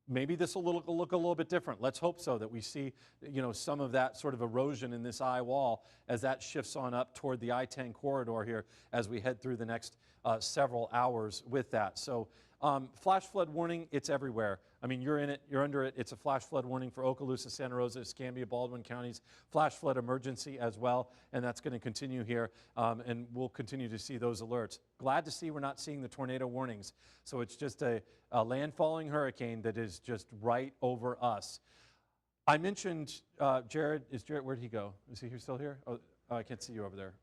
maybe this will look a little bit different. Let's hope so, that we see, some of that sort of erosion in this eye wall as that shifts on up toward the I-10 corridor here as we head through the next several hours with that. So flash flood warning, it's everywhere. I mean, you're in it, you're under it. It's a flash flood warning for Okaloosa, Santa Rosa, Escambia, Baldwin counties, flash flood emergency as well, and that's going to continue here, and we'll continue to see those alerts. Glad to see we're not seeing the tornado warnings. So it's just a landfalling hurricane that is just right over us. I mentioned Jared. Is Jared, where'd he go? Is he still here? Oh, I can't see you over there.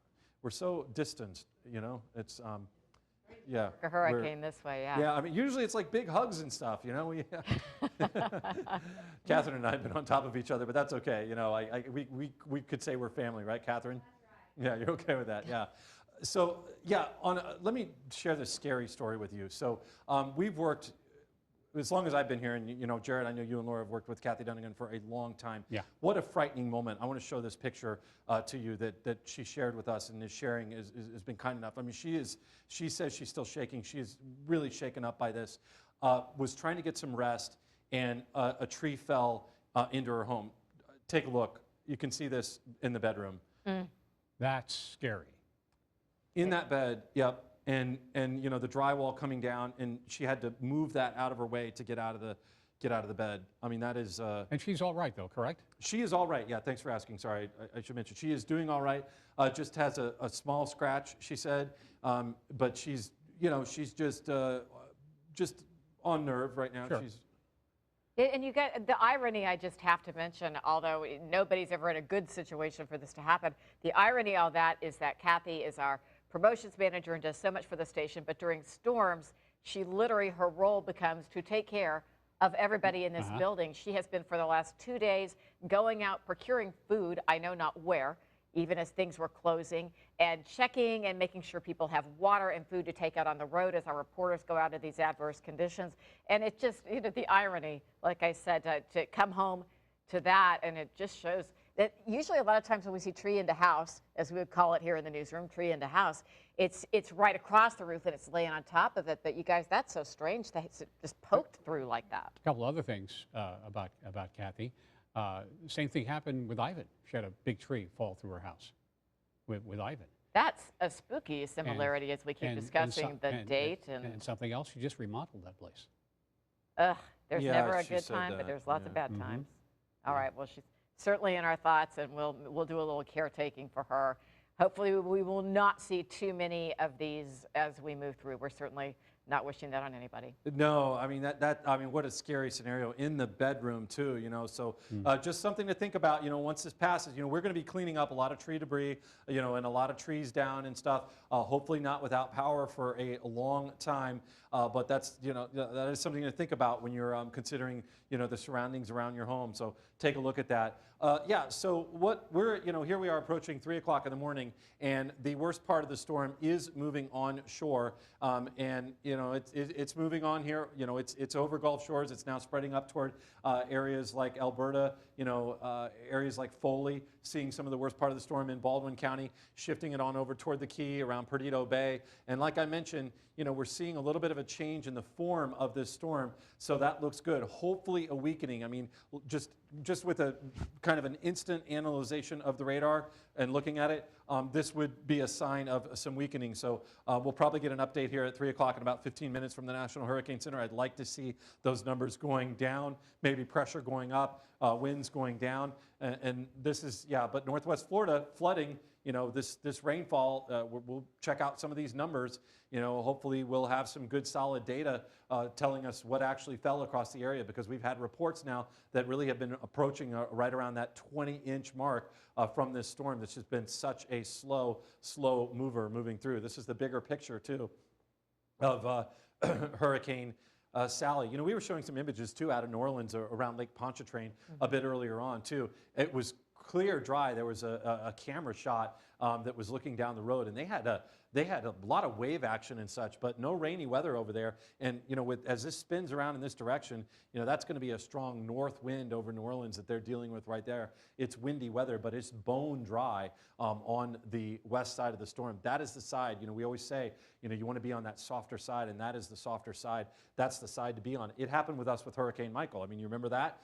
We're so distant, it's, yeah. A hurricane this way, yeah. Yeah, I mean, usually it's like big hugs and stuff, Catherine and I have been on top of each other, but that's okay. We could say we're family, right, Catherine? That's right. Yeah, you're okay with that, yeah. So, yeah, let me share this scary story with you. So, we've worked, as long as I've been here, and Jared, I know you and Laura have worked with Kathy Dunnigan for a long time. Yeah. What a frightening moment. I want to show this picture to you that she shared with us, and is sharing has been kind enough. I mean, she says she's still shaking. She is really shaken up by this. Was trying to get some rest, and a tree fell into her home. Take a look. You can see this in the bedroom. Mm. That's scary. In that bed, yep. And the drywall coming down, and she had to move that out of her way to get out of the bed. I mean, that is. And she's all right though, correct? She is all right. Yeah, thanks for asking. Sorry, I should mention she is doing all right. Just has a small scratch, she said, but she's just on nerve right now. Sure. And you get the irony, I just have to mention, although nobody's ever in a good situation for this to happen, the irony of that is that Kathy is our promotions manager and does so much for the station, but during storms, her role becomes to take care of everybody in this building. She has been for the last 2 days going out procuring food, I know not where, even as things were closing, and checking and making sure people have water and food to take out on the road as our reporters go out into these adverse conditions. And it just, the irony, like I said, to come home to that, and it just shows that usually a lot of times when we see tree into house, as we would call it here in the newsroom, tree into house, it's right across the roof and it's laying on top of it. But you guys, that's so strange that it's just poked through like that. A couple other things about Kathy. Same thing happened with Ivan. She had a big tree fall through her house with Ivan. That's a spooky similarity as we keep discussing the date. And something else, she just remodeled that place. Ugh, there's never a good time, but there's lots of bad times. All right, well, she's certainly in our thoughts, and we'll do a little caretaking for her. Hopefully, we will not see too many of these as we move through. We're certainly not wishing that on anybody. No, I mean what a scary scenario in the bedroom too. So just something to think about. Once this passes, we're going to be cleaning up a lot of tree debris, and a lot of trees down and stuff. Hopefully not without power for a long time. But that's that is something to think about when you're considering the surroundings around your home. So take a look at that. Yeah. So what we're here we are approaching 3 o'clock in the morning, and the worst part of the storm is moving on shore, and it's moving on here. It's over Gulf Shores. It's now spreading up toward areas like Alberta. Areas like Foley, seeing some of the worst part of the storm in Baldwin County, shifting it on over toward the Key around Perdido Bay. And like I mentioned, we're seeing a little bit of a change in the form of this storm, so that looks good. Hopefully a weakening. I mean, just with a kind of an instant analyzation of the radar and looking at it, this would be a sign of some weakening. So we'll probably get an update here at 3 o'clock in about 15 minutes from the National Hurricane Center. I'd like to see those numbers going down, maybe pressure going up, winds going down. And this is, but Northwest Florida flooding, this rainfall, we'll check out some of these numbers. Hopefully we'll have some good solid data telling us what actually fell across the area, because we've had reports now that really have been approaching right around that 20-inch mark from this storm. This has been such a slow mover moving through. This is the bigger picture too of Hurricane Sally. We were showing some images too out of New Orleans around Lake Pontchartrain a bit earlier on too. It was clear, dry. There was a camera shot that was looking down the road, and they they had a lot of wave action and such, but no rainy weather over there. And as this spins around in this direction, that's going to be a strong north wind over New Orleans that they're dealing with right there. It's windy weather, but it's bone dry on the west side of the storm. That is the side. We always say, you want to be on that softer side, and that is the softer side. That's the side to be on. It happened with us with Hurricane Michael. I mean, you remember that?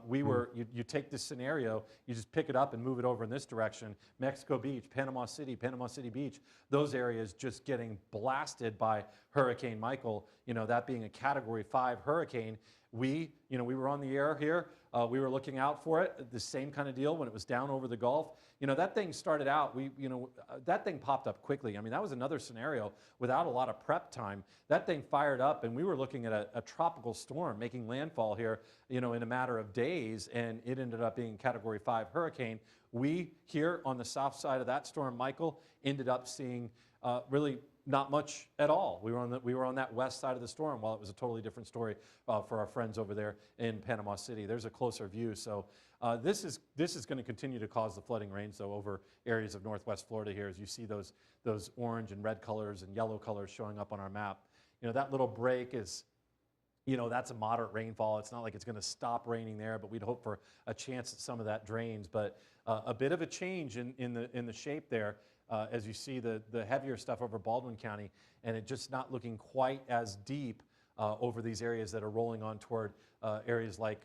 You take this scenario, you just pick it up and move it over in this direction. Mexico Beach, Panama City Beach, those areas just getting blasted by Hurricane Michael, that being a Category 5 hurricane. We were on the air here. We were looking out for it. The same kind of deal when it was down over the Gulf. That thing started out, that thing popped up quickly. I mean, that was another scenario without a lot of prep time. That thing fired up, and we were looking at a tropical storm making landfall here, in a matter of days, and it ended up being Category 5 hurricane. We here on the south side of that storm, Michael, ended up seeing really not much at all. We were on that west side of the storm, while it was a totally different story for our friends over there in Panama City. There's a closer view. So this is going to continue to cause the flooding rains, though, over areas of northwest Florida here, as you see those orange and red colors and yellow colors showing up on our map. That little break is, that's a moderate rainfall. It's not like it's going to stop raining there, but we'd hope for a chance that some of that drains. But a bit of a change in the shape there. As you see the heavier stuff over Baldwin County, and it just not looking quite as deep over these areas that are rolling on toward areas like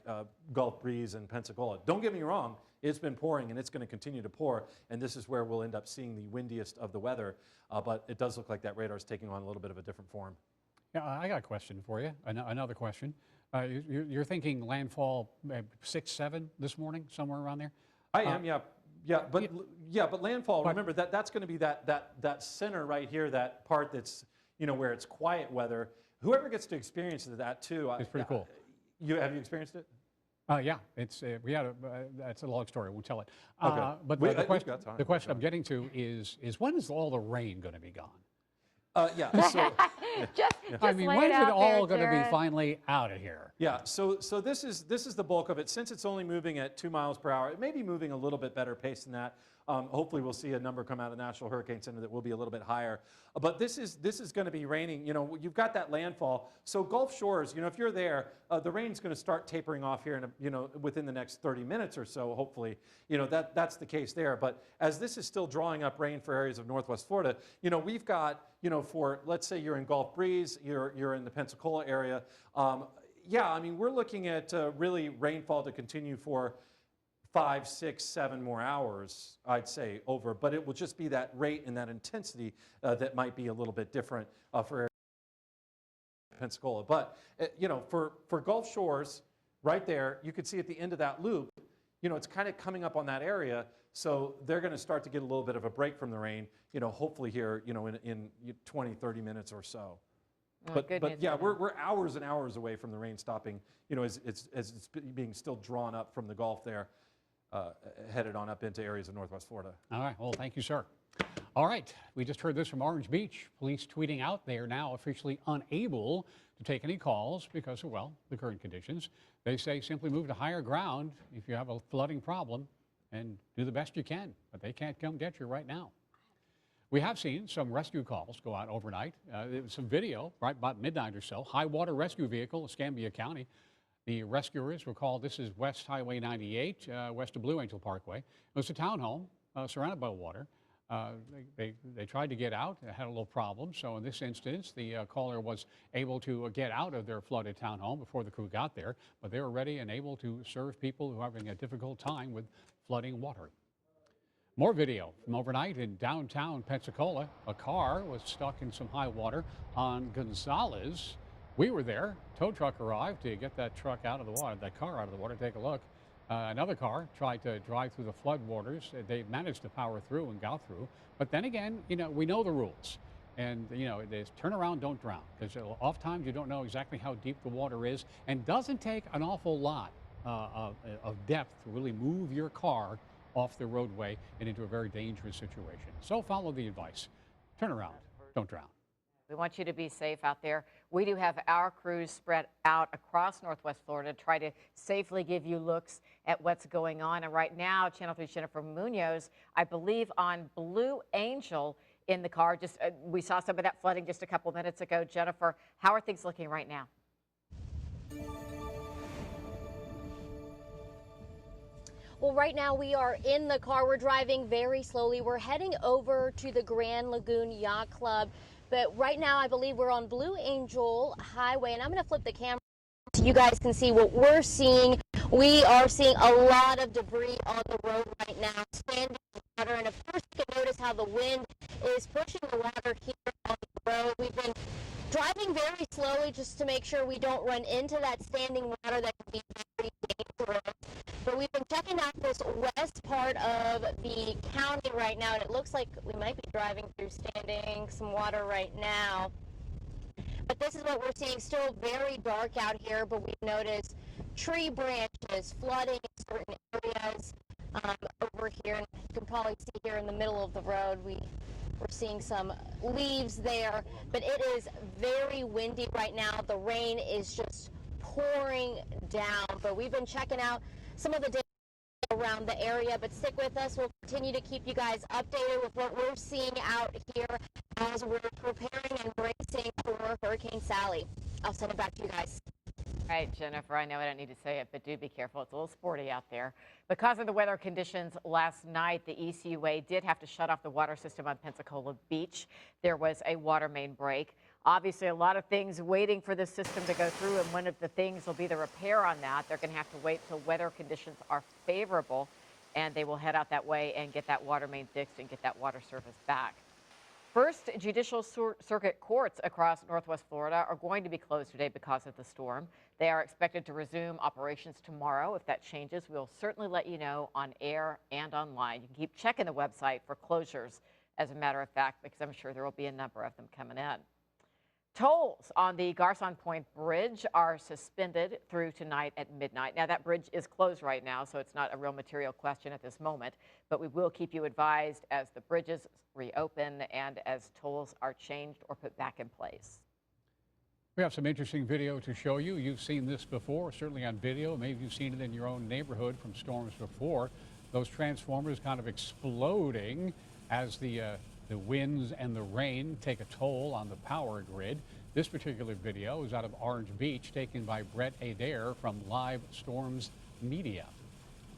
Gulf Breeze and Pensacola. Don't get me wrong, it's been pouring and it's going to continue to pour, and this is where we'll end up seeing the windiest of the weather, but it does look like that radar is taking on a little bit of a different form. Yeah, I got a question for you, another question. You're thinking landfall 6, 7 this morning, somewhere around there? I am, yeah. But landfall. Remember that's going to be that center right here, that part that's where it's quiet weather. Whoever gets to experience that too. It's pretty cool. Have you experienced it? Yeah, it's it's a long story. We'll tell it. Okay. But the question I'm getting to is when is all the rain going to be gone? Yeah. So, just I mean, lay when's it it out all there, going to be Jared. finally out of here? yeah. So this is the bulk of it. Since it's only moving at 2 miles per hour, it may be moving a little bit better pace than that. Hopefully, we'll see a number come out of the National Hurricane Center that will be a little bit higher. But this is going to be raining. You've got that landfall. So Gulf Shores, if you're there, the rain's going to start tapering off here within the next 30 minutes or so. Hopefully, that's the case there. But as this is still drawing up rain for areas of northwest Florida, we've got for, let's say you're in Gulf Breeze, you're in the Pensacola area. Yeah, I mean, we're looking at really rainfall to continue for 5, 6, 7 more hours, I'd say, over. But it will just be that rate and that intensity that might be a little bit different for Pensacola. But, for Gulf Shores, right there, you could see at the end of that loop, it's kind of coming up on that area. So they're going to start to get a little bit of a break from the rain, hopefully here, in 20, 30 minutes or so. But yeah, we're hours and hours away from the rain stopping, as it's being still drawn up from the Gulf there. Headed on up into areas of northwest Florida. All right. Well, thank you, sir. All right. We just heard this from Orange Beach. Police tweeting out they are now officially unable to take any calls because of, the current conditions. They say simply move to higher ground if you have a flooding problem and do the best you can. But they can't come get you right now. We have seen some rescue calls go out overnight. There was some video right about midnight or so. High water rescue vehicle, Escambia County. The rescuers were called, this is West Highway 98, west of Blue Angel Parkway. It was a townhome surrounded by water. They tried to get out, had a little problem. So in this instance, the caller was able to get out of their flooded townhome before the crew got there. But they were ready and able to serve people who are having a difficult time with flooding water. More video from overnight in downtown Pensacola. A car was stuck in some high water on Gonzales. We were there. Tow truck arrived to get that truck out of the water, that car out of the water. Take a look. Another car tried to drive through the flood waters. They managed to power through and got through. But then again, we know the rules. And, there's turn around, don't drown. Because oftentimes you don't know exactly how deep the water is. And doesn't take an awful lot of depth to really move your car off the roadway and into a very dangerous situation. So follow the advice. Turn around, don't drown. We want you to be safe out there. We do have our crews spread out across northwest Florida to try to safely give you looks at what's going on. And right now, Channel 3's Jennifer Munoz, I believe on Blue Angel, in the car. Just we saw some of that flooding just a couple minutes ago. Jennifer, how are things looking right now? Well, right now we are in the car. We're driving very slowly. We're heading over to the Grand Lagoon Yacht Club. But right now, I believe we're on Blue Angel Highway, and I'm going to flip the camera so you guys can see what we're seeing. We are seeing a lot of debris on the road right now, standing water. And of course, you can notice how the wind is pushing the water here on the road. We've been driving very slowly just to make sure we don't run into that standing water that can be very dangerous. But we've been checking out this west part of the county right now, and it looks like we might be driving through standing some water right now. But this is what we're seeing. Still very dark out here, but we've noticed tree branches flooding in certain areas over here. And you can probably see here in the middle of the road, we're seeing some leaves there. But it is very windy right now. The rain is just pouring down. But we've been checking out some of the data around the area, but stick with us. We'll continue to keep you guys updated with what we're seeing out here as we're preparing and bracing for Hurricane Sally. I'll send it back to you guys. All right, Jennifer, I know I don't need to say it, but do be careful. It's a little sporty out there. Because of the weather conditions last night, the ECUA did have to shut off the water system on Pensacola Beach. There was a water main break. Obviously, a lot of things waiting for this system to go through, and one of the things will be the repair on that. They're going to have to wait till weather conditions are favorable, and they will head out that way and get that water main fixed and get that water service back. First Judicial Circuit courts across Northwest Florida are going to be closed today because of the storm. They are expected to resume operations tomorrow. If that changes, we'll certainly let you know on air and online. You can keep checking the website for closures, as a matter of fact, because I'm sure there will be a number of them coming in. Tolls on the Garcon Point Bridge are suspended through tonight at midnight. Now, that bridge is closed right now, so it's not a real material question at this moment, but we will keep you advised as the bridges reopen and as tolls are changed or put back in place. We have some interesting video to show you. You've seen this before, certainly on video. Maybe you've seen it in your own neighborhood from storms before. Those transformers kind of exploding as the winds and the rain take a toll on the power grid. This particular video is out of Orange Beach, taken by Brett Adair from Live Storms Media.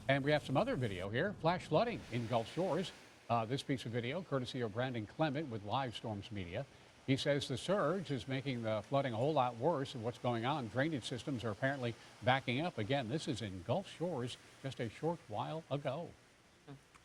And we have some other video here, flash flooding in Gulf Shores. This piece of video, courtesy of Brandon Clement with Live Storms Media. He says the surge is making the flooding a whole lot worse, and what's going on, drainage systems are apparently backing up. Again, this is in Gulf Shores just a short while ago.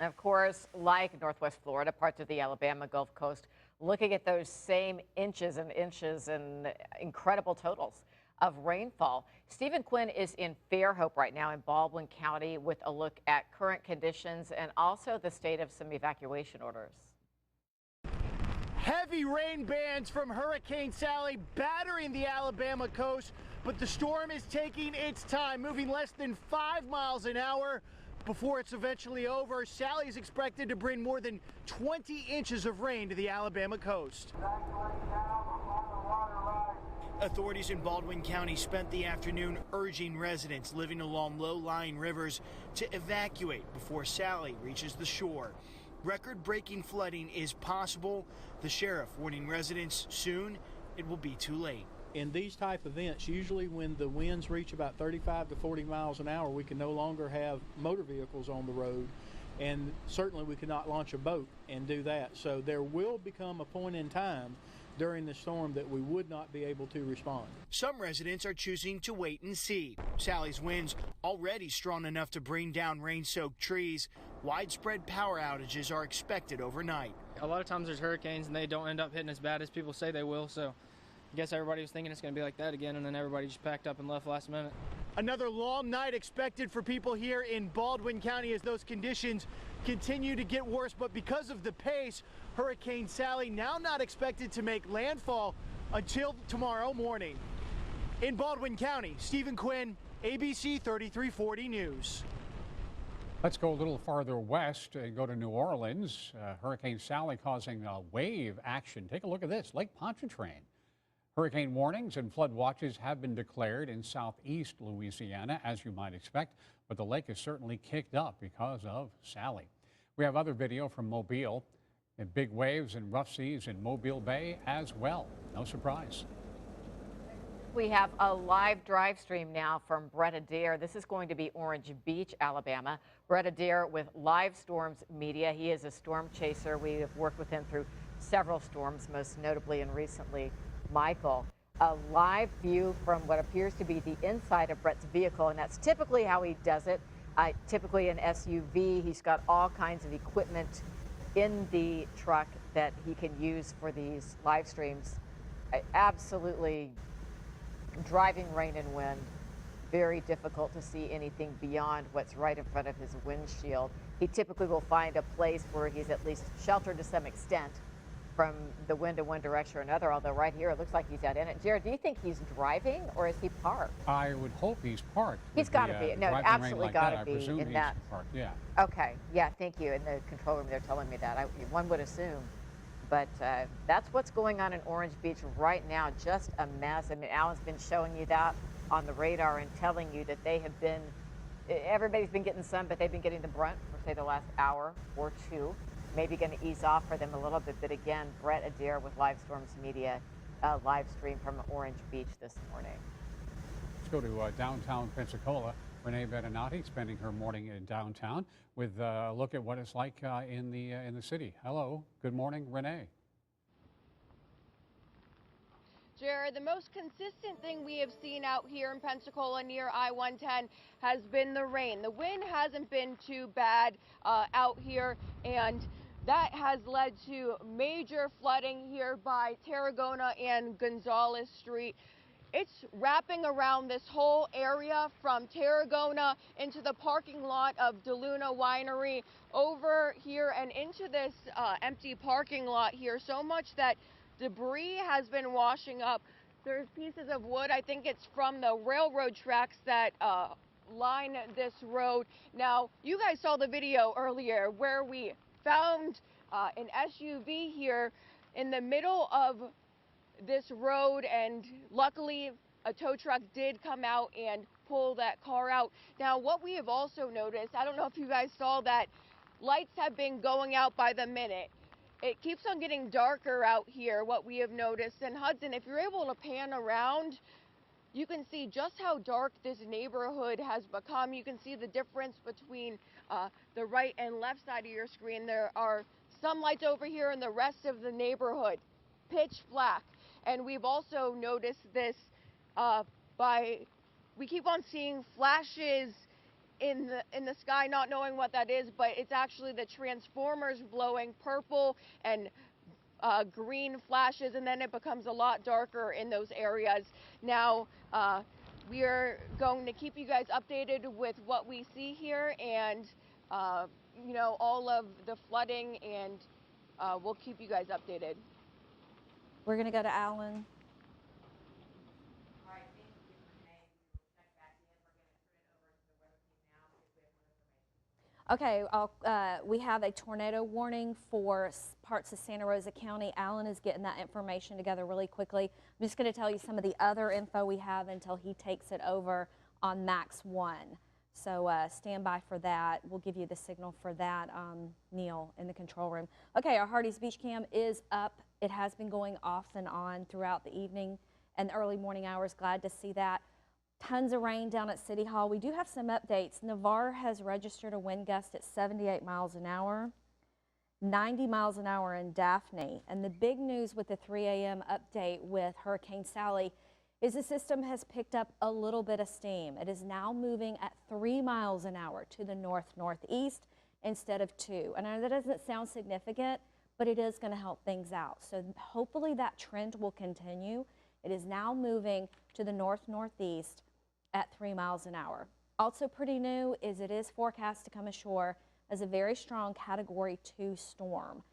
And of course, like Northwest Florida, parts of the Alabama Gulf Coast, looking at those same inches and incredible totals of rainfall. Stephen Quinn is in Fairhope right now in Baldwin County with a look at current conditions and also the state of some evacuation orders. Heavy rain bands from Hurricane Sally battering the Alabama coast, but the storm is taking its time, moving less than 5 miles an hour before it's eventually over. Sally is expected to bring more than 20 inches of rain to the Alabama coast. Authorities in Baldwin County spent the afternoon urging residents living along low-lying rivers to evacuate before Sally reaches the shore. Record-breaking flooding is possible. The sheriff warning residents soon it will be too late. In these type events, usually when the winds reach about 35 to 40 miles an hour, we can no longer have motor vehicles on the road, and certainly we cannot launch a boat and do that. So there will become a point in time during the storm that we would not be able to respond. Some residents are choosing to wait and see. Sally's winds already strong enough to bring down rain-soaked trees. Widespread power outages are expected overnight. A lot of times there's hurricanes and they don't end up hitting as bad as people say they will, so I guess everybody was thinking it's going to be like that again, and then everybody just packed up and left last minute. Another long night expected for people here in Baldwin County as those conditions continue to get worse. But because of the pace, Hurricane Sally now not expected to make landfall until tomorrow morning. In Baldwin County, Stephen Quinn, ABC 3340 News. Let's go a little farther west and go to New Orleans. Hurricane Sally causing wave action. Take a look at this, Lake Pontchartrain. Hurricane warnings and flood watches have been declared in southeast Louisiana, as you might expect, but the lake is certainly kicked up because of Sally. We have other video from Mobile. And big waves and rough seas in Mobile Bay as well. No surprise. We have a live drive stream now from Brett Adair. This is going to be Orange Beach, Alabama. Brett Adair with Live Storms Media. He is a storm chaser. We have worked with him through several storms, most notably and recently Michael. A live view from what appears to be the inside of Brett's vehicle, and that's typically how he does it. Typically an SUV. He's got all kinds of equipment in the truck that he can use for these live streams. Absolutely driving rain and wind, very difficult to see anything beyond what's right in front of his windshield. He typically will find a place where he's at least sheltered to some extent from the wind in one direction or another, although right here it looks like he's out in it. Jared, do you think he's driving or is he parked? I would hope he's parked. He's got to be. No, absolutely got to be in that. Parked, yeah. Okay, yeah, thank you. In the control room, they're telling me that. One would assume. But that's what's going on in Orange Beach right now, just a mess. I mean, Alan's been showing you that on the radar and telling you that they have been, everybody's been getting some, but they've been getting the brunt for, say, the last hour or two. Maybe going to ease off for them a little bit. But again, Brett Adair with Live Storms Media, live stream from Orange Beach this morning. Let's go to downtown Pensacola. Renee Beninati spending her morning in downtown with a look at what it's like in the city. Hello, good morning, Renee. Jared, the most consistent thing we have seen out here in Pensacola near I-110 has been the rain. The wind hasn't been too bad out here, and that has led to major flooding here by Tarragona and Gonzales Street. It's wrapping around this whole area from Tarragona into the parking lot of DeLuna Winery over here and into this empty parking lot here, so much that debris has been washing up. There's pieces of wood, I think it's from the railroad tracks that line this road. Now, you guys saw the video earlier where we found an SUV here in the middle of this road, and luckily a tow truck did come out and pull that car out. Now, what we have also noticed, I don't know if you guys saw that, lights have been going out by the minute. It keeps on getting darker out here, what we have noticed. And Hudson, if you're able to pan around, you can see just how dark this neighborhood has become. You can see the difference between the right and left side of your screen. There are some lights over here and the rest of the neighborhood pitch black. And we've also noticed this we keep on seeing flashes in the sky, not knowing what that is, but it's actually the transformers blowing purple and green flashes, and then it becomes a lot darker in those areas. Now, we are going to keep you guys updated with what we see here and, you know, all of the flooding, and we'll keep you guys updated. We're going to go to Alan. Okay, we have a tornado warning for parts of Santa Rosa County. Alan is getting that information together really quickly. I'm just going to tell you some of the other info we have until he takes it over on Max 1. So stand by for that. We'll give you the signal for that, Neil, in the control room. Okay, our Hardee's Beach Cam is up. It has been going off and on throughout the evening and early morning hours. Glad to see that. Tons of rain down at City Hall. We do have some updates. Navarre has registered a wind gust at 78 miles an hour, 90 miles an hour in Daphne. And the big news with the 3 a.m. update with Hurricane Sally is the system has picked up a little bit of steam. It is now moving at 3 miles an hour to the north-northeast instead of 2. And I know that doesn't sound significant, but it is going to help things out. So hopefully that trend will continue. It is now moving to the north-northeast at 3 miles an hour. Also pretty new is it is forecast to come ashore as a very strong Category 2 storm.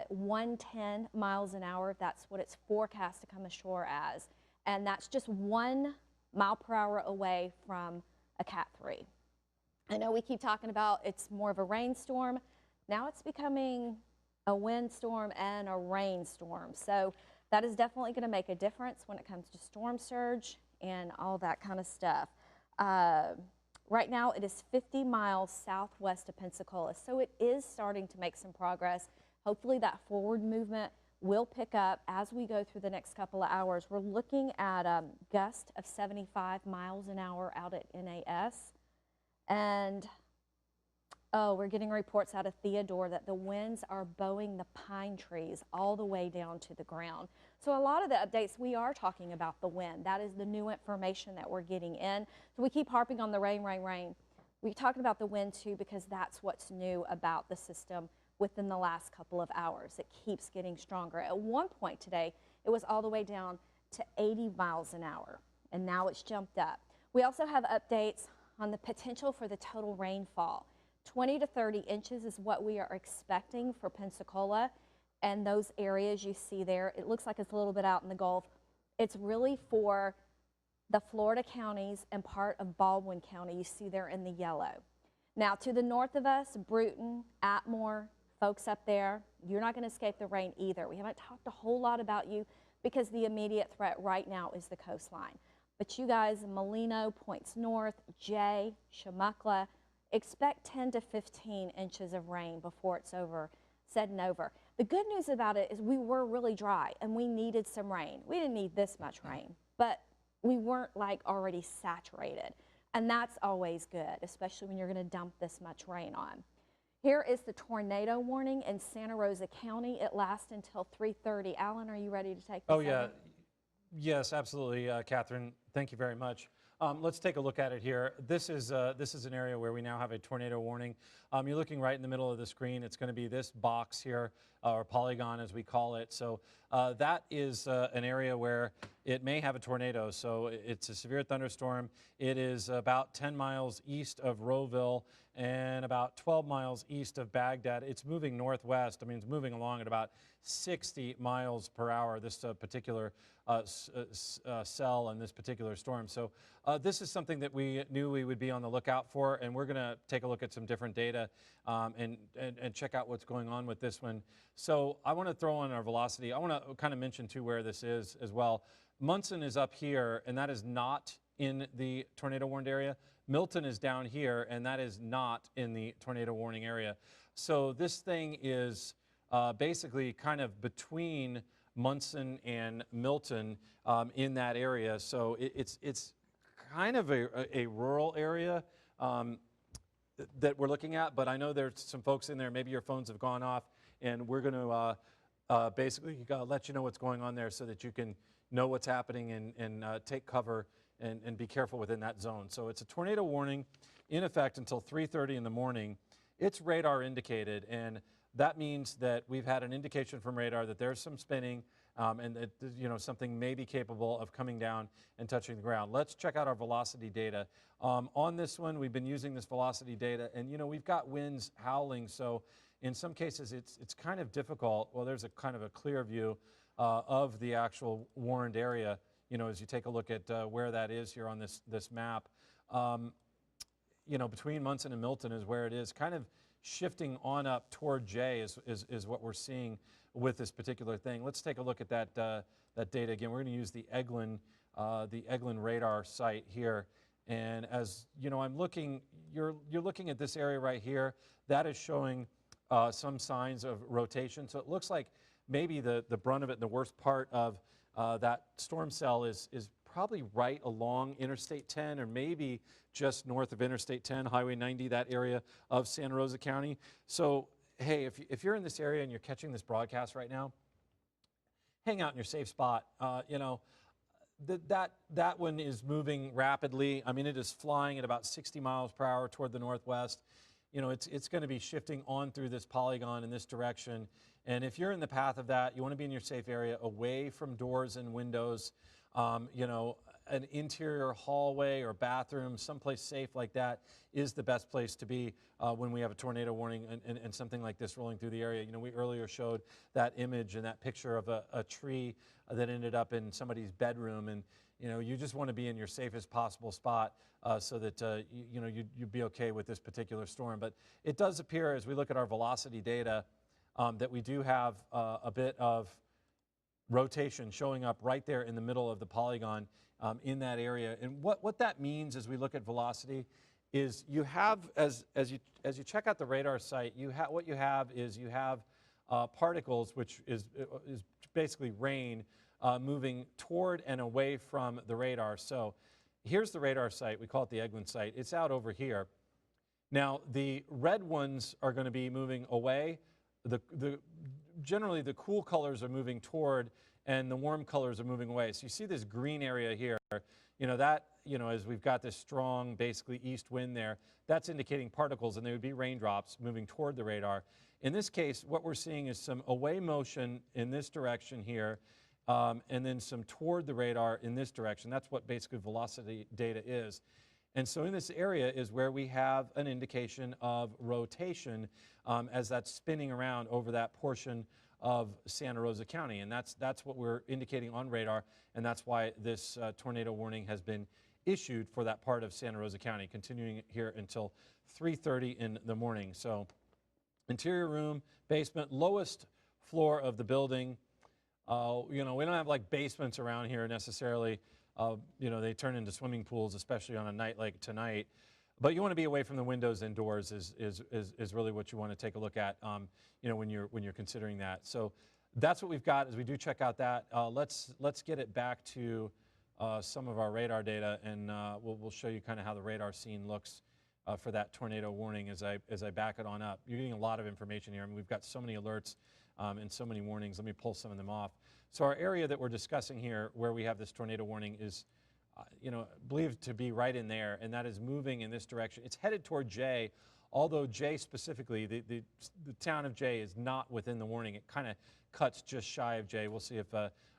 110 miles an hour, that's what it's forecast to come ashore as. And that's just 1 mile per hour away from a Cat 3. I know we keep talking about it's more of a rainstorm. Now it's becoming a windstorm and a rainstorm. So that is definitely going to make a difference when it comes to storm surge and all that kind of stuff. Right now it is 50 miles southwest of Pensacola, so it is starting to make some progress. Hopefully that forward movement will pick up as we go through the next couple of hours. We're looking at a gust of 75 miles an hour out at NAS. And oh, we're getting reports out of Theodore that the winds are bowing the pine trees all the way down to the ground. So a lot of the updates, we are talking about the wind. That is the new information that we're getting in. So we keep harping on the rain, rain, rain. We're talking about the wind too because that's what's new about the system within the last couple of hours. It keeps getting stronger. At one point today, it was all the way down to 80 miles an hour, and now it's jumped up. We also have updates on the potential for the total rainfall. 20 to 30 inches is what we are expecting for Pensacola, and those areas you see there, it looks like it's a little bit out in the Gulf. It's really for the Florida counties and part of Baldwin County you see there in the yellow. Now to the north of us, Bruton, Atmore, folks up there, you're not going to escape the rain either. We haven't talked a whole lot about you because the immediate threat right now is the coastline. But you guys, Molino, points north, Jay, Chumuckla, expect 10 to 15 inches of rain before it's said and over. The good news about it is we were really dry and we needed some rain. We didn't need this much rain, but we weren't like already saturated. And that's always good, especially when you're going to dump this much rain on. Here is the tornado warning in Santa Rosa County. It lasts until 3:30. Alan, are you ready to take this? Oh, yeah. Yes, absolutely, Catherine. Thank you very much. Let's take a look at it here. This is an area where we now have a tornado warning. You're looking right in the middle of the screen. It's going to be this box here, or polygon as we call it. So that is an area where it may have a tornado. So it's a severe thunderstorm. It is about 10 miles east of Rowville and about 12 miles east of Baghdad. It's moving northwest. I mean, it's moving along at about 60 miles per hour, this particular cell and this particular storm. So this is something that we knew we would be on the lookout for, and we're going to take a look at some different data and check out what's going on with this one. So I want to throw on our velocity. I want to kind of mention too where this is as well. Munson is up here, and that is not in the tornado warned area. Milton is down here, and that is not in the tornado warning area. So this thing is basically kind of between Munson and Milton in that area. So it's kind of a rural area that we're looking at, but I know there's some folks in there, maybe your phones have gone off, and we're going to basically let you know what's going on there so that you can know what's happening and take cover and be careful within that zone. So it's a tornado warning in effect until 3:30 in the morning. It's radar indicated, and that means that we've had an indication from radar that there's some spinning and that something may be capable of coming down and touching the ground. Let's check out our velocity data. On this one, we've been using this velocity data, and we've got winds howling, so in some cases it's kind of difficult. Well, there's a kind of a clear view of the actual warned area, as you take a look at where that is here on this map. Between Munson and Milton is where it is, kind of shifting on up toward Jay is what we're seeing with this particular thing. Let's take a look at that data again. We're going to use the Eglin radar site here, and as I'm looking, you're looking at this area right here. That is showing some signs of rotation. So it looks like maybe the brunt of it, and the worst part of that storm cell is probably right along Interstate 10 or maybe just north of Interstate 10, Highway 90, that area of Santa Rosa County. So, hey, if you're in this area and you're catching this broadcast right now, hang out in your safe spot. That one is moving rapidly. I mean, it is flying at about 60 miles per hour toward the northwest. It's going to be shifting on through this polygon in this direction. And if you're in the path of that, you want to be in your safe area, away from doors and windows. An interior hallway or bathroom, someplace safe like that is the best place to be when we have a tornado warning and something like this rolling through the area. We earlier showed that image and that picture of a tree that ended up in somebody's bedroom, and you just want to be in your safest possible spot so that you'd be okay with this particular storm. But it does appear, as we look at our velocity data, that we do have a bit of rotation showing up right there in the middle of the polygon in that area. And what that means as we look at velocity is you have, as you check out the radar site, what you have is particles, which is basically rain, moving toward and away from the radar. So here's the radar site. We call it the Eglin site. It's out over here. Now, the red ones are going to be moving away. Generally, the cool colors are moving toward, and the warm colors are moving away. So you see this green area here. As we've got this strong, basically east wind there, that's indicating particles, and they would be raindrops moving toward the radar. In this case, what we're seeing is some away motion in this direction here, and then some toward the radar in this direction. That's what basically velocity data is. And so in this area is where we have an indication of rotation as that's spinning around over that portion of Santa Rosa County. And that's what we're indicating on radar, and that's why this tornado warning has been issued for that part of Santa Rosa County, continuing here until 3:30 in the morning. So interior room, basement, lowest floor of the building. We don't have like basements around here necessarily. They turn into swimming pools, especially on a night like tonight. But you want to be away from the windows indoors is really what you want to take a look at, when you're considering that. So that's what we've got as we do check out that. Let's get it back to some of our radar data, and we'll show you kind of how the radar scene looks for that tornado warning as I back it on up. You're getting a lot of information here. I mean, we've got so many alerts and so many warnings. Let me pull some of them off. So our area that we're discussing here where we have this tornado warning is believed to be right in there, and that is moving in this direction. It's headed toward Jay, although Jay specifically, the town of Jay is not within the warning. It kind of cuts just shy of Jay. We'll see if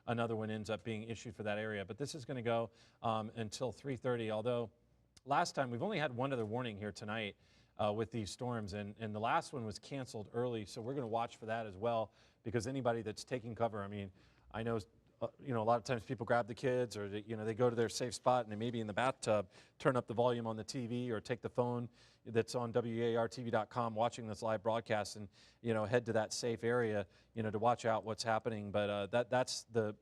another one ends up being issued for that area. But this is going to go until 3:30, although last time we've only had one other warning here tonight with these storms, and the last one was canceled early, so we're going to watch for that as well, because anybody that's taking cover, I mean, I know a lot of times people grab the kids, or they go to their safe spot and they may be in the bathtub, turn up the volume on the TV, or take the phone that's on WEARTV.com watching this live broadcast and head to that safe area to watch out what's happening. But that's the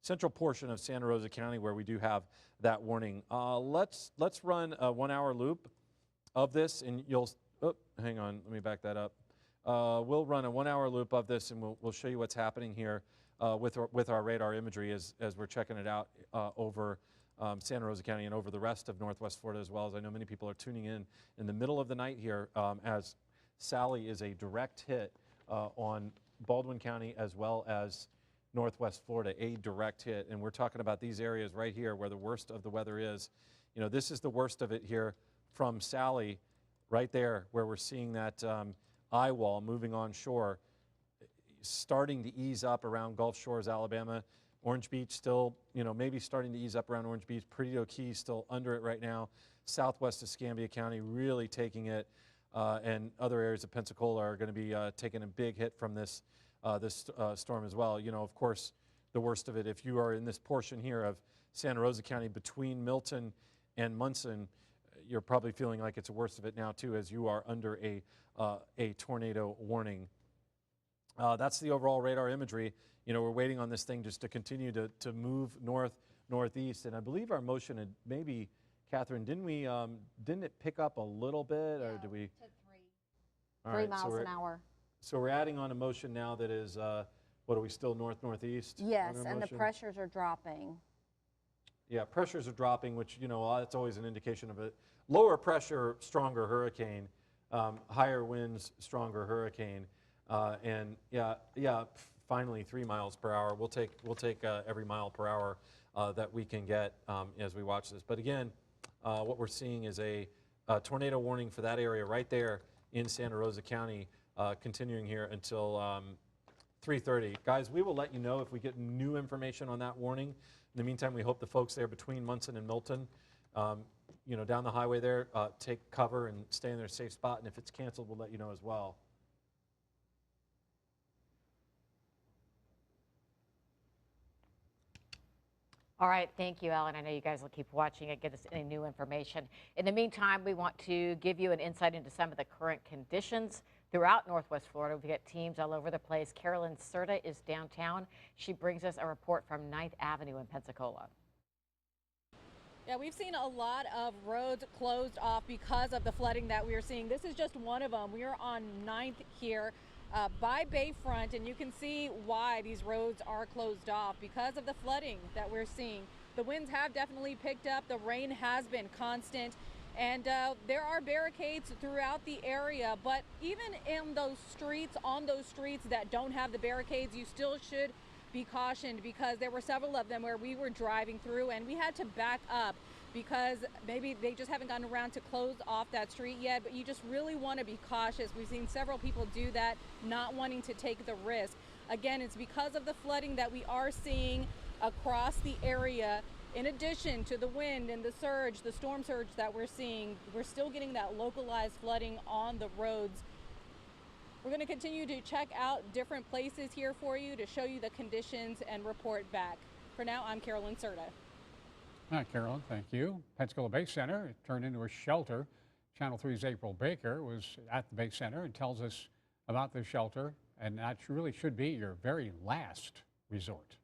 central portion of Santa Rosa County where we do have that warning. Let's run a 1 hour loop of this, and hang on, let me back that up. We'll run a 1 hour loop of this, and we'll show you what's happening here with our radar imagery as we're checking it out over Santa Rosa County and over the rest of Northwest Florida, as well as I know many people are tuning in the middle of the night here, as Sally is a direct hit on Baldwin County as well as Northwest Florida, a direct hit. And we're talking about these areas right here where the worst of the weather is. This is the worst of it here from Sally right there, where we're seeing that eye wall moving on shore, starting to ease up around Gulf Shores, Alabama. Orange Beach still, maybe starting to ease up around Orange Beach. Perdido Key still under it right now. Southwest Escambia County really taking it, and other areas of Pensacola are going to be taking a big hit from this storm as well. Of course, the worst of it, if you are in this portion here of Santa Rosa County between Milton and Munson, you're probably feeling like it's the worst of it now too, as you are under a tornado warning. That's the overall radar imagery. We're waiting on this thing just to continue to move northeast, and I believe our motion had maybe, Catherine, didn't it pick up a little bit, or did we? To 3 miles so an hour. So we're adding on a motion now that is, what are we still northeast? Yes, and the pressures are dropping. Yeah, pressures are dropping, which, that's always an indication of a lower pressure, stronger hurricane, higher winds, stronger hurricane. And finally 3 miles per hour. We'll take every mile per hour that we can get as we watch this. But again, what we're seeing is a tornado warning for that area right there in Santa Rosa County, continuing here until 3:30. Guys, we will let you know if we get new information on that warning. In the meantime, we hope the folks there between Munson and Milton, down the highway there, take cover and stay in their safe spot. And if it's canceled, we'll let you know as well. All right, thank you, Ellen. I know you guys will keep watching it, get us any new information. In the meantime, we want to give you an insight into some of the current conditions throughout Northwest Florida. We get teams all over the place. Carolyn Serta is downtown. She brings us a report from 9th Avenue in Pensacola. Yeah, we've seen a lot of roads closed off because of the flooding that we are seeing. This is just one of them. We are on 9th here. by Bayfront, and you can see why these roads are closed off because of the flooding that we're seeing. The winds have definitely picked up. The rain has been constant. And there are barricades throughout the area, but even in those streets, on those streets that don't have the barricades, you still should be cautioned because there were several of them where we were driving through and we had to back up because maybe they just haven't gotten around to close off that street yet, but you just really want to be cautious. We've seen several people do that, not wanting to take the risk. Again, it's because of the flooding that we are seeing across the area. In addition to the wind and the surge, the storm surge that we're seeing, we're still getting that localized flooding on the roads. We're going to continue to check out different places here for you to show you the conditions and report back. For now, I'm Carolyn Serta. All right, Carolyn, thank you. Pensacola Base Center turned into a shelter. Channel 3's April Baker was at the Base Center and tells us about the shelter, and that really should be your very last resort.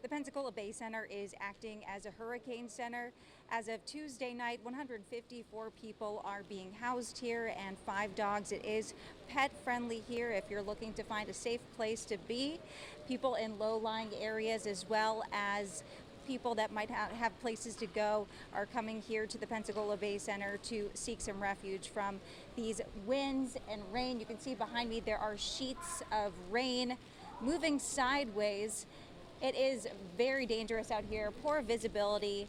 The Pensacola Bay Center is acting as a hurricane center. As of Tuesday night, 154 people are being housed here and 5 dogs. It is pet friendly here if you're looking to find a safe place to be. People in low-lying areas as well as people that might have places to go are coming here to the Pensacola Bay Center to seek some refuge from these winds and rain. You can see behind me there are sheets of rain moving sideways. It is very dangerous out here, poor visibility,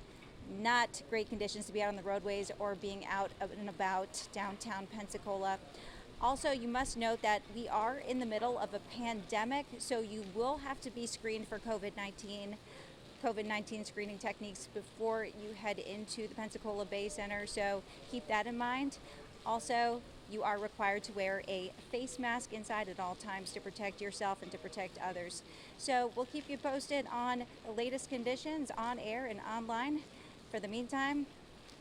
not great conditions to be out on the roadways or being out and about downtown Pensacola. Also, you must note that we are in the middle of a pandemic, so you will have to be screened for COVID-19 screening techniques before you head into the Pensacola Bay Center, so keep that in mind. Also, you are required to wear a face mask inside at all times to protect yourself and to protect others. So we'll keep you posted on the latest conditions on air and online. For the meantime,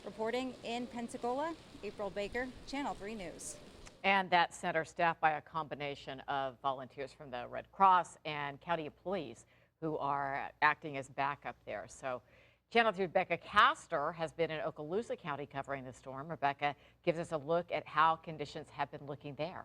reporting in Pensacola, April Baker, Channel 3 News. And that center staffed by a combination of volunteers from the Red Cross and county employees who are acting as backup there. So Channel 3's Rebecca Castor has been in Okaloosa County covering the storm. Rebecca gives us a look at how conditions have been looking there.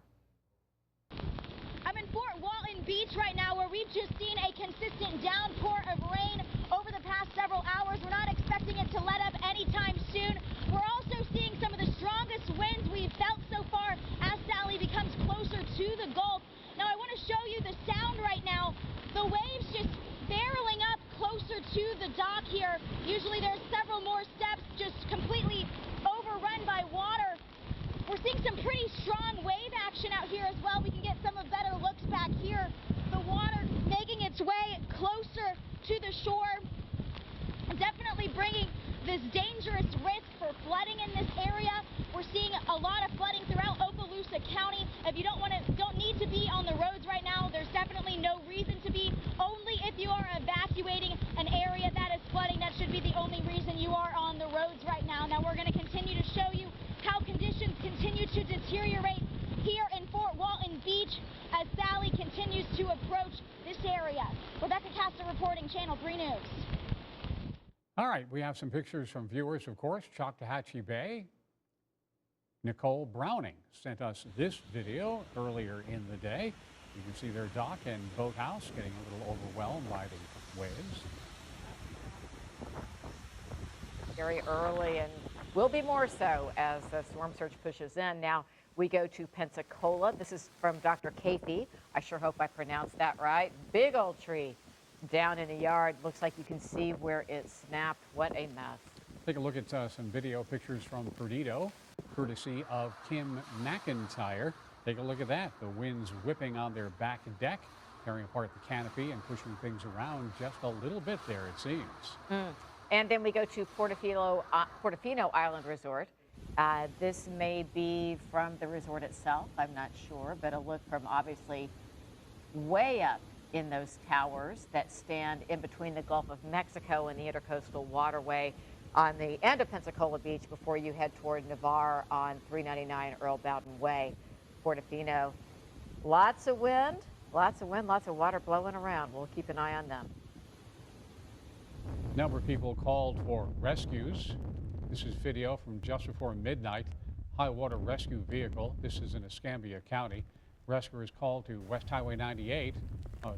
I'm in Fort Walton Beach right now, where we've just seen a consistent downpour of rain over the past several hours. We're not expecting it to let up anytime soon. We're also seeing some of the strongest winds we've felt so far as Sally becomes closer to the Gulf. Now I want to show you the sound right now. The waves just barreling up closer to the dock here. Usually there's several more steps, just completely overrun by water. We're seeing some pretty strong wave action out here as well. We can get some of better looks back here. The water making its way closer to the shore, definitely bringing this dangerous risk for flooding in this area. We're seeing a lot of flooding throughout Okaloosa County. If you don't need to be on the roads right now, there's definitely no reason to be. Only if you are evacuating an area that is flooding, that should be the only reason you are on the roads right now. Now we're going to continue to show you how conditions continue to deteriorate here in Fort Walton Beach as Sally continues to approach this area. Rebecca Castor reporting, Channel 3 News. All right, we have some pictures from viewers, of course. Choctawhatchee Bay. Nicole Browning sent us this video earlier in the day. You can see their dock and boathouse getting a little overwhelmed by the waves. Very early, and will be more so as the storm surge pushes in. Now we go to Pensacola. This is from Dr. Kathy. I sure hope I pronounced that right. Big old tree down in the yard. Looks like you can see where it snapped. What a mess. Take a look at some video pictures from Perdido, courtesy of Kim McIntyre. Take a look at that. The winds whipping on their back deck, tearing apart the canopy and pushing things around just a little bit there, it seems. And then we go to Portofino Island Resort. This may be from the resort itself, I'm not sure, but a look from obviously way up in those towers that stand in between the Gulf of Mexico and the Intercoastal Waterway on the end of Pensacola Beach before you head toward Navarre on 399 Earl Bowden Way. Portofino, lots of wind, lots of water blowing around. We'll keep an eye on them. A number of people called for rescues. This is video from just before midnight high water rescue vehicle. This is in Escambia County. Rescuers called to West Highway 98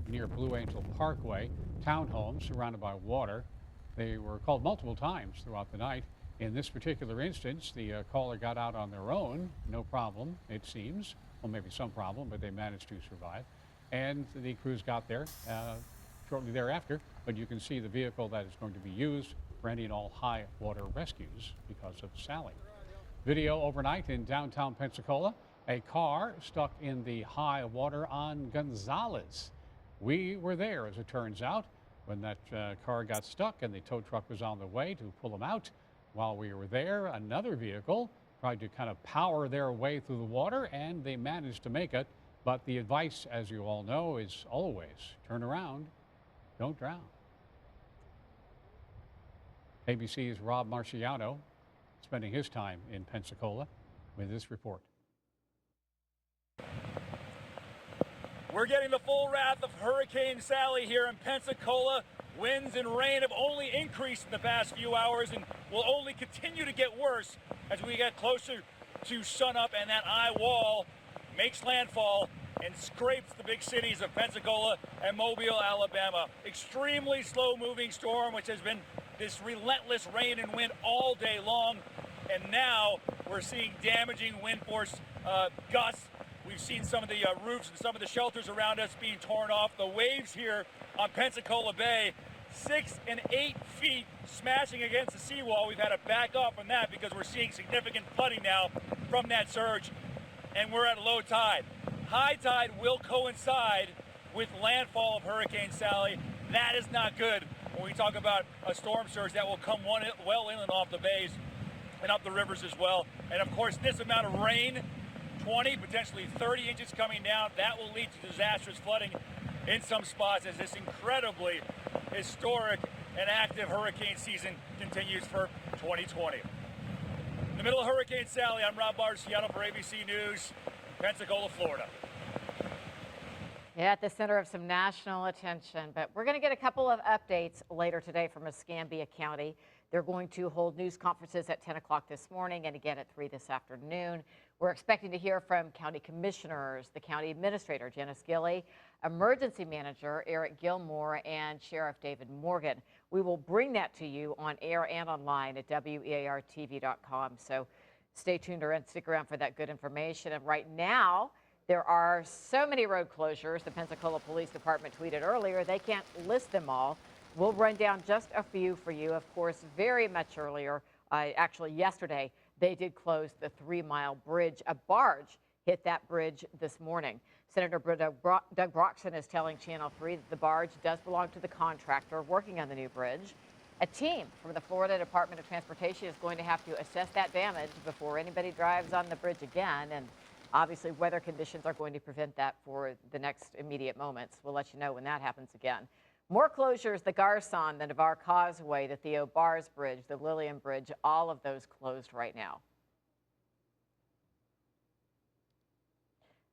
near Blue Angel Parkway. Townhomes surrounded by water. They were called multiple times throughout the night. In this particular instance, the caller got out on their own, no problem, it seems. Well, maybe some problem, but they managed to survive. And the crews got there shortly thereafter, but you can see the vehicle that is going to be used for any and all high water rescues because of Sally. Video overnight in downtown Pensacola, a car stuck in the high water on Gonzales. We were there, as it turns out, when that car got stuck and the tow truck was on the way to pull them out. While we were there, another vehicle tried to kind of power their way through the water, and they managed to make it. But the advice, as you all know, is always turn around, don't drown. ABC's Rob Marciano spending his time in Pensacola with this report. We're getting the full wrath of Hurricane Sally here in Pensacola. Winds and rain have only increased in the past few hours and will only continue to get worse as we get closer to sunup and that eye wall makes landfall and scrapes the big cities of Pensacola and Mobile, Alabama. Extremely slow moving storm, which has been this relentless rain and wind all day long. And now we're seeing damaging wind force gusts. We've seen some of the roofs and some of the shelters around us being torn off. The waves here on Pensacola Bay, 6 and 8 feet, smashing against the seawall. We've had to back off from that because we're seeing significant flooding now from that surge, and we're at low tide. High tide will coincide with landfall of Hurricane Sally. That is not good when we talk about a storm surge that will come well in and off the bays and up the rivers as well. And of course, this amount of rain, 20, potentially 30 inches coming down, that will lead to disastrous flooding in some spots as this incredibly historic and active hurricane season continues for 2020. In the middle of Hurricane Sally, I'm Rob Marciano for ABC News, Pensacola, Florida. Yeah, at the center of some national attention, but we're going to get a couple of updates later today from Escambia County. They're going to hold news conferences at 10 o'clock this morning and again at 3 this afternoon. We're expecting to hear from county commissioners, the county administrator, Janice Gilley, emergency manager, Eric Gilmore, and Sheriff David Morgan. We will bring that to you on air and online at WEARTV.com. So stay tuned and stick around for that good information. And right now, there are so many road closures. The Pensacola Police Department tweeted earlier they can't list them all. We'll run down just a few for you. Of course, very much earlier, actually yesterday, they did close the 3-mile bridge. A barge hit that bridge this morning. Senator Doug Broxson is telling Channel 3 that the barge does belong to the contractor working on the new bridge. A team from the Florida Department of Transportation is going to have to assess that damage before anybody drives on the bridge again. And obviously, weather conditions are going to prevent that for the next immediate moments. We'll let you know when that happens again. More closures, the Garcon, the Navarre Causeway, the Theo Bars Bridge, the Lillian Bridge, all of those closed right now.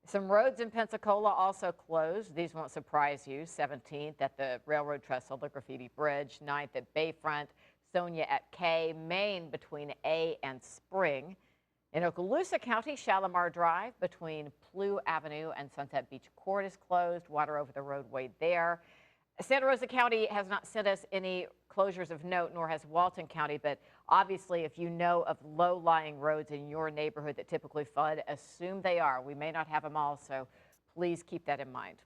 Some roads in Pensacola also closed. These won't surprise you. 17th at the Railroad Trestle, the Graffiti Bridge. 9th at Bayfront, Sonia at K, Main between A and Spring. In Okaloosa County, Shalimar Drive between Plew Avenue and Sunset Beach Court is closed. Water over the roadway there. Santa Rosa County has not sent us any closures of note, nor has Walton County, but obviously if you know of low-lying roads in your neighborhood that typically flood, assume they are. We may not have them all, so please keep that in mind.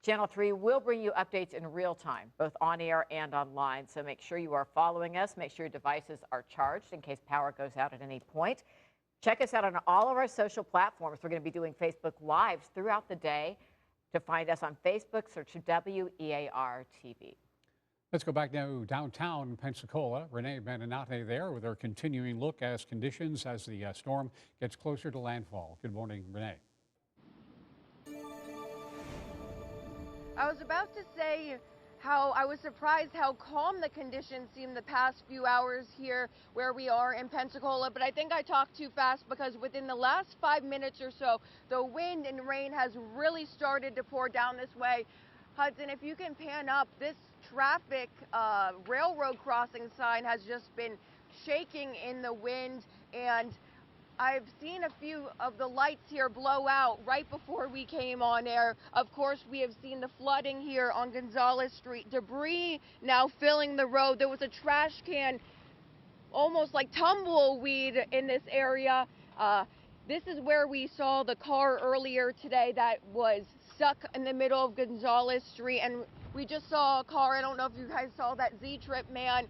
Channel 3 will bring you updates in real time, both on air and online, so make sure you are following us. Make sure your devices are charged in case power goes out at any point. Check us out on all of our social platforms. We're going to be doing Facebook Lives throughout the day. To find us on Facebook, search WEAR TV. Let's go back now downtown Pensacola. Renee Beninate there with our continuing look as conditions as the storm gets closer to landfall. Good morning, Renee. I was about to say how I was surprised how calm the conditions seemed the past few hours here where we are in Pensacola, but I think I talked too fast because within the last 5 minutes or so, the wind and rain has really started to pour down this way. Hudson, if you can pan up, this traffic railroad crossing sign has just been shaking in the wind, and I've seen a few of the lights here blow out right before we came on air. Of course, we have seen the flooding here on Gonzales Street. Debris now filling the road. There was a trash can, almost like tumbleweed in this area. This is where we saw the car earlier today that was stuck in the middle of Gonzales Street. And we just saw a car, I don't know if you guys saw that Z-Trip man.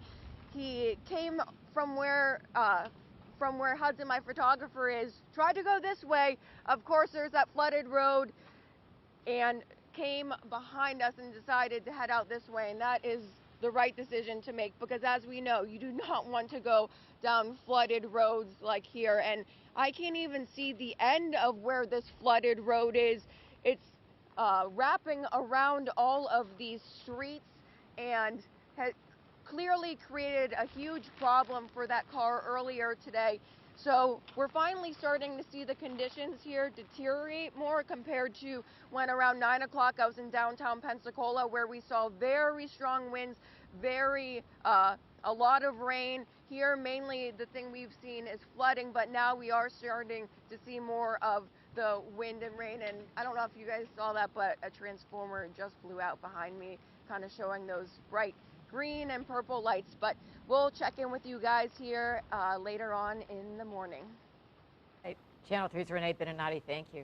He came from where Hudson, my photographer, is, tried to go this way. Of course, there's that flooded road, and came behind us and decided to head out this way. And that is the right decision to make, because as we know, you do not want to go down flooded roads like here. And I can't even see the end of where this flooded road is. It's wrapping around all of these streets and has clearly created a huge problem for that car earlier today. So we're finally starting to see the conditions here deteriorate more compared to when around 9 o'clock I was in downtown Pensacola, where we saw very strong winds, a lot of rain. Here mainly the thing we've seen is flooding, but now we are starting to see more of the wind and rain. And I don't know if you guys saw that, but a transformer just blew out behind me, kind of showing those bright green and purple lights. But we'll check in with you guys here later on in the morning. Hey, Channel 3's Renee Beninati, thank you.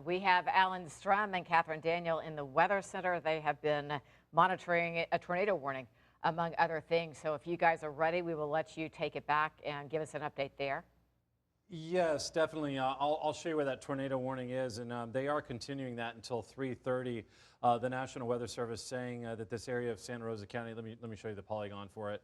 We have Alan Strum and Catherine Daniel in the Weather Center. They have been monitoring a tornado warning, among other things. So if you guys are ready, we will let you take it back and give us an update there. Yes, definitely. I'll show you where that tornado warning is, and they are continuing that until 3:30. The National Weather Service saying that this area of Santa Rosa County, let me show you the polygon for it.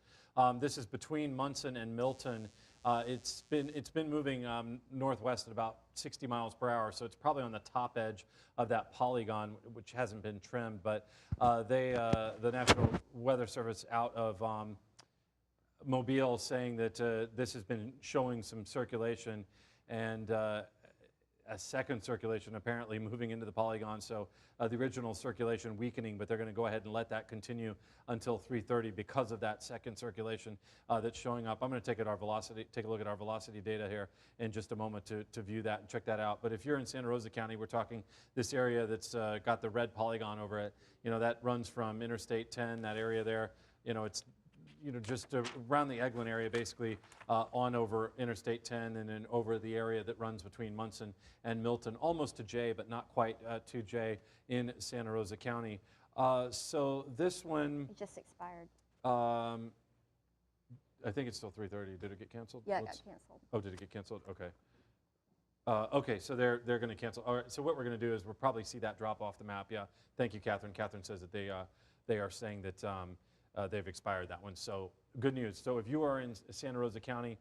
This is between Munson and Milton. It's been moving northwest at about 60 miles per hour, so it's probably on the top edge of that polygon, which hasn't been trimmed. But the National Weather Service out of Mobile saying that this has been showing some circulation, and a second circulation apparently moving into the polygon. So the original circulation weakening, but they're going to go ahead and let that continue until 3:30 because of that second circulation that's showing up. I'm going to take a look at our velocity data here in just a moment to view that and check that out. But if you're in Santa Rosa County, we're talking this area that's got the red polygon over it. You know, that runs from Interstate 10, that area there. You know, it's just around the Eglin area, basically on over Interstate 10 and then over the area that runs between Munson and Milton, almost to J, but not quite to J in Santa Rosa County. So this one... It just expired. I think it's still 3:30. Did it get canceled? Yeah, it got canceled. Oh, did it get canceled? Okay. Okay, so they're going to cancel. All right, so what we're going to do is we'll probably see that drop off the map. Yeah, thank you, Catherine. Catherine says that they are saying that they've expired that one. So good news. So if you are in Santa Rosa County,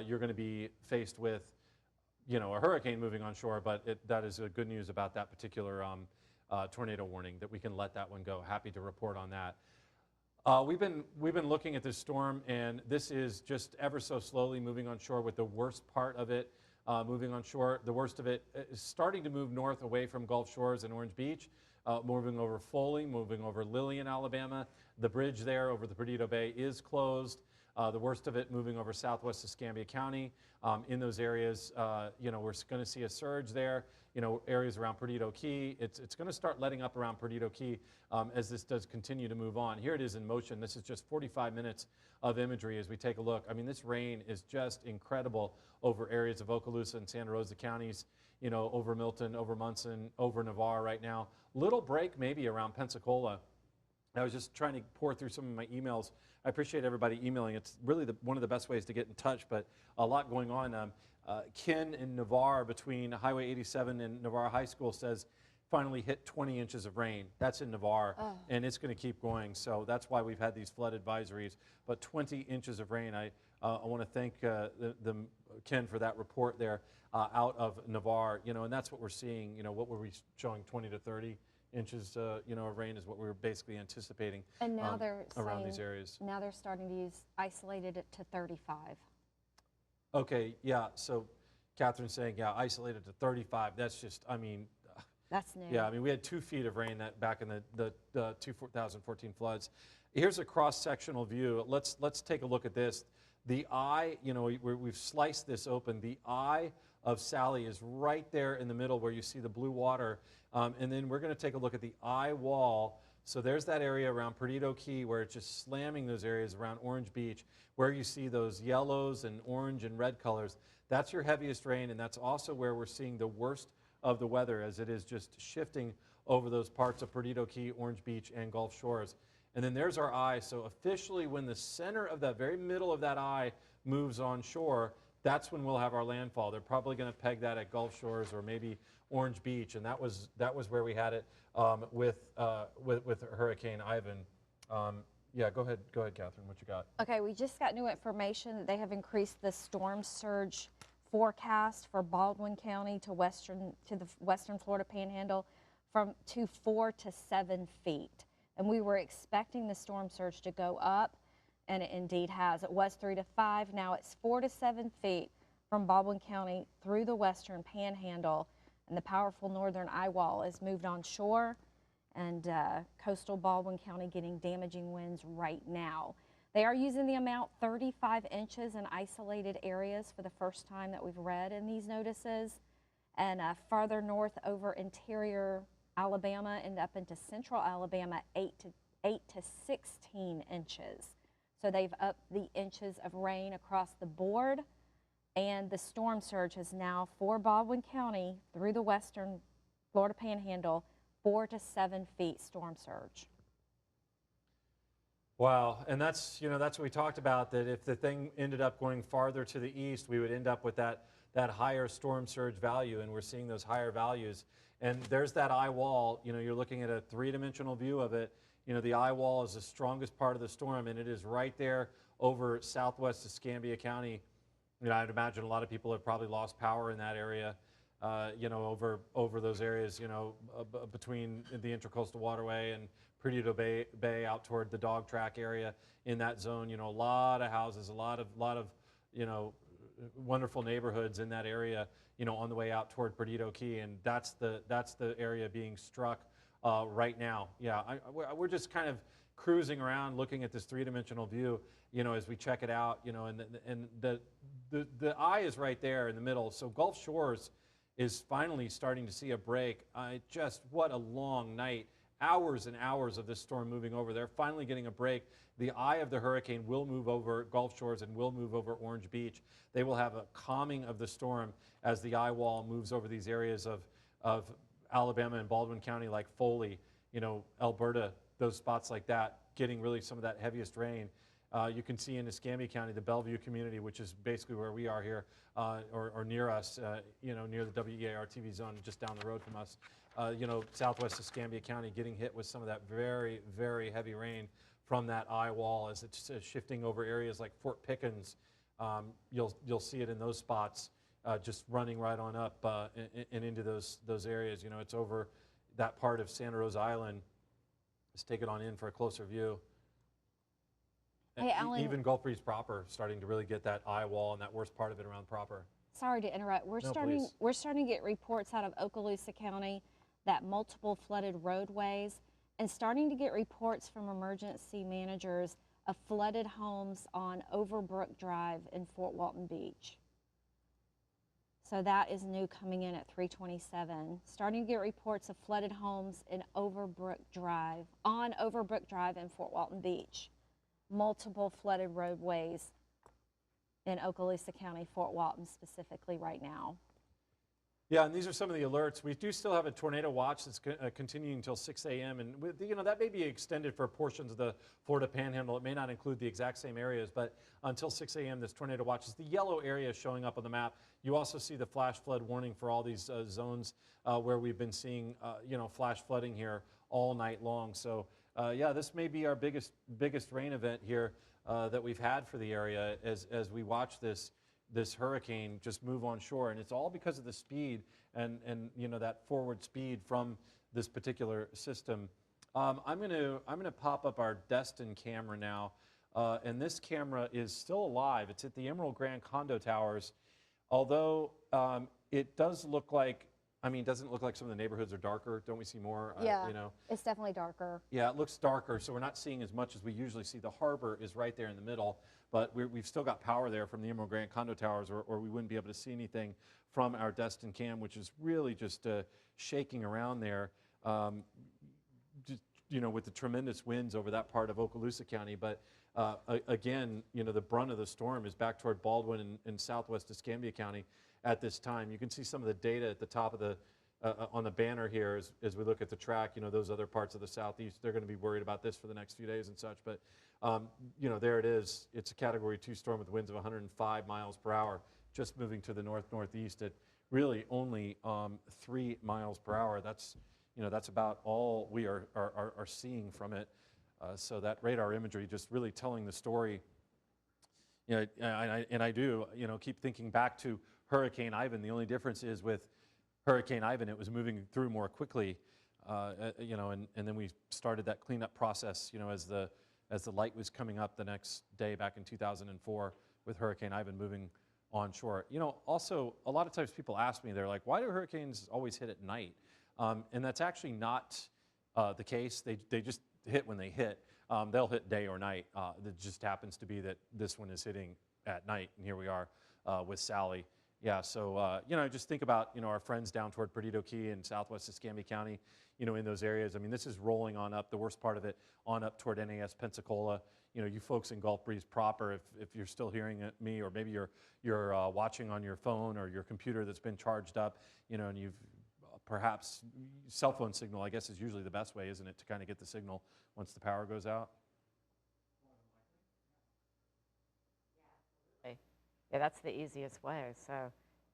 you're going to be faced with, a hurricane moving on shore, but that is good news about that particular tornado warning, that we can let that one go. Happy to report on that. We've been looking at this storm, and this is just ever so slowly moving on shore, with the worst part of it moving on shore. The worst of it is starting to move north away from Gulf Shores and Orange Beach, moving over Foley, moving over Lillian, Alabama. The bridge there over the Perdido Bay is closed. The worst of it moving over southwest Escambia County. In those areas, we're going to see a surge there. Areas around Perdido Key. It's going to start letting up around Perdido Key as this does continue to move on. Here it is in motion. This is just 45 minutes of imagery as we take a look. I mean, this rain is just incredible over areas of Okaloosa and Santa Rosa counties, over Milton, over Munson, over Navarre right now. Little break maybe around Pensacola. I was just trying to pour through some of my emails. I appreciate everybody emailing. It's really one of the best ways to get in touch, but a lot going on. Ken in Navarre, between Highway 87 and Navarre High School, says finally hit 20 inches of rain. That's in Navarre, and it's going to keep going. So that's why we've had these flood advisories. But 20 inches of rain. I want to thank Ken for that report there out of Navarre. And that's what we're seeing. What were we showing? 20 to 30 inches, of rain is what we were basically anticipating. And now they're around these areas. Now they're starting to use isolated it to 35. Okay, yeah. So Catherine's saying, yeah, isolated to 35. That's just, that's new. Yeah, we had 2 feet of rain back in the 2014 floods. Here's a cross-sectional view. Let's take a look at this. The eye, you know, we've sliced this open. The eye of Sally is right there in the middle where you see the blue water. And then we're going to take a look at the eye wall. So there's that area around Perdido Key where it's just slamming those areas around Orange Beach, where you see those yellows and orange and red colors. That's your heaviest rain, and that's also where we're seeing the worst of the weather, as it is just shifting over those parts of Perdido Key, Orange Beach, and Gulf Shores. And then there's our eye. So officially, when the center of that very middle of that eye moves onshore, that's when we'll have our landfall. They're probably going to peg that at Gulf Shores or maybe Orange Beach, and that was where we had it with Hurricane Ivan. Yeah, go ahead, Catherine. What you got? Okay, we just got new information that they have increased the storm surge forecast for Baldwin County to the western Florida Panhandle to 4 to 7 feet. And we were expecting the storm surge to go up, and it indeed has. It was 3 to 5. Now it's 4 to 7 feet from Baldwin County through the western Panhandle, and the powerful northern eye wall is moved onshore, and coastal Baldwin County getting damaging winds right now. They are using the amount 35 inches in isolated areas for the first time that we've read in these notices, and farther north over interior Alabama and up into central Alabama, 8 to 16 inches. So they've upped the inches of rain across the board, and the storm surge is now for Baldwin County through the western Florida Panhandle, 4 to 7 feet storm surge. Wow, and that's what we talked about, that if the thing ended up going farther to the east, we would end up with that higher storm surge value, and we're seeing those higher values. And there's that eye wall. You know, you're looking at a three-dimensional view of it. You know, the eye wall is the strongest part of the storm, and it is right there over southwest Escambia County. You know, I'd imagine a lot of people have probably lost power in that area. You know, over those areas. You know, between the Intracoastal Waterway and Perdido Bay out toward the dog track area in that zone. You know, a lot of houses, a lot of you know, wonderful neighborhoods in that area, you know, on the way out toward Perdido Key, and that's the area being struck right now. Yeah, we're just kind of cruising around looking at this three-dimensional view, you know, as we check it out, you know, and the eye is right there in the middle. So Gulf Shores is finally starting to see a break. Just what a long night. Hours and hours of this storm moving over. They're finally getting a break. The eye of the hurricane will move over Gulf Shores and will move over Orange Beach. They will have a calming of the storm as the eye wall moves over these areas of Alabama and Baldwin County, like Foley, you know, Alberta, those spots like that, getting really some of that heaviest rain. You can see in Escambia County, the Bellevue community, which is basically where we are here, or near us, you know, near the WEAR TV zone, just down the road from us. You know, southwest Escambia County getting hit with some of that very, very heavy rain from that eye wall as it's shifting over areas like Fort Pickens. You'll see it in those spots, just running right on up and into those areas. You know, it's over that part of Santa Rosa Island. Let's take it on in for a closer view. Hey, Alan, even Gulf Breeze proper starting to really get that eye wall and that worst part of it around proper. Sorry to interrupt. We're starting to get reports out of Okaloosa County that multiple flooded roadways, and starting to get reports from emergency managers of flooded homes on Overbrook Drive in Fort Walton Beach. So that is new coming in at 3:27. Starting to get reports of flooded homes in Overbrook Drive, on Overbrook Drive in Fort Walton Beach. Multiple flooded roadways in Okaloosa County, Fort Walton specifically right now. Yeah, and these are some of the alerts. We do still have a tornado watch that's continuing until 6 a.m. And you know, that may be extended for portions of the Florida Panhandle. It may not include the exact same areas, but until 6 a.m. this tornado watch is the yellow area showing up on the map. You also see the flash flood warning for all these zones where we've been seeing you know, flash flooding here all night long. So yeah, this may be our biggest rain event here that we've had for the area as we watch this hurricane just move on shore, and it's all because of the speed and you know, that forward speed from this particular system. I'm gonna pop up our Destin camera now, and this camera is still alive. It's at the Emerald Grand Condo Towers, although it does look like I mean, doesn't it look like some of the neighborhoods are darker? Don't we see more? Yeah, You know? it's definitely darker. Yeah, it looks darker, so we're not seeing as much as we usually see. The harbor is right there in the middle, but we've still got power there from the Emerald Grant condo towers, or we wouldn't be able to see anything from our Destin cam, which is really just shaking around there, just, you know, with the tremendous winds over that part of Okaloosa County. But again, you know, the brunt of the storm is back toward Baldwin and southwest Escambia County at this time. You can see some of the data at the top of the on the banner here as we look at the track. You know, those other parts of the southeast, they're going to be worried about this for the next few days and such. But, you know, there it is. It's a Category 2 storm with winds of 105 miles per hour, just moving to the north-northeast at really only 3 miles per hour. That's, you know, that's about all we are seeing from it. So that radar imagery just really telling the story. You know, and I do, you know, keep thinking back to Hurricane Ivan. The only difference is with Hurricane Ivan, it was moving through more quickly, you know, and then we started that cleanup process, you know, as the light was coming up the next day back in 2004 with Hurricane Ivan moving onshore. You know, also, a lot of times people ask me, they're like, why do hurricanes always hit at night? And that's actually not the case. They just hit when they hit. They'll hit day or night. It just happens to be that this one is hitting at night, and here we are with Sally. Yeah, so, you know, just think about, you know, our friends down toward Perdido Key and southwest Escambia County, you know, in those areas. I mean, this is rolling on up, the worst part of it, on up toward NAS Pensacola. You know, you folks in Gulf Breeze proper, if you're still hearing me, or maybe you're watching on your phone or your computer that's been charged up, you know, and you've perhaps, cell phone signal, I guess, is usually the best way, isn't it, to kind of get the signal once the power goes out? Yeah, that's the easiest way. So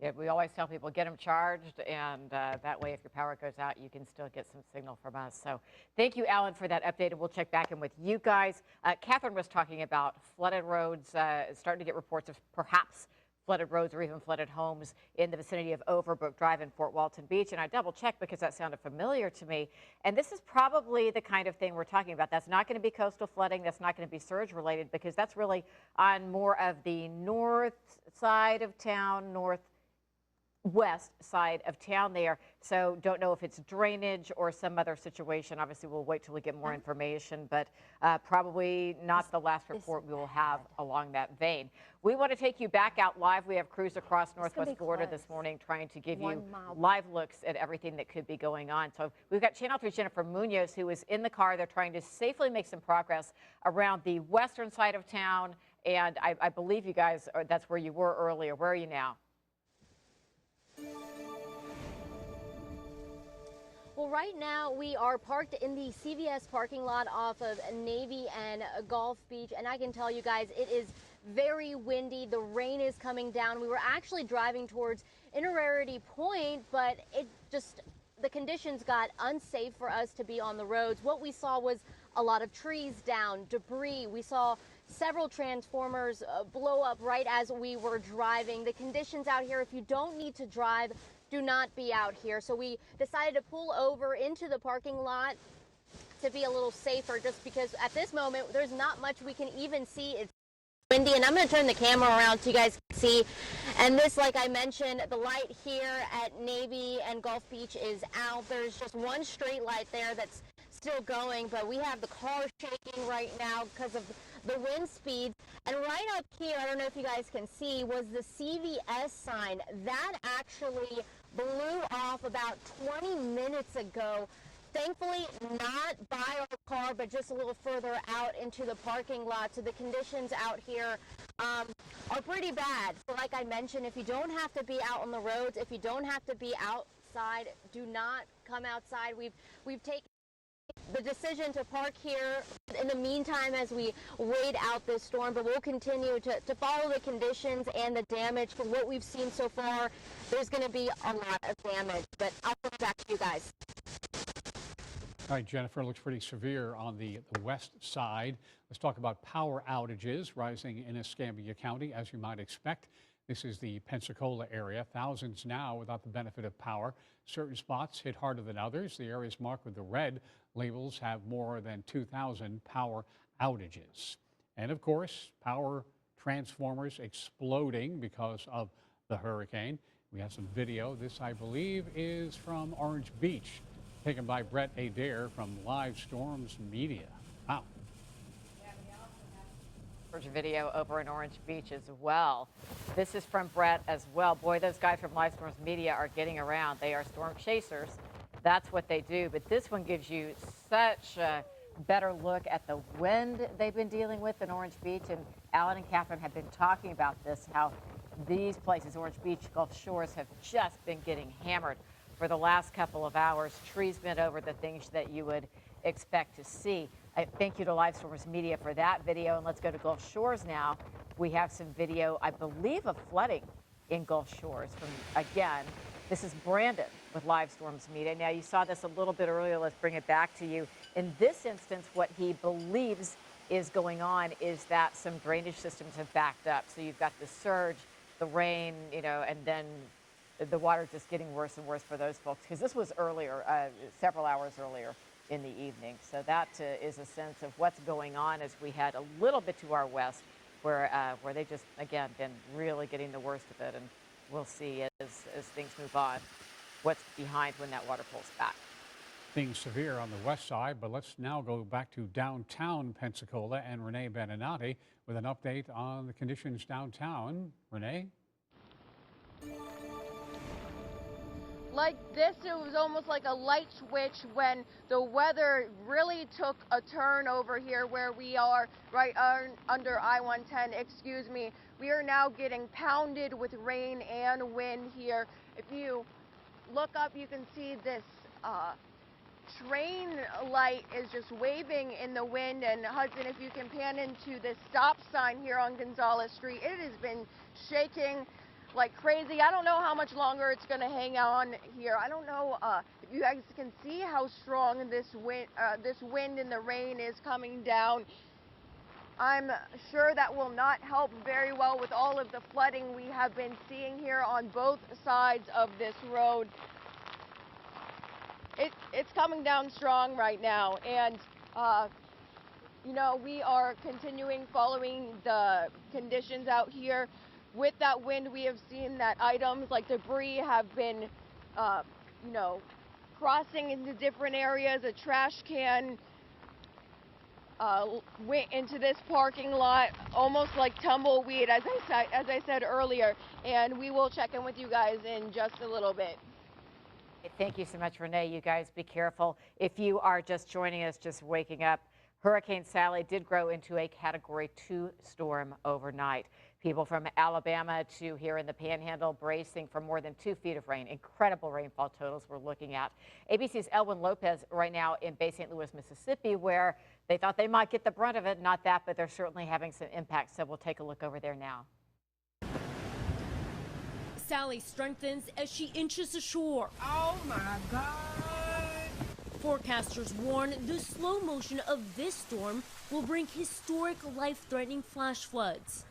yeah, we always tell people get them charged, and that way if your power goes out, you can still get some signal from us. So thank you, Alan, for that update, and we'll check back in with you guys. Catherine was talking about flooded roads, starting to get reports of perhaps flooded roads or even flooded homes in the vicinity of Overbrook Drive in Fort Walton Beach. And I double-checked because that sounded familiar to me. And this is probably the kind of thing we're talking about. That's not going to be coastal flooding. That's not going to be surge-related, because that's really on more of the north side of town, northwest side of town there. So don't know if it's drainage or some other situation. Obviously, we'll wait till we get more information, but probably not the last report we will have along that vein. We want to take you back out live. We have crews across Northwest Florida this morning trying to give you live looks at everything that could be going on. So we've got Channel 3's Jennifer Munoz, who is in the car. They're trying to safely make some progress around the western side of town. And I believe you guys, that's where you were earlier. Where are you now? Well, right now we are parked in the CVS parking lot off of Navy and Gulf Beach, and I can tell you guys it is very windy. The rain is coming down. We were actually driving towards Innerarity Point, but the conditions got unsafe for us to be on the roads. What we saw was a lot of trees down, debris. We saw several transformers blow up right as we were driving. The conditions out here, if you don't need to drive, do not be out here. So we decided to pull over into the parking lot to be a little safer, just because at this moment there's not much we can even see. It's windy, and I'm going to turn the camera around so you guys can see. And this, like I mentioned, the light here at Navy and Gulf Beach is out. There's just one straight light there that's still going, but we have the car shaking right now because of the wind speeds. And right up here, I don't know if you guys can see, was the CVS sign. That actually blew off about 20 minutes ago. Thankfully, not by our car, but just a little further out into the parking lot. So the conditions out here are pretty bad. So like I mentioned, if you don't have to be out on the roads, if you don't have to be outside, do not come outside. We've taken the decision to park here in the meantime as we wait out this storm, but we'll continue to follow the conditions and the damage. From what we've seen so far, there's going to be a lot of damage, but I'll put it back to you guys. All right, Jennifer, looks pretty severe on the west side. Let's talk about power outages rising in Escambia County, as you might expect. This is the Pensacola area. Thousands now without the benefit of power. Certain spots hit harder than others. The areas marked with the red labels have more than 2,000 power outages. And of course, power transformers exploding because of the hurricane. We have some video. This, I believe, is from Orange Beach, taken by Brett Adair from Live Storms Media. Wow. Video over in Orange Beach as well. This is from Brett as well. Boy, those guys from Live Storms Media are getting around. They are storm chasers. That's what they do. But this one gives you such a better look at the wind they've been dealing with in Orange Beach. And Alan and Catherine have been talking about this, how these places, Orange Beach, Gulf Shores, have just been getting hammered for the last couple of hours. Trees bent over, the things that you would expect to see. Thank you to Live Storms Media for that video. And let's go to Gulf Shores now. We have some video, I believe, of flooding in Gulf Shores. From, again, this is Brandon with Live Storms Media. Now, you saw this a little bit earlier. Let's bring it back to you. In this instance, what he believes is going on is that some drainage systems have backed up. So you've got the surge, the rain, and then the water just getting worse and worse for those folks. Because this was earlier, several hours earlier in the evening. So that is a sense of what's going on as we head a little bit to our west, where they just, again, been really getting the worst of it. And we'll see as things move on what's behind when that water pulls back. Things severe on the west side, but let's now go back to downtown Pensacola and Renee Beninati with an update on the conditions downtown. Renee? Like this, it was almost like a light switch when the weather really took a turn over here where we are right under I-110, excuse me. We are now getting pounded with rain and wind here. If you look up, you can see this train light is just waving in the wind. And Hudson, if you can pan into this stop sign here on Gonzales Street, it has been shaking like crazy. I don't know how much longer it's going to hang on here. I don't know if you guys can see how strong this wind and the rain is coming down. I'm sure that will not help very well with all of the flooding we have been seeing here on both sides of this road. It's coming down strong right now, and we are continuing following the conditions out here. With that wind, we have seen that items like debris have been, crossing into different areas. A trash can went into this parking lot, almost like tumbleweed, as I said earlier. And we will check in with you guys in just a little bit. Thank you so much, Renee. You guys be careful. If you are just joining us, just waking up, Hurricane Sally did grow into a Category 2 storm overnight. People from Alabama to here in the Panhandle bracing for more than 2 feet of rain. Incredible rainfall totals we're looking at. ABC's Elwin Lopez right now in Bay St. Louis, Mississippi, where they thought they might get the brunt of it. Not that, but they're certainly having some impact. So we'll take a look over there now. Sally strengthens as she inches ashore. Oh my God. Forecasters warn the slow motion of this storm will bring historic life-threatening flash floods.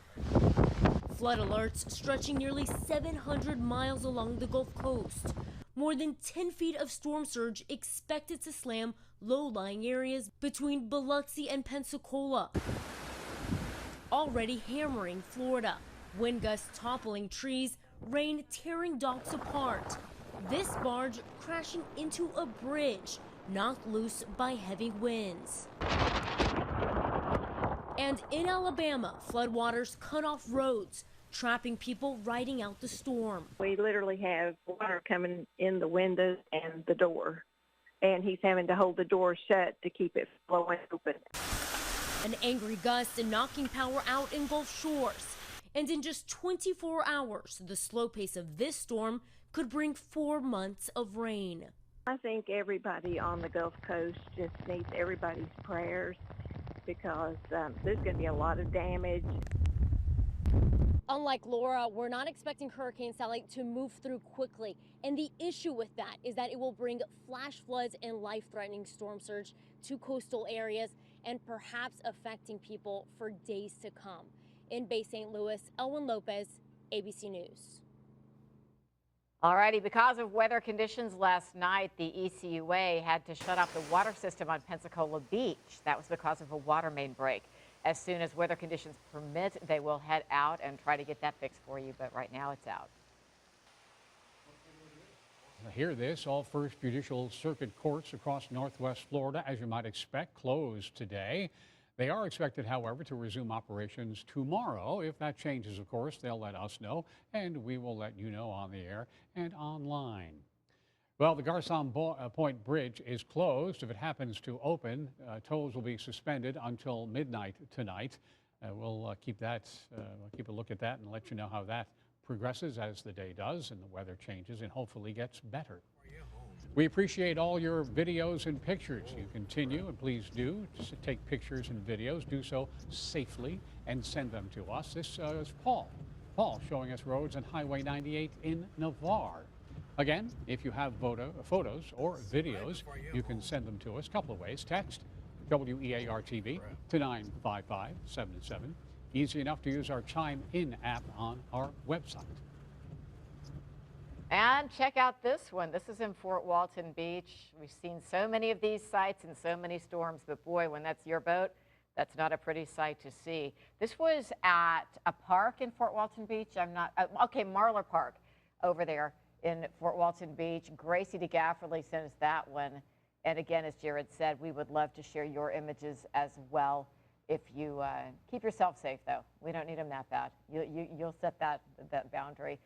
Flood alerts stretching nearly 700 miles along the Gulf Coast. More than 10 feet of storm surge expected to slam low-lying areas between Biloxi and Pensacola. Already hammering Florida. Wind gusts toppling trees, rain tearing docks apart. This barge crashing into a bridge, knocked loose by heavy winds. And in Alabama, floodwaters cut off roads, trapping people riding out the storm. We literally have water coming in the windows and the door, and he's having to hold the door shut to keep it flowing open. An angry gust and knocking power out in Gulf Shores. And in just 24 hours, the slow pace of this storm could bring 4 months of rain. I think everybody on the Gulf Coast just needs everybody's prayers because there's going to be a lot of damage. Unlike Laura, we're not expecting Hurricane Sally to move through quickly. And the issue with that is that it will bring flash floods and life-threatening storm surge to coastal areas and perhaps affecting people for days to come. In Bay St. Louis, Elwin Lopez, ABC News. All righty, because of weather conditions last night, the ECUA had to shut off the water system on Pensacola Beach. That was because of a water main break. As soon as weather conditions permit, they will head out and try to get that fixed for you, but right now it's out. hear this. All First Judicial Circuit courts across Northwest Florida, as you might expect, closed today. They are expected, however, to resume operations tomorrow. If that changes, of course, they'll let us know, and we will let you know on the air and online. Well, the Garcon Point Bridge is closed. If it happens to open, tolls will be suspended until midnight tonight. We'll keep a look at that and let you know how that progresses as the day does and the weather changes and hopefully gets better. We appreciate all your videos and pictures. You continue, and please do take pictures and videos. Do so safely and send them to us. This is Paul. Paul showing us roads on Highway 98 in Navarre. Again, if you have photos or videos, you can send them to us a couple of ways. Text WEAR-TV to 95577. Easy enough to use our Chime In app on our website. And check out this one. This is in Fort Walton Beach. We've seen so many of these sights in so many storms, but boy, when that's your boat, that's not a pretty sight to see. This was at a park in Fort Walton Beach. Marlar Park over there in Fort Walton Beach. Gracie DeGafferly sent us that one. And again, as Jared said, we would love to share your images as well. If you keep yourself safe, though. We don't need them that bad. You'll set that boundary.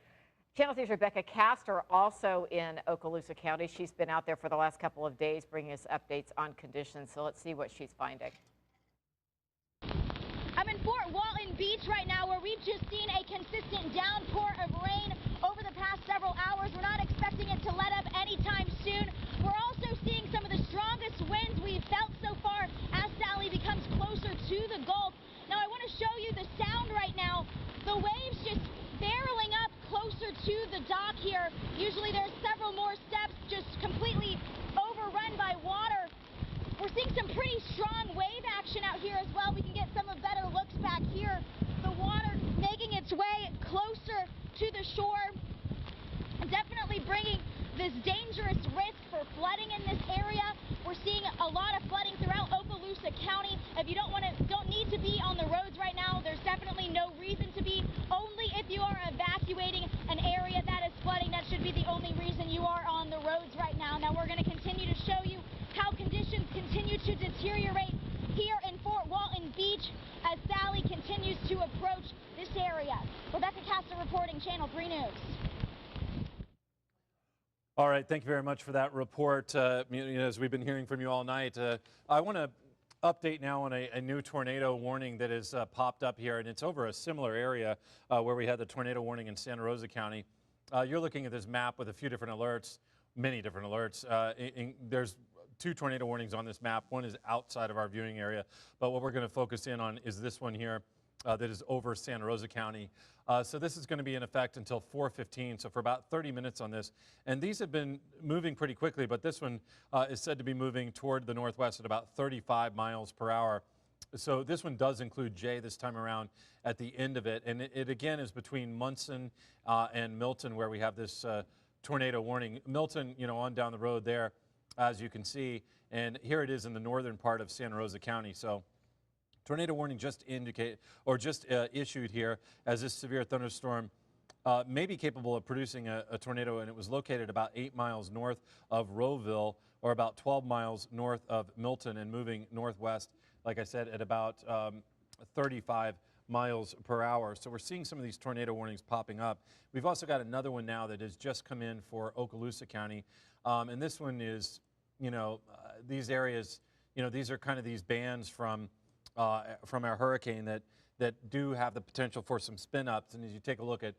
Channel 3's Rebecca Castor also in Okaloosa County. She's been out there for the last couple of days bringing us updates on conditions. So let's see what she's finding. I'm in Fort Walton Beach right now, where we've just seen a consistent downpour of rain over the past several hours. We're not expecting it to let up anytime soon. We're also seeing some of the strongest winds we've felt so far as Sally becomes closer to the Gulf. Now I want to show you the sound right now. The waves just barreling up closer to the dock here. Usually there's several more steps, just completely overrun by water. We're seeing some pretty strong wave action out here as well. We can get some better looks back here. The water making its way closer to the shore, definitely bringing this dangerous risk for flooding in this area. We're seeing a lot of flooding throughout Okaloosa County. If you don't need to be on the roads right now, there's definitely no reason to be. Only if you are evacuating an area that is flooding, that should be the only reason you are on the roads right now. Now we're going to continue to show you how conditions continue to deteriorate here in Fort Walton Beach as Sally continues to approach this area. Rebecca Castor reporting, Channel 3 News. All right, thank you very much for that report. As we've been hearing from you all night, I want to update now on a new tornado warning that has popped up here, and it's over a similar area where we had the tornado warning in Santa Rosa County. You're looking at this map with a few different alerts, many different alerts. There's 2 tornado warnings on this map. One is outside of our viewing area, but what we're going to focus in on is this one here that is over Santa Rosa County. So this is going to be in effect until 4:15, so for about 30 minutes on this. And these have been moving pretty quickly, but this one is said to be moving toward the northwest at about 35 miles per hour. So this one does include Jay this time around at the end of it. And it again is between Munson and Milton, where we have this tornado warning. Milton, on down the road there, as you can see. And here it is in the northern part of Santa Rosa County. So tornado warning just issued here as this severe thunderstorm may be capable of producing a tornado, and it was located about 8 miles north of Rowville, or about 12 miles north of Milton, and moving northwest, like I said, at about 35 miles per hour. So we're seeing some of these tornado warnings popping up. We've also got another one now that has just come in for Okaloosa County, and this one is, these areas, these are kind of these bands from our hurricane that do have the potential for some spin-ups. And as you take a look at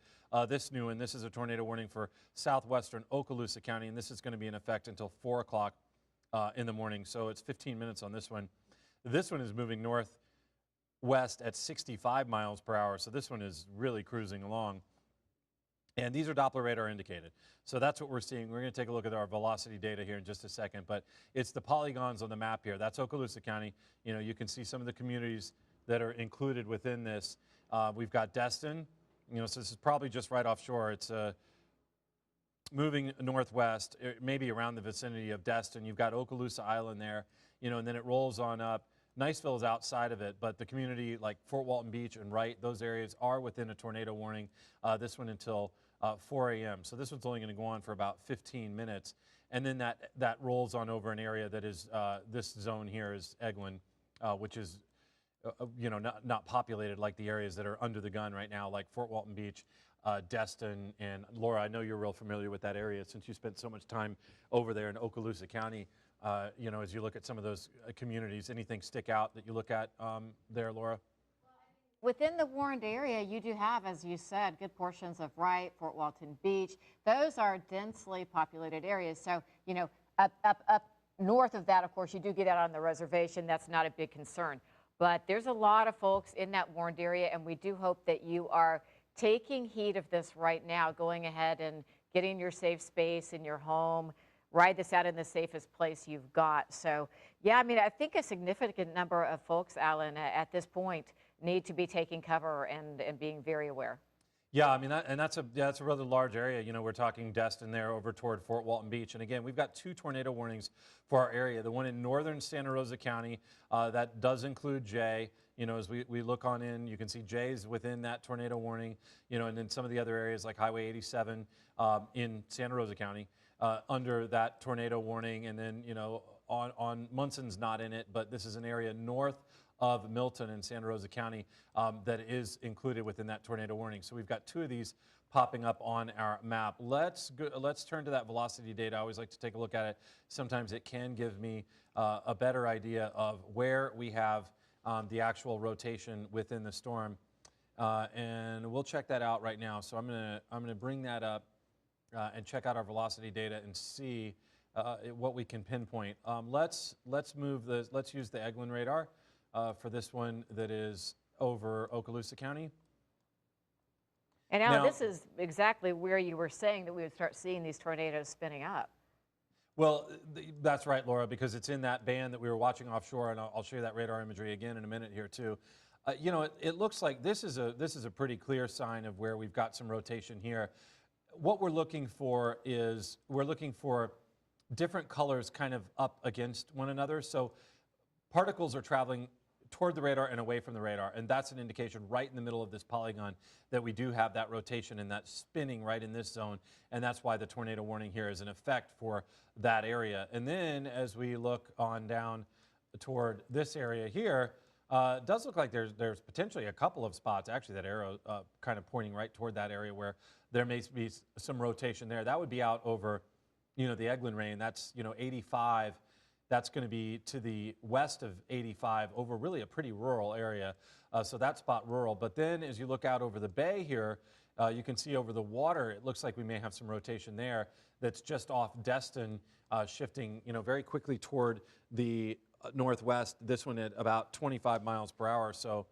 this new one, this is a tornado warning for southwestern Okaloosa County, and this is going to be in effect until 4 o'clock in the morning. So it's 15 minutes on this one. This one is moving northwest at 65 miles per hour, so this one is really cruising along. And these are Doppler radar indicated. So that's what we're seeing. We're going to take a look at our velocity data here in just a second, but it's the polygons on the map here. That's Okaloosa County. You can see some of the communities that are included within this. We've got Destin, so this is probably just right offshore. It's moving northwest, maybe around the vicinity of Destin. You've got Okaloosa Island there, and then it rolls on up Niceville is outside of it, but the community like Fort Walton Beach and Wright, those areas are within a tornado warning. This one until 4 a.m. So this one's only going to go on for about 15 minutes. And then that rolls on over an area that is, this zone here is Eglin, which is, not populated like the areas that are under the gun right now, like Fort Walton Beach, Destin, and Laura, I know you're real familiar with that area since you spent so much time over there in Okaloosa County. As you look at some of those communities, anything stick out that you look at there, Laura? Within the warned area, you do have, as you said, good portions of Wright, Fort Walton Beach. Those are densely populated areas. So, up north of that, of course, you do get out on the reservation. That's not a big concern. But there's a lot of folks in that warned area, and we do hope that you are taking heed of this right now, going ahead and getting your safe space in your home. Ride this out in the safest place you've got. So, yeah, I think a significant number of folks, Alan, at this point need to be taking cover and being very aware. Yeah, that's a rather large area. We're talking Destin there over toward Fort Walton Beach. And again, we've got 2 tornado warnings for our area. The one in northern Santa Rosa County, that does include Jay. As we look on in, you can see Jay's within that tornado warning, and then some of the other areas like Highway 87 in Santa Rosa County under that tornado warning. And then, on Munson's not in it, but this is an area north of Milton and Santa Rosa County that is included within that tornado warning. So we've got 2 of these popping up on our map. Let's turn to that velocity data. I always like to take a look at it. Sometimes it can give me a better idea of where we have the actual rotation within the storm. And we'll check that out right now. So I'm gonna bring that up and check out our velocity data and see what we can pinpoint. Let's use the Eglin radar for this one that is over Okaloosa County. And now this is exactly where you were saying that we would start seeing these tornadoes spinning up. Well, that's right, Laura, because it's in that band that we were watching offshore, and I'll show you that radar imagery again in a minute here too. It looks like this is a pretty clear sign of where we've got some rotation here. What we're looking for is different colors kind of up against one another. So particles are traveling toward the radar and away from the radar, and that's an indication right in the middle of this polygon that we do have that rotation and that spinning right in this zone, and that's why the tornado warning here is in effect for that area. And then as we look on down toward this area here, it does look like there's potentially a couple of spots, actually that arrow kind of pointing right toward that area where there may be some rotation there. That would be out over, the Eglin Range. That's, 85. That's going to be to the west of 85 over really a pretty rural area. So that spot rural. But then as you look out over the bay here, you can see over the water, it looks like we may have some rotation there that's just off Destin, shifting, very quickly toward the northwest. This one at about 25 miles per hour. So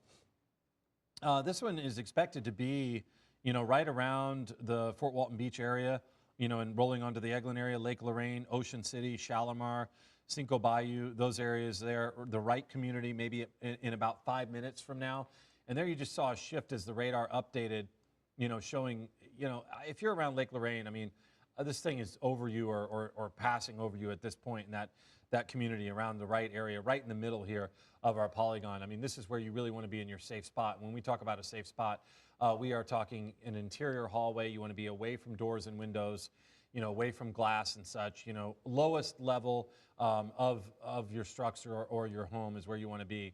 this one is expected to be, right around the Fort Walton Beach area, and rolling onto the Eglin area, Lake Lorraine, Ocean City, Shalimar, Cinco Bayou, those areas there, the Wright community, maybe in about 5 minutes from now. And there you just saw a shift as the radar updated, showing, if you're around Lake Lorraine, this thing is over you or passing over you at this point in that community around the Wright area, right in the middle here of our polygon. This is where you really want to be in your safe spot. When we talk about a safe spot, we are talking an interior hallway. You want to be away from doors and windows, away from glass and such. Lowest level of your structure or your home is where you want to be.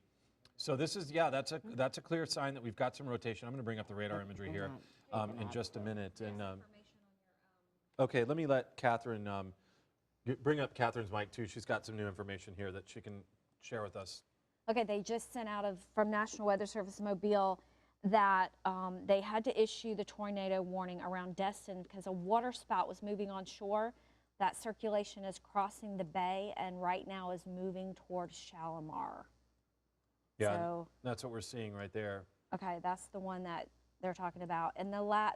So this is, that's a clear sign that we've got some rotation. I'm going to bring up the radar imagery here in just a minute. And okay, let me let Catherine bring up Catherine's mic too. She's got some new information here that she can share with us. Okay, they just sent out from National Weather Service Mobile that they had to issue the tornado warning around Destin because a water spout was moving on shore. That circulation is crossing the bay and right now is moving towards Shalimar. Yeah, so, that's what we're seeing right there. Okay, that's the one that they're talking about. And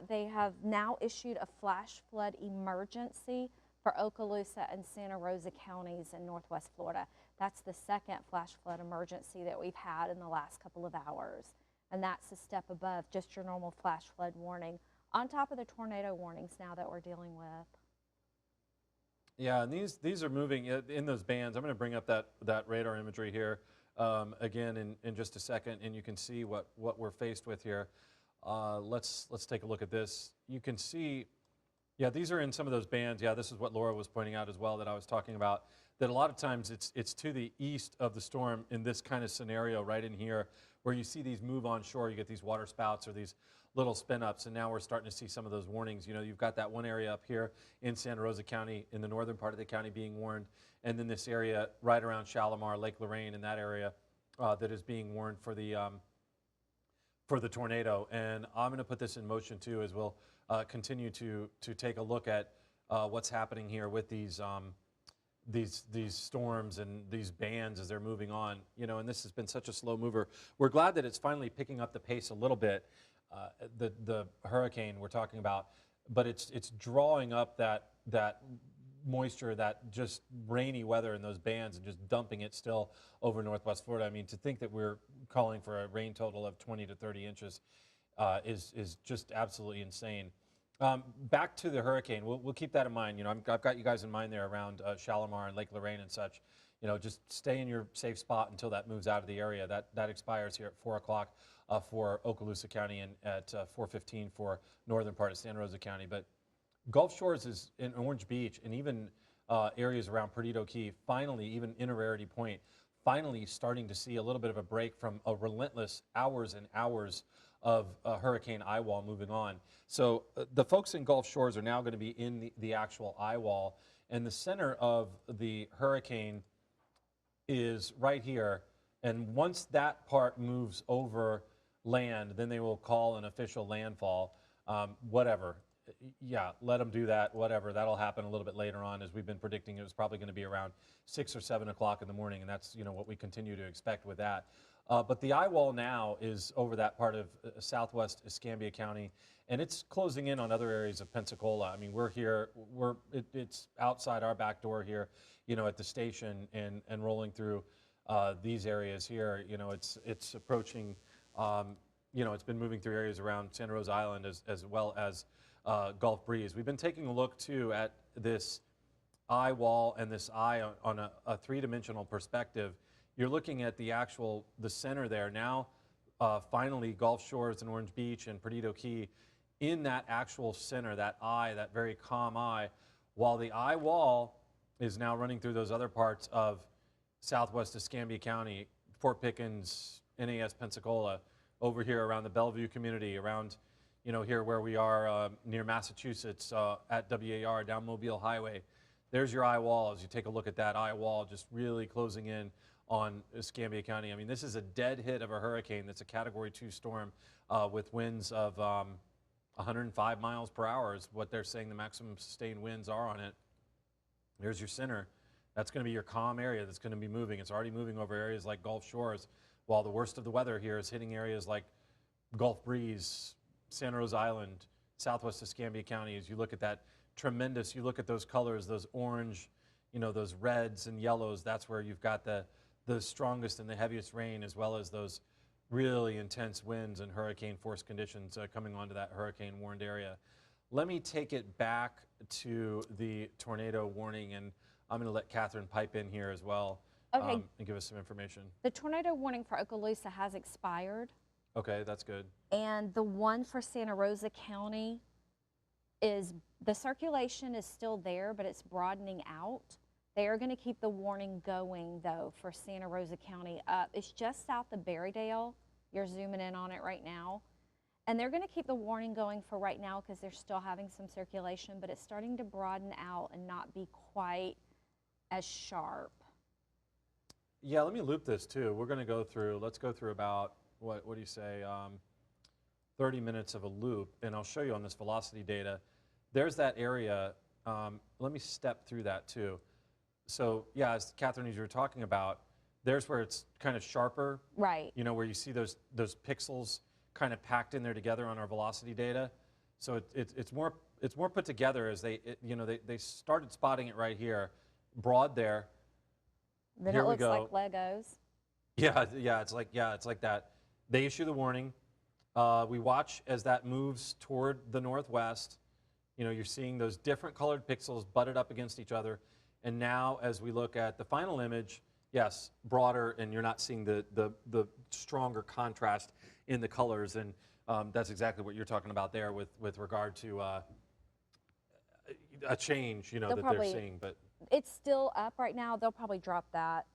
they have now issued a flash flood emergency for Okaloosa and Santa Rosa counties in Northwest Florida. That's the second flash flood emergency that we've had in the last couple of hours. And that's a step above just your normal flash flood warning, on top of the tornado warnings now that we're dealing with. Yeah, and these are moving in those bands. I'm going to bring up that radar imagery here again in just a second, and you can see what we're faced with here. Let's take a look at this. You can see, yeah, these are in some of those bands. Yeah, this is what Laura was pointing out as well that I was talking about, that a lot of times it's to the east of the storm in this kind of scenario right in here where you see these move on shore, you get these water spouts or these little spin ups, and now we're starting to see some of those warnings. You know, you've got that one area up here in Santa Rosa County, in the northern part of the county being warned, and then this area right around Shalimar, Lake Lorraine, in that area that is being warned for the tornado. And I'm going to put this in motion too, as we'll continue to take a look at what's happening here with these storms and these bands as they're moving on. You know, and this has been such a slow mover. We're glad that it's finally picking up the pace a little bit. The hurricane we're talking about, but it's drawing up that moisture, that just rainy weather in those bands, and just dumping it still over Northwest Florida. I mean, to think that we're calling for a rain total of 20 to 30 inches is just absolutely insane. Back to the hurricane, we'll keep that in mind. You know, I've got you guys in mind there around Shalimar and Lake Lorraine and such. You know, just stay in your safe spot until that moves out of the area. That expires here at 4 o'clock for Okaloosa County, and at 4:15 for northern part of Santa Rosa County. But Gulf Shores is in Orange Beach, and even areas around Perdido Key, finally, even in Rarity Point, finally starting to see a little bit of a break from a relentless hours and hours of Hurricane eye wall moving on. So the folks in Gulf Shores are now going to be in the actual eye wall, and the center of the hurricane is right here. And once that part moves over land, then they will call an official landfall. Whatever. Yeah, let them do that, whatever. That'll happen a little bit later on. As we've been predicting, it was probably going to be around 6 or 7 o'clock in the morning, and that's, you know, what we continue to expect with that. But the eye wall now is over that part of southwest Escambia County, and it's closing in on other areas of Pensacola. I mean, we're here, it's outside our back door here, you know, at the station, and rolling through these areas here. You know, it's approaching, you know, it's been moving through areas around Santa Rosa Island as well as Gulf Breeze. We've been taking a look too at this eye wall and this eye on a three-dimensional perspective. You're looking at the center there now. Finally, Gulf Shores and Orange Beach and Perdido Key in that actual center, that eye, that very calm eye, while the eye wall is now running through those other parts of southwest Escambia County, Fort Pickens, NAS Pensacola, over here around the Bellevue community, around, you know, here where we are near Massachusetts at WAR, down Mobile Highway. There's your eye wall as you take a look at that eye wall just really closing in on Escambia County. I mean, this is a dead hit of a hurricane that's a Category 2 storm with winds of 105 miles per hour is what they're saying the maximum sustained winds are on it. There's your center. That's going to be your calm area that's going to be moving. It's already moving over areas like Gulf Shores, while the worst of the weather here is hitting areas like Gulf Breeze, Santa Rosa Island, southwest Escambia County. As you look at that tremendous, you look at those colors, those orange, you know, those reds and yellows, that's where you've got the strongest and the heaviest rain, as well as those really intense winds and hurricane force conditions coming onto that hurricane warned area. Let me take it back to the tornado warning, and I'm going to let Catherine pipe in here as well. Okay. And give us some information. The tornado warning for Okaloosa has expired. Okay, that's good. And the one for Santa Rosa County is, the circulation is still there, but it's broadening out. They are going to keep the warning going, though, for Santa Rosa County up. It's just south of Berrydale. You're zooming in on it right now. And they're going to keep the warning going for right now because they're still having some circulation, but it's starting to broaden out and not be quite as sharp. Yeah, let me loop this too. We're going to go through, let's go through about, what do you say, 30 minutes of a loop, and I'll show you on this velocity data. There's that area. Let me step through that too. So yeah, as Catherine, as you were talking about, there's where it's kind of sharper. Right. You know, where you see those pixels kind of packed in there together on our velocity data. So it's more put together as they started spotting it right here, broad there. Then here it looks we go. like Legos. Yeah, it's like that. They issue the warning. We watch as that moves toward the northwest. You know, you're seeing those different colored pixels butted up against each other. And now, as we look at the final image, yes, broader, and you're not seeing the stronger contrast in the colors, and that's exactly what you're talking about there with regard to a change, you know, that they're seeing. But it's still up right now. They'll probably drop that.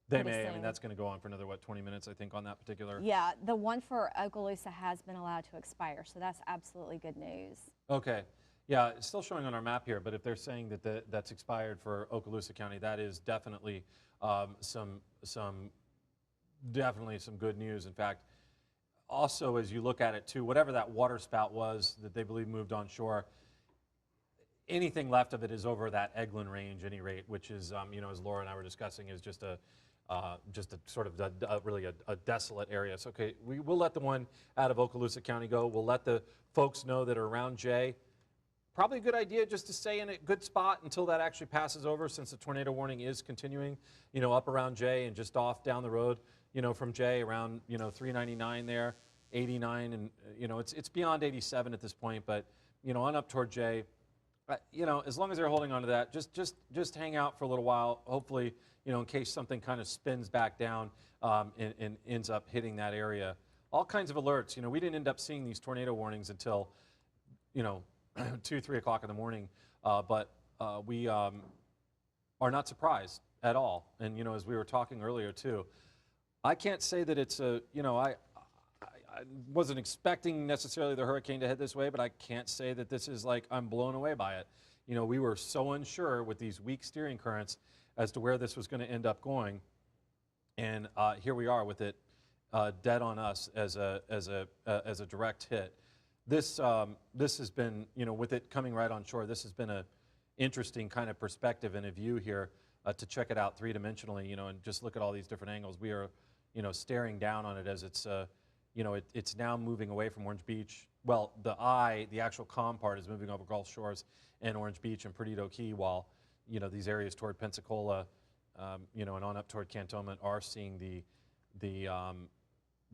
they may. I mean, soon. that's going to go on for another, what, 20 minutes, I think, on that particular. Yeah, the one for Okaloosa has been allowed to expire, so that's absolutely good news. Okay. Yeah, it's still showing on our map here, but if they're saying that that's expired for Okaloosa County, that is definitely definitely some good news. In fact, also as you look at it too, whatever that water spout was that they believe moved on shore, anything left of it is over that Eglin Range, any rate, which is, you know, as Laura and I were discussing, is just a sort of really a desolate area. So, okay, we'll let the one out of Okaloosa County go. We'll let the folks know that are around Jay. Probably a good idea just to stay in a good spot until that actually passes over, since the tornado warning is continuing, you know, up around Jay and just off down the road, you know, from Jay around, you know, 399 there, 89, and, you know, it's beyond 87 at this point, but, you know, on up toward Jay. You know, as long as they're holding on to that, just hang out for a little while. Hopefully, you know, in case something kind of spins back down and ends up hitting that area. All kinds of alerts. You know, we didn't end up seeing these tornado warnings until, you know, 2, 3 o'clock in the morning. But we are not surprised at all. And, you know, as we were talking earlier too, I can't say that it's a, you know, I wasn't expecting necessarily the hurricane to head this way, but I can't say that this is like I'm blown away by it. You know, we were so unsure with these weak steering currents as to where this was going to end up going, and here we are with it dead on us as a direct hit. This has been, you know, with it coming right on shore, this has been a interesting kind of perspective and a view here to check it out three-dimensionally, you know, and just look at all these different angles. We are, you know, staring down on it as it's you know, it's now moving away from Orange Beach. Well, the actual calm part is moving over Gulf Shores and Orange Beach and Perdido Key, while, you know, these areas toward Pensacola, you know, and on up toward Cantonment are seeing the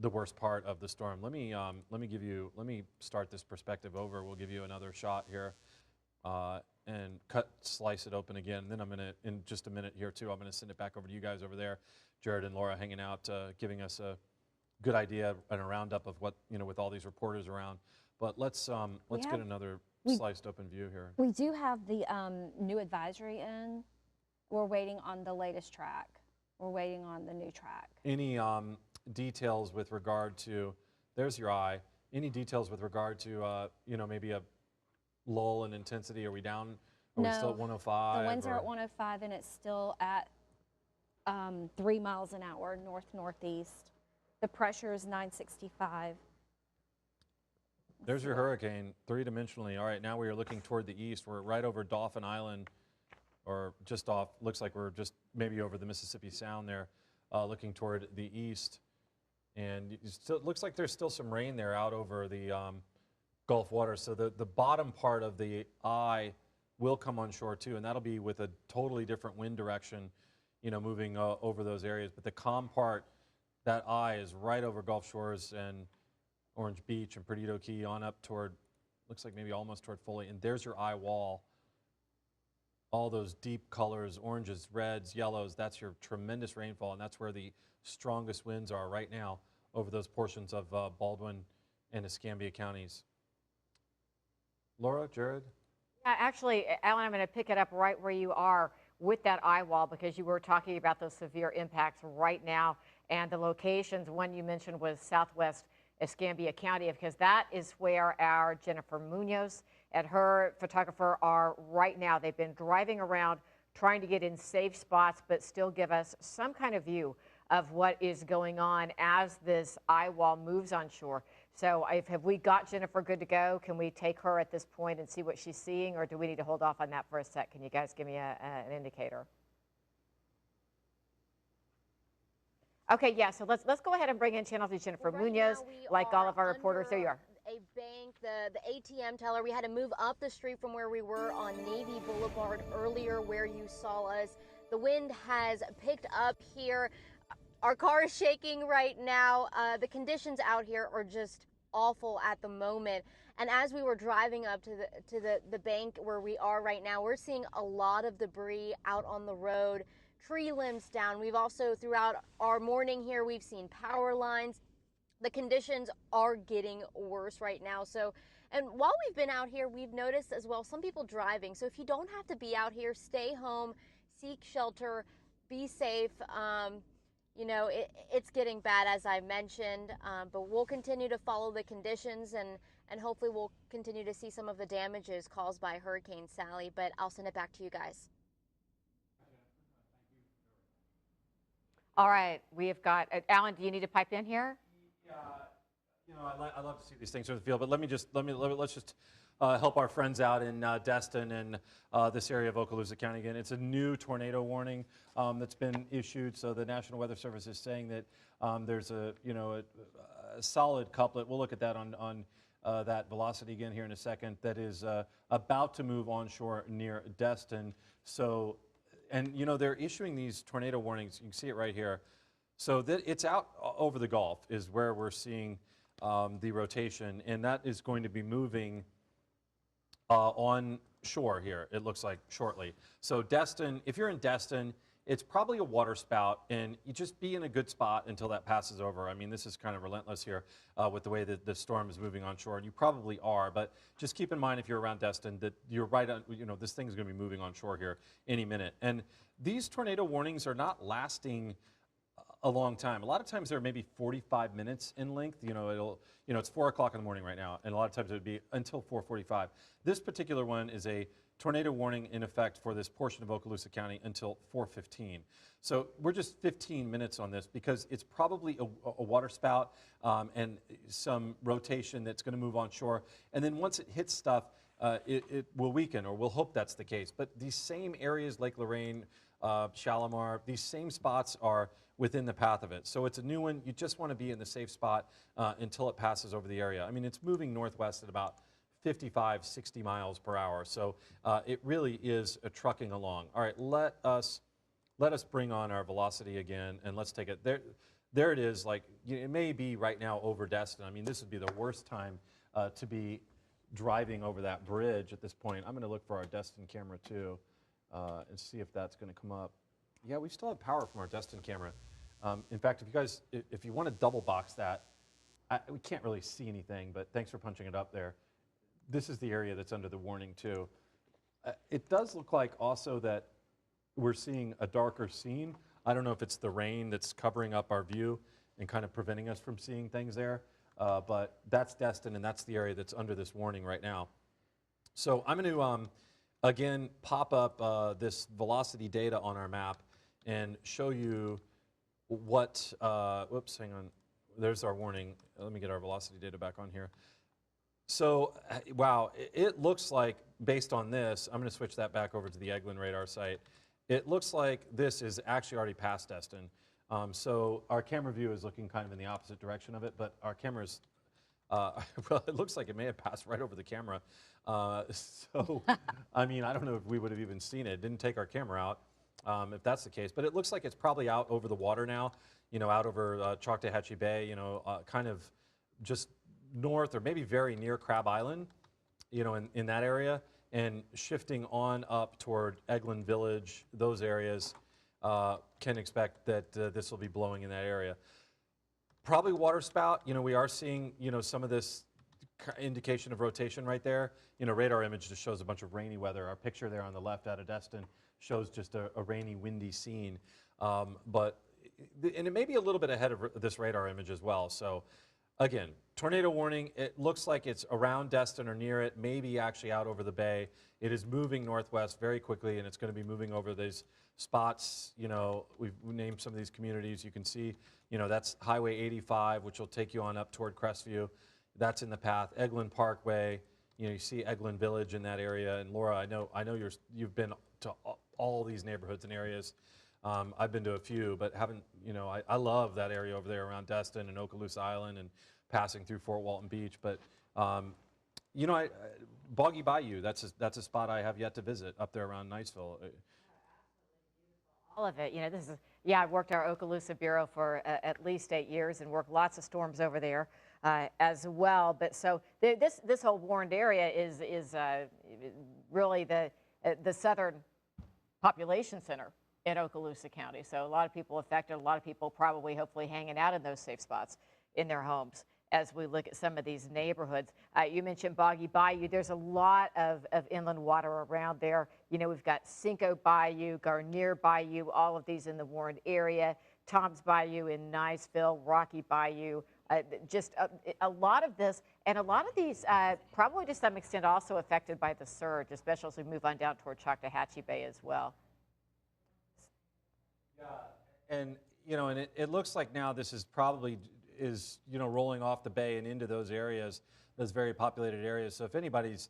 worst part of the storm. Let me start this perspective over. We'll give you another shot here and slice it open again. And then I'm gonna, in just a minute here too, I'm gonna send it back over to you guys over there, Jared and Laura hanging out, giving us a good idea and a roundup of what, you know, with all these reporters around. But let's get another sliced open view here. We do have the new advisory in. We're waiting on the latest track. We're waiting on the new track. Any details with regard to, there's your eye, any details with regard to, you know, maybe a lull in intensity? Are we down? Are we still at 105? The winds are at 105 and it's still at 3 miles an hour, north-northeast. The pressure is 965. There's your hurricane, three-dimensionally. All right, now we are looking toward the east. We're right over Dauphin Island, or just off, looks like we're just maybe over the Mississippi Sound there, looking toward the east. And it looks like there's still some rain there out over the Gulf waters. So the bottom part of the eye will come on shore too, and that'll be with a totally different wind direction, you know, moving over those areas. But the calm part, that eye is right over Gulf Shores and Orange Beach and Perdido Key on up toward, looks like maybe almost toward Foley. And there's your eye wall. All those deep colors, oranges, reds, yellows, that's your tremendous rainfall, and that's where the strongest winds are right now over those portions of Baldwin and Escambia counties. Laura, Jared? Actually, Alan, I'm going to pick it up right where you are with that eye wall, because you were talking about those severe impacts right now. And the locations, one you mentioned was southwest Escambia County, because that is where our Jennifer Munoz and her photographer are right now. They've been driving around trying to get in safe spots, but still give us some kind of view of what is going on as this eye wall moves on shore. So have we got Jennifer good to go? Can we take her at this point and see what she's seeing, or do we need to hold off on that for a sec? Can you guys give me an indicator? Okay, yeah, so let's go ahead and bring in Channel 3 Jennifer Munoz, like all of our reporters. There you are. A bank, the ATM teller. We had to move up the street from where we were on Navy Boulevard earlier, where you saw us. The wind has picked up here. Our car is shaking right now. The conditions out here are just awful at the moment. And as we were driving up to the bank where we are right now, we're seeing a lot of debris out on the road. tree limbs down. We've also, throughout our morning here, we've seen power lines. The conditions are getting worse right now. So, and while we've been out here, we've noticed as well some people driving. So if you don't have to be out here, stay home, seek shelter, be safe. You know, it's getting bad, as I mentioned, but we'll continue to follow the conditions, and hopefully we'll continue to see some of the damages caused by Hurricane Sally. But I'll send it back to you guys. All right, we have got, Alan, do you need to pipe in here? You know, I love to see these things from the field, but let's just help our friends out in Destin and this area of Okaloosa County again. It's a new tornado warning that's been issued. So the National Weather Service is saying that there's a solid couplet. We'll look at that on that velocity again here in a second. That is about to move onshore near Destin. So, and you know, they're issuing these tornado warnings. You can see it right here. So that it's out over the Gulf is where we're seeing the rotation, and that is going to be moving on shore here, it looks like, shortly. So Destin, if you're in Destin, it's probably a water spout, and you just be in a good spot until that passes over. I mean, this is kind of relentless here with the way that the storm is moving on shore, and you probably are, but just keep in mind if you're around Destin that you're right on, you know, this thing's going to be moving on shore here any minute. And these tornado warnings are not lasting a long time. A lot of times they're maybe 45 minutes in length. You know, it's 4 o'clock in the morning right now, and a lot of times it would be until 4:45. This particular one is a tornado warning in effect for this portion of Okaloosa County until 4:15. So we're just 15 minutes on this because it's probably a water spout and some rotation that's going to move on shore. And then once it hits stuff, it will weaken, or we'll hope that's the case. But these same areas, Lake Lorraine, Shalimar, these same spots are within the path of it. So it's a new one. You just want to be in the safe spot until it passes over the area. I mean, it's moving northwest at about 55, 60 miles per hour. So it really is trucking along. All right, let us bring on our velocity again, and let's take it. There it is. Like, it may be right now over Destin. I mean, this would be the worst time to be driving over that bridge at this point. I'm going to look for our Destin camera too and see if that's going to come up. Yeah, we still have power from our Destin camera. In fact, if you want to double box that, we can't really see anything, but thanks for punching it up there. This is the area that's under the warning too. It does look like also that we're seeing a darker scene. I don't know if it's the rain that's covering up our view and kind of preventing us from seeing things there, but that's Destin, and that's the area that's under this warning right now. So I'm going to, again, pop up this velocity data on our map and show you what, whoops, hang on. There's our warning. Let me get our velocity data back on here. So, wow, it looks like, based on this, I'm going to switch that back over to the Eglin radar site. It looks like this is actually already past Destin. So our camera view is looking kind of in the opposite direction of it, but our camera's, well, it looks like it may have passed right over the camera. So, I mean, I don't know if we would have even seen it. It didn't take our camera out, if that's the case. But it looks like it's probably out over the water now, you know, out over Choctawhatchee Bay, you know, kind of just north or maybe very near Crab Island, you know, in that area, and shifting on up toward Eglin Village, those areas, can expect that this will be blowing in that area. Probably water spout. You know, we are seeing, you know, some of this indication of rotation right there. You know, radar image just shows a bunch of rainy weather. Our picture there on the left out of Destin shows just a rainy, windy scene. And it may be a little bit ahead of this radar image as well. So again, tornado warning. It looks like it's around Destin or near it, maybe actually out over the bay. It is moving northwest very quickly, and it's going to be moving over these spots. You know, we named some of these communities. You can see, you know, that's Highway 85, which will take you on up toward Crestview. That's in the path. Eglin Parkway. You know, you see Eglin Village in that area. And Laura, I know you've been to all these neighborhoods and areas. I've been to a few, but haven't, you know, I love that area over there around Destin and Okaloosa Island and passing through Fort Walton Beach. But, you know, Boggy Bayou, that's a spot I have yet to visit up there around Niceville. All of it, you know, this is, yeah, I've worked our Okaloosa Bureau for at least 8 years and worked lots of storms over there as well. But so this whole warned area is really the southern population center in Okaloosa County. So a lot of people affected, a lot of people probably hopefully hanging out in those safe spots in their homes as we look at some of these neighborhoods. You mentioned Boggy Bayou. There's a lot of inland water around there. You know, we've got Cinco Bayou, Garnier Bayou, all of these in the Warren area, Tom's Bayou in Niceville, Rocky Bayou, just a lot of this, and a lot of these probably to some extent also affected by the surge, especially as we move on down toward Choctawhatchee Bay as well. Yeah, and you know, and it looks like now this is probably you know, rolling off the bay and into those areas, those very populated areas. So if anybody's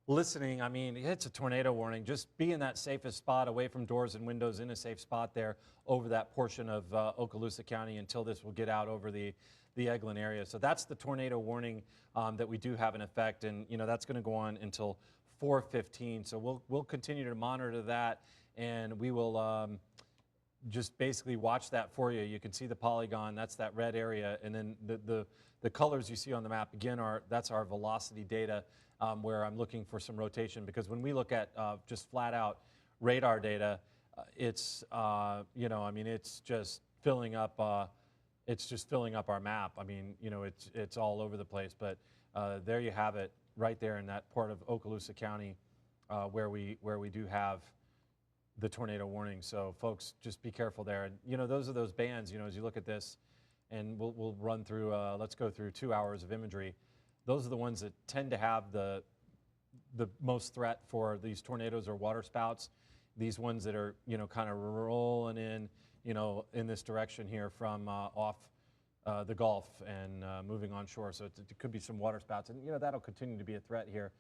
listening, I mean, it's a tornado warning. Just be in that safest spot, away from doors and windows, in a safe spot there over that portion of Okaloosa County until this will get out over the Eglin area. So that's the tornado warning that we do have in effect, and you know, that's going to go on until 4:15. So we'll continue to monitor that, and we will just basically watch that for you. You can see the polygon, that's that red area, and then the colors you see on the map again that's our velocity data, where I'm looking for some rotation, because when we look at just flat out radar data, it's you know, I mean, it's just filling up our map. I mean, you know, it's all over the place, but there you have it right there in that part of Okaloosa County where we do have the tornado warning. So folks, just be careful there. And you know, those are those bands, you know, as you look at this, and we'll run through, let's go through 2 hours of imagery. Those are the ones that tend to have the most threat for these tornadoes or water spouts. These ones that are, you know, kind of rolling in, you know, in this direction here from off the Gulf and moving onshore. So it could be some water spouts, and you know, that'll continue to be a threat here,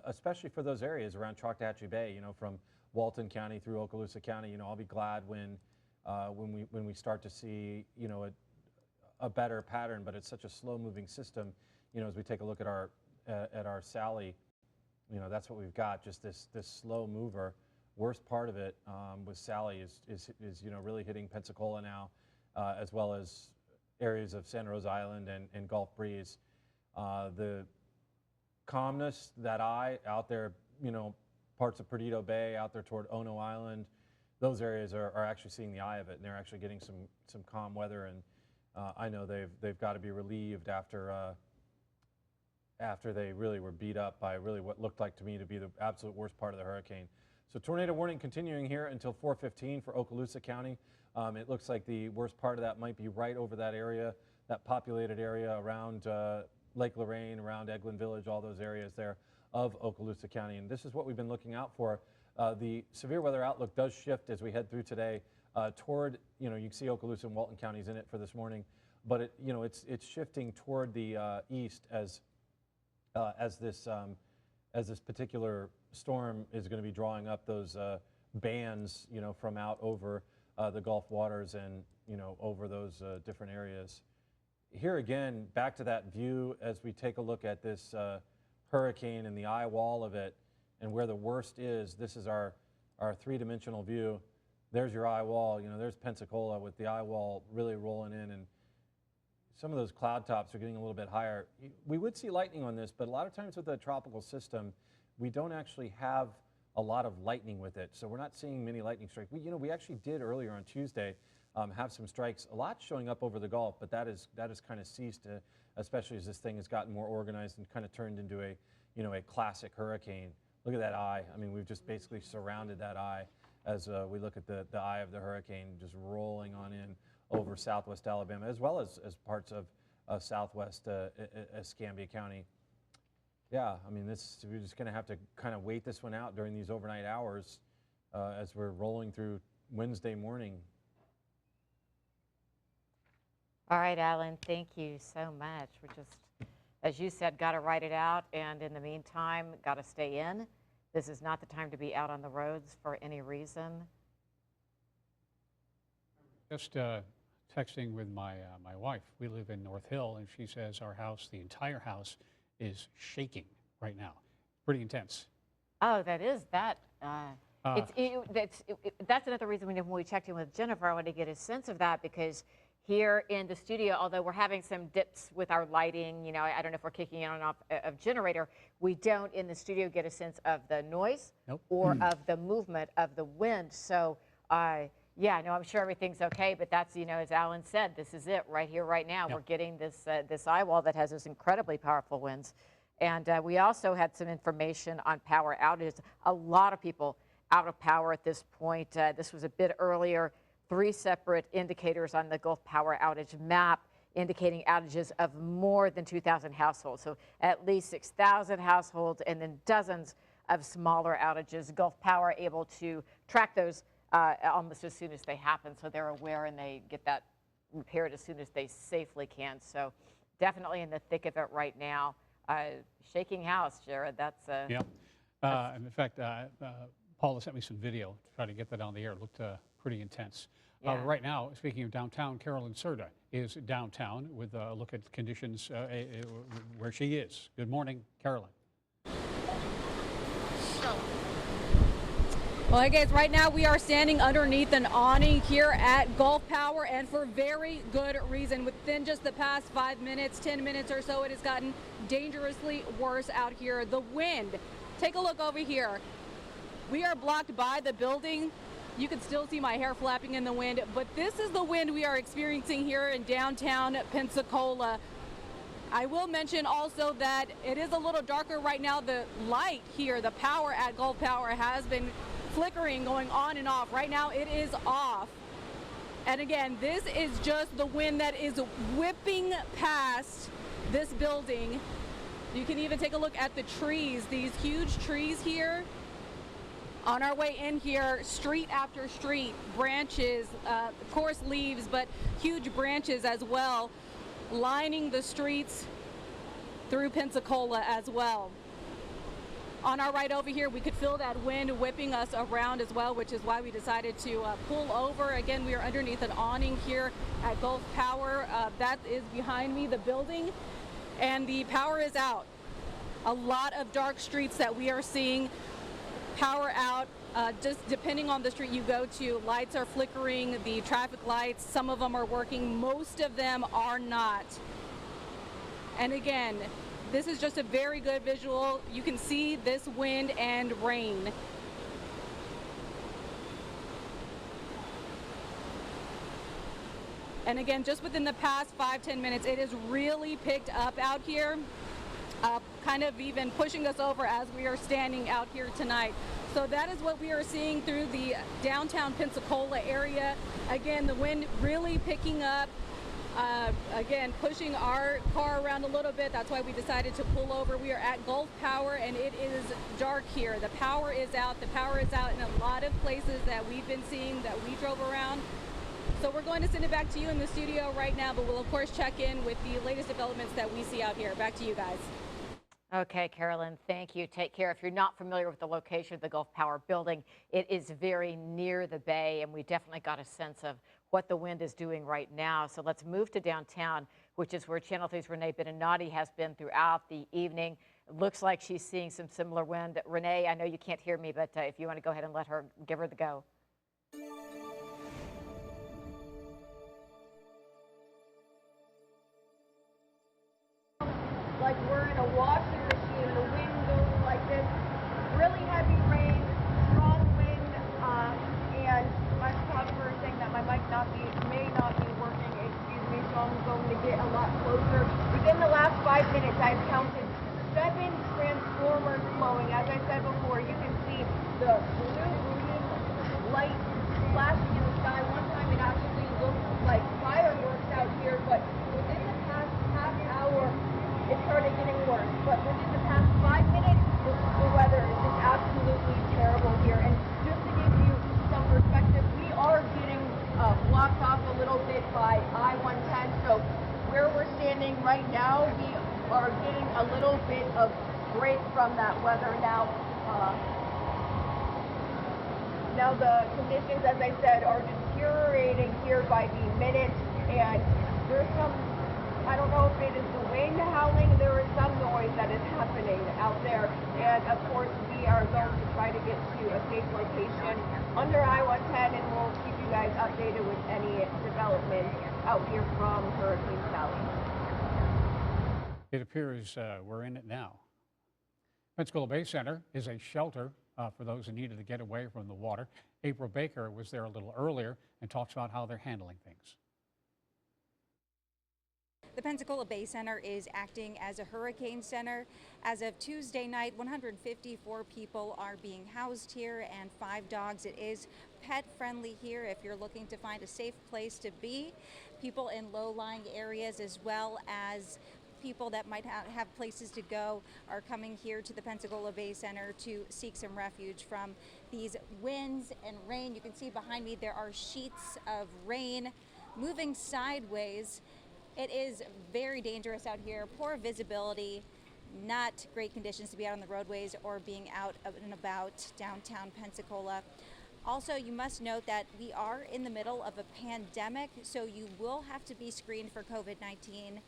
especially for those areas around Choctawhatchee Bay, you know, from Walton County through Okaloosa County. You know, I'll be glad when we start to see, you know, a better pattern, but it's such a slow-moving system. You know, as we take a look at our Sally, you know, that's what we've got, just this slow mover. Worst part of it with Sally is you know, really hitting Pensacola now, as well as areas of Santa Rosa Island and Gulf Breeze. The calmness, that eye out there, you know, parts of Perdido Bay out there toward Ono Island, those areas are actually seeing the eye of it, and they're actually getting some calm weather. And I know they've got to be relieved after they really were beat up by really what looked like to me to be the absolute worst part of the hurricane. So tornado warning continuing here until 4:15 for Okaloosa County. It looks like the worst part of that might be right over that area, that populated area around Lake Lorraine, around Eglin Village, all those areas there of Okaloosa County. And this is what we've been looking out for. The severe weather outlook does shift as we head through today toward, you know, you can see Okaloosa and Walton counties in it for this morning, but it, you know, it's shifting toward the east as this particular storm is going to be drawing up those bands, you know, from out over the Gulf waters and, you know, over those different areas. Here again, back to that view as we take a look at this hurricane and the eye wall of it and where the worst is. This is our three-dimensional view. There's your eye wall. You know, there's Pensacola with the eye wall really rolling in, and some of those cloud tops are getting a little bit higher. We would see lightning on this, but a lot of times with a tropical system, we don't actually have a lot of lightning with it. So we're not seeing many lightning strikes. We actually did earlier on Tuesday have some strikes, a lot showing up over the Gulf, but that is kind of ceased, especially as this thing has gotten more organized and kind of turned into a, you know, a classic hurricane. Look at that eye. I mean, we've just basically surrounded that eye as we look at the eye of the hurricane just rolling on in over southwest Alabama, as well as parts of southwest Escambia County. Yeah, I mean, we're just going to have to kind of wait this one out during these overnight hours as we're rolling through Wednesday morning. All right, Alan, thank you so much. We're just, as you said, got to write it out, and in the meantime, got to stay in. This is not the time to be out on the roads for any reason. Just texting with my wife. We live in North Hill, and she says our house, the entire house, is shaking right now. Pretty intense. Oh, that is that. That's another reason when we checked in with Jennifer, I wanted to get a sense of that, because here in the studio, although we're having some dips with our lighting, you know, I don't know if we're kicking on and off a generator, we don't in the studio get a sense of the noise or of the movement of the wind. So Yeah, no, I'm sure everything's okay, but that's, as Alan said, this is it right here, right now. Yep. We're getting this eye wall that has those incredibly powerful winds. And we also had some information on power outages. A lot of people out of power at this point. This was a bit earlier. 3 separate indicators on the Gulf Power outage map indicating outages of more than 2,000 households. So at least 6,000 households and then dozens of smaller outages. Gulf Power able to track those almost as soon as they happen, so they're aware and they get that repaired as soon as they safely can. So definitely in the thick of it right now. Shaking house, Jared. That's yeah. In fact, Paula sent me some video to try to get that on the air. It looked pretty intense. Yeah. Right now, speaking of downtown, Carolyn Serta is downtown with a look at conditions where she is. Good morning, Carolyn. Well, hey guys, right now we are standing underneath an awning here at Gulf Power, and for very good reason. Within just the past 5 minutes, 10 minutes or so, it has gotten dangerously worse out here. The wind, take a look over here. We are blocked by the building. You can still see my hair flapping in the wind, but this is the wind we are experiencing here in downtown Pensacola. I will mention also that it is a little darker right now. The light here, the power at Gulf Power has been flickering, going on and off. Right now it is off. And again, this is just the wind that is whipping past this building. You can even take a look at the trees, these huge trees here. On our way in here, street after street, branches, of course leaves, but huge branches as well, lining the streets through Pensacola as well. On our right over here, we could feel that wind whipping us around as well, which is why we decided to pull over. Again, we are underneath an awning here at Gulf Power. That is behind me, the building, and the power is out. A lot of dark streets that we are seeing. Power out, just depending on the street you go to, lights are flickering, the traffic lights, some of them are working, most of them are not. And again, this is just a very good visual. You can see this wind and rain. And again, just within the past 5-10 minutes, it has really picked up out here, kind of even pushing us over as we are standing out here tonight. So that is what we are seeing through the downtown Pensacola area. Again, the wind really picking up. Again, pushing our car around a little bit. That's why we decided to pull over. We are at Gulf Power and it is dark here. The power is out. The power is out in a lot of places that we've been seeing, that we drove around. So we're going to send it back to you in the studio right now, but we'll of course check in with the latest developments that we see out here. Back to you guys. Okay, Carolyn, thank you. Take care. If you're not familiar with the location of the Gulf Power building, it is very near the bay, and we definitely got a sense of what the wind is doing right now. So let's move to downtown, which is where Channel 3's Renee Beninati has been throughout the evening. It looks like she's seeing some similar wind. Renee, I know you can't hear me, but if you want to go ahead and give her the go. Like we're in a washing machine, the wind goes like this, really heavy rain, strong wind, and my photographer is saying that my mic may not be working, excuse me, so I'm going to get a lot closer. Within the last 5 minutes, I've counted 7 transformers flowing. As I said before, you can see the blue green light flashing in the sky. One time it actually looked like fireworks out here, but within the past half hour, it started getting worse, but within the past 5 minutes, the weather is just absolutely terrible here. And just to give you some perspective, we are getting blocked off a little bit by I-110. So where we're standing right now, we are getting a little bit of break from that weather now. Now the conditions, as I said, are deteriorating here by the minute, and there's some, I don't know if it is the wind howling, there is some noise that is happening out there. And of course, we are going to try to get to a safe location under I-110, and we'll keep you guys updated with any developments out here from Hurricane Sally. It appears we're in it now. Pensacola Bay Center is a shelter for those who needed to get away from the water. April Baker was there a little earlier and talks about how they're handling things. The Pensacola Bay Center is acting as a hurricane center. As of Tuesday night, 154 people are being housed here and 5 dogs. It is pet friendly here if you're looking to find a safe place to be. People in low-lying areas as well as people that might have places to go are coming here to the Pensacola Bay Center to seek some refuge from these winds and rain. You can see behind me there are sheets of rain moving sideways. It is very dangerous out here, poor visibility, not great conditions to be out on the roadways or being out and about downtown Pensacola. Also, you must note that we are in the middle of a pandemic, so you will have to be screened for COVID-19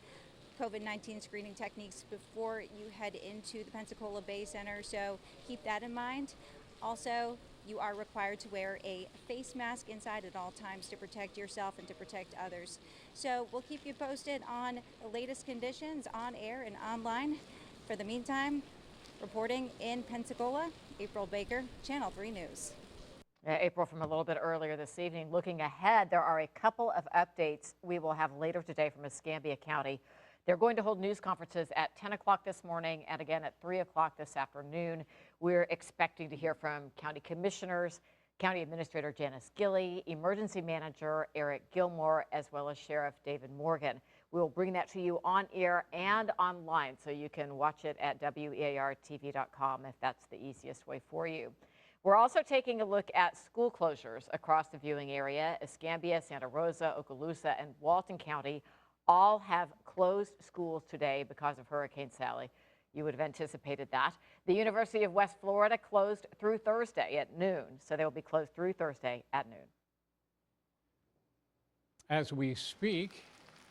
screening techniques before you head into the Pensacola Bay Center, so keep that in mind. Also, you are required to wear a face mask inside at all times to protect yourself and to protect others. So we'll keep you posted on the latest conditions on air and online. For the meantime, reporting in Pensacola, April Baker, Channel 3 News. April from a little bit earlier this evening. Looking ahead, there are a couple of updates we will have later today from Escambia County. They're going to hold news conferences at 10 o'clock this morning and again at 3 o'clock this afternoon. We're expecting to hear from county commissioners, County Administrator Janice Gilley, Emergency Manager Eric Gilmore, as well as Sheriff David Morgan. We will bring that to you on air and online, so you can watch it at WEARTV.com if that's the easiest way for you. We're also taking a look at school closures across the viewing area. Escambia, Santa Rosa, Okaloosa, and Walton County all have closed schools today because of Hurricane Sally. You would have anticipated that. The University of West Florida closed through Thursday at noon, so they will be closed through Thursday at noon. As we speak,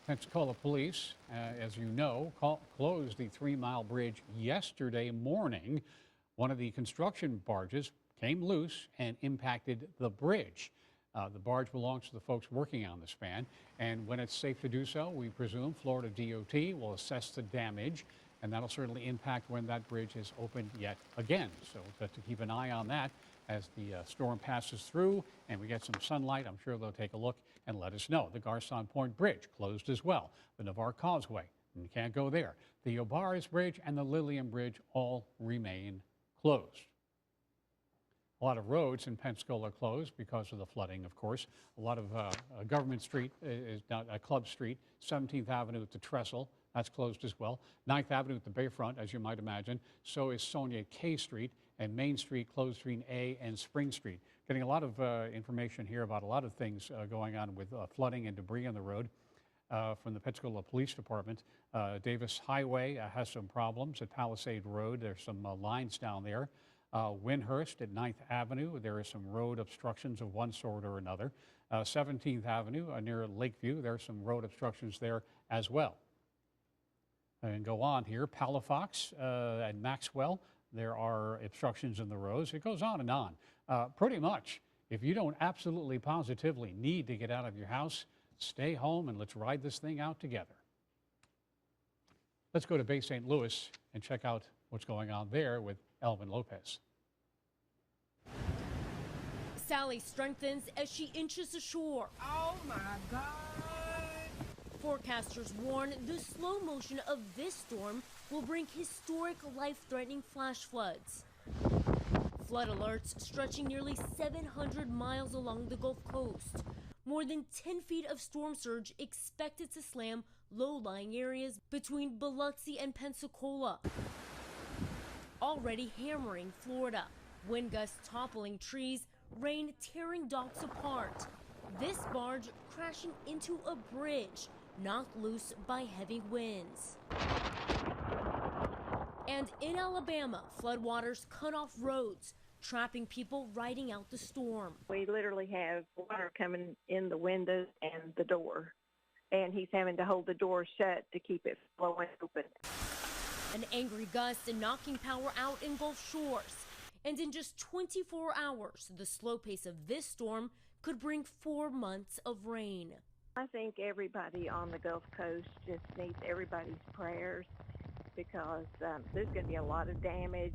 Pensacola Police, as you know, closed the 3 Mile Bridge yesterday morning. One of the construction barges came loose and impacted the bridge. The barge belongs to the folks working on the span, and when it's safe to do so, we presume Florida DOT will assess the damage, and that'll certainly impact when that bridge is opened yet again. So to keep an eye on that as the storm passes through and we get some sunlight. I'm sure they'll take a look and let us know. The Garcon Point Bridge closed as well. The Navarre Causeway, you can't go there. The Obarez Bridge and the Lillian Bridge all remain closed. A lot of roads in Pensacola are closed because of the flooding, of course. A lot of Government Street is not Club Street, 17th Avenue at the Trestle, that's closed as well. 9th Avenue at the Bayfront, as you might imagine. So is Sonia K Street, and Main Street closed between A and Spring Street. Getting a lot of information here about a lot of things going on with flooding and debris on the road from the Pensacola Police Department. Davis Highway has some problems at Palisade Road. There's some lines down there. Windhurst at 9th Avenue, there are some road obstructions of one sort or another. 17th Avenue near Lakeview, there are some road obstructions there as well. And go on here, Palafox and Maxwell, there are obstructions in the roads. It goes on and on. Pretty much, if you don't absolutely positively need to get out of your house, stay home and let's ride this thing out together. Let's go to Bay St. Louis and check out what's going on there with Elvin Lopez. Sally strengthens as she inches ashore. Oh my God. Forecasters warn the slow motion of this storm will bring historic life-threatening flash floods. Flood alerts stretching nearly 700 miles along the Gulf Coast. More than 10 feet of storm surge expected to slam low-lying areas between Biloxi and Pensacola. Already hammering Florida. Wind gusts toppling trees, rain tearing docks apart. This barge crashing into a bridge, knocked loose by heavy winds. And in Alabama, floodwaters cut off roads, trapping people riding out the storm. We literally have water coming in the windows and the door, and he's having to hold the door shut to keep it flowing open. An angry gust and knocking power out in Gulf Shores. And in just 24 hours, the slow pace of this storm could bring 4 months of rain. I think everybody on the Gulf Coast just needs everybody's prayers because there's going to be a lot of damage.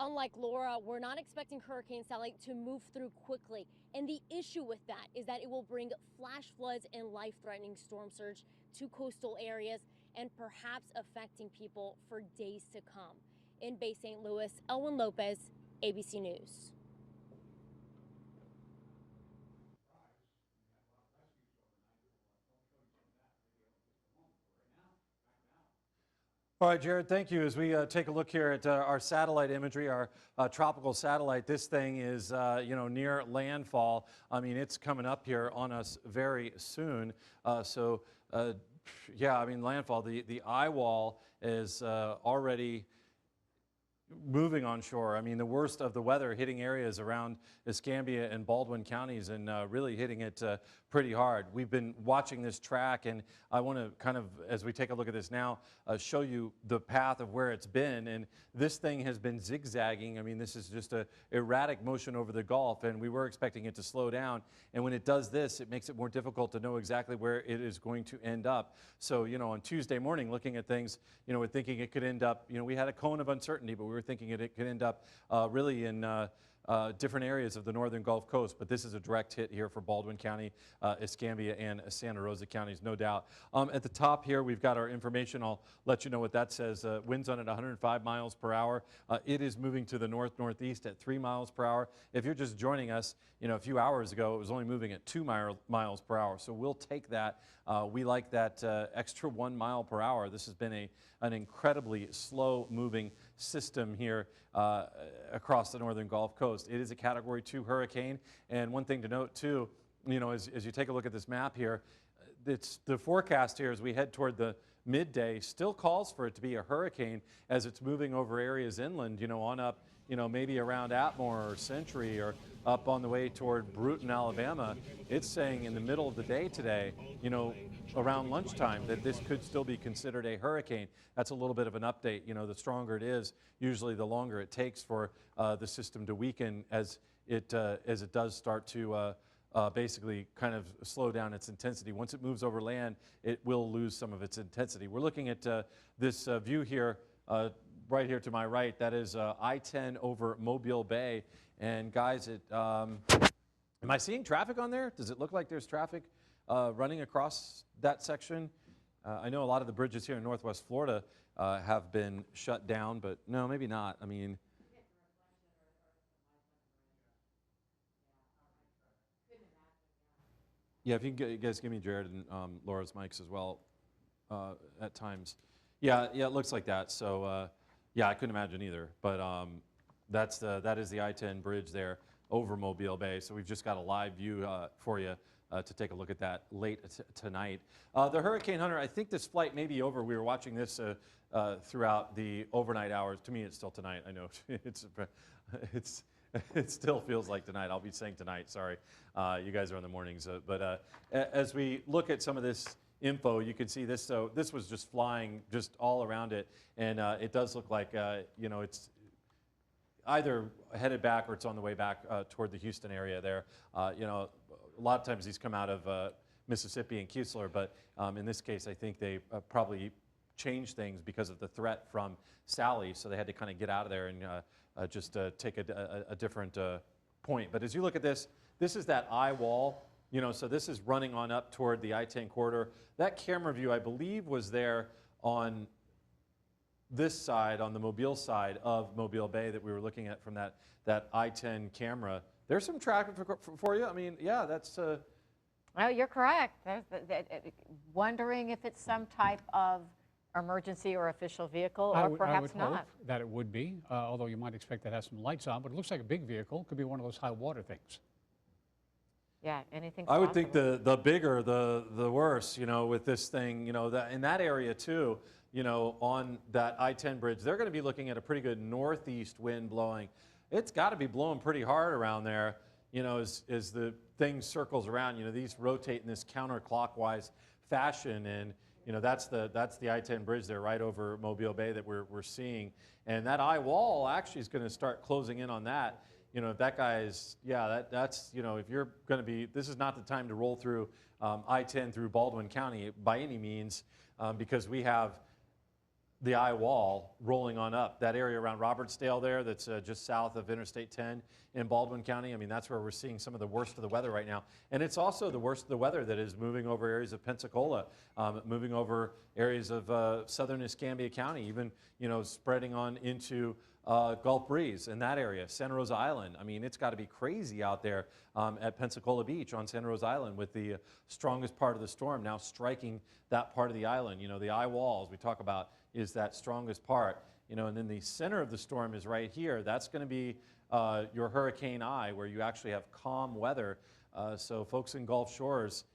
unlike Laura, we're not expecting Hurricane Sally to move through quickly. And the issue with that is that it will bring flash floods and life-threatening storm surge to coastal areas and perhaps affecting people for days to come. In Bay St. Louis, Elwin Lopez, ABC News. All right, Jared, thank you. As we take a look here at our satellite imagery, our tropical satellite, this thing is, near landfall. I mean, it's coming up here on us very soon. Landfall. The eye wall is already moving on shore. I mean, the worst of the weather hitting areas around Escambia and Baldwin counties and really hitting it pretty hard. We've been watching this track, and I want to kind of, as we take a look at this now, show you the path of where it's been. And this thing has been zigzagging. I mean, this is just a erratic motion over the Gulf, and we were expecting it to slow down. And when it does this, it makes it more difficult to know exactly where it is going to end up. So, on Tuesday morning, looking at things, we're thinking it could end up, we had a cone of uncertainty, but we were thinking it could end up really in different areas of the northern Gulf Coast, but this is a direct hit here for Baldwin County, Escambia, and Santa Rosa counties, no doubt. At the top here, we've got our information. I'll let you know what that says. Winds on at 105 miles per hour. It is moving to the north-northeast at 3 miles per hour. If you're just joining us, a few hours ago, it was only moving at 2 miles per hour, so we'll take that. We like that extra 1 mile per hour. This has been an incredibly slow-moving system here across the northern Gulf Coast. It is a Category 2 hurricane, and one thing to note too, as you take a look at this map here, the forecast here as we head toward the midday still calls for it to be a hurricane as it's moving over areas inland, on up, maybe around Atmore or Century or up on the way toward Bruton, Alabama. It's saying in the middle of the day today, around lunchtime, that this could still be considered a hurricane. That's a little bit of an update. The stronger it is, usually the longer it takes for the system to weaken as it does start to basically kind of slow down its intensity. Once it moves over land, it will lose some of its intensity. We're looking at this view here, right here to my right. That is I-10 over Mobile Bay. And guys, am I seeing traffic on there? Does it look like there's traffic running across that section? I know a lot of the bridges here in Northwest Florida have been shut down, but no, maybe not. I mean, yeah, if you can you guys give me Jared and Laura's mics as well at times. Yeah, it looks like that. So yeah, I couldn't imagine either. But that is the I-10 bridge there over Mobile Bay. So we've just got a live view for you to take a look at that late tonight. The Hurricane Hunter, I think this flight may be over. We were watching this throughout the overnight hours. To me, it's still tonight. I know it still feels like tonight. I'll be saying tonight, sorry. You guys are in the mornings. But as we look at some of this info, you can see this. So this was just flying just all around it. And it does look like, it's either headed back or it's on the way back toward the Houston area there. A lot of times these come out of Mississippi and Keesler, but in this case, I think they probably changed things because of the threat from Sally, so they had to kind of get out of there and just take a different point. But as you look at this, this is that eye wall, so this is running on up toward the I-10 corridor. That camera view, I believe, was there on this side, on the Mobile side of Mobile Bay that we were looking at from that I-10 camera. There's some traffic for you. I mean, yeah, that's... Well, you're correct. Wondering if it's some type of emergency or official vehicle, or perhaps not. I would hope that it would be, although you might expect that it has some lights on, but it looks like a big vehicle. Could be one of those high water things. Yeah, anything. I would think the bigger, the worse, with this thing, that in that area too, on that I-10 bridge, they're going to be looking at a pretty good northeast wind blowing. It's got to be blowing pretty hard around there, as the thing circles around. These rotate in this counterclockwise fashion, and that's the I-10 bridge there right over Mobile Bay that we're seeing, and that eye wall actually is going to start closing in on that. If that guy is, that's if you're going to be, this is not the time to roll through I-10 through Baldwin County by any means, because we have the eye wall rolling on up. That area around Robertsdale there, that's just south of Interstate 10 in Baldwin County. I mean, that's where we're seeing some of the worst of the weather right now. And it's also the worst of the weather that is moving over areas of Pensacola, moving over areas of southern Escambia County, even, you know, spreading on into Gulf Breeze in that area, Santa Rosa Island. I mean, it's got to be crazy out there at Pensacola Beach on Santa Rosa Island with the strongest part of the storm now striking that part of the island. You know, the eye wall, as we talk about, is that strongest part. You know, and then the center of the storm is right here. That's going to be your hurricane eye, where you actually have calm weather. So folks in Gulf Shores,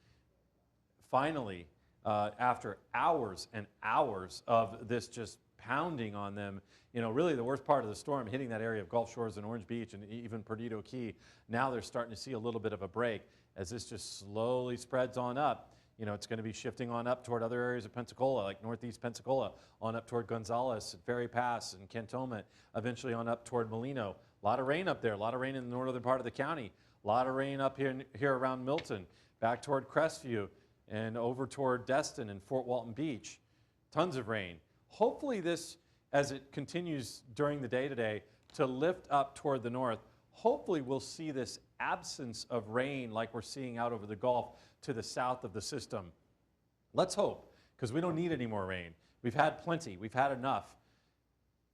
finally, after hours and hours of this just pounding on them, you know, really the worst part of the storm hitting that area of Gulf Shores and Orange Beach and even Perdido Key. Now they're starting to see a little bit of a break as this just slowly spreads on up. You know, it's going to be shifting on up toward other areas of Pensacola, like northeast Pensacola, on up toward Gonzales, and Ferry Pass, and Cantonment, eventually on up toward Molino. A lot of rain up there, a lot of rain in the northern part of the county, a lot of rain up here around Milton, back toward Crestview, and over toward Destin and Fort Walton Beach. Tons of rain. Hopefully this, as it continues during the day today, to lift up toward the north, hopefully we'll see this absence of rain like we're seeing out over the Gulf to the south of the system. Let's hope, because we don't need any more rain. We've had plenty. We've had enough.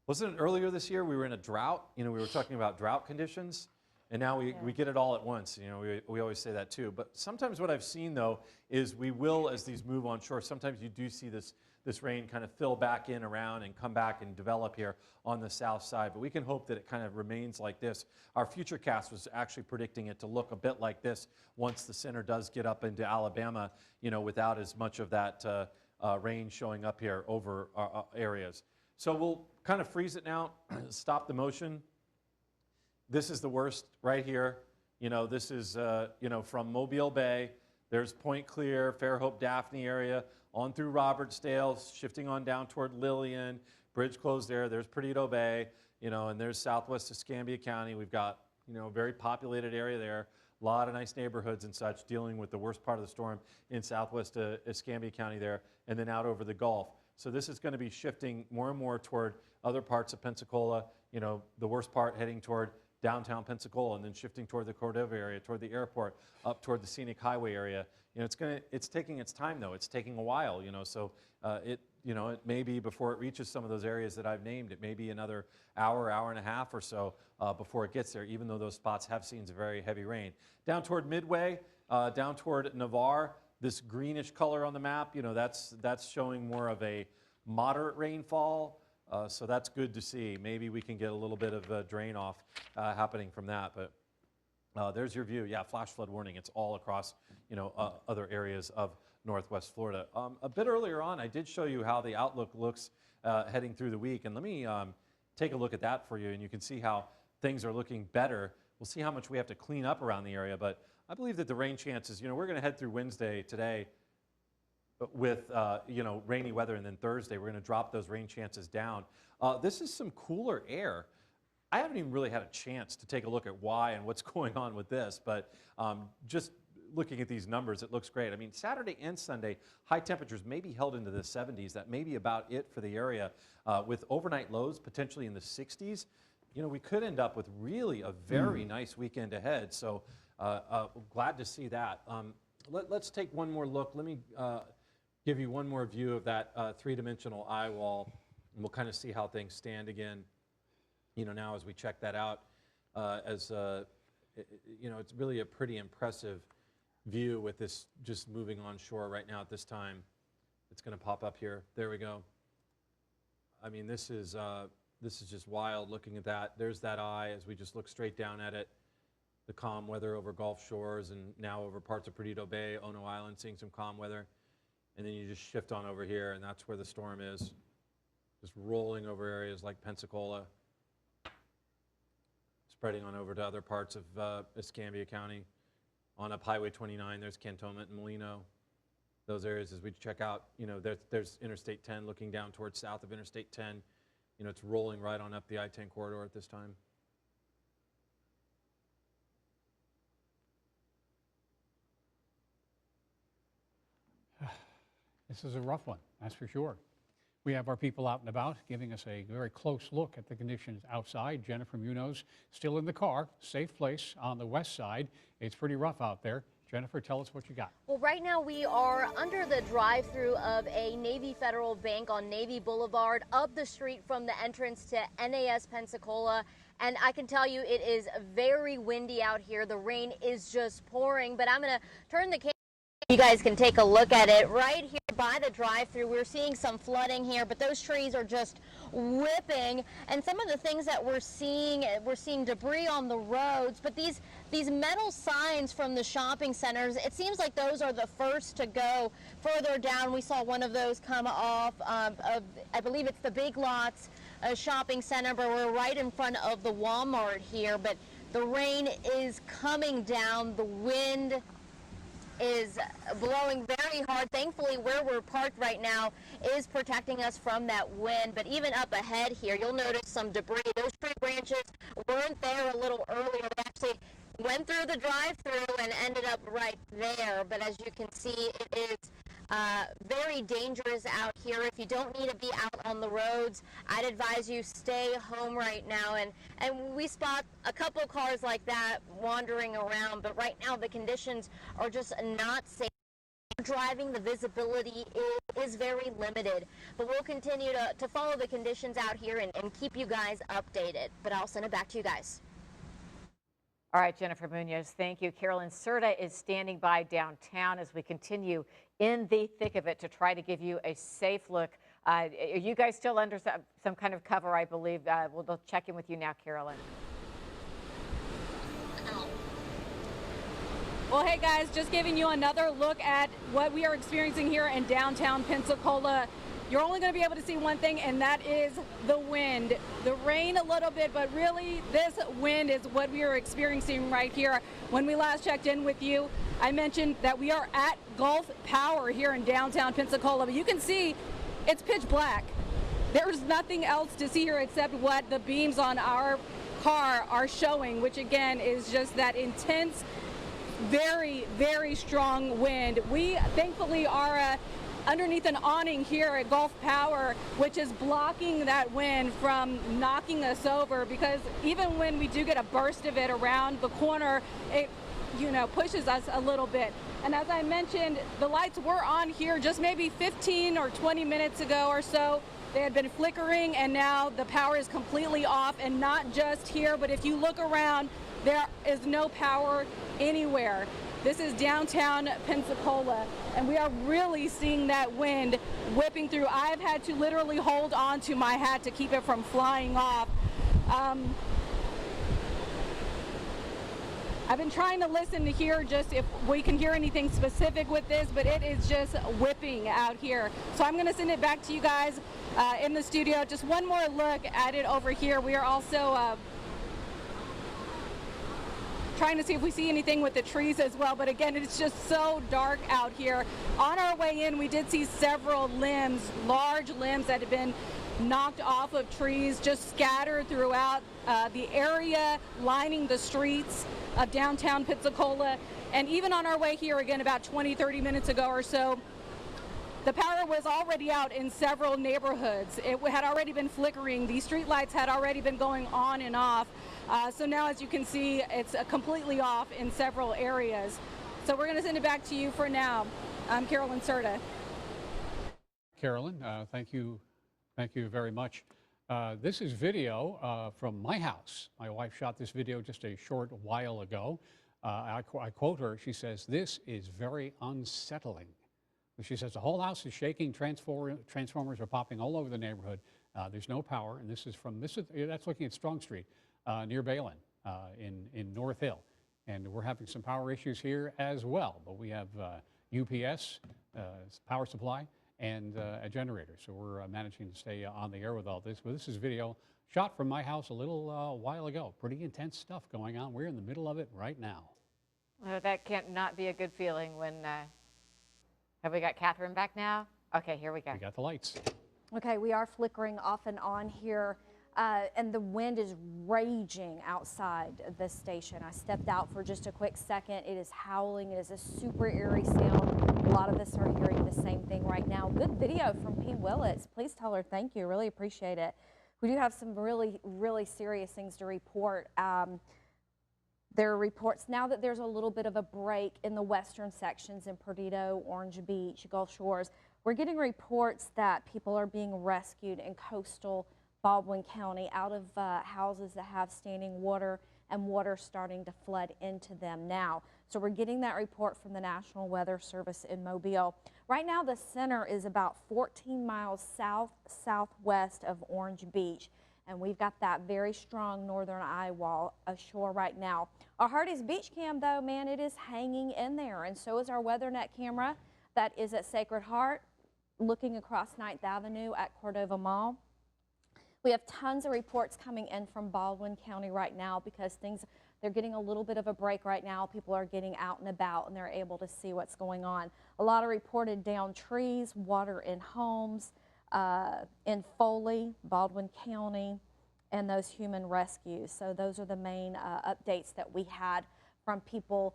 Wasn't it earlier this year we were in a drought? You know, we were talking about drought conditions, and now we get it all at once. You know, we always say that too. But sometimes what I've seen, though, is we will, as these move on shore, sometimes you do see this rain kind of fill back in around and come back and develop here on the south side. But we can hope that it kind of remains like this. Our Futurecast was actually predicting it to look a bit like this once the center does get up into Alabama, you know, without as much of that rain showing up here over our areas. So we'll kind of freeze it now, stop the motion. This is the worst right here. You know, this is, you know, from Mobile Bay. There's Point Clear, Fairhope, Daphne area, on through Robertsdale, shifting on down toward Lillian, bridge closed there. There's Perdido Bay, you know, and there's southwest Escambia County. We've got, you know, a very populated area there. A lot of nice neighborhoods and such dealing with the worst part of the storm in southwest Escambia County there, and then out over the Gulf. So this is going to be shifting more and more toward other parts of Pensacola, you know, the worst part heading toward downtown Pensacola, and then shifting toward the Cordova area, toward the airport, up toward the scenic highway area. You know, it's taking its time though. It's taking a while, you know, so it may be before it reaches some of those areas that I've named. It may be another hour and a half or so before it gets there, even though those spots have seen some very heavy rain. Down toward Midway, down toward Navarre, this greenish color on the map, you know, that's showing more of a moderate rainfall. So that's good to see. Maybe we can get a little bit of a drain off happening from that. But there's your view. Yeah, flash flood warning. It's all across, you know, other areas of Northwest Florida. A bit earlier on, I did show you how the outlook looks heading through the week. And let me take a look at that for you. And you can see how things are looking better. We'll see how much we have to clean up around the area. But I believe that the rain chances, you know, we're going to head through Wednesday today with you know, rainy weather, and then Thursday we're going to drop those rain chances down. This is some cooler air. I haven't even really had a chance to take a look at why and what's going on with this, but just looking at these numbers, it looks great. I mean, Saturday and Sunday, high temperatures may be held into the 70s. That may be about it for the area, with overnight lows potentially in the 60s. You know, we could end up with really a very nice weekend ahead. So glad to see that. Let's take one more look. Let me give you one more view of that three-dimensional eye wall, and we'll kind of see how things stand again. You know, now as we check that out, you know, it's really a pretty impressive view with this just moving on shore right now at this time. It's going to pop up here. There we go. I mean, this is just wild looking at that. There's that eye as we just look straight down at it. The calm weather over Gulf Shores and now over parts of Perdido Bay, Ono Island, seeing some calm weather. And then you just shift on over here, and that's where the storm is. Just rolling over areas like Pensacola, spreading on over to other parts of Escambia County. On up Highway 29, there's Cantonment and Molino. Those areas, as we check out, you know, there's Interstate 10 looking down towards south of Interstate 10. You know, it's rolling right on up the I-10 corridor at this time. This is a rough one, that's for sure. We have our people out and about giving us a very close look at the conditions outside. Jennifer Munoz still in the car, safe place on the west side. It's pretty rough out there. Jennifer, tell us what you got. Well, right now we are under the drive-through of a Navy Federal Bank on Navy Boulevard, up the street from the entrance to NAS Pensacola. And I can tell you it is very windy out here. The rain is just pouring, but I'm going to turn the camera. You guys can take a look at it right here by the drive-through. We're seeing some flooding here, but those trees are just whipping. And some of the things that we're seeing debris on the roads, but these metal signs from the shopping centers, it seems like those are the first to go. Further down, we saw one of those come off of, I believe it's the Big Lots shopping center, but we're right in front of the Walmart here. But the rain is coming down, the wind is blowing very hard. Thankfully, where we're parked right now is protecting us from that wind. But even up ahead here, you'll notice some debris. Those tree branches weren't there a little earlier. They actually went through the drive-through and ended up right there. But as you can see, it is very dangerous out here. If you don't need to be out on the roads, I'd advise you stay home right now. And we spot a couple cars like that wandering around, but right now the conditions are just not safe. Driving, the visibility is very limited, but we'll continue to follow the conditions out here and keep you guys updated. But I'll send it back to you guys. All right, Jennifer Munoz, thank you. Carolyn Serta is standing by downtown as we continue in the thick of it to try to give you a safe look. Are you guys still under some kind of cover, I believe? We'll check in with you now, Carolyn. Well, hey guys, just giving you another look at what we are experiencing here in downtown Pensacola. You're only going to be able to see one thing, and that is the wind. The rain a little bit, but really this wind is what we are experiencing right here. When we last checked in with you, I mentioned that we are at Gulf Power here in downtown Pensacola, but you can see it's pitch black. There's nothing else to see here except what the beams on our car are showing, which again is just that intense, very, very strong wind. We thankfully are underneath an awning here at Gulf Power, which is blocking that wind from knocking us over, because even when we do get a burst of it around the corner, it pushes us a little bit. And as I mentioned, the lights were on here just maybe 15 or 20 minutes ago or so. They had been flickering, and now the power is completely off, and not just here, but if you look around, there is no power anywhere. This is downtown Pensacola, and we are really seeing that wind whipping through. I've had to literally hold on to my hat to keep it from flying off. I've been trying to listen to hear just if we can hear anything specific with this, but it is just whipping out here. So I'm going to send it back to you guys in the studio. Just one more look at it over here. We are also trying to see if we see anything with the trees as well, but again, it's just so dark out here. On our way in, we did see several limbs, large limbs that had been knocked off of trees, just scattered throughout the area lining the streets of downtown Pensacola. And even on our way here, again, about 20-30 minutes ago or so, the power was already out in several neighborhoods. It had already been flickering. These street lights had already been going on and off. So now, as you can see, it's completely off in several areas. So we're going to send it back to you for now. I'm Carolyn Serta. Carolyn, thank you very much. This is video from my house. My wife shot this video just a short while ago. I quote her. She says, "This is very unsettling." She says the whole house is shaking. Transformers are popping all over the neighborhood. There's no power, and that's looking at Strong Street near Balin in North Hill, and we're having some power issues here as well. But we have UPS power supply and a generator, so we're managing to stay on the air with all this. But this is video shot from my house a little while ago. Pretty intense stuff going on. We're in the middle of it right now. Well, that can't not be a good feeling when. Have we got Catherine back now? Okay, here we go. We got the lights. Okay, we are flickering off and on here. And the wind is raging outside the station. I stepped out for just a quick second. It is howling. It is a super eerie sound. A lot of us are hearing the same thing right now. Good video from P. Willits. Please tell her thank you. Really appreciate it. We do have some really, really serious things to report. There are reports now that there's a little bit of a break in the western sections in Perdido, Orange Beach, Gulf Shores. We're getting reports that people are being rescued in coastal Baldwin County out of houses that have standing water and water starting to flood into them now. So we're getting that report from the National Weather Service in Mobile. Right now the center is about 14 miles southwest of Orange Beach. And we've got that very strong northern eye wall ashore right now. Our Hardee's Beach Cam, though, man, it is hanging in there. And so is our WeatherNet camera that is at Sacred Heart, looking across 9th Avenue at Cordova Mall. We have tons of reports coming in from Baldwin County right now because they're getting a little bit of a break right now. People are getting out and about and they're able to see what's going on. A lot of reported downed trees, water in homes, in Foley, Baldwin County, and those human rescues. So those are the main updates that we had from people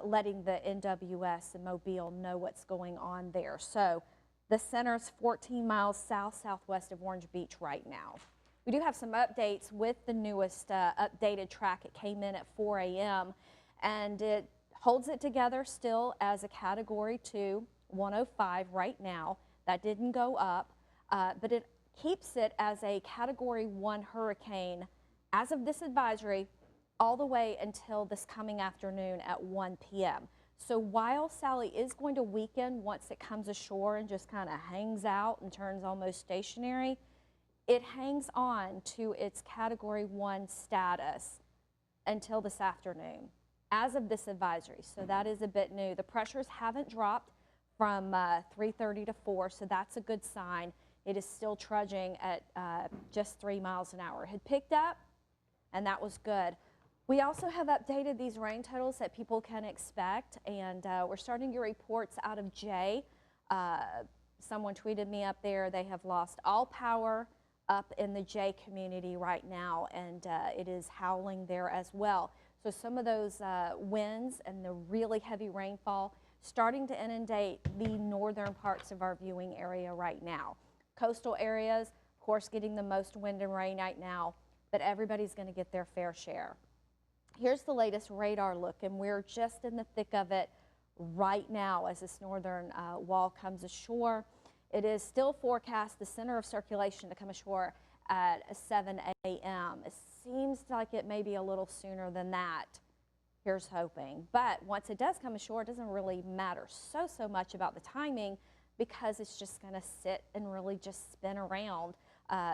letting the NWS and Mobile know what's going on there. So the center is 14 miles southwest of Orange Beach right now. We do have some updates with the newest updated track. It came in at 4 a.m. and it holds it together still as a Category 2, 105 right now. That didn't go up. But it keeps it as a Category 1 hurricane as of this advisory all the way until this coming afternoon at 1 p.m. So while Sally is going to weaken once it comes ashore and just kind of hangs out and turns almost stationary, it hangs on to its Category 1 status until this afternoon as of this advisory. So that is a bit new. The pressures haven't dropped from 3:30 to 4, so that's a good sign. It is still trudging at just 3 miles an hour. It had picked up, and that was good. We also have updated these rain totals that people can expect, and we're starting to get reports out of Jay. Someone tweeted me up there. They have lost all power up in the Jay community right now, and it is howling there as well. So some of those winds and the really heavy rainfall starting to inundate the northern parts of our viewing area right now. Coastal areas, of course, getting the most wind and rain right now, but everybody's going to get their fair share. Here's the latest radar look, and we're just in the thick of it right now as this northern wall comes ashore. It is still forecast the center of circulation to come ashore at 7 a.m. It seems like it may be a little sooner than that. Here's hoping. But once it does come ashore, it doesn't really matter so much about the timing because it's just going to sit and really just spin around,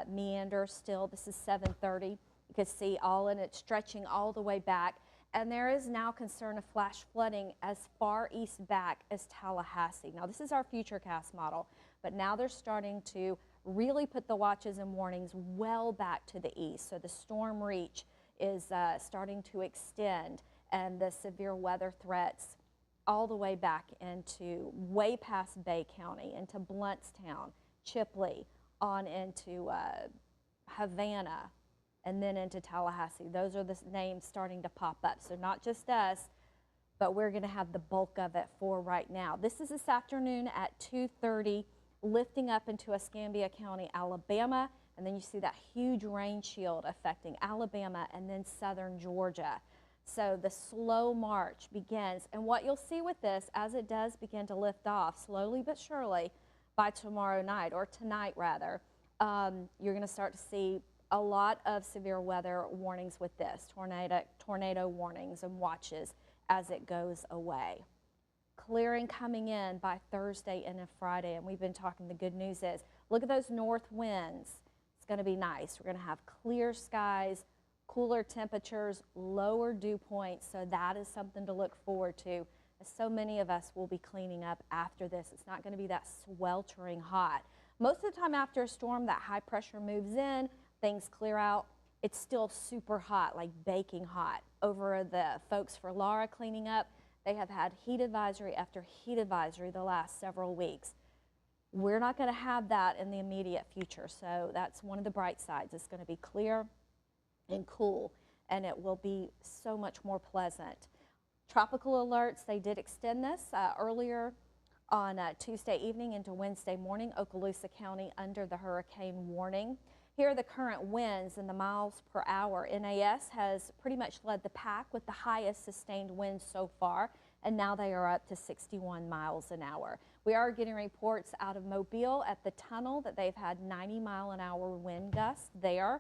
meander still. This is 7:30. You can see all in it stretching all the way back. And there is now concern of flash flooding as far east back as Tallahassee. Now, this is our Futurecast model, but now they're starting to really put the watches and warnings well back to the east. So the storm reach is starting to extend, and the severe weather threats all the way back into way past Bay County, into Bluntstown, Chipley, on into Havana, and then into Tallahassee. Those are the names starting to pop up. So not just us, but we're going to have the bulk of it for right now. This is this afternoon at 2:30, lifting up into Escambia County, Alabama, and then you see that huge rain shield affecting Alabama and then southern Georgia. So the slow march begins, and what you'll see with this, as it does begin to lift off slowly but surely by tomorrow night, or tonight rather, you're going to start to see a lot of severe weather warnings with this, tornado warnings and watches as it goes away. Clearing coming in by Thursday and Friday, and we've been talking, the good news is, look at those north winds. It's going to be nice. We're going to have clear skies, cooler temperatures, lower dew points, so that is something to look forward to, as so many of us will be cleaning up after this. It's not going to be that sweltering hot. Most of the time after a storm, that high pressure moves in, things clear out. It's still super hot, like baking hot. Over the folks for Laura cleaning up, they have had heat advisory after heat advisory the last several weeks. We're not going to have that in the immediate future, so that's one of the bright sides. It's going to be clear and cool, and it will be so much more pleasant. Tropical alerts, they did extend this earlier on Tuesday evening into Wednesday morning. Okaloosa County under the hurricane warning. Here are the current winds in the miles per hour. NAS has pretty much led the pack with the highest sustained winds so far, and now they are up to 61 miles an hour. We are getting reports out of Mobile at the tunnel that they've had 90-mile-an-hour wind gusts there,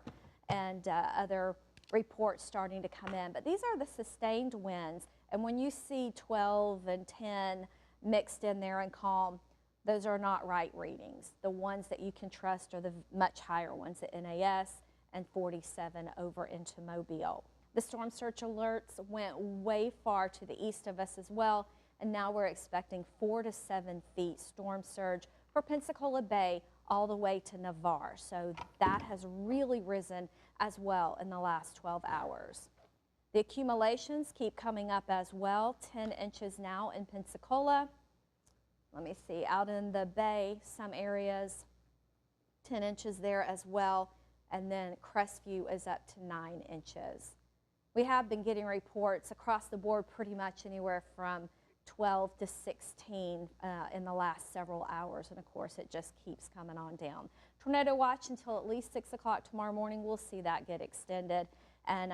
and other reports starting to come in. But these are the sustained winds, and when you see 12 and 10 mixed in there and calm, those are not right readings. The ones that you can trust are the much higher ones at NAS and 47 over into Mobile. The storm surge alerts went way far to the east of us as well, and now we're expecting 4 to 7 feet storm surge for Pensacola Bay all the way to Navarre. So that has really risen as well in the last 12 hours. The accumulations keep coming up as well, 10 inches now in Pensacola. Let me see, out in the bay, some areas, 10 inches there as well, and then Crestview is up to 9 inches. We have been getting reports across the board pretty much anywhere from 12 to 16 in the last several hours, and of course it just keeps coming on down. Tornado watch until at least 6 o'clock tomorrow morning. We'll see that get extended. And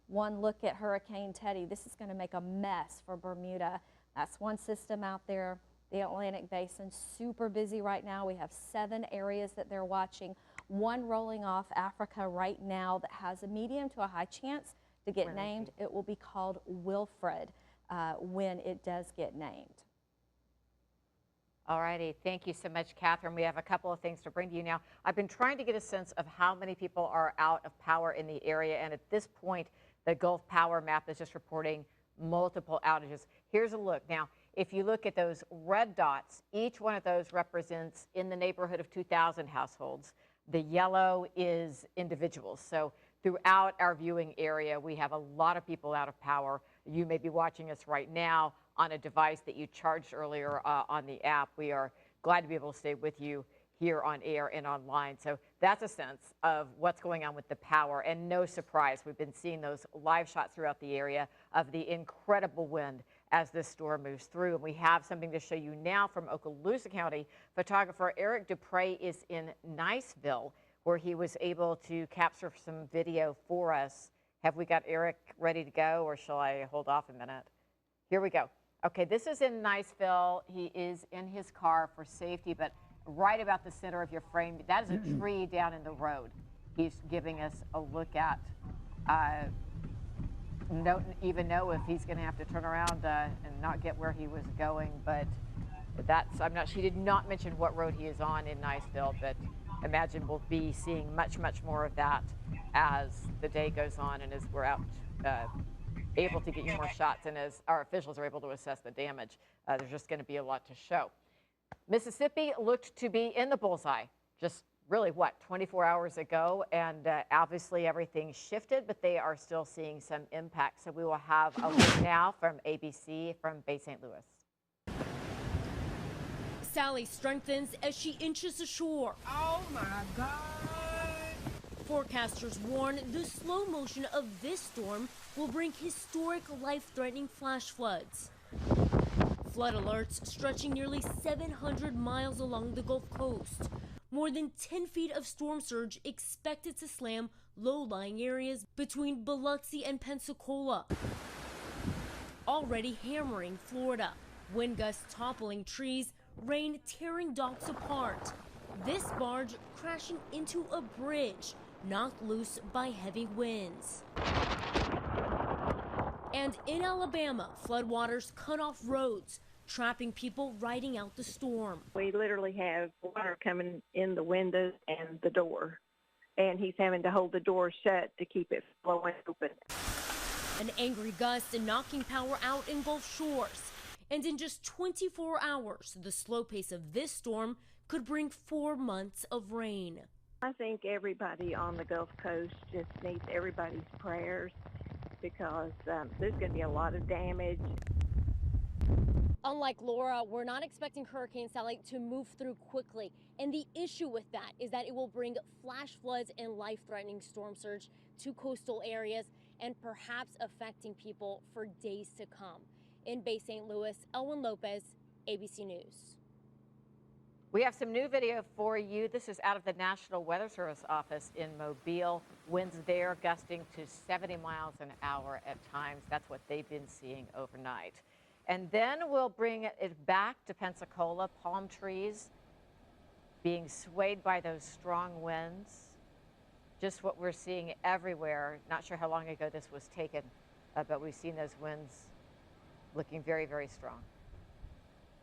one look at Hurricane Teddy. This is going to make a mess for Bermuda. That's one system out there. The Atlantic Basin, super busy right now. We have 7 areas that they're watching. One rolling off Africa right now that has a medium to a high chance to get named. It will be called Wilfred when it does get named. All righty. Thank you so much, Catherine. We have a couple of things to bring to you now. I've been trying to get a sense of how many people are out of power in the area, and at this point, the Gulf Power map is just reporting multiple outages. Here's a look. Now, if you look at those red dots, each one of those represents in the neighborhood of 2,000 households. The yellow is individuals. So throughout our viewing area, we have a lot of people out of power. You may be watching us right now on a device that you charged earlier on the app. We are glad to be able to stay with you here on air and online. So that's a sense of what's going on with the power, and no surprise, we've been seeing those live shots throughout the area of the incredible wind as this storm moves through. And we have something to show you now from Okaloosa County. Photographer Eric Dupre is in Niceville, where he was able to capture some video for us. Have we got Eric ready to go, or shall I hold off a minute? Here we go. Okay, this is in Niceville. He is in his car for safety, but right about the center of your frame, that is a tree down in the road. He's giving us a look at. Don't even know if he's going to have to turn around and not get where he was going, but that's, she did not mention what road he is on in Niceville, but imagine we'll be seeing much, much more of that as the day goes on and as we're out able to get you more shots and as our officials are able to assess the damage. There's just going to be a lot to show. Mississippi looked to be in the bullseye just really, 24 hours ago, and obviously everything shifted, but they are still seeing some impact. So we will have a look now from ABC from Bay St. Louis. Sally strengthens as she inches ashore. Oh my God. Forecasters warn the slow motion of this storm will bring historic life-threatening flash floods. Flood alerts stretching nearly 700 miles along the Gulf Coast. More than 10 feet of storm surge expected to slam low-lying areas between Biloxi and Pensacola. Already hammering Florida. Wind gusts toppling trees, rain tearing docks apart. This barge crashing into a bridge, knocked loose by heavy winds. And in Alabama, floodwaters cut off roads, trapping people riding out the storm. We literally have water coming in the windows and the door, and he's having to hold the door shut to keep it flowing open. An angry gust knocking power out in Gulf Shores. And in just 24 hours, the slow pace of this storm could bring 4 months of rain. I think everybody on the Gulf Coast just needs everybody's prayers because there's going to be a lot of damage. unlike Laura, we're not expecting Hurricane Sally to move through quickly. And the issue with that is that it will bring flash floods and life-threatening storm surge to coastal areas and perhaps affecting people for days to come. In Bay St. Louis, Elwin Lopez, ABC News. We have some new video for you. This is out of the National Weather Service office in Mobile. Winds there gusting to 70 miles an hour at times. That's what they've been seeing overnight. And then we'll bring it back to Pensacola. Palm trees being swayed by those strong winds. Just what we're seeing everywhere. Not sure how long ago this was taken, but we've seen those winds looking very, very strong.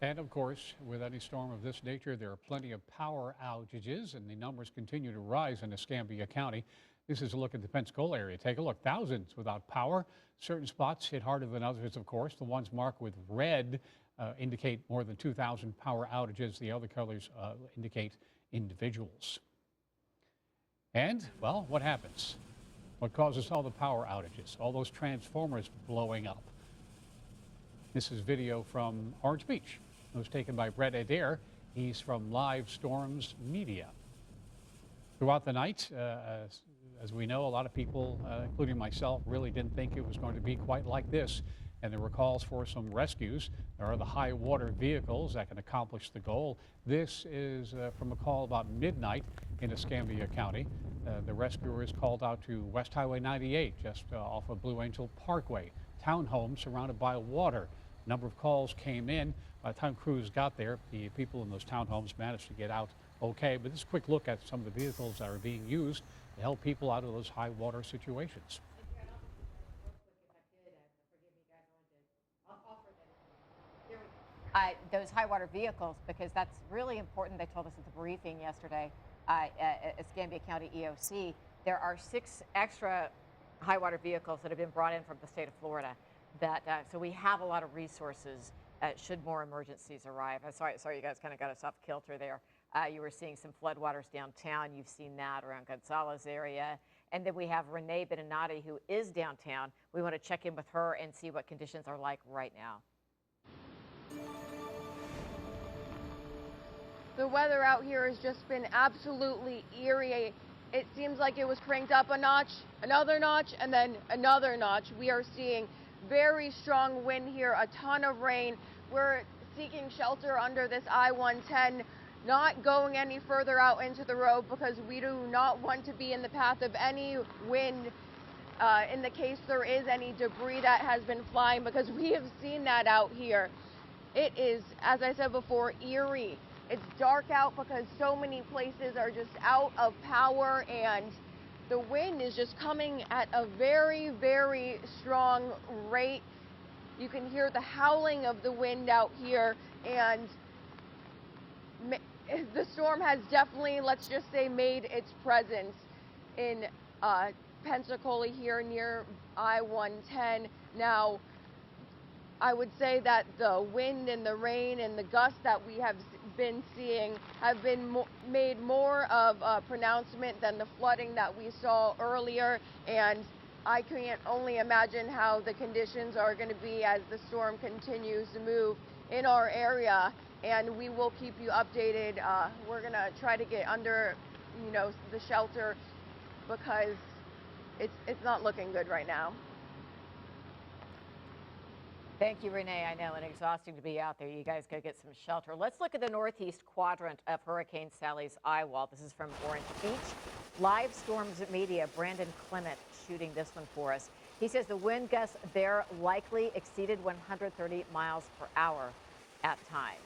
And of course, with any storm of this nature, there are plenty of power outages, and the numbers continue to rise in Escambia County. This is a look at the Pensacola area. Take a look. Thousands without power. Certain spots hit harder than others, of course. The ones marked with red indicate more than 2,000 power outages. The other colors indicate individuals. And, well, what happens? What causes all the power outages? All those transformers blowing up. This is video from Orange Beach. It was taken by Brett Adair. He's from Live Storms Media. Throughout the night, as we know, a lot of people, including myself, really didn't think it was going to be quite like this. And there were calls for some rescues. There are the high water vehicles that can accomplish the goal. This is from a call about midnight in Escambia County. The rescuers called out to West Highway 98, just off of Blue Angel Parkway. Townhomes surrounded by water. A number of calls came in. By the time crews got there, the people in those townhomes managed to get out okay. But this is a quick look at some of the vehicles that are being used to help people out of those high water situations. Those high water vehicles, because that's really important. They told us at the briefing yesterday at Escambia County EOC, there are 6 extra high water vehicles that have been brought in from the state of Florida. So we have a lot of resources should more emergencies arrive. Sorry, you guys kind of got us off kilter there. You were seeing some floodwaters downtown. You've seen that around Gonzales area. And then we have Renee Beninati, who is downtown. We want to check in with her and see what conditions are like right now. The weather out here has just been absolutely eerie. It seems like it was cranked up a notch, another notch, and then another notch. We are seeing very strong wind here, a ton of rain. We're seeking shelter under this I-110, not going any further out into the road because we do not want to be in the path of any wind in the case there is any debris that has been flying, because we have seen that out here. It is, as I said before, eerie. It's dark out because so many places are just out of power, and the wind is just coming at a very, very strong rate. You can hear the howling of the wind out here, and the storm has definitely, let's just say, made its presence in Pensacola here near I-110. Now, I would say that the wind and the rain and the gusts that we have been seeing have been made more of a pronouncement than the flooding that we saw earlier, and I can't only imagine how the conditions are going to be as the storm continues to move in our area, and we will keep you updated. We're going to try to get under, the shelter because it's not looking good right now. Thank you, Renee. I know, and exhausting to be out there. You guys go get some shelter. Let's look at the northeast quadrant of Hurricane Sally's eye wall. This is from Orange Beach. Live Storms Media, Brandon Clement shooting this one for us. He says the wind gusts there likely exceeded 130 miles per hour at times.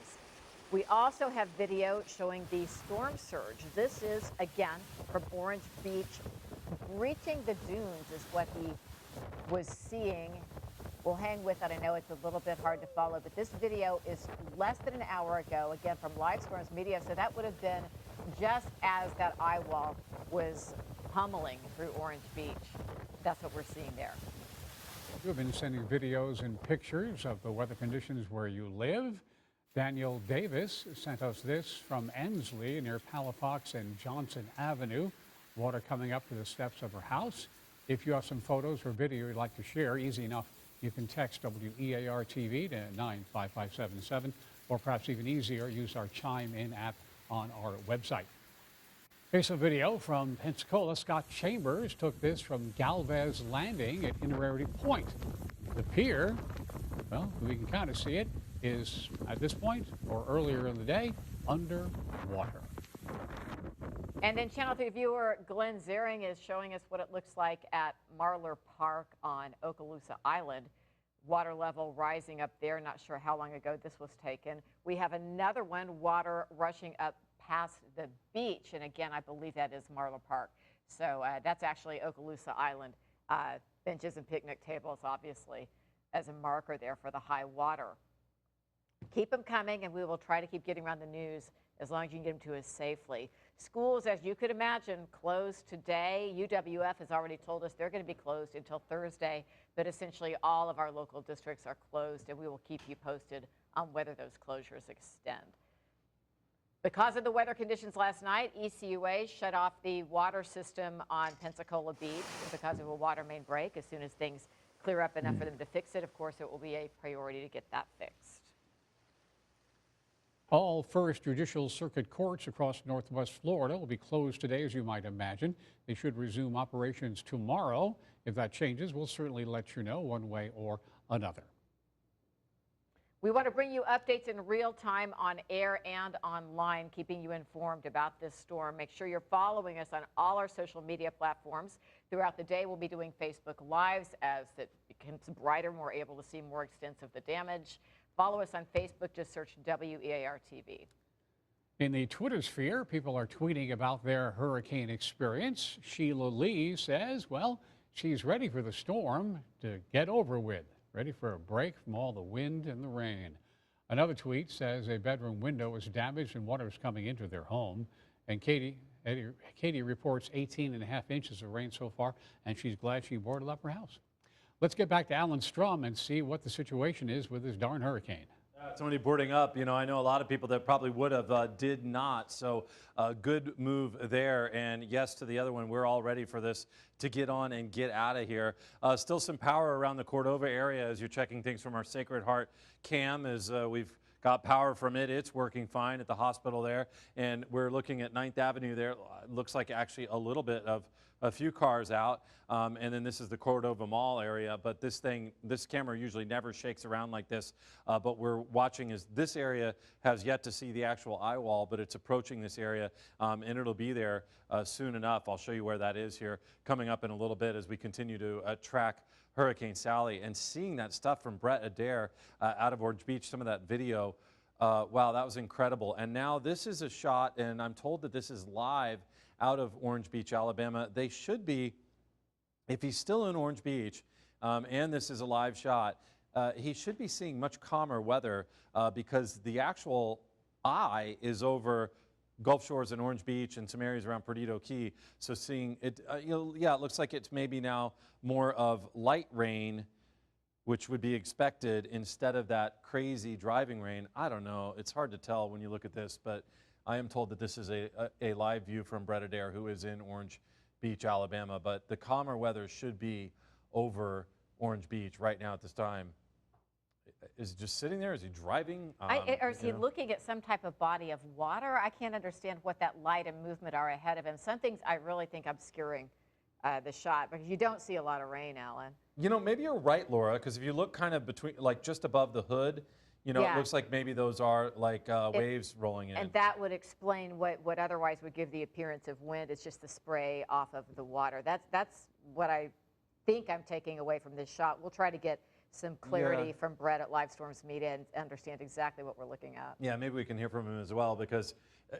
We also have video showing the storm surge. This is, again, from Orange Beach. Breaching the dunes is what he was seeing. We'll hang with it. I know it's a little bit hard to follow, but this video is less than an hour ago, again, from Live Storms Media. So that would have been just as that eye wall was pummeling through Orange Beach. That's what we're seeing there. You've been sending videos and pictures of the weather conditions where you live. Danielle Davis sent us this from Ensley near Palafox and Johnson Avenue. Water coming up to the steps of her house. If you have some photos or video you'd like to share, easy enough you can text WEAR TV to 95577, or perhaps even easier, use our Chime In app on our website. Here's a video from Pensacola. Scott Chambers took this from Galvez Landing at Inverarity Point. The pier, well, we can kind of see it, is at this point or earlier in the day underwater. And then Channel 3 viewer Glenn Zering is showing us what it looks like at Marlar Park on Okaloosa Island. Water level rising up there. Not sure how long ago this was taken. We have another one, water rushing up past the beach. And again, I believe that is Marlar Park. So that's actually Okaloosa Island. Benches and picnic tables, obviously, as a marker there for the high water. Keep them coming, and we will try to keep getting around the news as long as you can get them to us safely. Schools, as you could imagine, closed today. UWF has already told us they're going to be closed until Thursday, but essentially all of our local districts are closed, and we will keep you posted on whether those closures extend. Because of the weather conditions last night, ECUA shut off the water system on Pensacola Beach because of a water main break. As soon as things clear up enough for them to fix it, of course, it will be a priority to get that fixed. All First Judicial Circuit courts across Northwest Florida will be closed today, as you might imagine. They should resume operations tomorrow. If that changes, we'll certainly let you know one way or another. We want to bring you updates in real time on air and online, keeping you informed about this storm. Make sure you're following us on all our social media platforms. Throughout the day, we'll be doing Facebook Lives as it becomes brighter, and we're able to see more extents of the damage. Follow us on Facebook, just search WEAR TV. In the Twitter sphere, people are tweeting about their hurricane experience. Sheila Lee says, well, she's ready for the storm to get over with. Ready for a break from all the wind and the rain. Another tweet says a bedroom window was damaged and water is coming into their home. And Katie reports 18.5 inches of rain so far, and she's glad she boarded up her house. Let's get back to Alan Strum and see what the situation is with this darn hurricane. Somebody boarding up, you know, I know a lot of people that probably would have did not. So good move there. And yes, to the other one, we're all ready for this to get on and get out of here. Still some power around the Cordova area as you're checking things from our Sacred Heart cam as we've got power from it. It's working fine at the hospital there. And we're looking at 9th Avenue there. It looks like actually a little bit of a few cars out. And then this is the Cordova Mall area. But this camera usually never shakes around like this. But we're watching as this area has yet to see the actual eye wall, but it's approaching this area. And it'll be there soon enough. I'll show you where that is here coming up in a little bit as we continue to track Hurricane Sally. And seeing that stuff from Brett Adair out of Orange Beach, some of that video, wow, that was incredible. And now this is a shot, and I'm told that this is live out of Orange Beach, Alabama. They should be, if he's still in Orange Beach, and this is a live shot, he should be seeing much calmer weather because the actual eye is over Gulf Shores and Orange Beach and some areas around Perdido Key. So seeing it, yeah, it looks like it's maybe now more of light rain, which would be expected instead of that crazy driving rain. I don't know. It's hard to tell when you look at this, but I am told that this is a live view from Brett Adair, who is in Orange Beach, Alabama. But the calmer weather should be over Orange Beach right now at this time. Is he just sitting there? Is he driving? Or is he looking at some type of body of water? I can't understand what that light and movement are ahead of him. Some things I really think obscuring the shot because you don't see a lot of rain, Alan. You know, maybe you're right, Laura, because if you look kind of between, like just above the hood, you know, yeah. It looks like maybe those are like waves rolling in. And that would explain what otherwise would give the appearance of wind. It's just the spray off of the water. That's what I think I'm taking away from this shot. We'll try to get some clarity from Brett at Live Storms Media and understand exactly what we're looking at. Yeah, maybe we can hear from him as well because,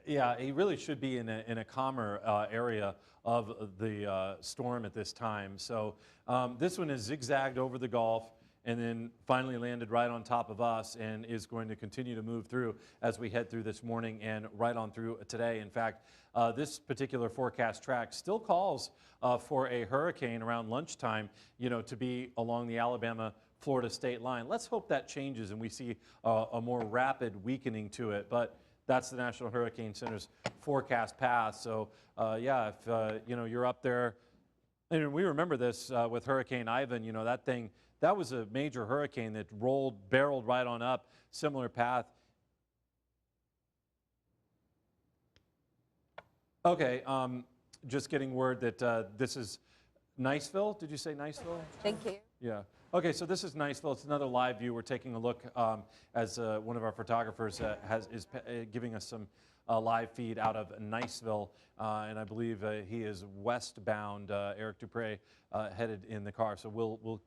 yeah, he really should be in a calmer area of the storm at this time. So this one is zigzagged over the Gulf and then finally landed right on top of us and is going to continue to move through as we head through this morning and right on through today. In fact, this particular forecast track still calls for a hurricane around lunchtime, you know, to be along the Alabama-Florida state line. Let's hope that changes and we see a more rapid weakening to it. But that's the National Hurricane Center's forecast path. So, yeah, if you know, you're up there, and we remember this with Hurricane Ivan, you know, that thing that was a major hurricane that barreled right on up, similar path. Okay, just getting word that this is Niceville. Did you say Niceville? Thank you. Yeah. Okay, so this is Niceville. It's another live view. We're taking a look as one of our photographers is giving us some live feed out of Niceville, and I believe he is westbound. Eric Dupre headed in the car. So we'll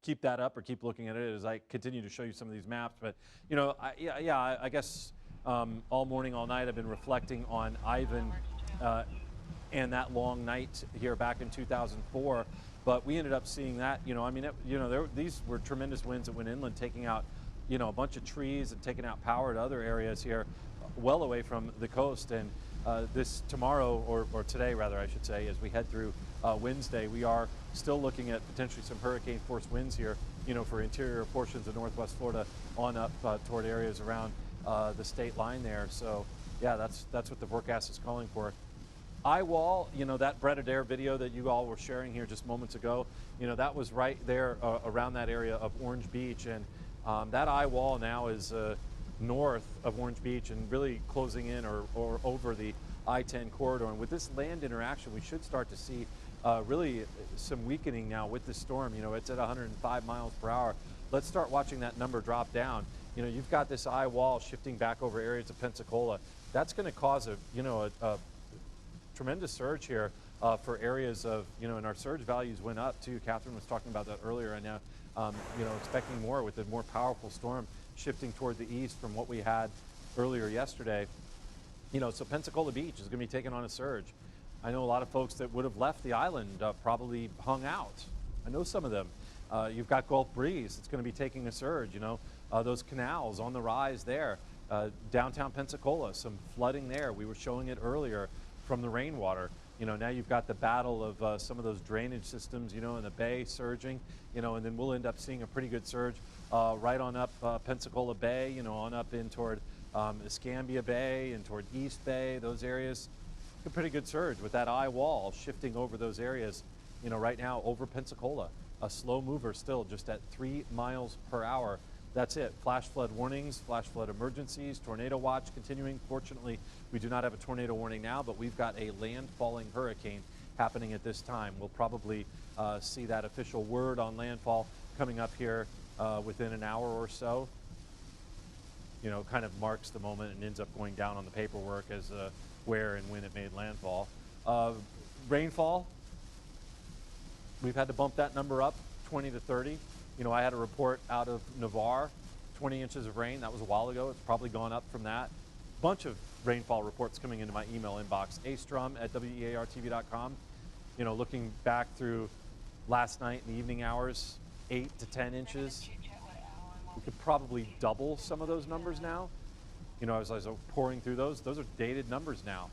keep that up or keep looking at it as I continue to show you some of these maps. But you know, I guess all morning, all night, I've been reflecting on Ivan and that long night here back in 2004. But we ended up seeing that, I mean, these were tremendous winds that went inland, taking out, a bunch of trees and taking out power to other areas here, well away from the coast. And this tomorrow, or today rather, I should say, as we head through Wednesday, we are still looking at potentially some hurricane force winds here, for interior portions of Northwest Florida on up toward areas around the state line there. So yeah, that's what the forecast is calling for. Eye wall, that Brett Adair video that you all were sharing here just moments ago, that was right there around that area of Orange Beach. And that eye wall now is north of Orange Beach and really closing in or over the I-10 corridor. And with this land interaction, we should start to see really some weakening now with this storm. It's at 105 miles per hour. Let's start watching that number drop down. You've got this eye wall shifting back over areas of Pensacola. That's going to cause a tremendous surge here for areas of, and our surge values went up too. Catherine was talking about that earlier, and now, expecting more with a more powerful storm shifting toward the east from what we had earlier yesterday. So Pensacola Beach is going to be taking on a surge. I know a lot of folks that would have left the island probably hung out. I know some of them. You've got Gulf Breeze. It's going to be taking a surge. Those canals on the rise there. Downtown Pensacola, some flooding there. We were showing it earlier from the rainwater. Now you've got the battle of some of those drainage systems, in the bay surging, and then we'll end up seeing a pretty good surge right on up Pensacola Bay, on up in toward Escambia Bay and toward East Bay, those areas. A pretty good surge with that eye wall shifting over those areas, right now over Pensacola. A slow mover still just at 3 miles per hour. That's it. Flash flood warnings, flash flood emergencies, tornado watch continuing. Fortunately, we do not have a tornado warning now, but we've got a landfalling hurricane happening at this time. We'll probably see that official word on landfall coming up here within an hour or so. Kind of marks the moment and ends up going down on the paperwork as where and when it made landfall. Rainfall, we've had to bump that number up 20 to 30. I had a report out of Navarre, 20 inches of rain. That was a while ago. It's probably gone up from that. Bunch of rainfall reports coming into my email inbox. astrum@weartv.com. Looking back through last night in the evening hours, 8 to 10 inches. We could probably double some of those numbers now. As I was pouring through those are dated numbers now.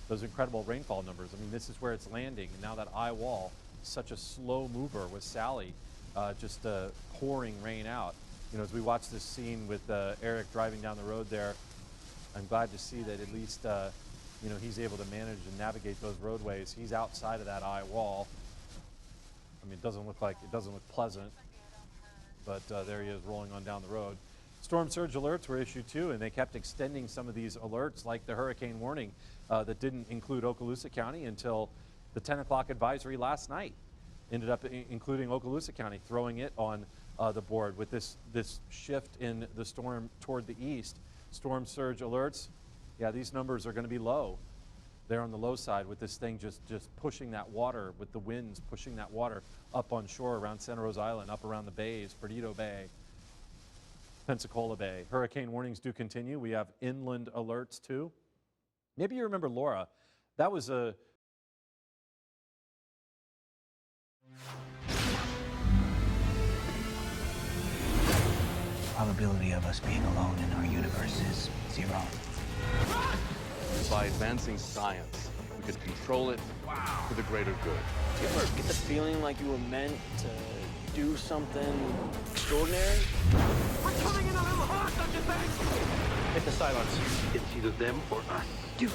Those incredible rainfall numbers. I mean, this is where it's landing. And now that eye wall, such a slow mover with Sally. Just pouring rain out. As we watch this scene with Eric driving down the road there, I'm glad to see that at least, he's able to manage and navigate those roadways. He's outside of that eye wall. I mean, it doesn't look pleasant, but there he is rolling on down the road. Storm surge alerts were issued too, and they kept extending some of these alerts, like the hurricane warning that didn't include Okaloosa County until the 10 o'clock advisory last night. Ended up including Okaloosa County, throwing it on the board with this shift in the storm toward the east. Storm surge alerts, yeah, these numbers are going to be low. They're on the low side with this thing just pushing that water, with the winds pushing that water up on shore around Santa Rosa Island, up around the bays, Perdido Bay, Pensacola Bay. Hurricane warnings do continue. We have inland alerts too. Maybe you remember Laura. That was a probability of us being alone in our universe is 0. By advancing science, we could control it for the greater good. Do you ever get the feeling like you were meant to do something extraordinary? We're coming in a little hot, don't you think? Hit the silence. It's either them or us. Do it.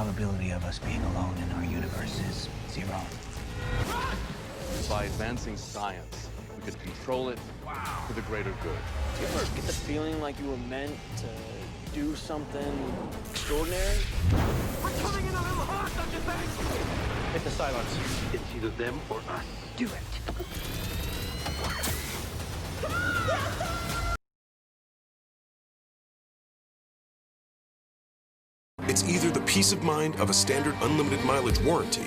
probability of us being alone in our universe is 0. By advancing science, we could control it for the greater good. Do you ever get the feeling like you were meant to do something extraordinary? We're coming in a little hot, Dr. Banks! Hit the silence. It's either them or us. Do it. It's either the peace of mind of a standard unlimited mileage warranty,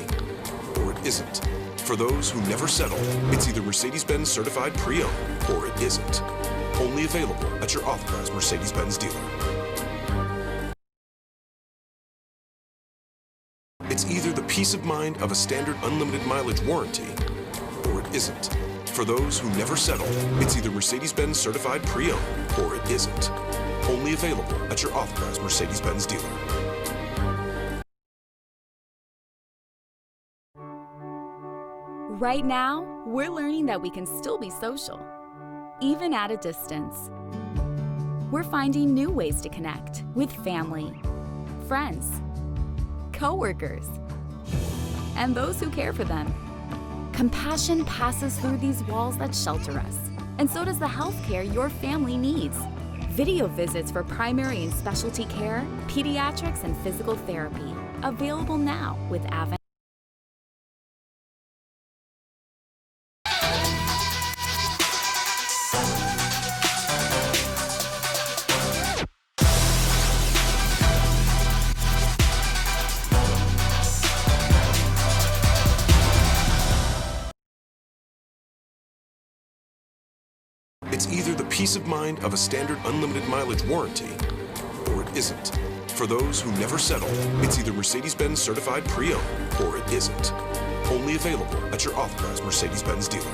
or it isn't. For those who never settle, it's either Mercedes-Benz certified pre-owned, or it isn't. Only available at your authorized Mercedes-Benz dealer. It's either the peace of mind of a standard unlimited mileage warranty, or it isn't. For those who never settle, it's either Mercedes-Benz certified pre-owned, or it isn't. Only available at your authorized Mercedes-Benz dealer. Right now, we're learning that we can still be social, even at a distance. We're finding new ways to connect with family, friends, coworkers, and those who care for them. Compassion passes through these walls that shelter us, and so does the healthcare your family needs. Video visits for primary and specialty care, pediatrics, and physical therapy. Available now with Avent. It's either the peace of mind of a standard unlimited mileage warranty, or it isn't. For those who never settle, it's either Mercedes-Benz certified pre-owned, or it isn't. Only available at your authorized Mercedes-Benz dealer.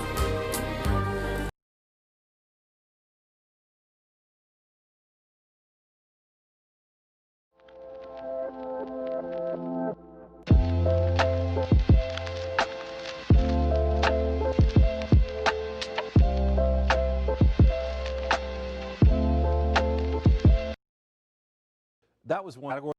That was one category.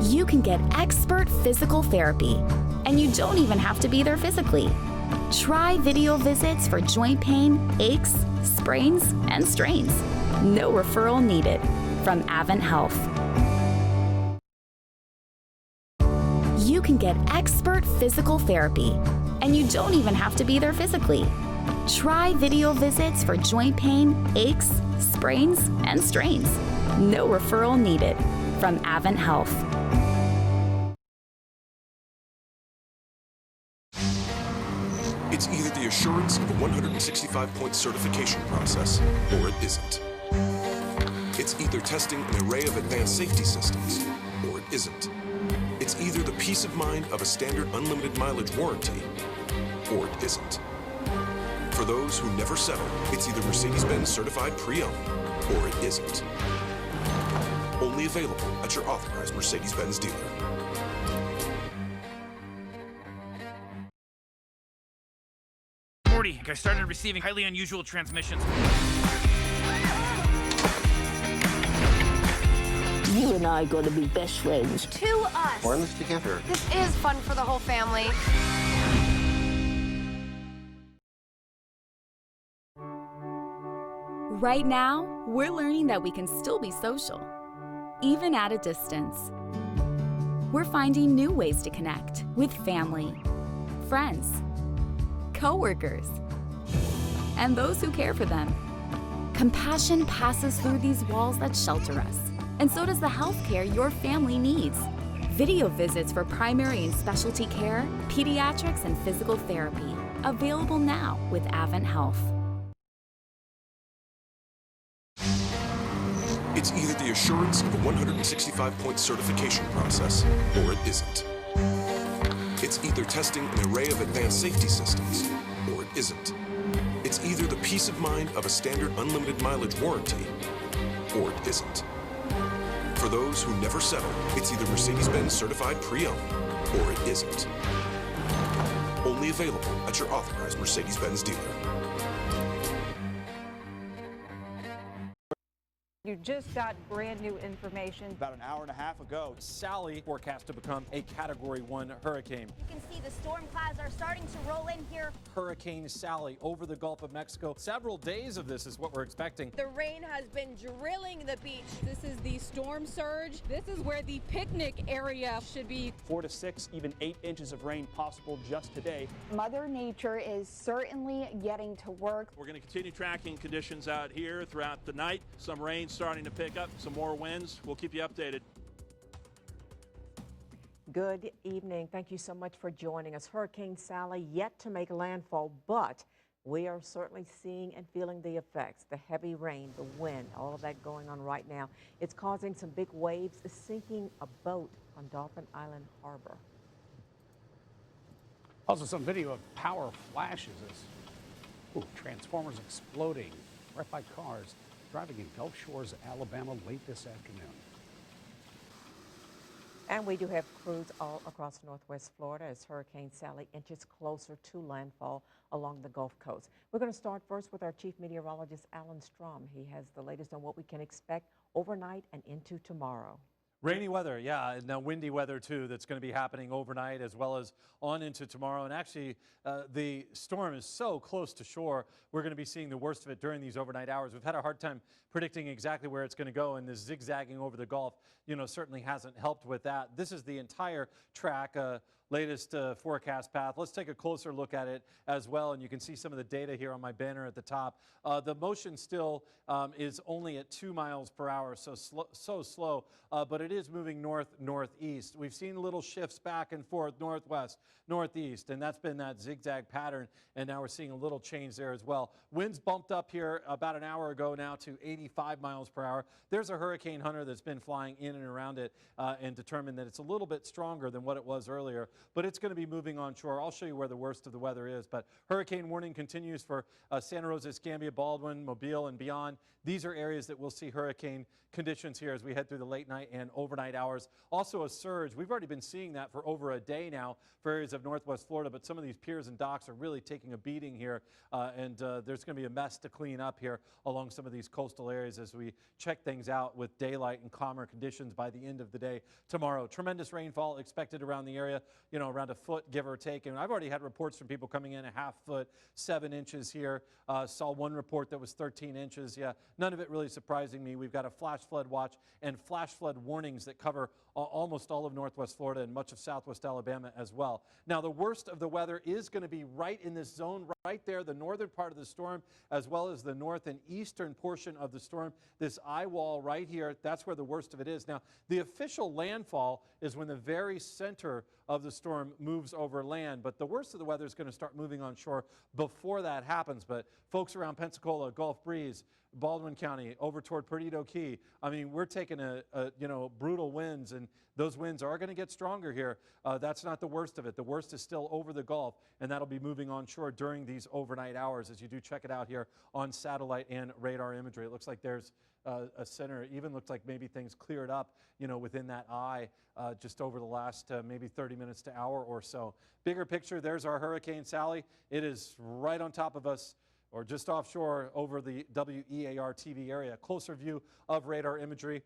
You can get expert physical therapy, and you don't even have to be there physically. Try video visits for joint pain, aches, sprains, and strains. No referral needed from Avent Health. You can get expert physical therapy, and you don't even have to be there physically. Try video visits for joint pain, aches, sprains, and strains. No referral needed from Avent Health. It's either the assurance of a 165-point certification process, or it isn't. It's either testing an array of advanced safety systems, or it isn't. It's either the peace of mind of a standard unlimited mileage warranty, or it isn't. For those who never settle, it's either Mercedes-Benz certified pre-owned, or it isn't. Only available at your authorized Mercedes-Benz dealer. I started receiving highly unusual transmissions. You and I are going to be best friends. To us. We're in this together. This is fun for the whole family. Right now, we're learning that we can still be social, even at a distance. We're finding new ways to connect with family, friends, coworkers, and those who care for them. Compassion passes through these walls that shelter us, and so does the healthcare your family needs. Video visits for primary and specialty care, pediatrics, and physical therapy. Available now with Advent Health. It's either the assurance of a 165-point certification process, or it isn't. It's either testing an array of advanced safety systems, or it isn't. It's either the peace of mind of a standard unlimited mileage warranty, or it isn't. For those who never settle, it's either Mercedes-Benz certified pre-owned, or it isn't. Only available at your authorized Mercedes-Benz dealer. You just got brand new information. About an hour and a half ago, Sally forecast to become a Category 1 hurricane. You can see the storm clouds are starting to roll in here. Hurricane Sally over the Gulf of Mexico. Several days of this is what we're expecting. The rain has been drilling the beach. This is the storm surge. This is where the picnic area should be. 4 to 6, even 8 inches of rain possible just today. Mother Nature is certainly getting to work. We're going to continue tracking conditions out here throughout the night. Some rain starting to pick up, some more winds. We'll keep you updated. Good evening. Thank you so much for joining us. Hurricane Sally yet to make landfall, but we are certainly seeing and feeling the effects. The heavy rain, the wind, all of that going on right now. It's causing some big waves, sinking a boat on Dolphin Island Harbor. Also some video of power flashes as transformers exploding right by cars driving in Gulf Shores, Alabama late this afternoon. And we do have crews all across northwest Florida as Hurricane Sally inches closer to landfall along the Gulf Coast. We're going to start first with our chief meteorologist, Alan Strom. He has the latest on what we can expect overnight and into tomorrow. Rainy weather, yeah, and now windy weather too that's going to be happening overnight as well as on into tomorrow. And actually, the storm is so close to shore, we're going to be seeing the worst of it during these overnight hours. We've had a hard time predicting exactly where it's going to go, and this zigzagging over the Gulf, certainly hasn't helped with that. This is the entire track. Latest forecast path. Let's take a closer look at it as well, and you can see some of the data here on my banner at the top. The motion still is only at 2 miles per hour, so slow, but it is moving northeast. We've seen little shifts back and forth, northwest, northeast, and that's been that zigzag pattern, and now we're seeing a little change there as well. Winds bumped up here about an hour ago now to 85 miles per hour. There's a hurricane hunter that's been flying in and around it and determined that it's a little bit stronger than what it was earlier, but it's going to be moving on shore. I'll show you where the worst of the weather is, but hurricane warning continues for Santa Rosa, Escambia, Baldwin, Mobile, and beyond. These are areas that we'll see hurricane conditions here as we head through the late night and overnight hours. Also a surge. We've already been seeing that for over a day now for areas of northwest Florida, but some of these piers and docks are really taking a beating here, and there's going to be a mess to clean up here along some of these coastal areas as we check things out with daylight and calmer conditions by the end of the day tomorrow. Tremendous rainfall expected around the area, around a foot, give or take. And I've already had reports from people coming in a half foot, 7 inches here. Saw one report that was 13 inches. Yeah, none of it really surprising me. We've got a flash flood watch and flash flood warnings that cover almost all of northwest Florida and much of southwest Alabama as well. Now, the worst of the weather is going to be right in this zone right there, the northern part of the storm, as well as the north and eastern portion of the storm. This eye wall right here, that's where the worst of it is. Now, the official landfall is when the very center of the storm moves over land, but the worst of the weather is going to start moving on shore before that happens. But folks around Pensacola, Gulf Breeze, Baldwin County, over toward Perdido Key, I mean, we're taking brutal winds, and those winds are going to get stronger here. That's not the worst of it. The worst is still over the Gulf, and that'll be moving on shore during these overnight hours as you do check it out here on satellite and radar imagery. It looks like there's a center. It even looks like maybe things cleared up, within that eye just over the last maybe 30 minutes to hour or so. Bigger picture, there's our Hurricane Sally. It is right on top of us, or just offshore over the WEAR TV area. Closer view of radar imagery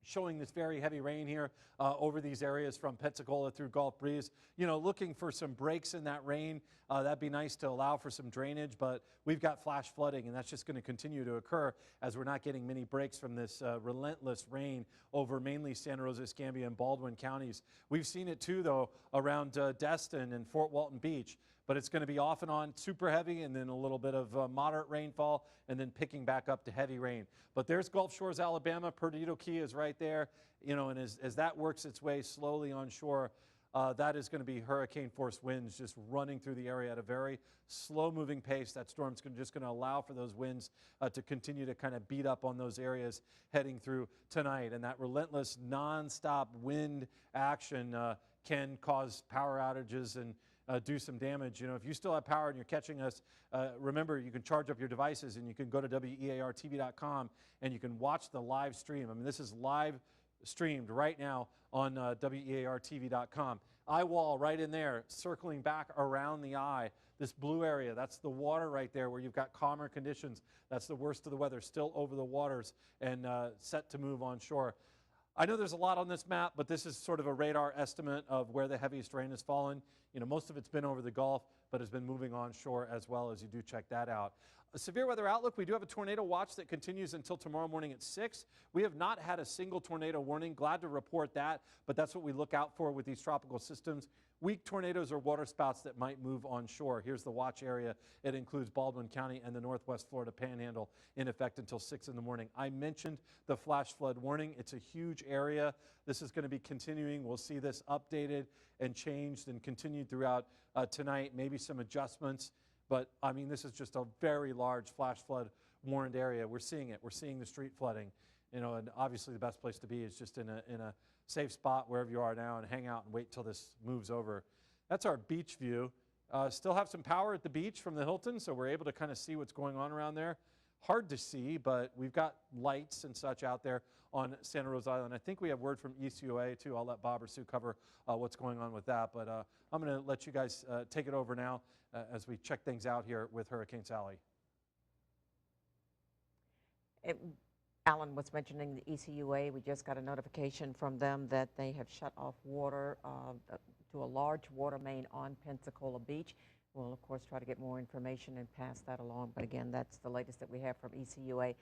showing this very heavy rain here over these areas from Pensacola through Gulf Breeze. Looking for some breaks in that rain. That'd be nice to allow for some drainage, but we've got flash flooding, and that's just going to continue to occur as we're not getting many breaks from this relentless rain over mainly Santa Rosa, Escambia, and Baldwin counties. We've seen it too, though, around Destin and Fort Walton Beach. but it's going to be off and on super heavy and then a little bit of moderate rainfall and then picking back up to heavy rain. But there's Gulf Shores, Alabama. Perdido Key is right there, and as that works its way slowly on shore, that is going to be hurricane force winds just running through the area at a very slow moving pace. That storm's just going to allow for those winds to continue to kind of beat up on those areas heading through tonight. And that relentless nonstop wind action can cause power outages and do some damage. If you still have power and you're catching us, remember you can charge up your devices and you can go to WEARTV.com and you can watch the live stream. I mean, this is live streamed right now on WEARTV.com. Eye wall right in there, circling back around the eye. This blue area, that's the water right there where you've got calmer conditions. That's the worst of the weather, still over the waters and set to move on shore. I know there's a lot on this map, but this is sort of a radar estimate of where the heaviest rain has fallen. Most of it's been over the Gulf, but has been moving on shore as well, as you do check that out. A severe weather outlook, we do have a tornado watch that continues until tomorrow morning at 6. We have not had a single tornado warning. Glad to report that, but that's what we look out for with these tropical systems. Weak tornadoes or waterspouts that might move on shore. Here's the watch area. It includes Baldwin County and the Northwest Florida Panhandle in effect until 6 in the morning. I mentioned the flash flood warning. It's a huge area. This is going to be continuing. We'll see this updated and changed and continued throughout tonight, maybe some adjustments. But, I mean, this is just a very large flash flood warned area. We're seeing it. We're seeing the street flooding. And obviously the best place to be is just in a safe spot wherever you are now and hang out and wait till this moves over. That's our beach view. Still have some power at the beach from the Hilton, so we're able to kind of see what's going on around there. Hard to see, but we've got lights and such out there on Santa Rosa Island. I think we have word from ECOA too. I'll let Bob or Sue cover what's going on with that, but I'm going to let you guys take it over now as we check things out here with Hurricane Sally. Alan was mentioning the ECUA. We just got a notification from them that they have shut off water to a large water main on Pensacola Beach. We'll, of course, try to get more information and pass that along. But again, that's the latest that we have from ECUA.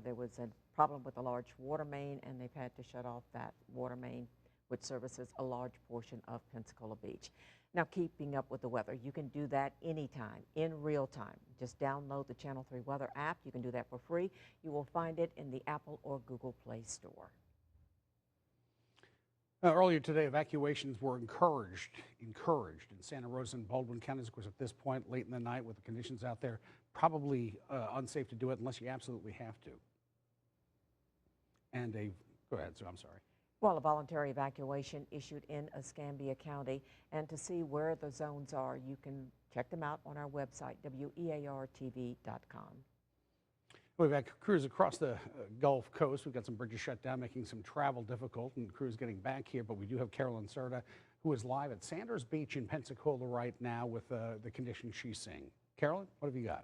There was a problem with a large water main, and they've had to shut off that water main, which services a large portion of Pensacola Beach. Now, keeping up with the weather, you can do that anytime, in real time. Just download the Channel 3 Weather app. You can do that for free. You will find it in the Apple or Google Play Store. Earlier today, evacuations were encouraged in Santa Rosa and Baldwin counties. Of course, at this point, late in the night with the conditions out there, probably unsafe to do it unless you absolutely have to. And go ahead, Sue, I'm sorry. Well, a voluntary evacuation issued in Escambia County. And to see where the zones are, you can check them out on our website, WEARTV.com. We've had crews across the Gulf Coast. We've got some bridges shut down, making some travel difficult, and crews getting back here. But we do have Carolyn Serta, who is live at Sanders Beach in Pensacola right now with the conditions she's seeing. Carolyn, what have you got?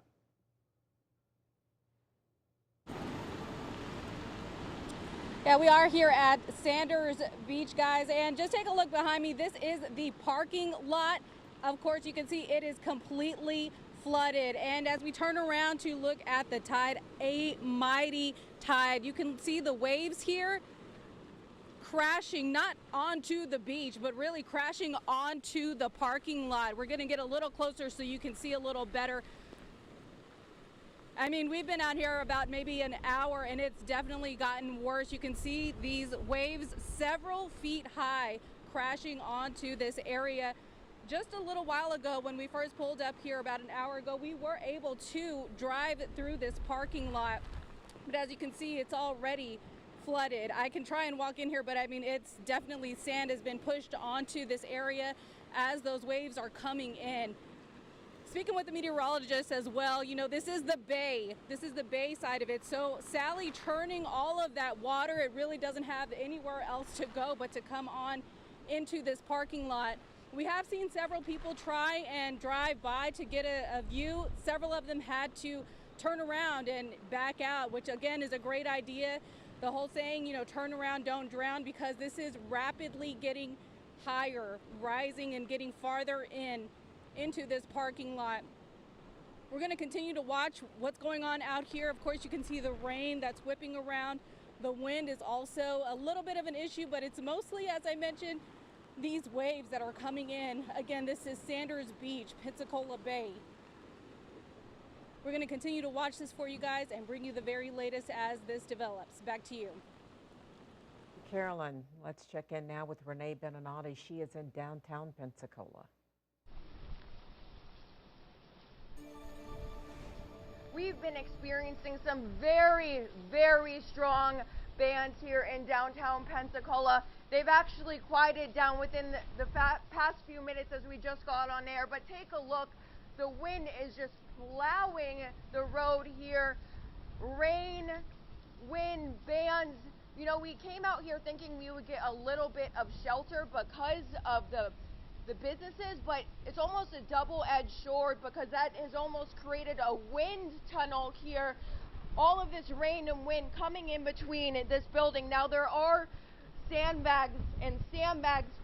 Yeah, we are here at Sanders Beach, guys, and just take a look behind me. This is the parking lot. Of course, you can see it is completely flooded, and as we turn around to look at the tide, a mighty tide. You can see the waves here crashing not onto the beach, but really crashing onto the parking lot. We're going to get a little closer so you can see a little better. I mean, we've been out here about maybe an hour, and it's definitely gotten worse. You can see these waves several feet high crashing onto this area. Just a little while ago, when we first pulled up here about an hour ago, we were able to drive through this parking lot. But as you can see, it's already flooded. I can try and walk in here, but I mean, it's definitely sand has been pushed onto this area as those waves are coming in. Speaking with the meteorologist as well, you know, this is the bay. This is the bay side of it. So Sally churning all of that water, it really doesn't have anywhere else to go but to come on into this parking lot. We have seen several people try and drive by to get a view. Several of them had to turn around and back out, which again is a great idea. The whole saying, you know, turn around, don't drown, because this is rapidly getting higher, rising and getting farther into this parking lot. We're going to continue to watch what's going on out here. Of course, you can see the rain that's whipping around. The wind is also a little bit of an issue, but it's mostly, as I mentioned, these waves that are coming in. Again, this is Sanders Beach, Pensacola Bay. We're going to continue to watch this for you guys and bring you the very latest as this develops. Back to you. Carolyn, let's check in now with Renee Beninati. She is in downtown Pensacola. We've been experiencing some very, very strong bands here in downtown Pensacola. They've actually quieted down within the past few minutes as we just got on air, but take a look. The wind is just plowing the road here. Rain, wind, bands. You know, we came out here thinking we would get a little bit of shelter because of the businesses, but it's almost a double-edged sword because that has almost created a wind tunnel here. All of this rain and wind coming in between this building. Now there are sandbags,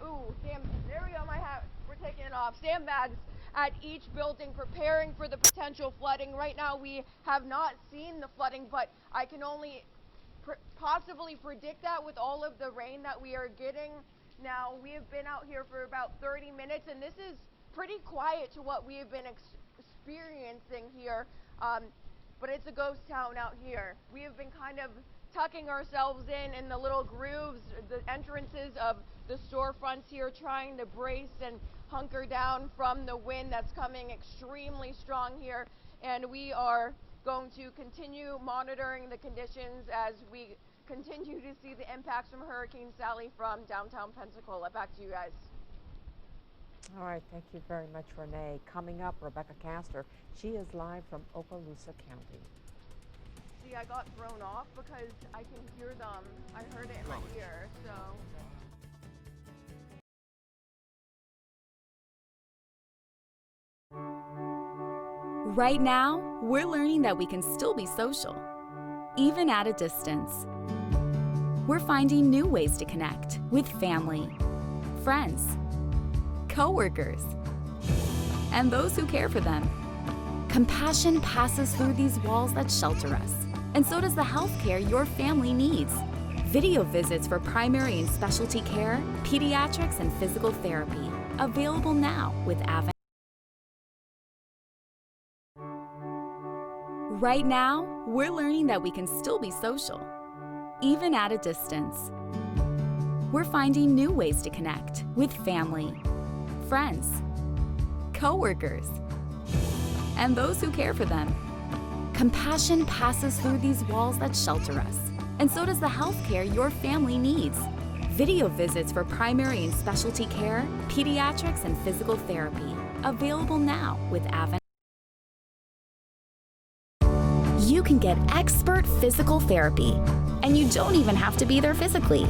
ooh, there we go, my hat, we're taking it off. Sandbags at each building preparing for the potential flooding. Right now we have not seen the flooding, but I can only possibly predict that with all of the rain that we are getting. Now, we have been out here for about 30 minutes, and this is pretty quiet to what we have been experiencing here, but it's a ghost town out here. We have been kind of tucking ourselves in the little grooves, the entrances of the storefronts here, trying to brace and hunker down from the wind that's coming extremely strong here, and we are going to continue monitoring the conditions as we continue to see the impacts from Hurricane Sally from downtown Pensacola. Back to you guys. All right, thank you very much, Renee. Coming up, Rebecca Castor. She is live from Okaloosa County. See, I got thrown off because I can hear them. I heard it in my ear, so. Right now, we're learning that we can still be social, even at a distance. We're finding new ways to connect with family, friends, coworkers, and those who care for them. Compassion passes through these walls that shelter us, and so does the healthcare your family needs. Video visits for primary and specialty care, pediatrics, and physical therapy. Available now with Avent. Right now, we're learning that we can still be social, even at a distance. We're finding new ways to connect with family, friends, coworkers, and those who care for them. Compassion passes through these walls that shelter us, and so does the healthcare your family needs. Video visits for primary and specialty care, pediatrics, and physical therapy. Available now with Avent. You can get expert physical therapy, and you don't even have to be there physically.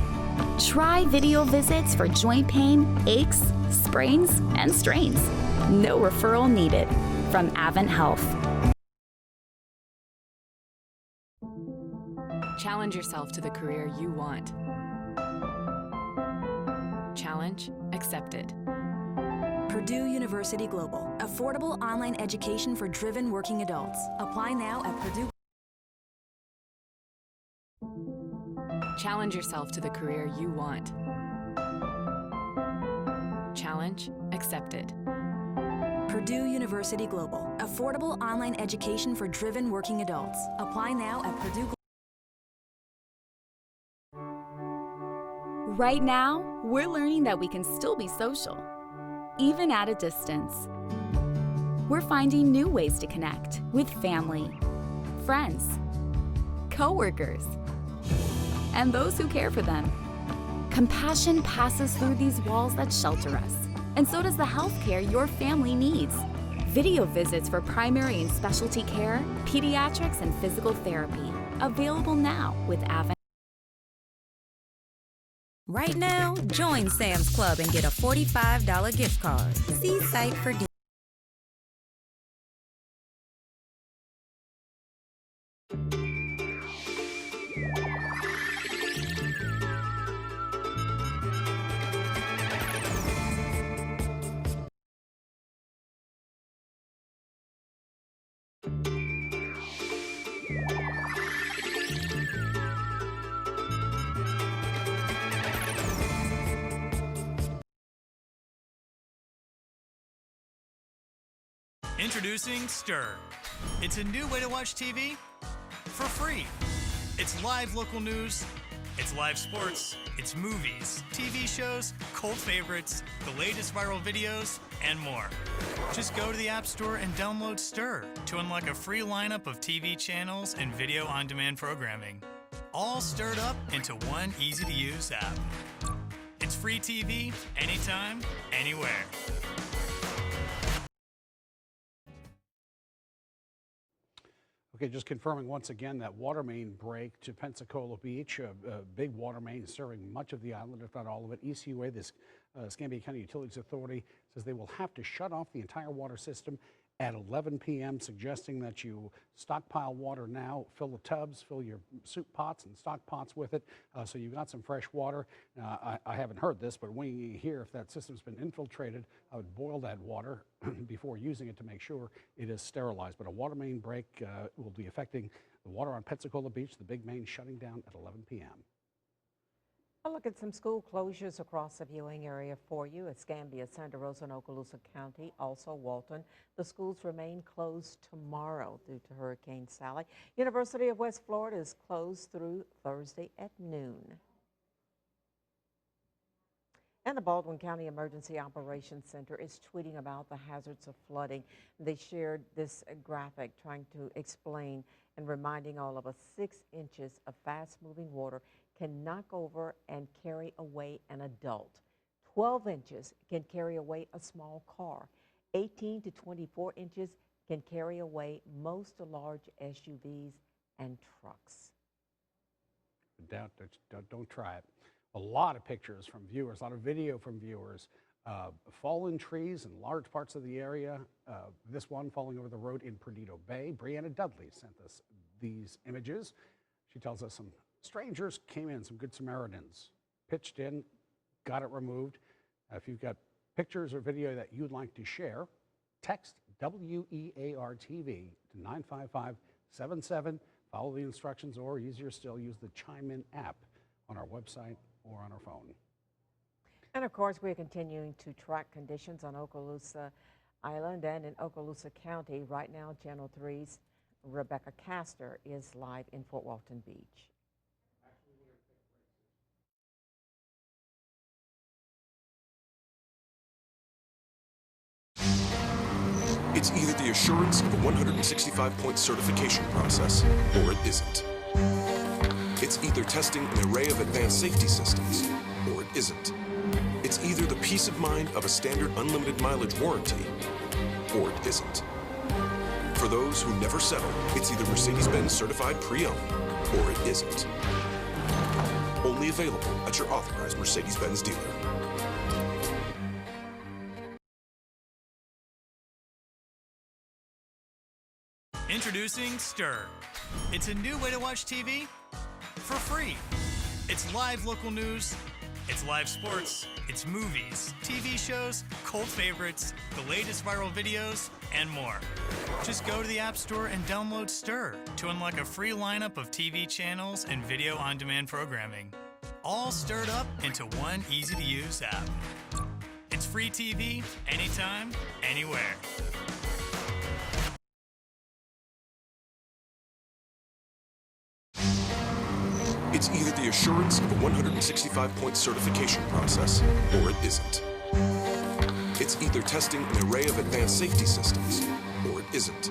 Try video visits for joint pain, aches, sprains, and strains. No referral needed from Avent Health. Challenge yourself to the career you want. Challenge accepted. Purdue University Global. Affordable online education for driven working adults. Apply now at Purdue. Challenge yourself to the career you want. Challenge accepted. Purdue University Global. Affordable online education for driven working adults. Apply now at Purdue. Right now, we're learning that we can still be social, even at a distance. We're finding new ways to connect with family, friends, coworkers, and those who care for them. Compassion passes through these walls that shelter us, and so does the healthcare your family needs. Video visits for primary and specialty care, pediatrics, and physical therapy. Available now with Avent. Right now, join Sam's Club and get a $45 gift card. See site for details. Introducing Stir. It's a new way to watch TV for free. It's live local news, it's live sports, it's movies, TV shows, cult favorites, the latest viral videos, and more. Just go to the App Store and download Stir to unlock a free lineup of TV channels and video on-demand programming, all stirred up into one easy-to-use app. It's free TV, anytime, anywhere. Okay, just confirming once again that water main break to Pensacola Beach, a big water main serving much of the island, if not all of it. ECUA, this Escambia County Utilities Authority, says they will have to shut off the entire water system at 11 p.m., suggesting that you stockpile water now, fill the tubs, fill your soup pots and stock pots with it, so you've got some fresh water. I haven't heard this, but when you hear if that system's been infiltrated, I would boil that water before using it to make sure it is sterilized. But a water main break will be affecting the water on Pensacola Beach, the big main shutting down at 11 p.m. A look at some school closures across the viewing area for you. Escambia, Santa Rosa, and Okaloosa County, also Walton. The schools remain closed tomorrow due to Hurricane Sally. University of West Florida is closed through Thursday at noon. And the Baldwin County Emergency Operations Center is tweeting about the hazards of flooding. They shared this graphic trying to explain and reminding all of us 6 inches of fast-moving water can knock over and carry away an adult. 12 inches can carry away a small car. 18 to 24 inches can carry away most large SUVs and trucks. Don't try it. A lot of pictures from viewers, a lot of video from viewers. Fallen trees in large parts of the area. This one falling over the road in Perdido Bay. Brianna Dudley sent us these images. She tells us some strangers came in, some Good Samaritans, pitched in, got it removed. If you've got pictures or video that you'd like to share, text WEAR-TV to 95577. Follow the instructions, or easier still, use the Chime In app on our website or on our phone. And of course, we're continuing to track conditions on Okaloosa Island and in Okaloosa County. Right now, Channel 3's Rebecca Castor is live in Fort Walton Beach. It's either the assurance of a 165-point certification process, or it isn't. It's either testing an array of advanced safety systems, or it isn't. It's either the peace of mind of a standard unlimited mileage warranty, or it isn't. For those who never settle, it's either Mercedes-Benz certified pre-owned, or it isn't. Only available at your authorized Mercedes-Benz dealer. Introducing Stir. It's a new way to watch TV for free. It's live local news, it's live sports, it's movies, TV shows, cult favorites, the latest viral videos, and more. Just go to the App Store and download Stir to unlock a free lineup of TV channels and video on-demand programming, all stirred up into one easy-to-use app. It's free TV, anytime, anywhere. It's either the assurance of a 165-point certification process, or it isn't. It's either testing an array of advanced safety systems, or it isn't.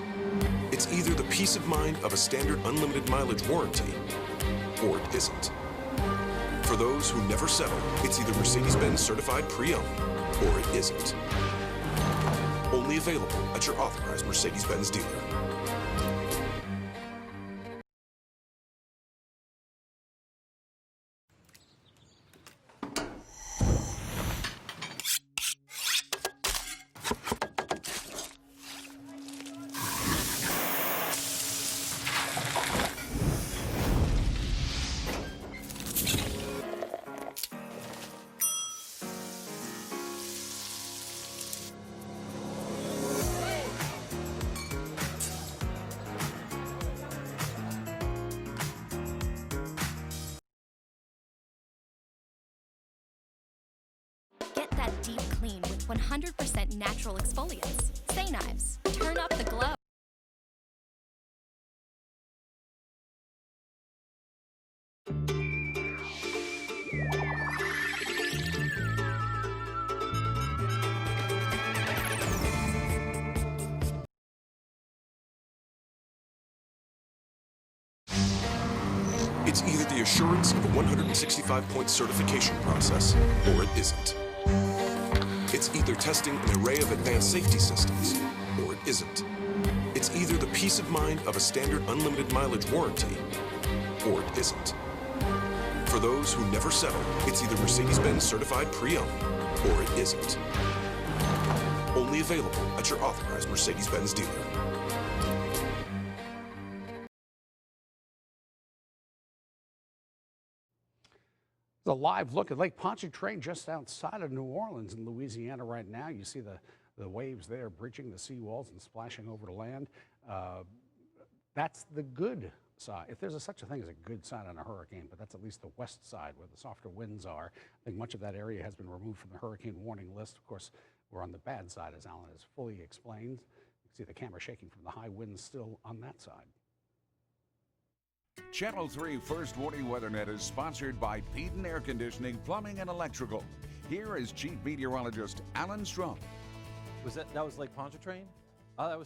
It's either the peace of mind of a standard unlimited mileage warranty, or it isn't. For those who never settle, it's either Mercedes-Benz certified pre-owned, or it isn't. Only available at your authorized Mercedes-Benz dealer. Get that deep clean with 100% natural exfoliants. Say Knives. turn up the glow. It's either the assurance of a 165-point certification process, or it isn't. It's either testing an array of advanced safety systems, or it isn't. It's either the peace of mind of a standard unlimited mileage warranty, or it isn't. For those who never settle, it's either Mercedes-Benz certified pre-owned, or it isn't. Only available at your authorized Mercedes-Benz dealer. The live look at Lake Pontchartrain just outside of New Orleans in Louisiana right now. You see the waves there breaching the seawalls and splashing over the land. That's the good side. If there's such a thing as a good side on a hurricane, but that's at least the west side where the softer winds are. I think much of that area has been removed from the hurricane warning list. Of course, we're on the bad side, as Alan has fully explained. You can see the camera shaking from the high winds still on that side. Channel 3 First Warning WeatherNet is sponsored by Peden Air Conditioning, Plumbing, and Electrical. Here is Chief Meteorologist Alan Strum. That was Lake Pontchartrain? Oh, that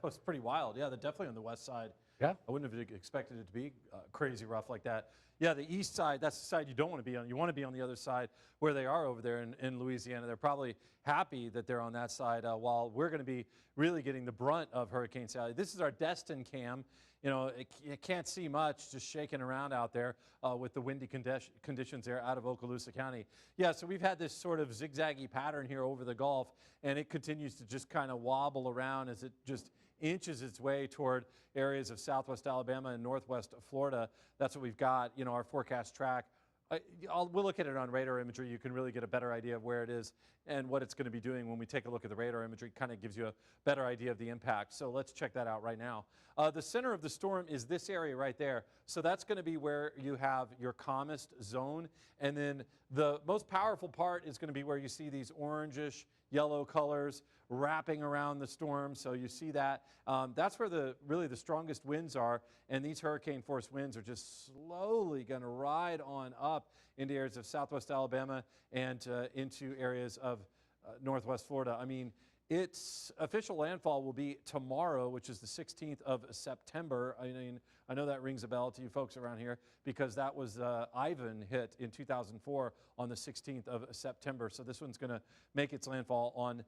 was pretty wild. Yeah, they're definitely on the west side. Yeah. I wouldn't have expected it to be crazy rough like that. Yeah, the east side, that's the side you don't want to be on. You want to be on the other side where they are over there in Louisiana. They're probably happy that they're on that side while we're going to be really getting the brunt of Hurricane Sally. This is our Destin cam. You know, you can't see much, just shaking around out there with the windy conditions there out of Okaloosa County. Yeah, so we've had this sort of zigzaggy pattern here over the Gulf, and it continues to just kind of wobble around as it just inches its way toward areas of southwest Alabama and northwest Florida. That's what we've got, you know, our forecast track. We'll look at it on radar imagery. You can really get a better idea of where it is and what it's going to be doing when we take a look at the radar imagery. Kind of gives you a better idea of the impact. So let's check that out right now. The center of the storm is this area right there. So that's going to be where you have your calmest zone. And then the most powerful part is going to be where you see these orangish yellow colors wrapping around the storm. So you see that. That's where really the strongest winds are. And these hurricane force winds are just slowly going to ride on up into areas of southwest Alabama and into areas of northwest Florida. I mean, its official landfall will be tomorrow, which is the 16th of September. I mean, I know that rings a bell to you folks around here because that was Ivan hit in 2004 on the 16th of September. So this one's going to make its landfall on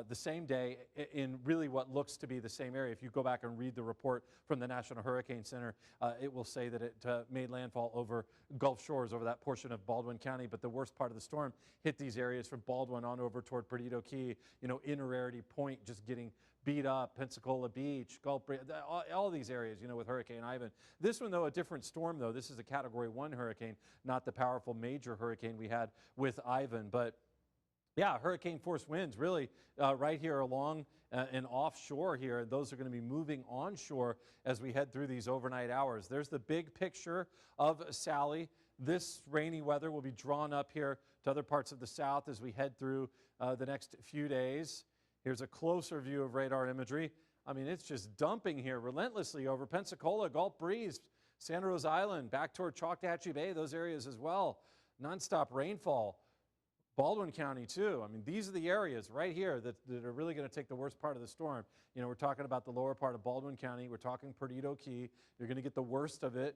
the same day in really what looks to be the same area. If you go back and read the report from the National Hurricane Center, it will say that it made landfall over Gulf Shores, over that portion of Baldwin County. But the worst part of the storm hit these areas from Baldwin on over toward Perdido Key, you know, in Rarity Point, just getting beat up, Pensacola Beach, Gulf, all these areas, you know, with Hurricane Ivan. This one, though, a different storm, though. This is a Category 1 hurricane, not the powerful major hurricane we had with Ivan. But, yeah, hurricane force winds really right here along and offshore here. Those are going to be moving onshore as we head through these overnight hours. There's the big picture of Sally. This rainy weather will be drawn up here to other parts of the south as we head through the next few days. Here's a closer view of radar imagery. I mean, it's just dumping here relentlessly over Pensacola, Gulf Breeze, Santa Rosa Island, back toward Choctawhatchee Bay, those areas as well. Nonstop rainfall. Baldwin County, too. I mean, these are the areas right here that are really going to take the worst part of the storm. You know, we're talking about the lower part of Baldwin County. We're talking Perdido Key. You're going to get the worst of it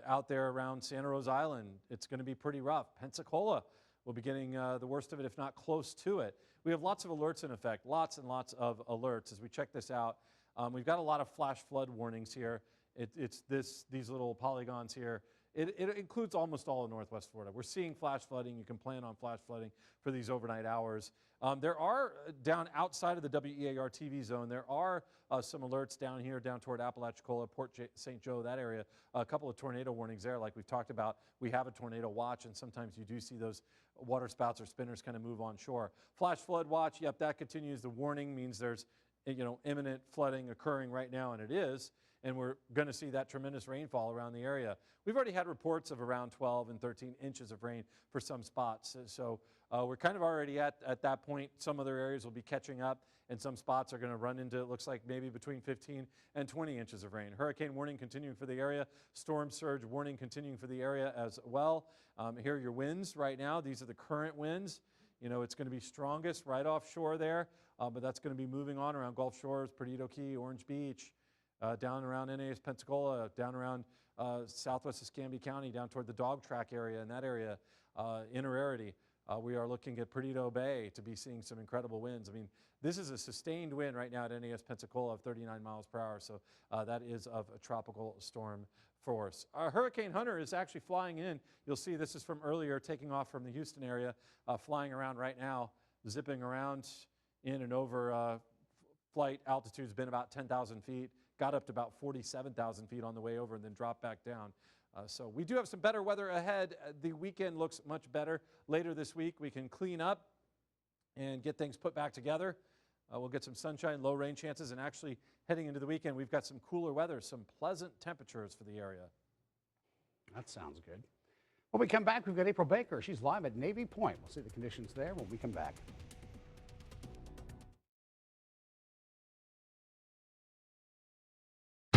out there around Santa Rosa Island. It's going to be pretty rough. Pensacola will be getting the worst of it, if not close to it. We have lots of alerts in effect, lots and lots of alerts. As we check this out, we've got a lot of flash flood warnings here. It's these little polygons here. It includes almost all of Northwest Florida. We're seeing flash flooding. You can plan on flash flooding for these overnight hours. There are, down outside of the WEAR TV zone, there are some alerts down here, down toward Apalachicola, Port St. Joe, that area. A couple of tornado warnings there, like we've talked about. We have a tornado watch, and sometimes you do see those water spouts or spinners kind of move on shore. Flash flood watch, yep, that continues. The warning means there's, you know, imminent flooding occurring right now, and it is. and we're going to see that tremendous rainfall around the area. We've already had reports of around 12 and 13 inches of rain for some spots. So we're kind of already at that point. Some other areas will be catching up, and some spots are going to run into, it looks like, maybe between 15 and 20 inches of rain. Hurricane warning continuing for the area. Storm surge warning continuing for the area as well. Here are your winds right now. These are the current winds. You know, it's going to be strongest right offshore there, but that's going to be moving on around Gulf Shores, Perdido Key, Orange Beach, down around NAS Pensacola, down around southwest Escambia County, down toward the dog track area, in that area, Inner Arity. We are looking at Perdido Bay to be seeing some incredible winds. I mean, this is a sustained wind right now at NAS Pensacola of 39 miles per hour, so that is of a tropical storm force. Hurricane Hunter is actually flying in. You'll see this is from earlier, taking off from the Houston area, flying around right now, zipping around in and over. Flight altitude's been about 10,000 feet, got up to about 47,000 feet on the way over and then dropped back down. So we do have some better weather ahead. The weekend looks much better. Later this week, we can clean up and get things put back together. We'll get some sunshine, low rain chances, and actually heading into the weekend, we've got some cooler weather, some pleasant temperatures for the area. That sounds good. When we come back, we've got April Baker. She's live at Navy Point. We'll see the conditions there when we come back.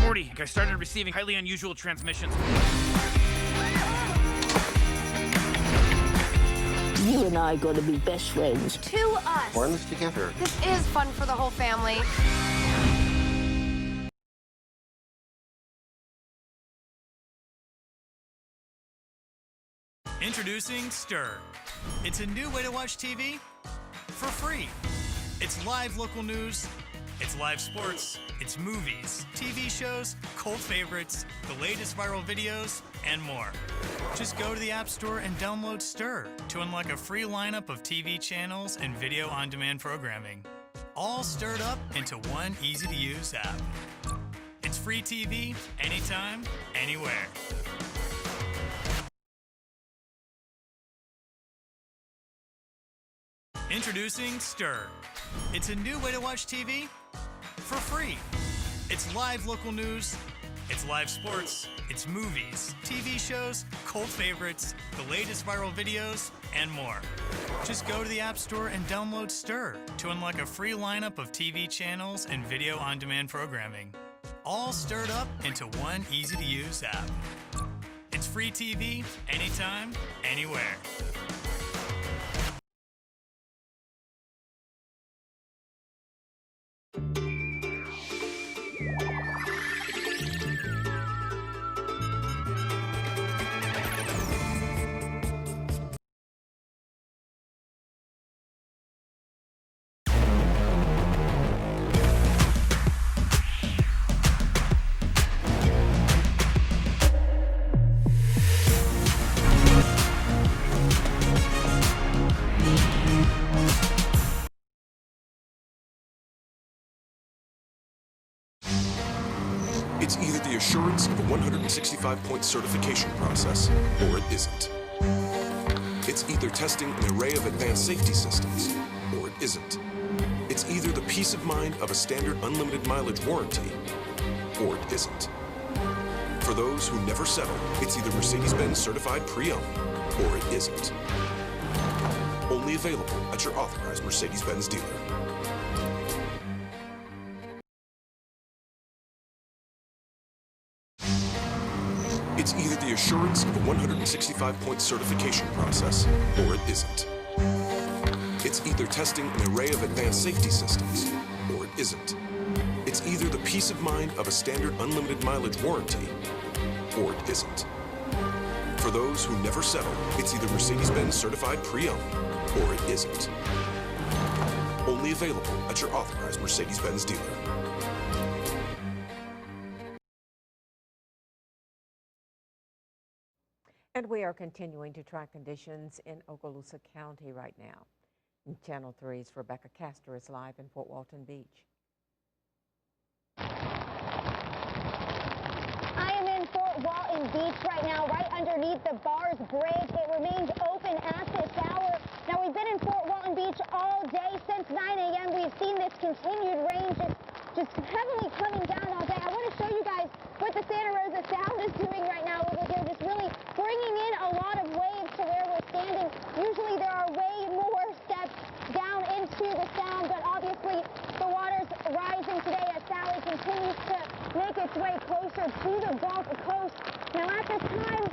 Morty, I started receiving highly unusual transmissions. You and I are going to be best friends. To us. We're in this together. This is fun for the whole family. Introducing Stir. It's a new way to watch TV for free. It's live local news, it's live sports, it's movies, TV shows, cult favorites, the latest viral videos, and more. Just go to the App Store and download Stir to unlock a free lineup of TV channels and video on-demand programming, all stirred up into one easy-to-use app. It's free TV, anytime, anywhere. Introducing Stir. It's a new way to watch TV for free. It's live local news, it's live sports, it's movies, TV shows, cult favorites, the latest viral videos, and more. Just go to the App Store and download Stir to unlock a free lineup of TV channels and video on-demand programming, all stirred up into one easy-to-use app. It's free TV, anytime, anywhere. It's either the assurance of a 165-point certification process, or it isn't. It's either testing an array of advanced safety systems, or it isn't. It's either the peace of mind of a standard unlimited mileage warranty, or it isn't. For those who never settle, it's either Mercedes-Benz certified pre-owned, or it isn't. Only available at your authorized Mercedes-Benz dealer. It's either the assurance of a 165-point certification process, or it isn't. It's either testing an array of advanced safety systems, or it isn't. It's either the peace of mind of a standard unlimited mileage warranty, or it isn't. For those who never settle, it's either Mercedes-Benz certified pre-owned, or it isn't. Only available at your authorized Mercedes-Benz dealer. And we are continuing to track conditions in Okaloosa County right now. And Channel 3's Rebecca Castor is live in Fort Walton Beach. I am in Fort Walton Beach right now, right underneath the Bars Bridge. It remains open at this hour. Now, we've been in Fort Walton Beach all day since 9 a.m. We've seen this continued rain just heavily coming down all day. I want to show you guys what the Santa Rosa Sound is doing right now over here, just really bringing in a lot of waves to where we're standing. Usually there are way more steps down into the Sound, but obviously the water's rising today as Sally continues to make its way closer to the Gulf Coast. Now at this time,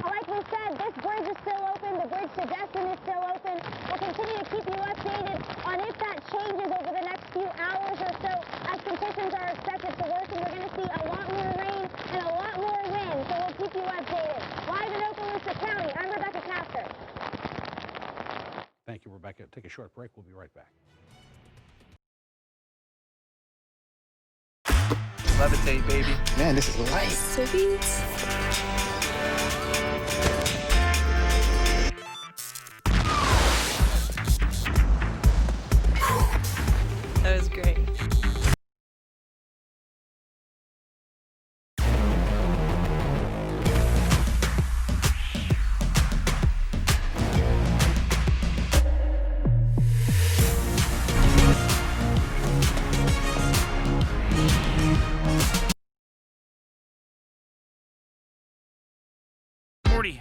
like we said, this bridge is still open. The bridge to Destin is still open. We'll continue to keep you updated on if that changes over the next few hours or so as conditions are expected to worsen. We're going to see a lot more rain and a lot more wind, so we'll keep you updated. Live in Okaloosa County, I'm Rebecca Castor. Thank you, Rebecca. Take a short break. We'll be right back. Levitate, baby. Man, this is light. That was great.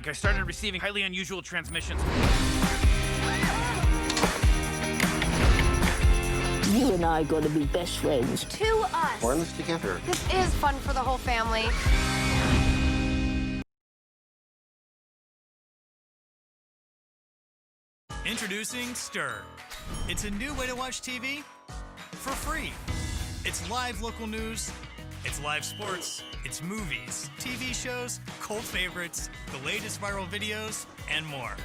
I started receiving highly unusual transmissions. You and I are going to be best friends. To us. We're in this together. This is fun for the whole family. Introducing Stir. It's a new way to watch TV for free. It's live local news, it's live sports, it's movies, TV shows, cult favorites, the latest viral videos, and more.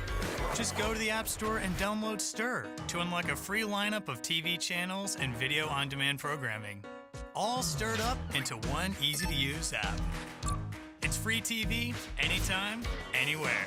Just go to the App Store and download Stir to unlock a free lineup of TV channels and video on-demand programming, all stirred up into one easy-to-use app. It's free TV, anytime, anywhere.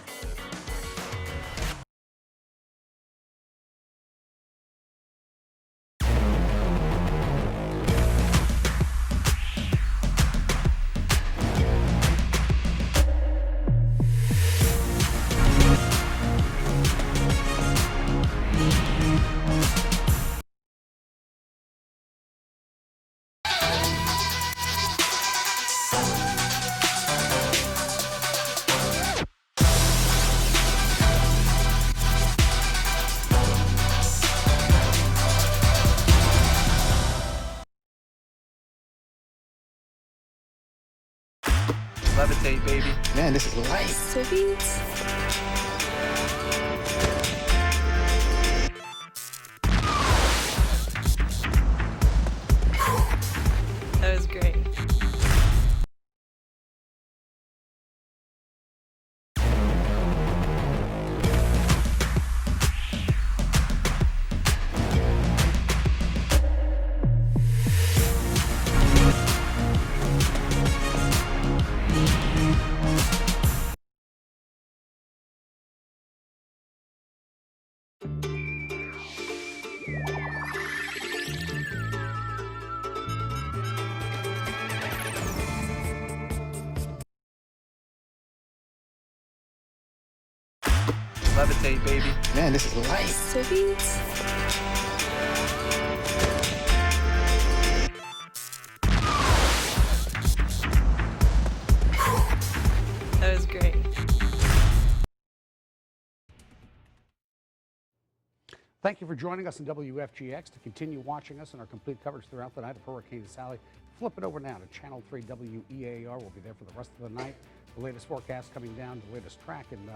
Levitate, baby. Man, this is light. That was great. Levitate, baby. Man, this is light. That was great. Thank you for joining us on WFGX. To continue watching us and our complete coverage throughout the night of Hurricane Sally, flip it over now to Channel 3 WEAR. We'll be there for the rest of the night. The latest forecast coming down, the latest track and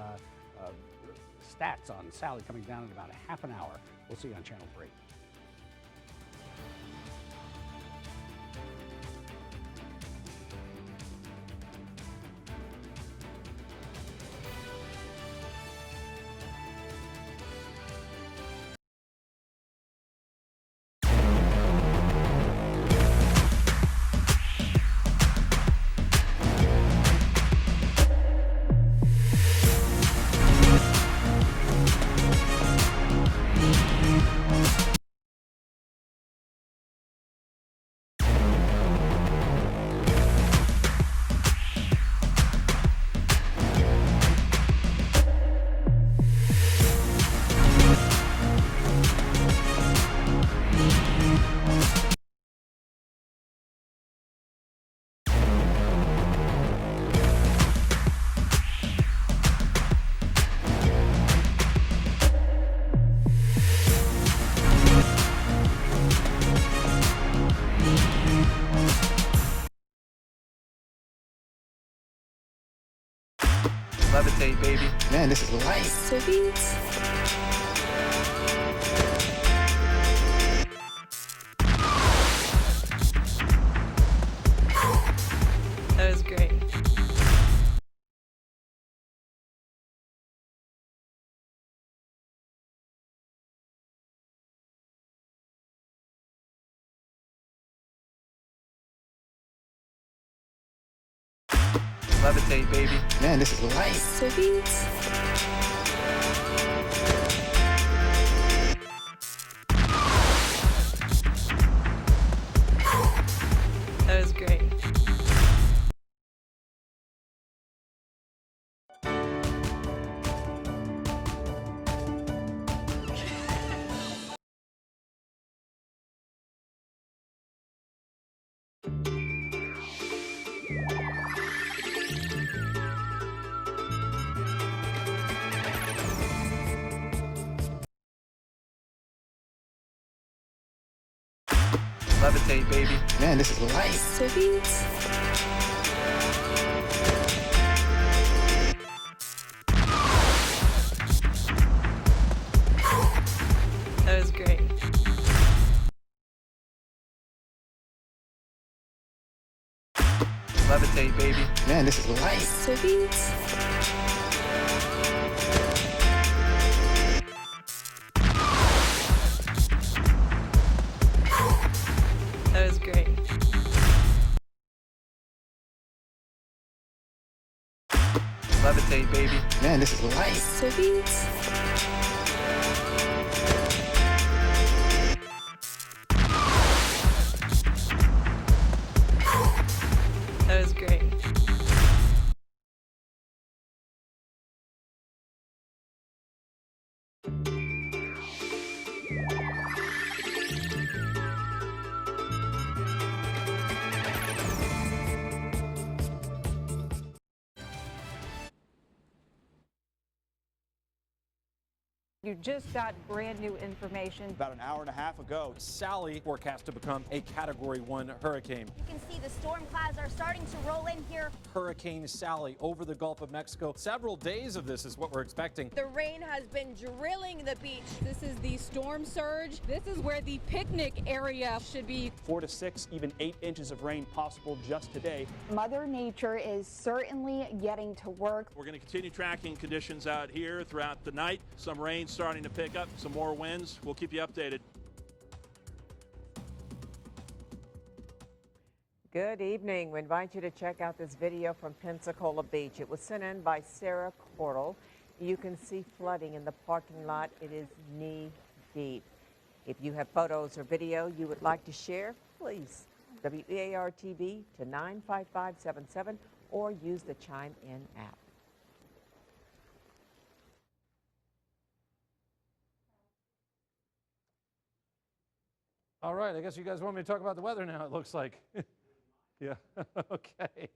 stats on Sally coming down in about a half an hour. We'll see you on Channel 3. Levitate, baby. Man, this is light. Sweet. That was great. Levitate, baby. Man, this is light. Sweet. That was great. Levitate, baby. Man, this is light. Sweet. That was great. Levitate, baby. Man, this is light. Sweet. That was great. Levitate, baby. Man, this is light. Sweet. That was great. You just got brand new information. About an hour and a half ago, Sally forecast to become a Category 1 hurricane. You can see the storm clouds are starting to roll in here. Hurricane Sally over the Gulf of Mexico. Several days of this is what we're expecting. The rain has been drilling the beach. This is the storm surge. This is where the picnic area should be. 4 to 6, even 8 inches of rain possible just today. Mother Nature is certainly getting to work. We're going to continue tracking conditions out here throughout the night. Some rain starting to pick up, some more winds. We'll keep you updated. Good evening. We invite you to check out this video from Pensacola Beach. It was sent in by Sarah Cordell. You can see flooding in the parking lot. It is knee deep. If you have photos or video you would like to share, please WEAR-TV to 95577 or use the Chime In app. All right, I guess you guys want me to talk about the weather now, it looks like. Yeah, okay.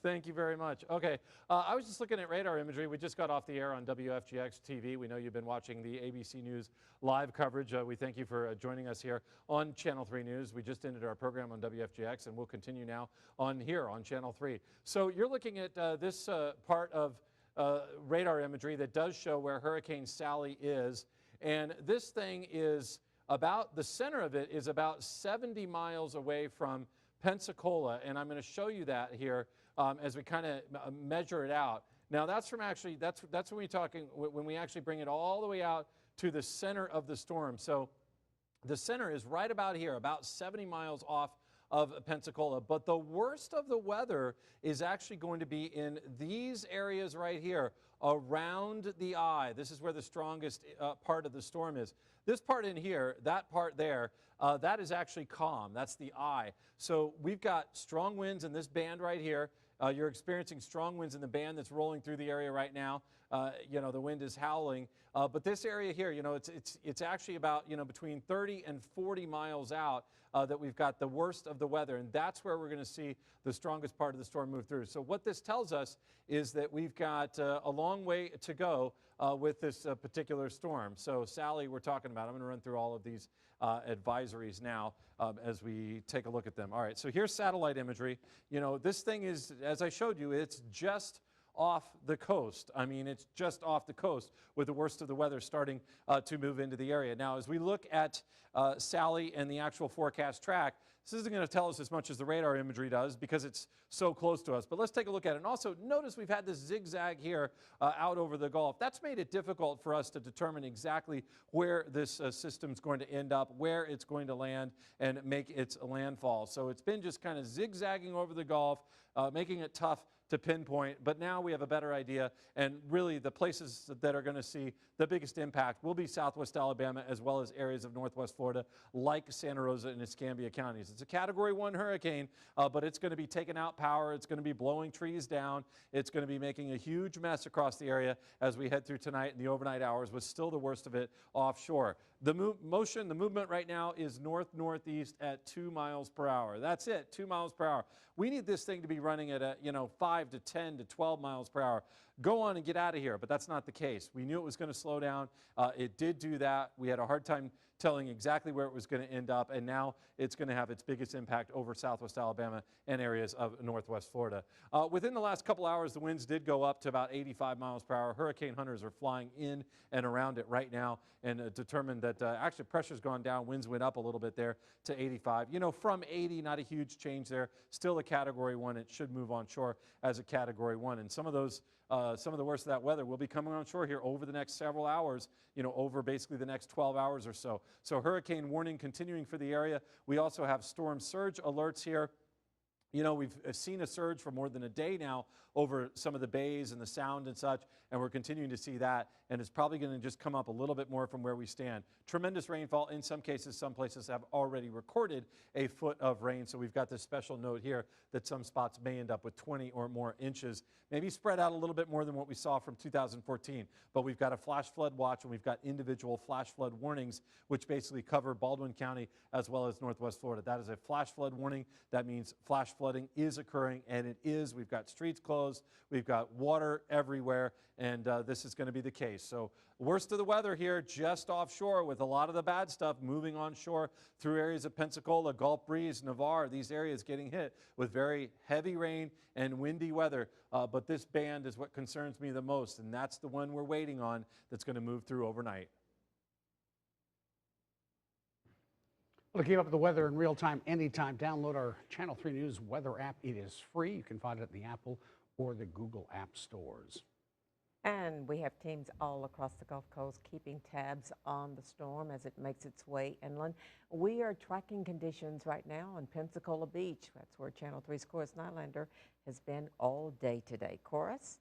Thank you very much. Okay, I was just looking at radar imagery. We just got off the air on WFGX TV. We know you've been watching the ABC News live coverage. We thank you for joining us here on Channel 3 News. We just ended our program on WFGX, and we'll continue now on here on Channel 3. So you're looking at this part of radar imagery that does show where Hurricane Sally is, and this thing is about, the center of it is about 70 miles away from Pensacola, and I'm going to show you that here as we kind of measure it out. Now that's from actually, that's when we're talking, when we actually bring it all the way out to the center of the storm. So the center is right about here, about 70 miles off of Pensacola. But the worst of the weather is actually going to be in these areas right here around the eye. This is where the strongest part of the storm is. This part in here, that part there, that is actually calm. That's the eye. So we've got strong winds in this band right here. You're experiencing strong winds in the band that's rolling through the area right now. You know, the wind is howling. But this area here, you know, it's actually about, you know, between 30 and 40 miles out that we've got the worst of the weather. And that's where we're going to see the strongest part of the storm move through. So what this tells us is that we've got a long way to go with this particular storm. So Sally, we're talking about, I'm going to run through all of these advisories now as we take a look at them. All right, so here's satellite imagery. You know, this thing is, as I showed you, it's just off the coast. I mean, it's just off the coast with the worst of the weather starting to move into the area. Now, as we look at Sally and the actual forecast track, this isn't going to tell us as much as the radar imagery does because it's so close to us. But let's take a look at it. And also notice we've had this zigzag here out over the Gulf. That's made it difficult for us to determine exactly where this system's going to end up, where it's going to land and make its landfall. So it's been just kind of zigzagging over the Gulf, making it tough to pinpoint, but now we have a better idea, and really the places that are going to see the biggest impact will be Southwest Alabama as well as areas of Northwest Florida like Santa Rosa and Escambia counties. It's a Category 1 hurricane, but it's going to be taking out power, it's going to be blowing trees down, it's going to be making a huge mess across the area as we head through tonight and the overnight hours, with still the worst of it offshore. The movement right now is north-northeast at 2 miles per hour. That's it, 2 miles per hour. We need this thing to be running at 5 to 10 to 12 miles per hour. Go on and get out of here, but that's not the case. We knew it was going to slow down. It did do that. We had a hard time telling exactly where it was going to end up, and now it's going to have its biggest impact over Southwest Alabama and areas of Northwest Florida. Within the last couple hours, the winds did go up to about 85 miles per hour. Hurricane hunters are flying in and around it right now and determined that actually pressure's gone down. Winds went up a little bit there to 85. From 80, not a huge change there. Still a Category 1. It should move on shore as a Category 1. And some of the worst of that weather will be coming on shore here over the next several hours, over basically the next 12 hours or so. So hurricane warning continuing for the area. We also have storm surge alerts here. We've seen a surge for more than a day now over some of the bays and the sound and such, and we're continuing to see that, and it's probably going to just come up a little bit more from where we stand. Tremendous rainfall. In some cases, some places have already recorded a foot of rain, so we've got this special note here that some spots may end up with 20 or more inches, maybe spread out a little bit more than what we saw from 2014, but we've got a flash flood watch and we've got individual flash flood warnings, which basically cover Baldwin County as well as Northwest Florida. That is a flash flood warning. That means flash flooding is occurring, and it is. We've got streets closed, we've got water everywhere, and this is going to be the case. So worst of the weather here just offshore, with a lot of the bad stuff moving onshore through areas of Pensacola, Gulf Breeze, Navarre, these areas getting hit with very heavy rain and windy weather. But this band is what concerns me the most, and that's the one we're waiting on that's going to move through overnight. Well, to keep up with the weather in real time, anytime, download our Channel 3 News weather app. It is free. You can find it in the Apple or the Google App stores. And we have teams all across the Gulf Coast keeping tabs on the storm as it makes its way inland. We are tracking conditions right now on Pensacola Beach. That's where Channel 3's Chorus Nylander has been all day today. Chorus?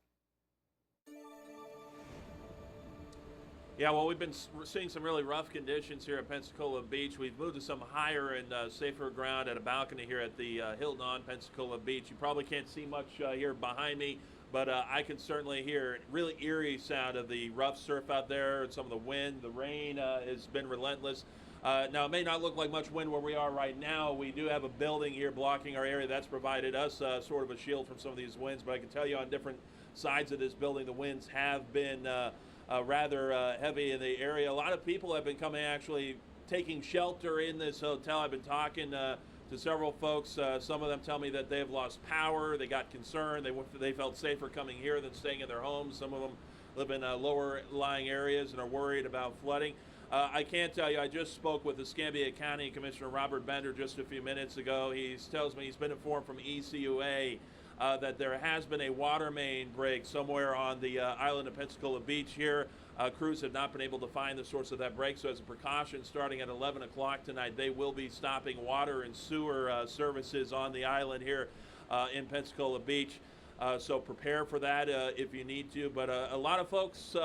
Yeah, well, we've been seeing some really rough conditions here at Pensacola Beach. We've moved to some higher and safer ground at a balcony here at the Hilton on Pensacola Beach. You probably can't see much here behind me, but I can certainly hear really eerie sound of the rough surf out there, some of the wind. The rain has been relentless. Now, it may not look like much wind where we are right now. We do have a building here blocking our area. That's provided us sort of a shield from some of these winds, but I can tell you on different sides of this building, the winds have been rather heavy in the area. A lot of people have been coming, actually taking shelter in this hotel. I've been talking to several folks. Some of them tell me that they have lost power. They got concerned. They felt safer coming here than staying in their homes. Some of them live in lower lying areas and are worried about flooding. I can tell you, I just spoke with Escambia County Commissioner Robert Bender just a few minutes ago. He tells me he's been informed from ECUA that there has been a water main break somewhere on the island of Pensacola Beach here. Crews have not been able to find the source of that break, so as a precaution, starting at 11 o'clock tonight, they will be stopping water and sewer services on the island here in Pensacola Beach. So prepare for that if you need to. But a lot of folks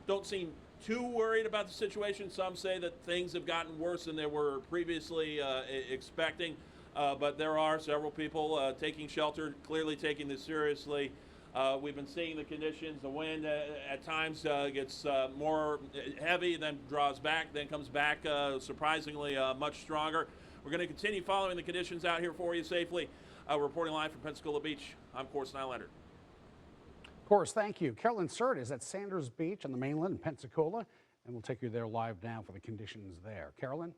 don't seem too worried about the situation. Some say that things have gotten worse than they were previously expecting. But there are several people taking shelter, clearly taking this seriously. We've been seeing the conditions. The wind at times gets more heavy, then draws back, then comes back surprisingly much stronger. We're going to continue following the conditions out here for you safely. Reporting live from Pensacola Beach, I'm Chorus Nylander. Of course, thank you. Carolyn Surt is at Sanders Beach on the mainland in Pensacola, and we'll take you there live now for the conditions there. Carolyn?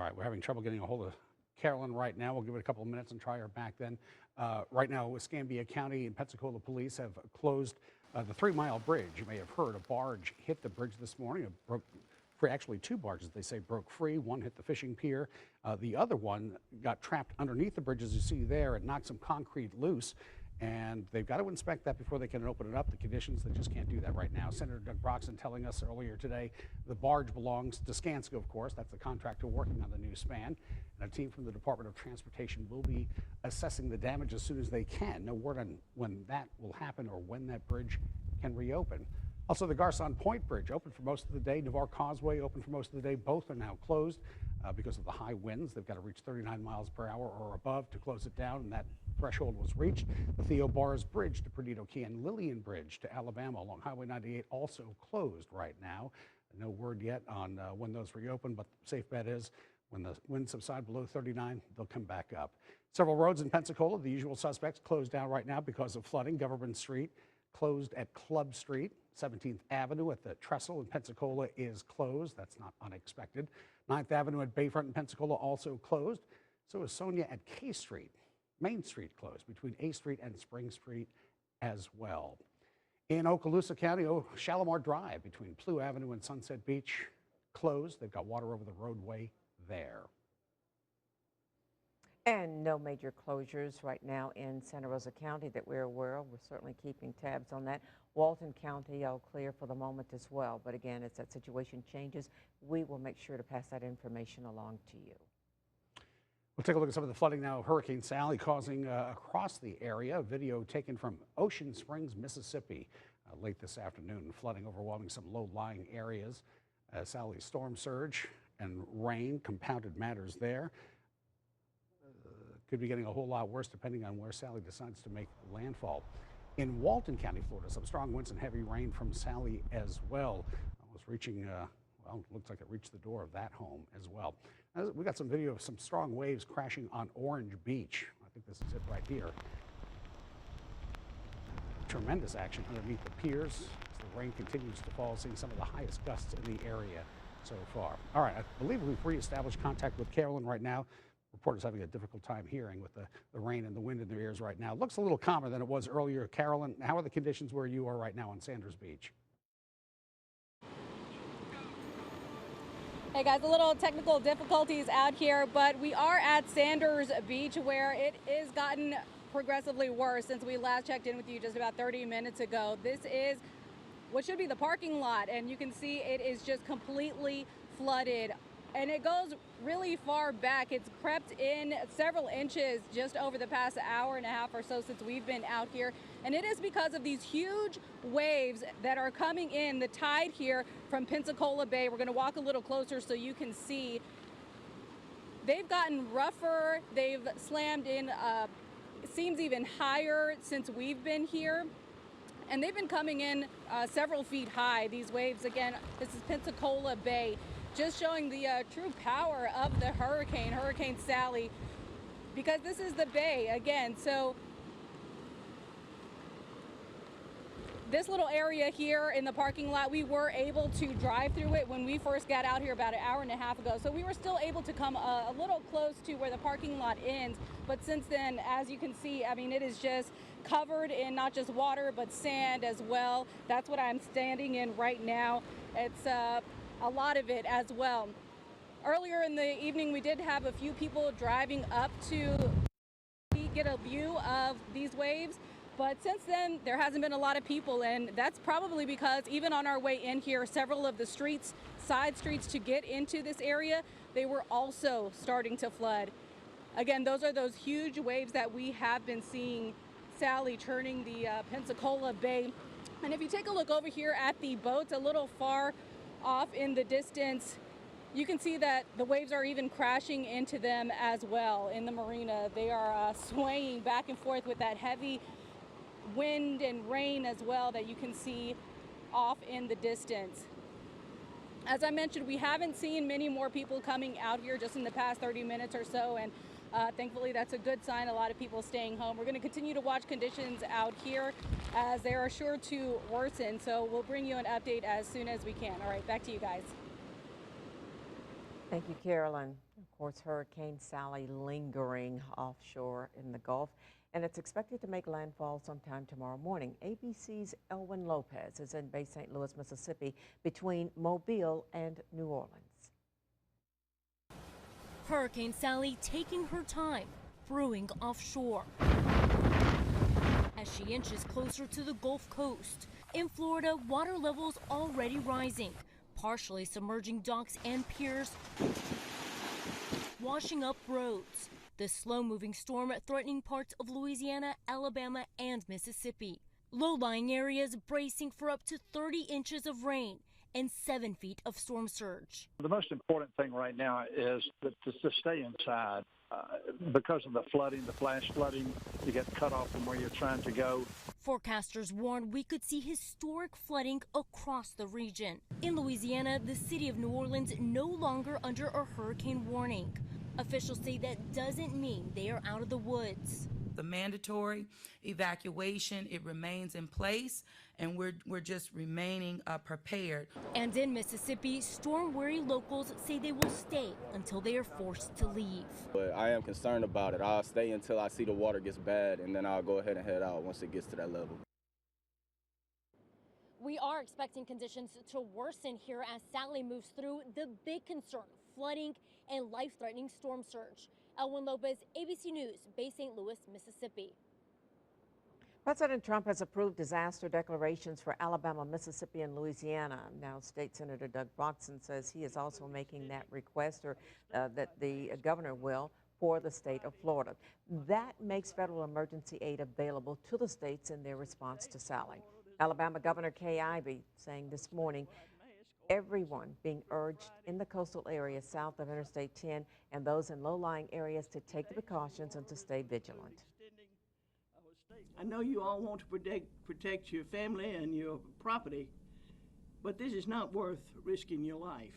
right, we're having trouble getting a hold of Carolyn right now. We'll give it a couple of minutes and try her back then. Right now, Escambia County and Pensacola police have closed the 3 Mile Bridge. You may have heard a barge hit the bridge this morning. It broke free. Actually, 2 barges, they say, broke free. One hit the fishing pier. The other one got trapped underneath the bridge, as you see there. It knocked some concrete loose. And they've got to inspect that before they can open it up. The conditions, they just can't do that right now. Senator Doug Broxson telling us earlier today the barge belongs to Skanska, of course. That's the contractor working on the new span. And a team from the Department of Transportation will be assessing the damage as soon as they can. No word on when that will happen or when that bridge can reopen. Also, the Garcon Point Bridge open for most of the day. Navarre Causeway open for most of the day. Both are now closed because of the high winds. They've got to reach 39 miles per hour or above to close it down, and that threshold was reached. The Theo Barrs Bridge to Perdido Key and Lillian Bridge to Alabama along Highway 98 also closed right now. No word yet on when those reopen, but the safe bet is when the winds subside below 39, they'll come back up. Several roads in Pensacola, the usual suspects, closed down right now because of flooding. Government Street closed at Club Street. 17th Avenue at the Trestle in Pensacola is closed. That's not unexpected. 9th Avenue at Bayfront in Pensacola also closed. So is Sonia at K Street. Main Street closed between A Street and Spring Street as well. In Okaloosa County, Shalimar Drive between Plew Avenue and Sunset Beach closed. They've got water over the roadway there. And no major closures right now in Santa Rosa County that we're aware of. We're certainly keeping tabs on that. Walton County, all clear for the moment as well. But again, as that situation changes, we will make sure to pass that information along to you. We'll take a look at some of the flooding now. Hurricane Sally causing across the area. Video taken from Ocean Springs, Mississippi late this afternoon. Flooding overwhelming some low-lying areas. Sally's storm surge and rain compounded matters there. Could be getting a whole lot worse depending on where Sally decides to make landfall. In Walton County, Florida, some strong winds and heavy rain from Sally as well. Almost reaching, well, looks like it reached the door of that home as well. We got some video of some strong waves crashing on Orange Beach. I think this is it right here. Tremendous action underneath the piers as the rain continues to fall, seeing some of the highest gusts in the area so far. All right, I believe we've reestablished contact with Carolyn right now. Reporters having a difficult time hearing with the rain and the wind in their ears right now. It looks a little calmer than it was earlier. Carolyn, how are the conditions where you are right now on Sanders Beach? Hey guys, a little technical difficulties out here, but we are at Sanders Beach where it is gotten progressively worse since we last checked in with you just about 30 minutes ago. This is what should be the parking lot, and you can see it is just completely flooded. And it goes really far back. It's crept in several inches just over the past hour and a half or so since we've been out here. And it is because of these huge waves that are coming in, the tide here from Pensacola Bay. We're going to walk a little closer so you can see. They've gotten rougher. They've slammed in, it seems even higher since we've been here. And they've been coming in several feet high. These waves, again, this is Pensacola Bay. Just showing the true power of the hurricane, Hurricane Sally, because this is the bay again. So this little area here in the parking lot, we were able to drive through it when we first got out here about an hour and a half ago. So we were still able to come a little close to where the parking lot ends. But since then, as you can see, I mean, it is just covered in not just water, but sand as well. That's what I'm standing in right now. It's a lot of it as well. Earlier in the evening, we did have a few people driving up to get a view of these waves, but since then there hasn't been a lot of people, and that's probably because even on our way in here, several of the streets, side streets to get into this area, they were also starting to flood. Again, those are those huge waves that we have been seeing, Sally, churning the Pensacola Bay. And if you take a look over here at the boats a little far off in the distance, you can see that the waves are even crashing into them as well in the marina. They are swaying back and forth with that heavy wind and rain as well that you can see off in the distance. As I mentioned, we haven't seen many more people coming out here just in the past 30 minutes or so, and thankfully that's a good sign. A lot of people staying home. We're going to continue to watch conditions out here as they are sure to worsen, so we'll bring you an update as soon as we can. All right, back to you guys. Thank you, Carolyn. Of course, Hurricane Sally lingering offshore in the Gulf, and it's expected to make landfall sometime tomorrow morning. ABC's Elwin Lopez is in Bay St. Louis, Mississippi, between Mobile and New Orleans. Hurricane Sally taking her time, brewing offshore as she inches closer to the Gulf Coast. In Florida, water levels already rising, partially submerging docks and piers, washing up roads. The slow-moving storm threatening parts of Louisiana, Alabama, and Mississippi. Low-lying areas bracing for up to 30 inches of rain and 7 feet of storm surge. The most important thing right now is to stay inside. Because of the flooding, the flash flooding, you get cut off from where you're trying to go. Forecasters warn we could see historic flooding across the region. In Louisiana, the city of New Orleans no longer under a hurricane warning. Officials say that doesn't mean they are out of the woods. The mandatory evacuation, it remains in place, and we're just remaining prepared. And in Mississippi, storm-weary locals say they will stay until they are forced to leave. But I am concerned about it. I'll stay until I see the water gets bad, and then I'll go ahead and head out once it gets to that level. We are expecting conditions to worsen here as Sally moves through. The big concern, flooding and life-threatening storm surge. Elwin Lopez, ABC News, Bay St. Louis, Mississippi. President Trump has approved disaster declarations for Alabama, Mississippi, and Louisiana. Now, State Senator Doug Broxson says he is also making that request, or that the governor will, for the state of Florida. That makes federal emergency aid available to the states in their response to Sally. Alabama Governor Kay Ivey saying this morning, everyone being urged in the coastal areas south of Interstate 10 and those in low-lying areas to take the precautions and to stay vigilant. I know you all want to protect your family and your property, but this is not worth risking your life.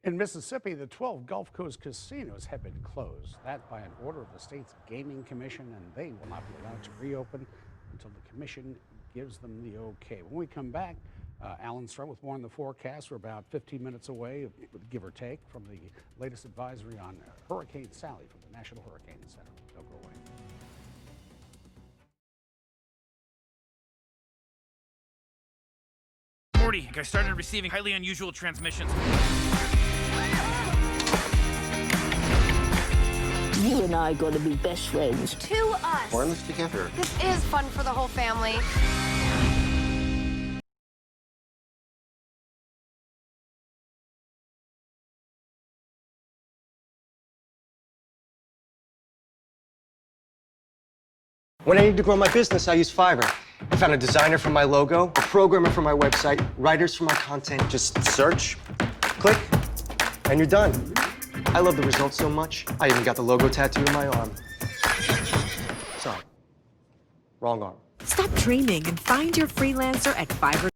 In Mississippi, the 12 Gulf Coast casinos have been closed. That by an order of the state's gaming commission, and they will not be allowed to reopen until the commission gives them the okay. When we come back, Alan Starr with more on the forecast. We're about 15 minutes away, give or take, from the latest advisory on Hurricane Sally from the National Hurricane Center. Don't go away. I started receiving highly unusual transmissions. You and I are going to be best friends. To us. We're in this together. This is fun for the whole family. When I need to grow my business, I use Fiverr. I found a designer for my logo, a programmer for my website, writers for my content. Just search, click, and you're done. I love the results so much, I even got the logo tattoo in my arm. Sorry, wrong arm. Stop dreaming and find your freelancer at Fiverr.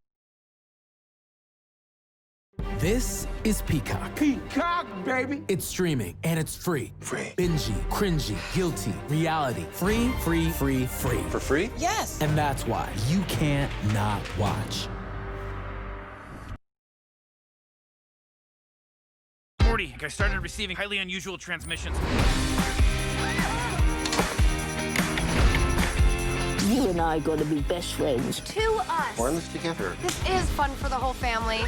This is Peacock. Peacock, baby! It's streaming and it's free. Free. Bingy, cringy, guilty, reality. Free, free, free, free. For free? Yes! And that's why you can't not watch. I started receiving highly unusual transmissions. You and I are going to be best friends. To us. We're in this together. This is fun for the whole family.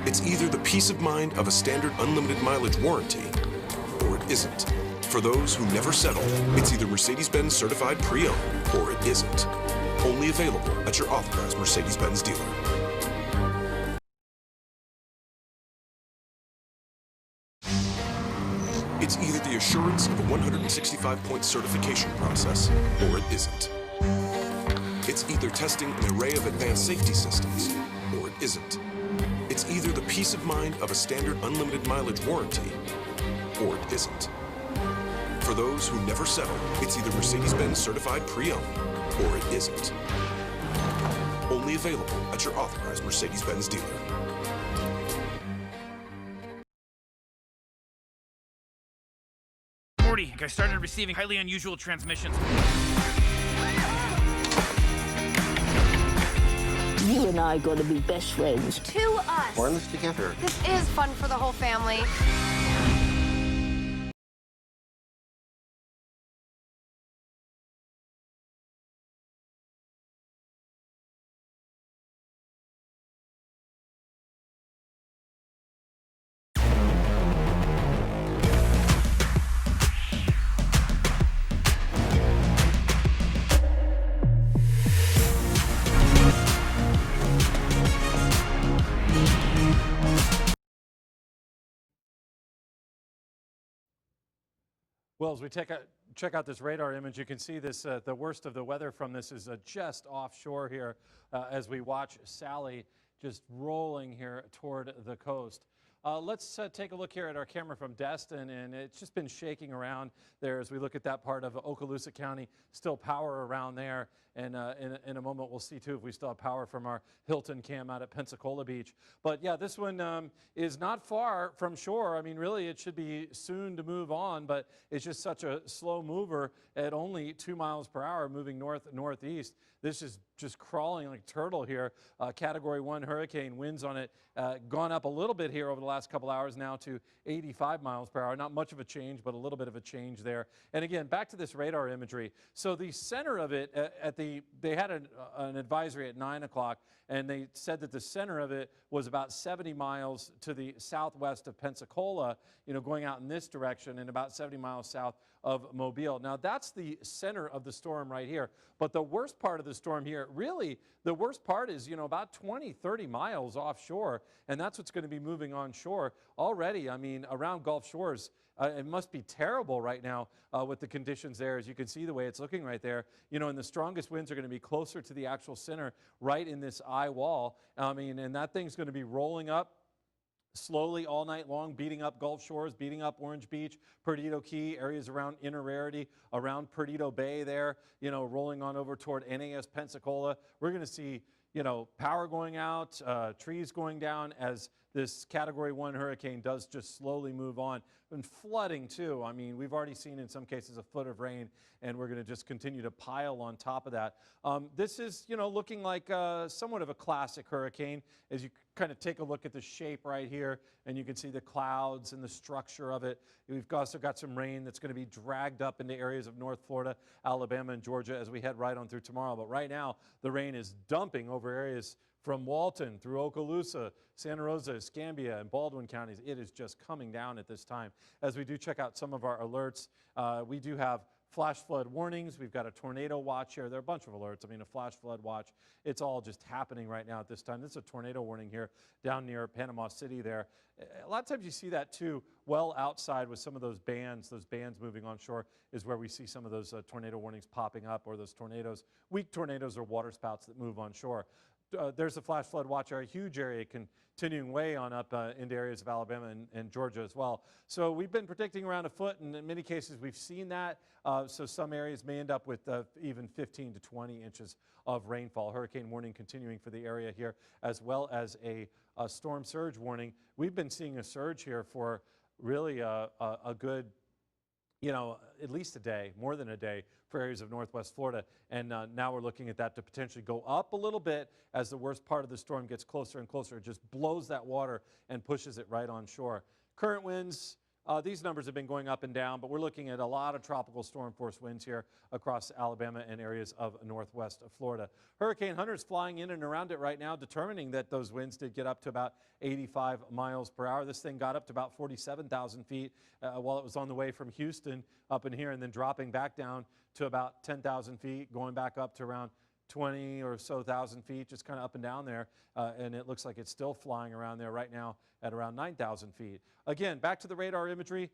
It's either the peace of mind of a standard unlimited mileage warranty, or it isn't. For those who never settle, it's either Mercedes-Benz certified pre-owned, or it isn't. Only available at your authorized Mercedes-Benz dealer. It's either the assurance of a 165-point certification process, or it isn't. It's either testing an array of advanced safety systems, or it isn't. It's either the peace of mind of a standard unlimited mileage warranty, or it isn't. For those who never settle, it's either Mercedes-Benz certified pre-owned or it isn't. Only available at your authorized Mercedes-Benz dealer. I started receiving highly unusual transmissions. You and I got to be best friends. To us. We're in this together. This is fun for the whole family. Well, as we check out this radar image, you can see this. The worst of the weather from this is just offshore here as we watch Sally just rolling here toward the coast. Let's take a look here at our camera from Destin, and it's just been shaking around there as we look at that part of Okaloosa County. Still power around there, and in a moment we'll see too if we still have power from our Hilton cam out at Pensacola Beach. But yeah, this one is not far from shore. I mean, really, it should be soon to move on, but it's just such a slow mover at only 2 miles per hour moving northeast. This is just crawling like a turtle here. Category 1 hurricane, winds on it gone up a little bit here over the last couple hours now to 85 miles per hour. Not much of a change, but a little bit of a change there. And again, back to this radar imagery. So the center of it they had an advisory at 9 o'clock, and they said that the center of it was about 70 miles to the southwest of Pensacola, going out in this direction, and about 70 miles south of Mobile. Now that's the center of the storm right here. But the worst part of the storm here, really, the worst part is, about 20, 30 miles offshore, and that's what's going to be moving onshore already. I mean, around Gulf Shores, it must be terrible right now with the conditions there. As you can see the way it's looking right there, and the strongest winds are going to be closer to the actual center right in this eye wall. I mean, and that thing's going to be rolling up slowly all night long, beating up Gulf Shores, beating up Orange Beach, Perdido Key, areas around Inner Rarity, around Perdido Bay there, rolling on over toward NAS Pensacola. We're going to see, power going out, trees going down as this Category 1 hurricane does just slowly move on. And flooding too. I mean, we've already seen in some cases a foot of rain, and we're going to just continue to pile on top of that. This is, looking like somewhat of a classic hurricane as you kind of take a look at the shape right here, and you can see the clouds and the structure of it. We've also got some rain that's going to be dragged up into areas of North Florida, Alabama, and Georgia as we head right on through tomorrow. But right now, the rain is dumping over areas from Walton through Okaloosa, Santa Rosa, Escambia, and Baldwin counties. It is just coming down at this time. As we do check out some of our alerts, we do have flash flood warnings. We've got a tornado watch here. There are a bunch of alerts. I mean, a flash flood watch. It's all just happening right now at this time. This is a tornado warning here down near Panama City there. A lot of times you see that too, well outside with some of those bands moving onshore is where we see some of those tornado warnings popping up, or those tornadoes, weak tornadoes or waterspouts that move onshore. There's a flash flood watch area, a huge area continuing way on up into areas of Alabama and Georgia as well. So we've been predicting around a foot, and in many cases we've seen that. So some areas may end up with even 15 to 20 inches of rainfall. Hurricane warning continuing for the area here, as well as a storm surge warning. We've been seeing a surge here for really a good, at least a day, more than a day, for areas of northwest Florida. And now we're looking at that to potentially go up a little bit as the worst part of the storm gets closer and closer. It just blows that water and pushes it right on shore. Current winds, these numbers have been going up and down, but we're looking at a lot of tropical storm force winds here across Alabama and areas of northwest of Florida. Hurricane Hunter's flying in and around it right now, determining that those winds did get up to about 85 miles per hour. This thing got up to about 47,000 feet while it was on the way from Houston up in here, and then dropping back down to about 10,000 feet, going back up to around 20 or so thousand feet, just kind of up and down there. And it looks like it's still flying around there right now at around 9,000 feet. Again, back to the radar imagery,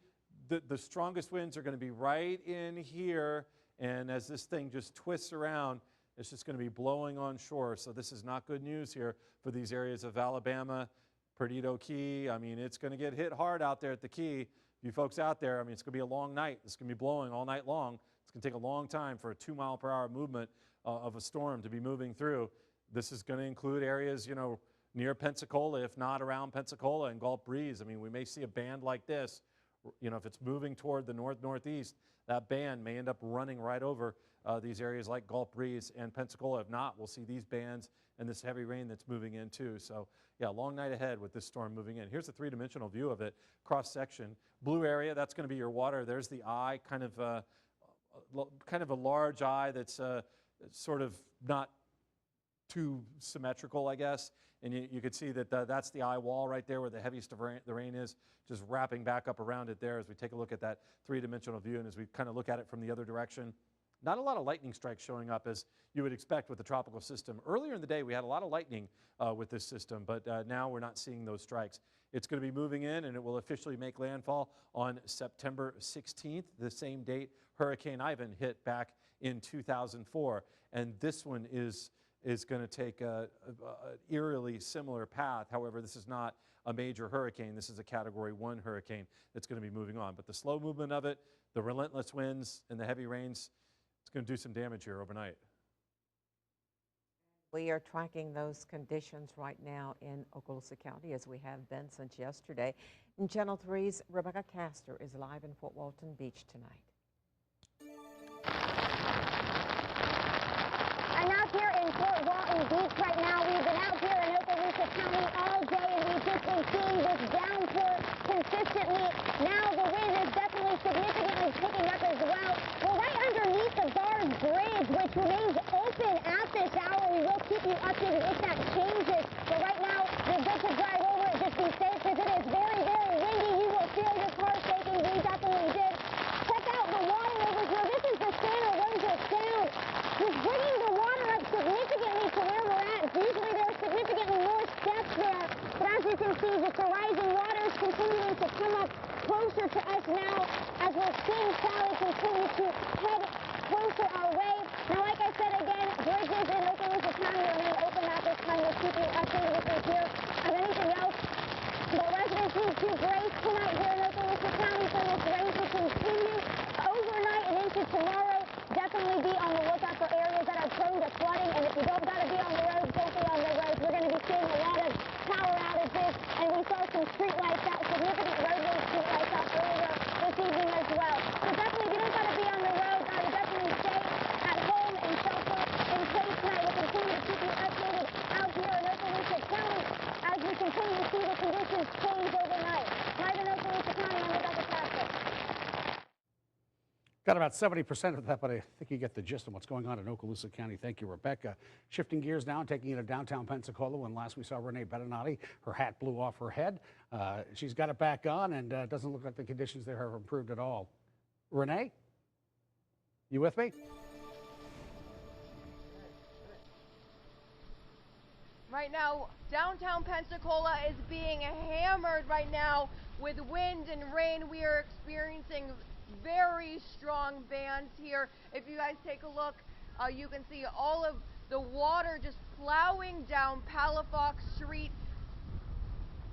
the strongest winds are going to be right in here. And as this thing just twists around, it's just going to be blowing on shore. So this is not good news here for these areas of Alabama, Perdido Key. I mean, it's going to get hit hard out there at the Key. you folks out there, I mean, it's going to be a long night. It's going to be blowing all night long. It's going to take a long time for a 2-mile-per-hour movement of a storm to be moving through. This is going to include areas, you know, near Pensacola, if not around Pensacola and Gulf Breeze. I mean, we may see a band like this. You know, if it's moving toward the north-northeast, that band may end up running right over these areas like Gulf Breeze and Pensacola. If not, we'll see these bands and this heavy rain that's moving in too. So yeah, long night ahead with this storm moving in. Here's a 3-dimensional view of it, cross section. Blue area, that's going to be your water. There's the eye, kind of a large eye that's sort of not too symmetrical, I guess. And you could see that that's the eye wall right there where the heaviest of the rain is, just wrapping back up around it there as we take a look at that 3-dimensional view. And as we kind of look at it from the other direction, not a lot of lightning strikes showing up as you would expect with the tropical system. Earlier in the day, we had a lot of lightning with this system, but now we're not seeing those strikes. It's going to be moving in, and it will officially make landfall on September 16th, the same date Hurricane Ivan hit back in 2004. And this one is going to take an eerily similar path. However, this is not a major hurricane. This is a Category 1 hurricane that's going to be moving on. But the slow movement of it, the relentless winds, and the heavy rains, it's going to do some damage here overnight. We are tracking those conditions right now in Okaloosa County, as we have been since yesterday. And Channel 3's Rebecca Castor is live in Fort Walton Beach tonight. I'm out here in Fort Walton Beach right now. We've been out here in Okaloosa County all day, and we've just been seeing this downpour consistently. Now the wind is definitely significantly picking up as well. We're right underneath the Bard Bridge, which remains open at this hour. We will keep you updated if that changes. But right now, you're good to drive over it. Just be safe because it is very, very windy. You will feel your car shaking. We definitely did. Check out the water over here. This is the Santa Rosa Sound. Just bringing the water up significantly to where we're at. Usually there's significantly more steps there. But as you can see, just the rising water is continuing to come up closer to us now as we're seeing Sally continue to head closer our way. Now, like I said again, bridges in Okaloosa County remain open at this time. We'll keep you updated if we hear of anything else. The residents need to brace tonight here in Okaloosa County for this rain to continue overnight and into tomorrow. Definitely be on the lookout for areas that are prone to flooding. And if you don't got to be on the roads, don't be on the roads. We're going to be seeing a lot of power outages. And we saw some street lights out, significant roadway street lights out earlier this evening as well. So definitely, if you don't got to be on the road, I would definitely stay at home and shelter in place tonight. We'll continue to keep you updated out here in Okaloosa County as we continue to see the conditions change overnight. Live in Okaloosa County, I'm Rebecca Castor. Got about 70% of that, but I think you get the gist of what's going on in Okaloosa County. Thank you, Rebecca. Shifting gears now and taking you to downtown Pensacola. When last we saw Renee Beninati, her hat blew off her head. She's got it back on, and it doesn't look like the conditions there have improved at all. Renee, you with me? Right now, downtown Pensacola is being hammered right now with wind and rain. We are experiencing very strong bands here. If you guys take a look, you can see all of the water just plowing down Palafox Street.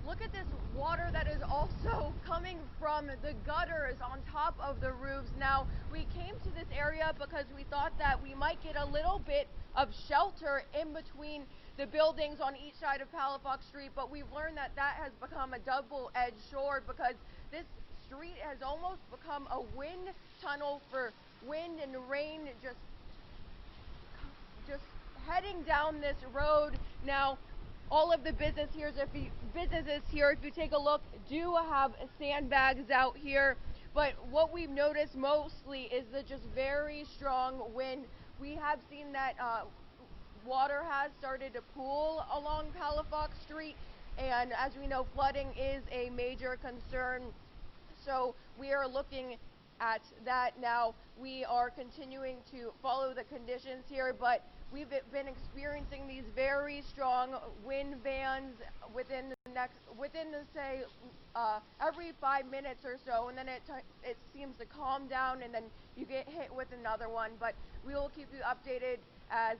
Look at this water that is also coming from the gutters on top of the roofs. Now, we came to this area because we thought that we might get a little bit of shelter in between the buildings on each side of Palafox Street, but we've learned that that has become a double-edged sword because this street has almost become a wind tunnel for wind and rain just heading down this road. Now, all of the businesses here, if you take a look, do have sandbags out here. But what we've noticed mostly is the just very strong wind. We have seen that water has started to pool along Palafox Street. And as we know, flooding is a major concern. So we are looking at that now. We are continuing to follow the conditions here, but we've been experiencing these very strong wind bands within every 5 minutes or so, and then it seems to calm down, and then you get hit with another one. But we will keep you updated as,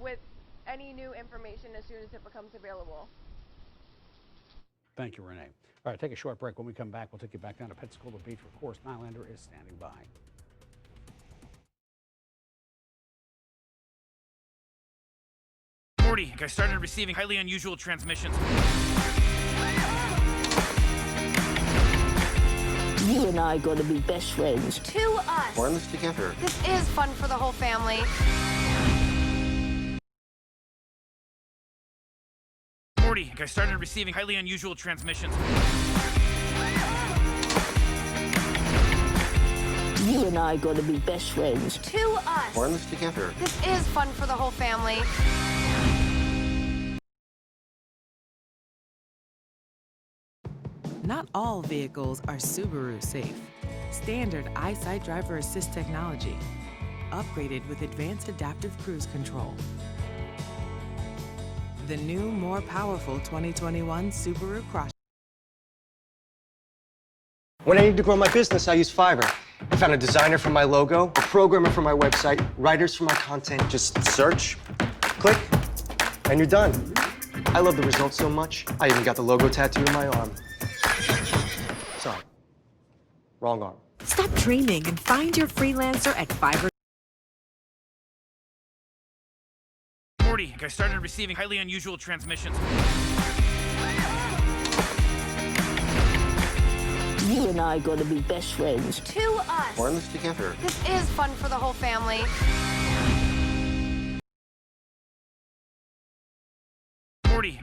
with any new information as soon as it becomes available. Thank you, Renee. All right, take a short break. When we come back, we'll take you back down to Pensacola Beach where Corus Nylander is standing by. I started receiving highly unusual transmissions. You and I are going to be best friends. To us. We're in this together. This is fun for the whole family. I started receiving highly unusual transmissions. You and I are going to be best friends. To us. We're in this together. This is fun for the whole family. Not all vehicles are Subaru safe. Standard EyeSight driver assist technology, upgraded with advanced adaptive cruise control. The new, more powerful 2021 Subaru Crosstrek. When I need to grow my business, I use Fiverr. I found a designer for my logo, a programmer for my website, writers for my content. Just search, click, and you're done. I love the results so much, I even got the logo tattooed on my arm. Sorry, wrong arm. Stop dreaming and find your freelancer at Fiverr. I started receiving highly unusual transmissions. You and I are going to be best friends. To us. We're in this together. This is fun for the whole family.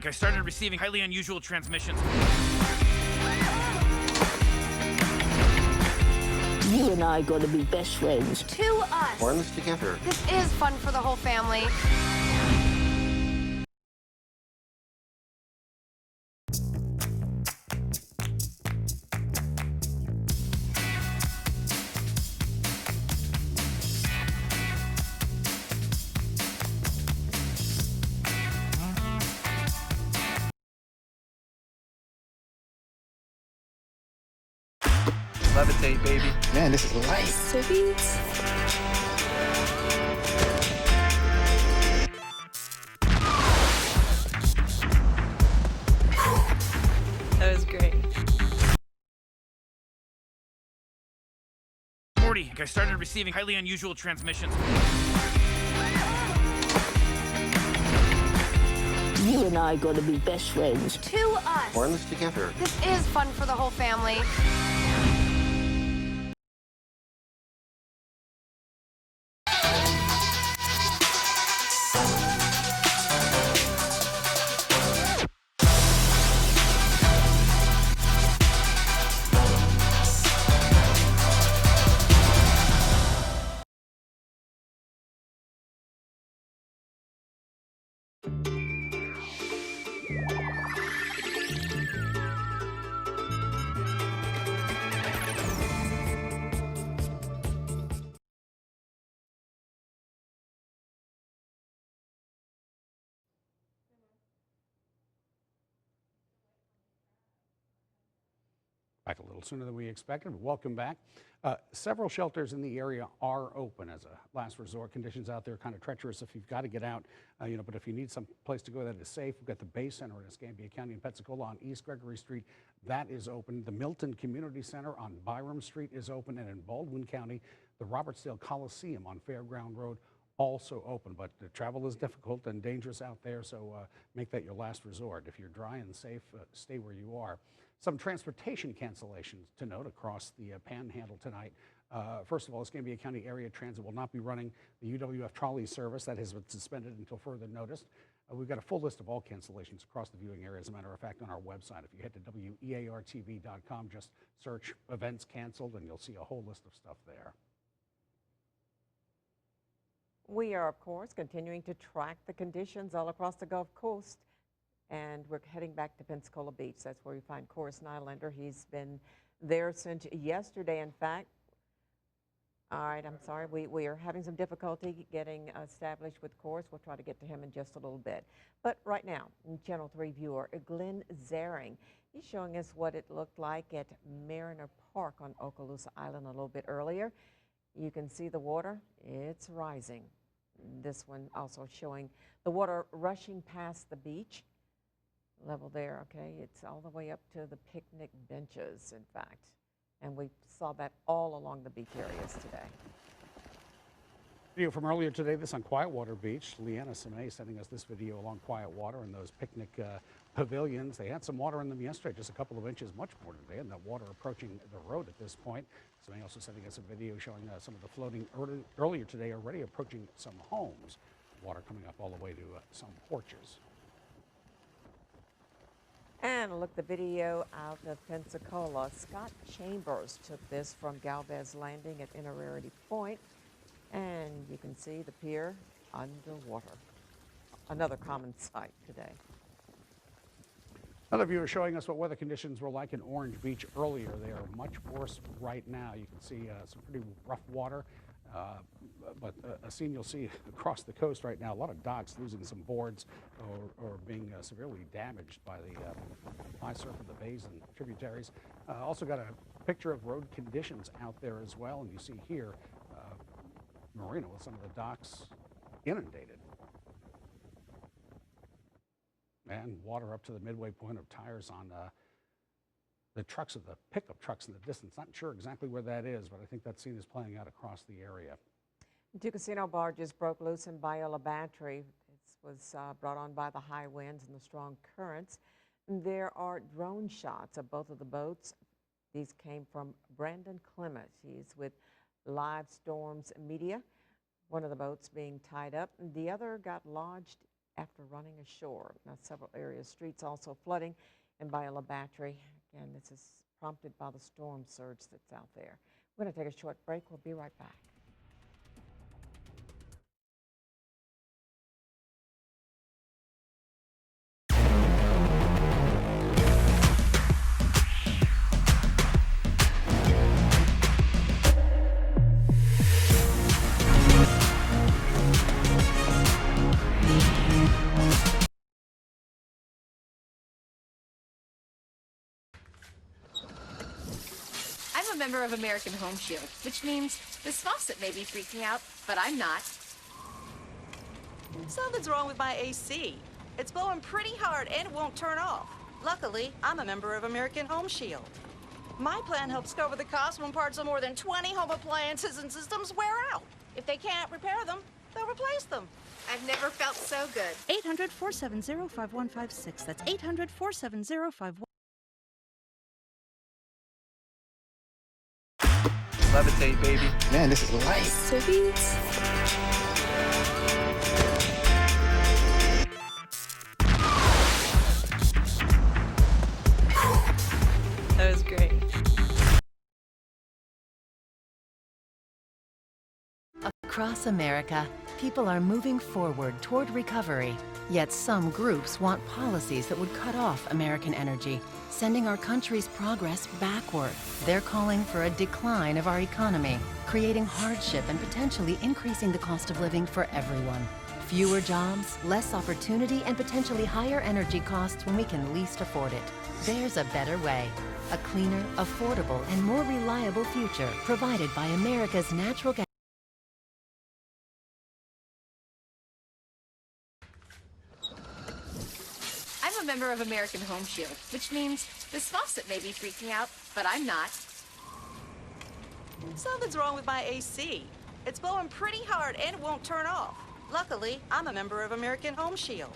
I started receiving highly unusual transmissions. You and I are going to be best friends. To us. We're in this together. This is fun for the whole family. Levitate, baby. Man, this is light. Sweet. That was great. I started receiving highly unusual transmissions. You and I are going to be best friends. To us. We're in this together. This is fun for the whole family. Back a little sooner than we expected, but welcome back. Several shelters in the area are open as a last resort. Conditions out there are kind of treacherous if you've got to get out, but if you need some place to go that is safe, we've got the Bay Center in Escambia County in Pensacola on East Gregory Street. That is open. The Milton Community Center on Byram Street is open, and in Baldwin County, the Robertsdale Coliseum on Fairground Road also open, but the travel is difficult and dangerous out there, so make that your last resort. If you're dry and safe, stay where you are. Some transportation cancellations to note across the Panhandle tonight. First of all, Escambia County Area Transit will not be running the UWF trolley service. That has been suspended until further notice. We've got a full list of all cancellations across the viewing area, as a matter of fact, on our website. If you head to WEARTV.com, just search events canceled, and you'll see a whole list of stuff there. We are, of course, continuing to track the conditions all across the Gulf Coast. And we're heading back to Pensacola Beach. That's where we find Corus Nylander. He's been there since yesterday, in fact. All right, I'm sorry. We are having some difficulty getting established with Corus. We'll try to get to him in just a little bit. But right now, Channel 3 viewer Glenn Zaring, he's showing us what it looked like at Mariner Park on Okaloosa Island a little bit earlier. You can see the water. It's rising. This one also showing the water rushing past the beach. level there, okay? It's all the way up to the picnic benches, in fact. And we saw that all along the beach areas today. Video from earlier today, this on Quietwater Beach. Leanna Samay sending us this video along Quietwater and those picnic pavilions. They had some water in them yesterday, just a couple of inches, much more today, and that water approaching the road at this point. Samay also sending us a video showing some of the floating earlier today already approaching some homes. Water coming up all the way to some porches. And look, the video out of Pensacola. Scott Chambers took this from Galvez Landing at Innerarity Point. And you can see the pier underwater. Another common sight today. Another viewer showing us what weather conditions were like in Orange Beach earlier. They are much worse right now. You can see some pretty rough water. But a scene you'll see across the coast right now, a lot of docks losing some boards or being severely damaged by the high surf of the bays and tributaries. Also got a picture of road conditions out there as well, and you see here Marina with some of the docks inundated. And water up to the midway point of tires on the trucks of the pickup trucks in the distance. Not sure exactly where that is, but I think that scene is playing out across the area. Two casino barges broke loose in Biola Battery. It was brought on by the high winds and the strong currents. There are drone shots of both of the boats. These came from Brandon Clement. He's with Live Storms Media. One of the boats being tied up. The other got lodged after running ashore. Now, several areas, streets also flooding in Biola Battery. Again, this is prompted by the storm surge that's out there. We're going to take a short break. We'll be right back. I'm a member of American Home Shield, which means this faucet may be freaking out, but I'm not. Something's wrong with my AC. It's blowing pretty hard and it won't turn off. Luckily, I'm a member of American Home Shield. My plan helps cover the cost when parts of more than 20 home appliances and systems wear out. If they can't repair them, they'll replace them. I've never felt so good. 800-470-5156. That's 800-470-5156. Levitate, baby. Man, this is light. Cookies. That was great. Across America, people are moving forward toward recovery. Yet some groups want policies that would cut off American energy, sending our country's progress backward. They're calling for a decline of our economy, creating hardship and potentially increasing the cost of living for everyone. Fewer jobs, less opportunity, and potentially higher energy costs when we can least afford it. There's a better way. A cleaner, affordable, and more reliable future provided by America's natural gas. I'm a member of American Home Shield, which means this faucet may be freaking out, but I'm not. Something's wrong with my AC. It's blowing pretty hard and it won't turn off. Luckily, I'm a member of American Home Shield.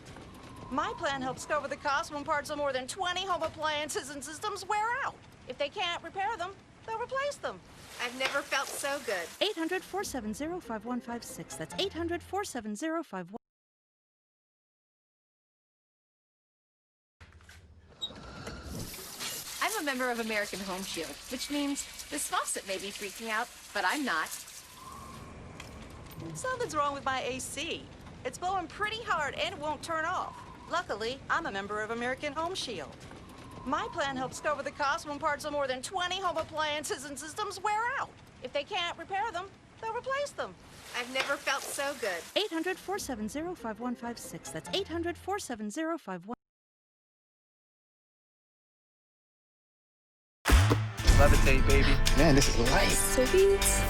My plan helps cover the cost when parts of more than 20 home appliances and systems wear out. If they can't repair them, they'll replace them. I've never felt so good. 800-470-5156. That's 800-470-5156. I'm a member of American Home Shield, which means this faucet may be freaking out, but I'm not. Something's wrong with my AC. It's blowing pretty hard and it won't turn off. Luckily, I'm a member of American Home Shield. My plan helps cover the cost when parts of more than 20 home appliances and systems wear out. If they can't repair them, they'll replace them. I've never felt so good. 800-470-5156. That's 800-470-5156. Levitate, baby. Man, this is light. Cookies.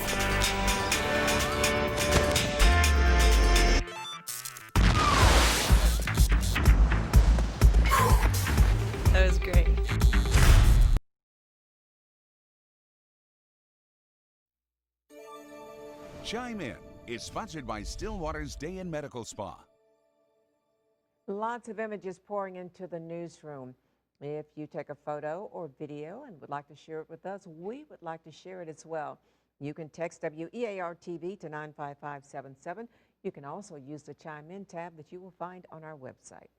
Chime In is sponsored by Stillwater's Day in Medical Spa. Lots of images pouring into the newsroom. If you take a photo or video and would like to share it with us, we would like to share it as well. You can text WEAR-TV to 95577. You can also use the Chime In tab that you will find on our website.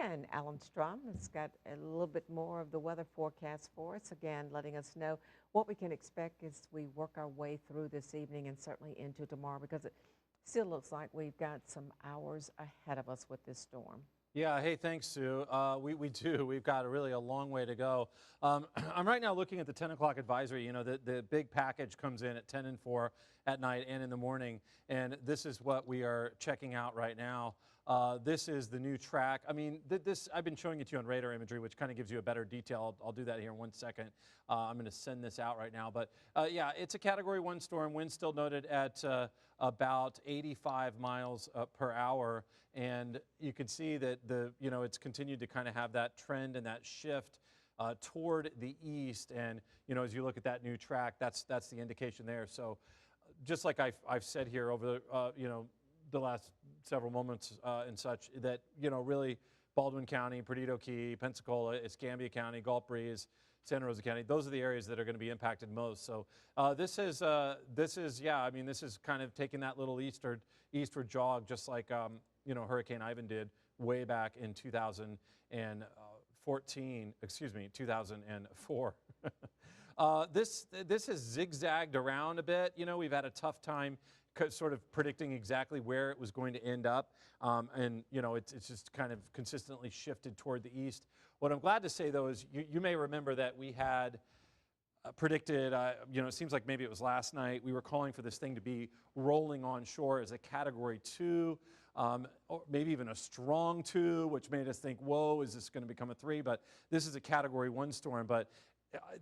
And Alan Strom has got a little bit more of the weather forecast for us, again letting us know what we can expect as we work our way through this evening and certainly into tomorrow, because it still looks like we've got some hours ahead of us with this storm. Yeah, hey, thanks, Sue. We do. We've got really a long way to go. I'm right now looking at the 10 o'clock advisory. You know, the big package comes in at 10 and 4 at night and in the morning, and this is what we are checking out right now. This is the new track. I mean, this I've been showing it to you on radar imagery, which kind of gives you a better detail. I'll do that here in 1 second. I'm going to send this out right now. But yeah, it's a Category 1 storm. Wind still noted at about 85 miles per hour. And you can see that it's continued to kind of have that trend and that shift toward the east. And, as you look at that new track, that's the indication there. So just like I've said here over the last several moments and such, that, really Baldwin County, Perdido Key, Pensacola, Escambia County, Gulf Breeze, Santa Rosa County, those are the areas that are going to be impacted most. So this is kind of taking that little eastward jog, just like, Hurricane Ivan did way back in 2004. This has zigzagged around a bit. We've had a tough time sort of predicting exactly where it was going to end up. It's just kind of consistently shifted toward the east. What I'm glad to say, though, is you may remember that we had predicted, it seems like maybe it was last night, we were calling for this thing to be rolling onshore as a Category 2, or maybe even a strong 2, which made us think, whoa, is this going to become a 3? But this is a Category 1 storm. But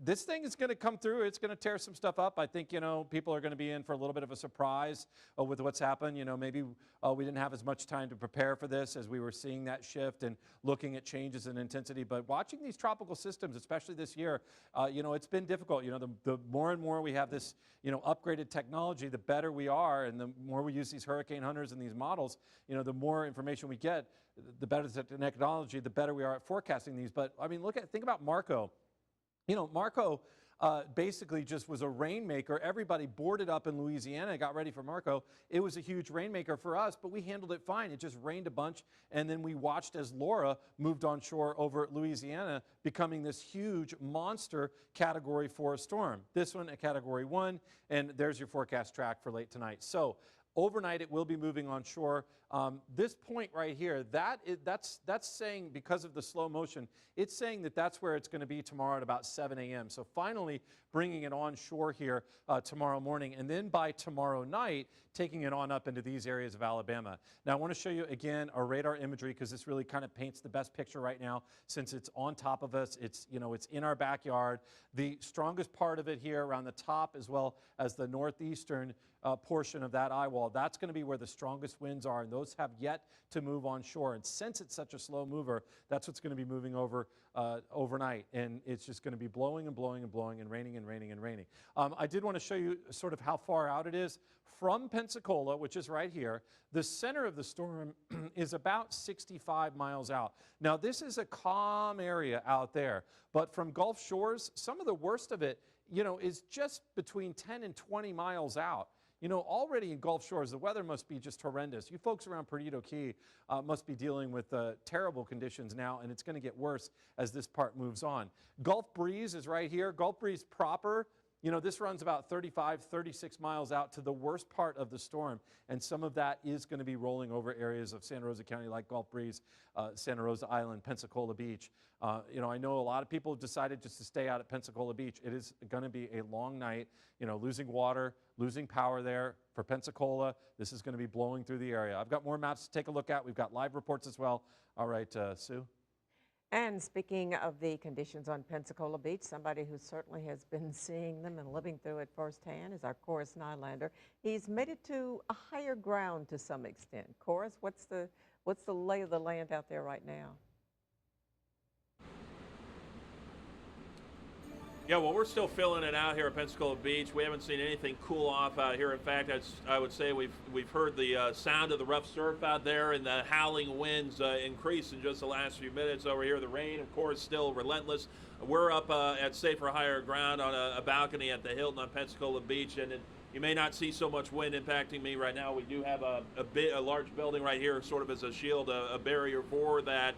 this thing is going to come through. It's going to tear some stuff up. I think, people are going to be in for a little bit of a surprise with what's happened. Maybe we didn't have as much time to prepare for this as we were seeing that shift and looking at changes in intensity. But watching these tropical systems, especially this year, it's been difficult. The more and more we have this, upgraded technology, the better we are. And the more we use these hurricane hunters and these models, the more information we get, the better the technology, the better we are at forecasting these. But, I mean, think about Marco. Marco basically just was a rainmaker. Everybody boarded up in Louisiana, got ready for Marco. It was a huge rainmaker for us, but we handled it fine. It just rained a bunch, and then we watched as Laura moved on shore over Louisiana, becoming this huge monster Category 4 storm. This one a Category 1, and there's your forecast track for late tonight. So overnight, it will be moving on shore. This point right here, that's saying, because of the slow motion, it's saying that that's where it's going to be tomorrow at about 7 a.m. So finally bringing it on shore here tomorrow morning, and then by tomorrow night, taking it on up into these areas of Alabama. Now, I want to show you again our radar imagery, because this really kind of paints the best picture right now, since it's on top of us. It's in our backyard. The strongest part of it here around the top, as well as the northeastern portion of that eye wall, that's going to be where the strongest winds are, and those have yet to move on shore. And since it's such a slow mover, that's what's going to be moving over overnight, and it's just going to be blowing and blowing and blowing and raining and raining and raining. I did want to show you sort of how far out it is from Pensacola, which is right here. The center of the storm is about 65 miles out. Now, this is a calm area out there, but from Gulf Shores, some of the worst of it, is just between 10 and 20 miles out. Already in Gulf Shores, the weather must be just horrendous. You folks around Perdido Key must be dealing with terrible conditions now, and it's going to get worse as this part moves on. Gulf Breeze is right here. Gulf Breeze proper, this runs about 35, 36 miles out to the worst part of the storm, and some of that is going to be rolling over areas of Santa Rosa County like Gulf Breeze, Santa Rosa Island, Pensacola Beach. I know a lot of people decided just to stay out at Pensacola Beach. It is going to be a long night, losing water, losing power there for Pensacola. This is going to be blowing through the area. I've got more maps to take a look at. We've got live reports as well. All right, Sue. And speaking of the conditions on Pensacola Beach, somebody who certainly has been seeing them and living through it firsthand is our Corus Nylander. He's made it to a higher ground to some extent. Corus, what's the lay of the land out there right now? Yeah, well, we're still filling it out here at Pensacola Beach. We haven't seen anything cool off out here. In fact, I would say we've heard the sound of the rough surf out there, and the howling winds increase in just the last few minutes over here. The rain, of course, still relentless. We're up at safer, higher ground on a balcony at the Hilton on Pensacola Beach, and you may not see so much wind impacting me right now. We do have a large building right here, sort of as a shield, a barrier for that.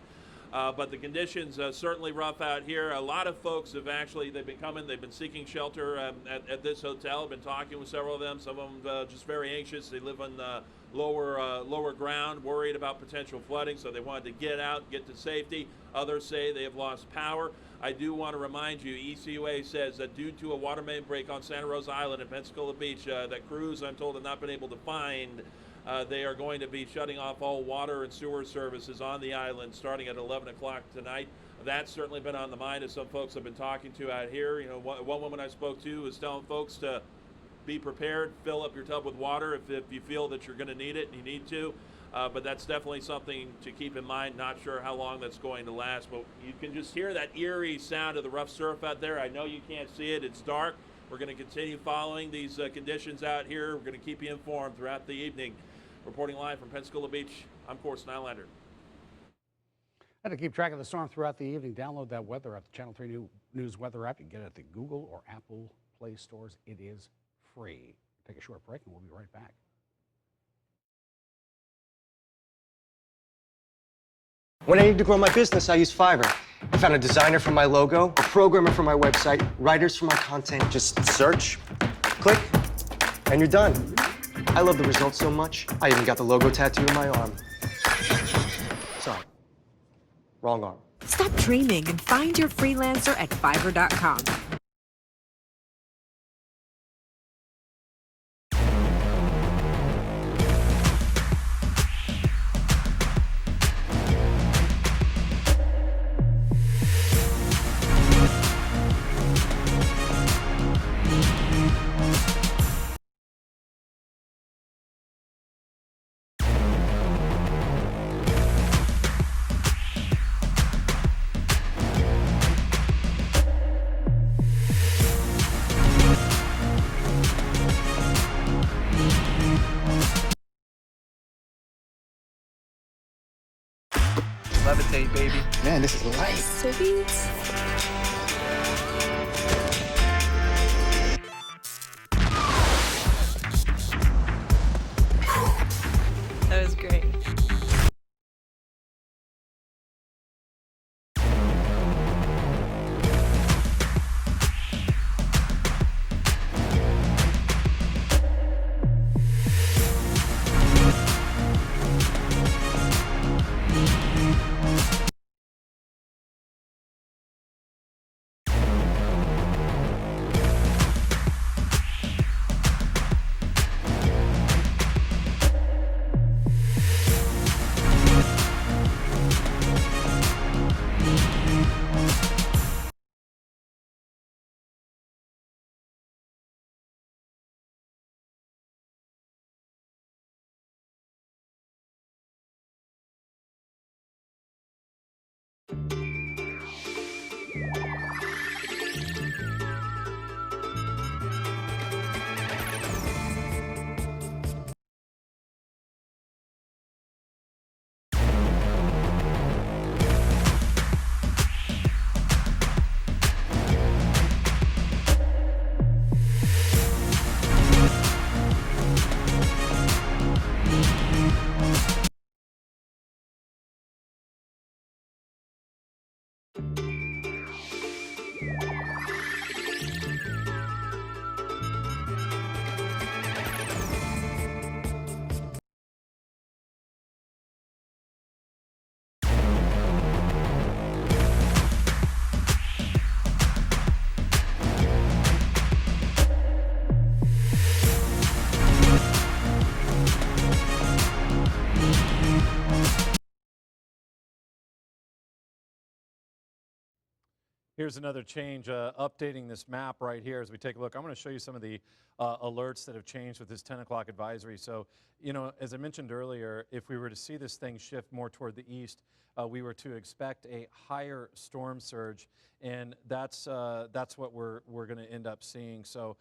But the conditions certainly rough out here. A lot of folks have they've been coming, they've been seeking shelter at this hotel. I've been talking with several of them. Some of them just very anxious. They live on lower ground, worried about potential flooding, so they wanted to get out, get to safety. Others say they have lost power. I do want to remind you, ECUA says that due to a water main break on Santa Rosa Island and Pensacola Beach, that crews, I'm told, have not been able to find. They are going to be shutting off all water and sewer services on the island starting at 11 o'clock tonight. That's certainly been on the mind of some folks I've been talking to out here. You know, one woman I spoke to was telling folks to be prepared, fill up your tub with water if you feel that you're going to need it and you need to. But that's definitely something to keep in mind. Not sure how long that's going to last, but you can just hear that eerie sound of the rough surf out there. I know you can't see it. It's dark. We're going to continue following these conditions out here. We're going to keep you informed throughout the evening. Reporting live from Pensacola Beach, I'm Corson Nylander. And to keep track of the storm throughout the evening, download that weather app, the Channel 3 News weather app. You can get it at the Google or Apple Play stores. It is free. Take a short break and we'll be right back. When I need to grow my business, I use Fiverr. I found a designer for my logo, a programmer for my website, writers for my content. Just search, click, and you're done. I love the results so much, I even got the logo tattoo on my arm. Sorry, wrong arm. Stop dreaming and find your freelancer at Fiverr.com. Levitate, baby. Man, this is light. Sweet. Here's another change, updating this map right here as we take a look. I'm going to show you some of the alerts that have changed with this 10 o'clock advisory. So, you know, as I mentioned earlier, if we were to see this thing shift more toward the east, we were to expect a higher storm surge, and that's what we're going to end up seeing. So,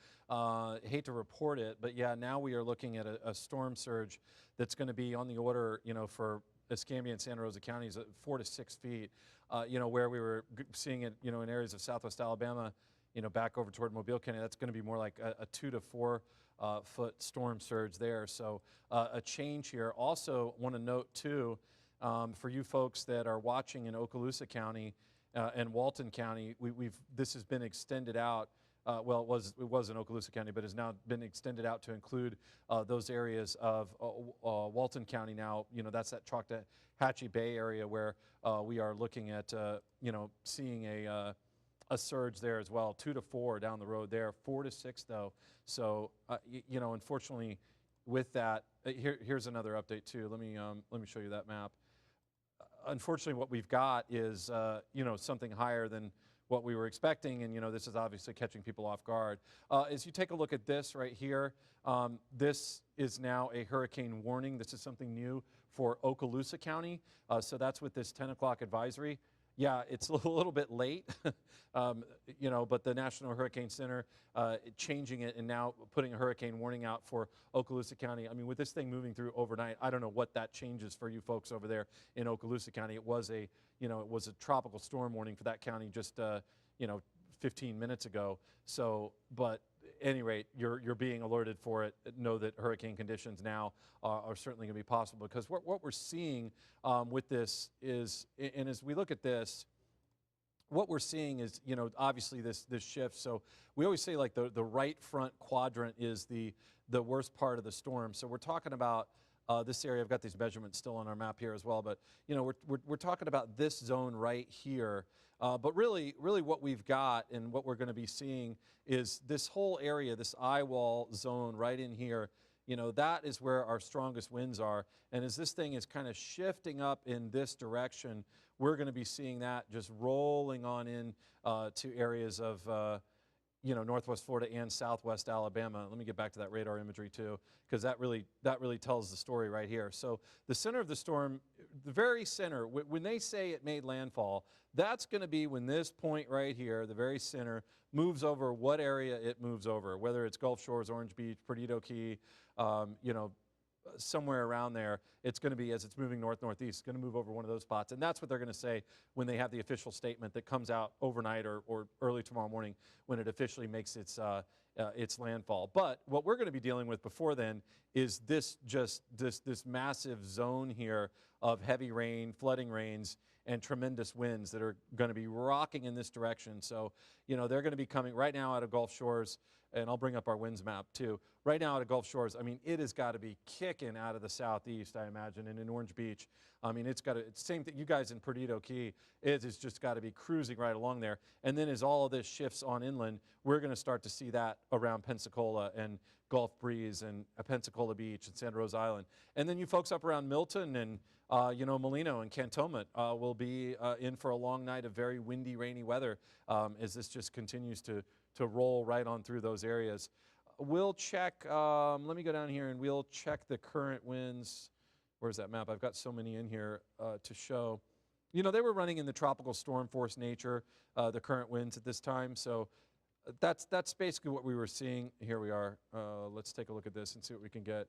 hate to report it, but yeah, now we are looking at a storm surge that's going to be on the order, you know, for Escambia and Santa Rosa counties at 4 to 6 feet. You know, where we were seeing it, you know, in areas of southwest Alabama, you know, back over toward Mobile County, that's going to be more like a 2 to 4 foot storm surge there. So a change here. Also want to note too, for you folks that are watching in Okaloosa County and Walton County, this has been extended out. Well, it was in Okaloosa County, but has now been extended out to include those areas of Walton County now. You know, that's that Choctawhatchee Bay area where we are looking at, you know, seeing a surge there as well, 2 to 4 down the road there, 4 to 6 though. So, you know, unfortunately with that, here's another update too. Let me show you that map. Unfortunately, what we've got is, you know, something higher than what we were expecting, and you know, this is obviously catching people off guard. As you take a look at this right here, this is now a hurricane warning. This is something new for Okaloosa County, so that's with this 10 o'clock advisory. Yeah, it's a little bit late, you know, but the National Hurricane Center changing it and now putting a hurricane warning out for Okaloosa County. I mean, with this thing moving through overnight, I don't know what that changes for you folks over there in Okaloosa County. It was a, you know, it was a tropical storm warning for that county just, you know, 15 minutes ago. So, but at any rate, you're being alerted for it. Know that hurricane conditions now are certainly going to be possible, because what we're seeing with this is, and as we look at this, what we're seeing is, you know, obviously this shift. So we always say like the right front quadrant is the worst part of the storm. So we're talking about this area. I've got these measurements still on our map here as well, but you know, we're talking about this zone right here. But really what we've got and what we're going to be seeing is this whole area, this eye wall zone right in here. You know, that is where our strongest winds are. And as this thing is kind of shifting up in this direction, we're going to be seeing that just rolling on in to areas of, you know, northwest Florida and southwest Alabama. Let me get back to that radar imagery too, because that really tells the story right here. So the center of the storm, the very center, when they say it made landfall, that's going to be when this point right here, the very center, moves over what area it moves over, whether it's Gulf Shores, Orange Beach, Perdido Key, you know, somewhere around there. It's going to be, as it's moving north-northeast, it's going to move over one of those spots. And that's what they're going to say when they have the official statement that comes out overnight or early tomorrow morning when it officially makes its landfall. But what we're going to be dealing with before then is this massive zone here of heavy rain, flooding rains, and tremendous winds that are going to be rocking in this direction. So, you know, they're going to be coming right now out of Gulf Shores, and I'll bring up our winds map too. Right now out of Gulf Shores, I mean, it has got to be kicking out of the southeast, I imagine, and in Orange Beach. I mean, it's same thing, you guys in Perdido Key, it has just got to be cruising right along there. And then as all of this shifts on inland, we're going to start to see that around Pensacola and Gulf Breeze and Pensacola Beach and Santa Rosa Island. And then you folks up around Milton and, you know, Molino and Cantonment will be in for a long night of very windy, rainy weather as this just continues to roll right on through those areas. We'll check, let me go down here and we'll check the current winds. Where's that map? I've got so many in here to show. You know, they were running in the tropical storm force nature, the current winds at this time. So that's basically what we were seeing. Here we are. Let's take a look at this and see what we can get.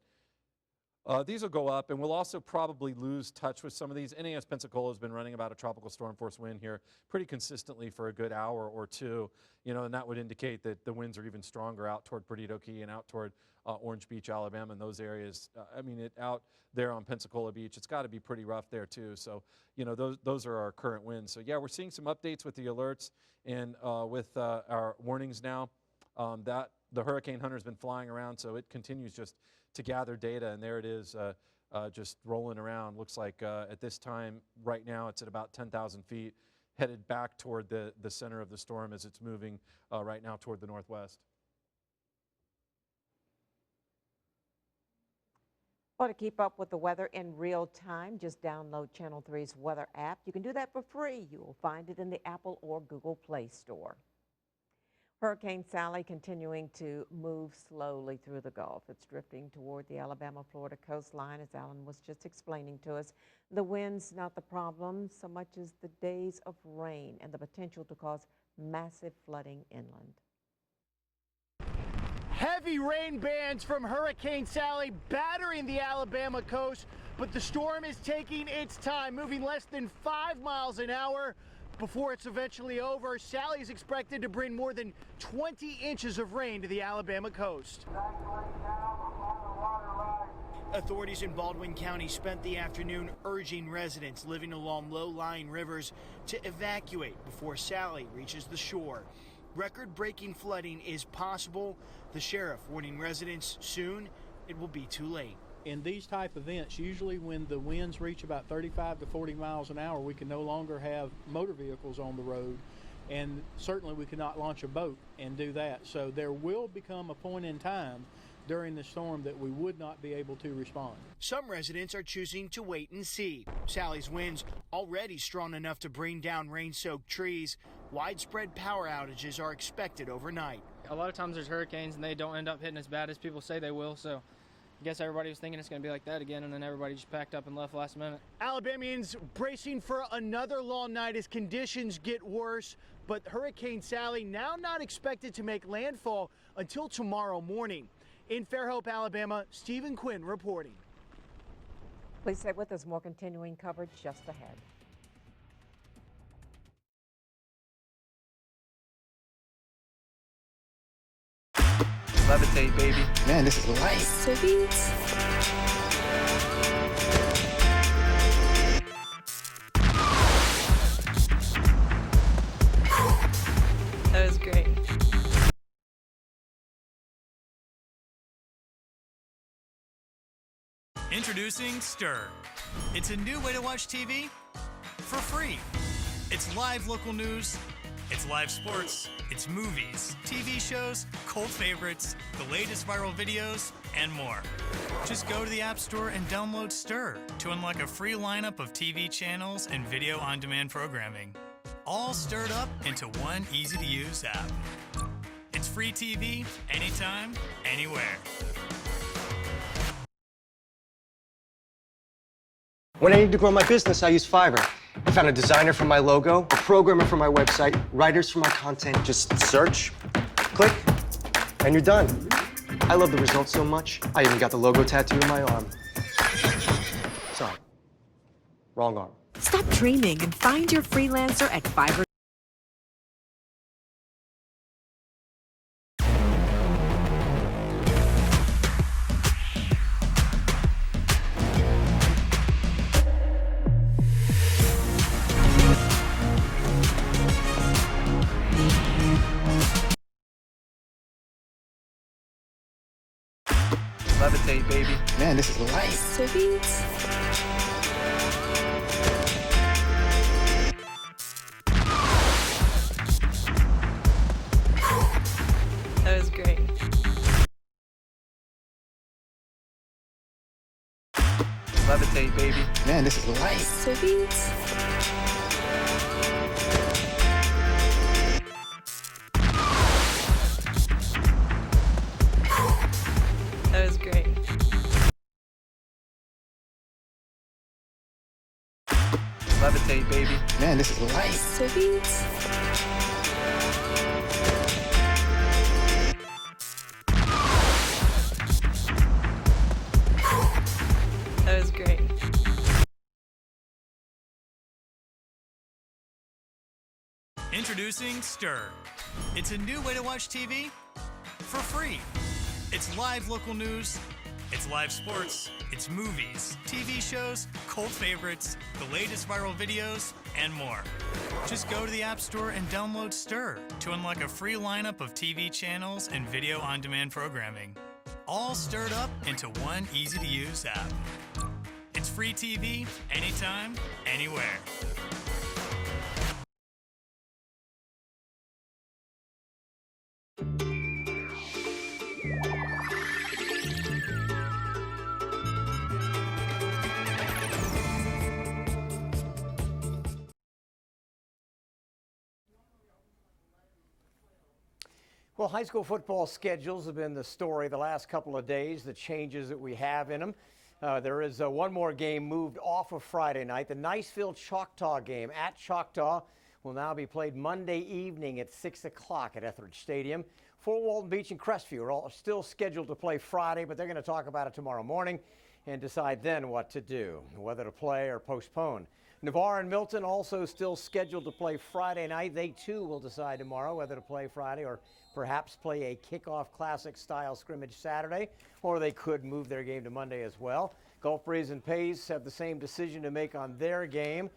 These will go up, and we'll also probably lose touch with some of these. NAS Pensacola has been running about a tropical storm force wind here pretty consistently for a good hour or two, you know, and that would indicate that the winds are even stronger out toward Perdido Key and out toward Orange Beach, Alabama, and those areas. I mean, out there on Pensacola Beach, it's got to be pretty rough there too. So, you know, those are our current winds. So yeah, we're seeing some updates with the alerts and with our warnings now. That the hurricane hunter has been flying around, so it continues just to gather data, and there it is just rolling around. Looks like at this time right now it's at about 10,000 feet, headed back toward the center of the storm as it's moving right now toward the northwest. Or to keep up with the weather in real time, just download Channel 3's weather app. You can do that for free. You will find it in the Apple or Google Play Store. Hurricane Sally continuing to move slowly through the Gulf. It's drifting toward the Alabama-Florida coastline, as Alan was just explaining to us. The wind's not the problem so much as the days of rain and the potential to cause massive flooding inland. Heavy rain bands from Hurricane Sally battering the Alabama coast, but the storm is taking its time, moving less than 5 miles an hour before it's eventually over. Sally is expected to bring more than 20 inches of rain to the Alabama coast. Authorities in Baldwin County spent the afternoon urging residents living along low-lying rivers to evacuate before Sally reaches the shore. Record-breaking flooding is possible. The sheriff warning residents soon it will be too late. In these type events, usually when the winds reach about 35 to 40 miles an hour, we can no longer have motor vehicles on the road, and certainly we cannot launch a boat and do that. So there will become a point in time during the storm that we would not be able to respond. Some residents are choosing to wait and see. Sally's winds already strong enough to bring down rain-soaked trees. Widespread power outages are expected overnight. A lot of times there's hurricanes and they don't end up hitting as bad as people say they will, so I guess everybody was thinking it's going to be like that again, and then everybody just packed up and left last minute. Alabamians bracing for another long night as conditions get worse, but Hurricane Sally now not expected to make landfall until tomorrow morning. In Fairhope, Alabama, Stephen Quinn reporting. Please stay with us. More continuing coverage just ahead. Levitate, baby. Man, this is light. Sweet. That was great. Introducing Stir. It's a new way to watch TV for free. It's live local news, it's live sports, it's movies, TV shows, cult favorites, the latest viral videos, and more. Just go to the App Store and download Stir to unlock a free lineup of TV channels and video on-demand programming. All stirred up into one easy-to-use app. It's free TV, anytime, anywhere. When I need to grow my business, I use Fiverr. I found a designer for my logo, a programmer for my website, writers for my content. Just search, click, and you're done. I love the results so much, I even got the logo tattoo on my arm. Sorry, wrong arm. Stop dreaming and find your freelancer at Fiverr. Levitate, baby. Man, this is light. Sweet. That was great. Levitate, baby. Man, this is light. Sweet. That was great. Levitate, baby. Man, this is light. Sweet. That was great. Introducing Stir. It's a new way to watch TV for free. It's live local news, it's live sports, it's movies, TV shows, cult favorites, the latest viral videos, and more. Just go to the App Store and download Stir to unlock a free lineup of TV channels and video on-demand programming. All stirred up into one easy-to-use app. It's free TV, anytime, anywhere. Well, high school football schedules have been the story the last couple of days, the changes that we have in them. There is one more game moved off of Friday night. The Niceville Choctaw game at Choctaw will now be played Monday evening at 6 o'clock at Etheridge Stadium. Fort Walton Beach and Crestview are all still scheduled to play Friday, but they're going to talk about it tomorrow morning and decide then what to do, whether to play or postpone. Navarre and Milton also still scheduled to play Friday night. They too will decide tomorrow whether to play Friday or perhaps play a kickoff classic style scrimmage Saturday, or they could move their game to Monday as well. Gulf Breeze and Pace have the same decision to make on their game.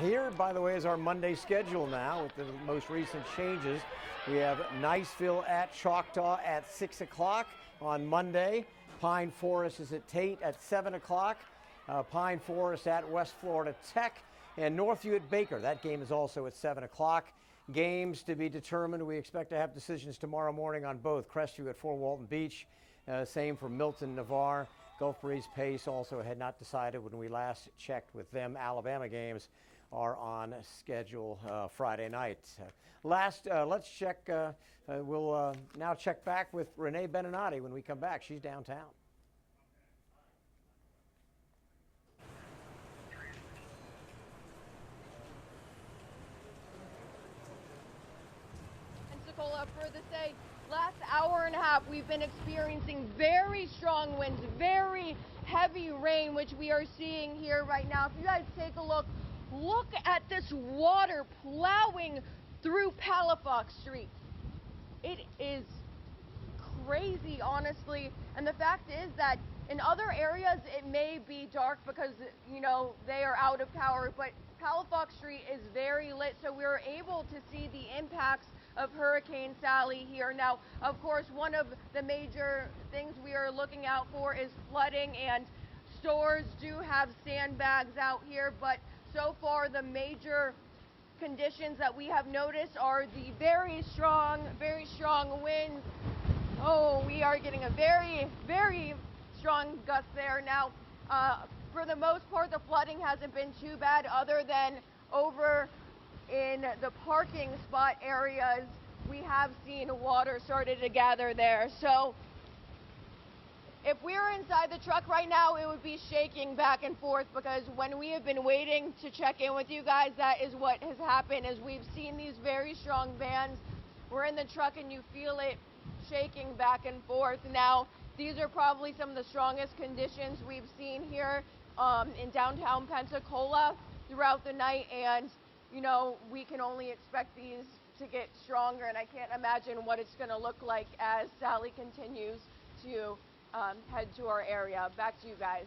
Here, by the way, is our Monday schedule now with the most recent changes. We have Niceville at Choctaw at 6 o'clock on Monday. Pine Forest is at Tate at 7 o'clock. Pine Forest at West Florida Tech, and Northview at Baker. That game is also at 7 o'clock. Games to be determined. We expect to have decisions tomorrow morning on both. Crestview at Fort Walton Beach. Same for Milton, Navarre. Gulf Breeze, Pace also had not decided when we last checked with them. Alabama games are on schedule Friday night. Let's check. We'll now check back with Renee Beninati when we come back. She's downtown. Pensacola for the say last hour and a half we've been experiencing very strong winds, very heavy rain, which we are seeing here right now. If you guys take a look at this water plowing through Palafox Street. It is crazy, honestly, and the fact is that in other areas it may be dark because, you know, they are out of power, but Palafox Street is very lit, so we're able to see the impacts of Hurricane Sally here. Now, of course, one of the major things we are looking out for is flooding, and stores do have sandbags out here, but so far the major conditions that we have noticed are the very strong winds. Oh, we are getting a very, very strong gust there. Now, for the most part, the flooding hasn't been too bad other than over in the parking spot areas. We have seen water started to gather there. So if we were inside the truck right now, it would be shaking back and forth, because when we have been waiting to check in with you guys, that is what has happened, is we've seen these very strong bands. We're in the truck and you feel it shaking back and forth. Now, these are probably some of the strongest conditions we've seen here in downtown Pensacola throughout the night, and you know, we can only expect these to get stronger, and I can't imagine what it's going to look like as Sally continues to head to our area. Back to you guys.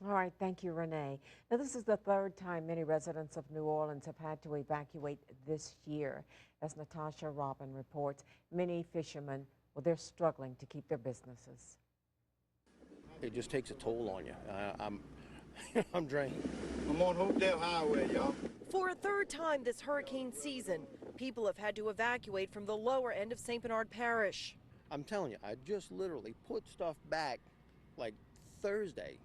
All right, thank you, Renee. Now, this is the third time many residents of New Orleans have had to evacuate this year. As Natasha Robin reports, many fishermen, well, they're struggling to keep their businesses. It just takes a toll on you. I'm drained. I'm on Hopedale Highway, y'all. For a third time this hurricane season, people have had to evacuate from the lower end of St. Bernard Parish. I'm telling you, I just literally put stuff back like Wednesday,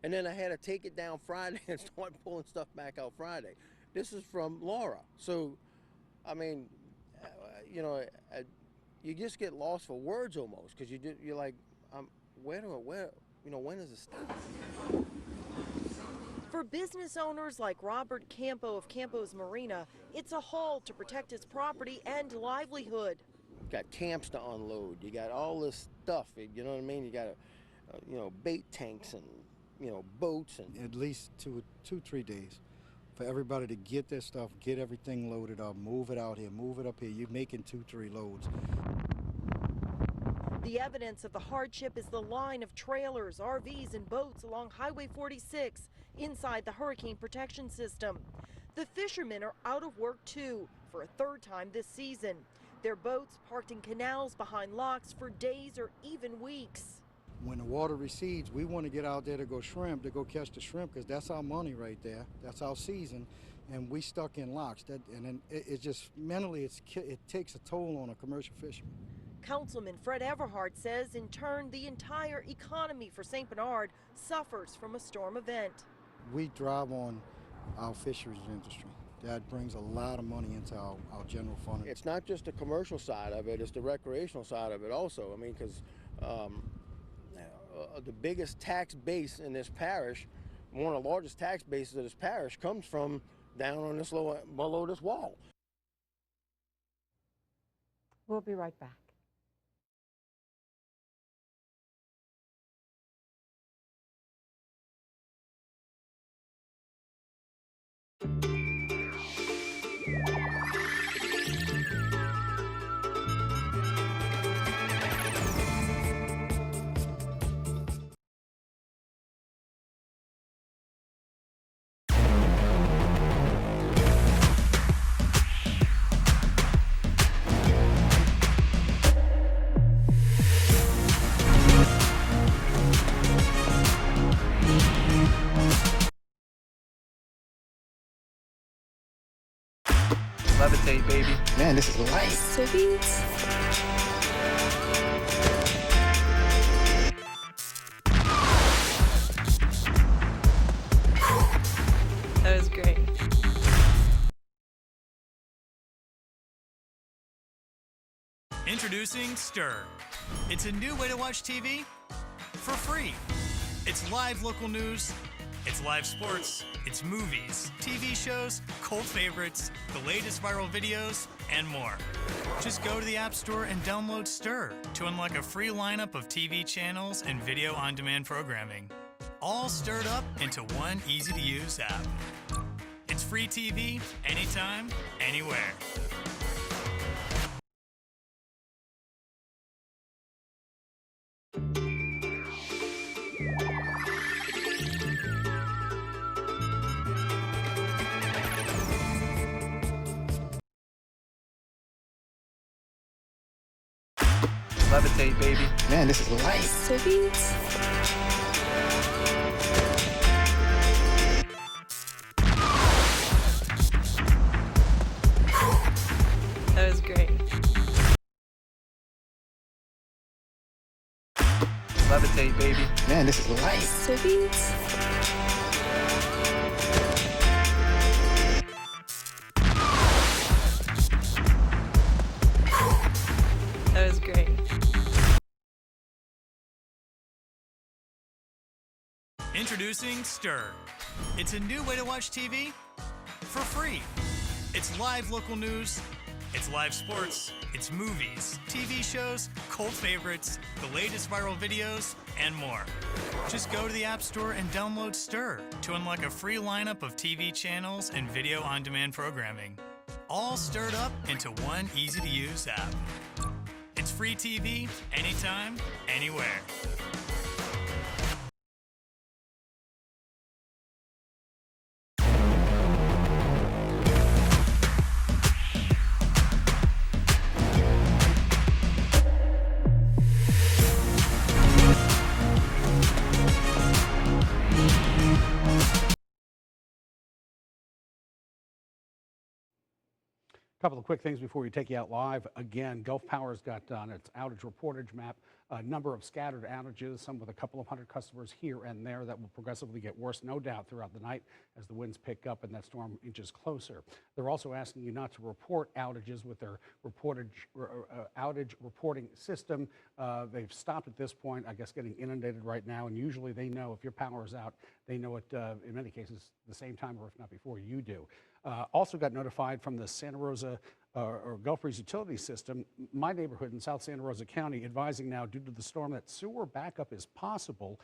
and then I had to take it down Friday and start pulling stuff back out Friday. This is from Laura. So, I mean, you know, you just get lost for words almost, because you're like, where, you know, when does it stop? For business owners like Robert Campo of Campo's Marina, it's a haul to protect his property and livelihood. You got camps to unload. You got all this stuff. You know what I mean? You got, you know, bait tanks and, you know, boats and. At least 2-3 days for everybody to get their stuff, get everything loaded up, move it out here, move it up here. You're making 2-3 loads. The evidence of the hardship is the line of trailers, RVs, and boats along Highway 46 inside the hurricane protection system. The fishermen are out of work too for a third time this season. Their boats parked in canals behind locks for days or even weeks. When the water recedes, we want to get out there to go catch the shrimp, because that's our money right there. That's our season, and we stuck in locks. And then it just mentally, it takes a toll on a commercial fisherman. Councilman Fred Everhart says, in turn, the entire economy for St. Bernard suffers from a storm event. We drive on our fisheries industry. that brings a lot of money into our general fund. It's not just the commercial side of it, it's the recreational side of it also. I mean, because the biggest tax base in this parish, one of the largest tax bases of this parish, comes from down on this below this wall. We'll be right back. Levitate, baby. Man, this is light. Sweet. That was great. Introducing Stir. It's a new way to watch TV for free. It's live local news, it's live sports, it's movies, TV shows, cult favorites, the latest viral videos, and more. Just go to the App Store and download Stir to unlock a free lineup of TV channels and video on-demand programming, all stirred up into one easy-to-use app. It's free TV, anytime, anywhere. Levitate, baby. Man, this is light. Sweet. That was great. Levitate, baby. Man, this is light. Sweet. That was great. Introducing Stir. It's a new way to watch TV for free. It's live local news, it's live sports, it's movies, TV shows, cult favorites, the latest viral videos, and more. Just go to the App Store and download Stir to unlock a free lineup of TV channels and video on-demand programming, all stirred up into one easy-to-use app. It's free TV, anytime, anywhere. A couple of quick things before we take you out live. Again, Gulf Power's got on its outage reportage map a number of scattered outages, some with a couple of hundred customers here and there that will progressively get worse, no doubt, throughout the night as the winds pick up and that storm inches closer. They're also asking you not to report outages with their outage reporting system. They've stopped at this point, I guess, getting inundated right now, and usually they know if your power is out, they know it, in many cases, the same time or if not before you do. Also got notified from the Santa Rosa or Gulf Breeze utility system, my neighborhood in South Santa Rosa County, advising now due to the storm that sewer backup is possible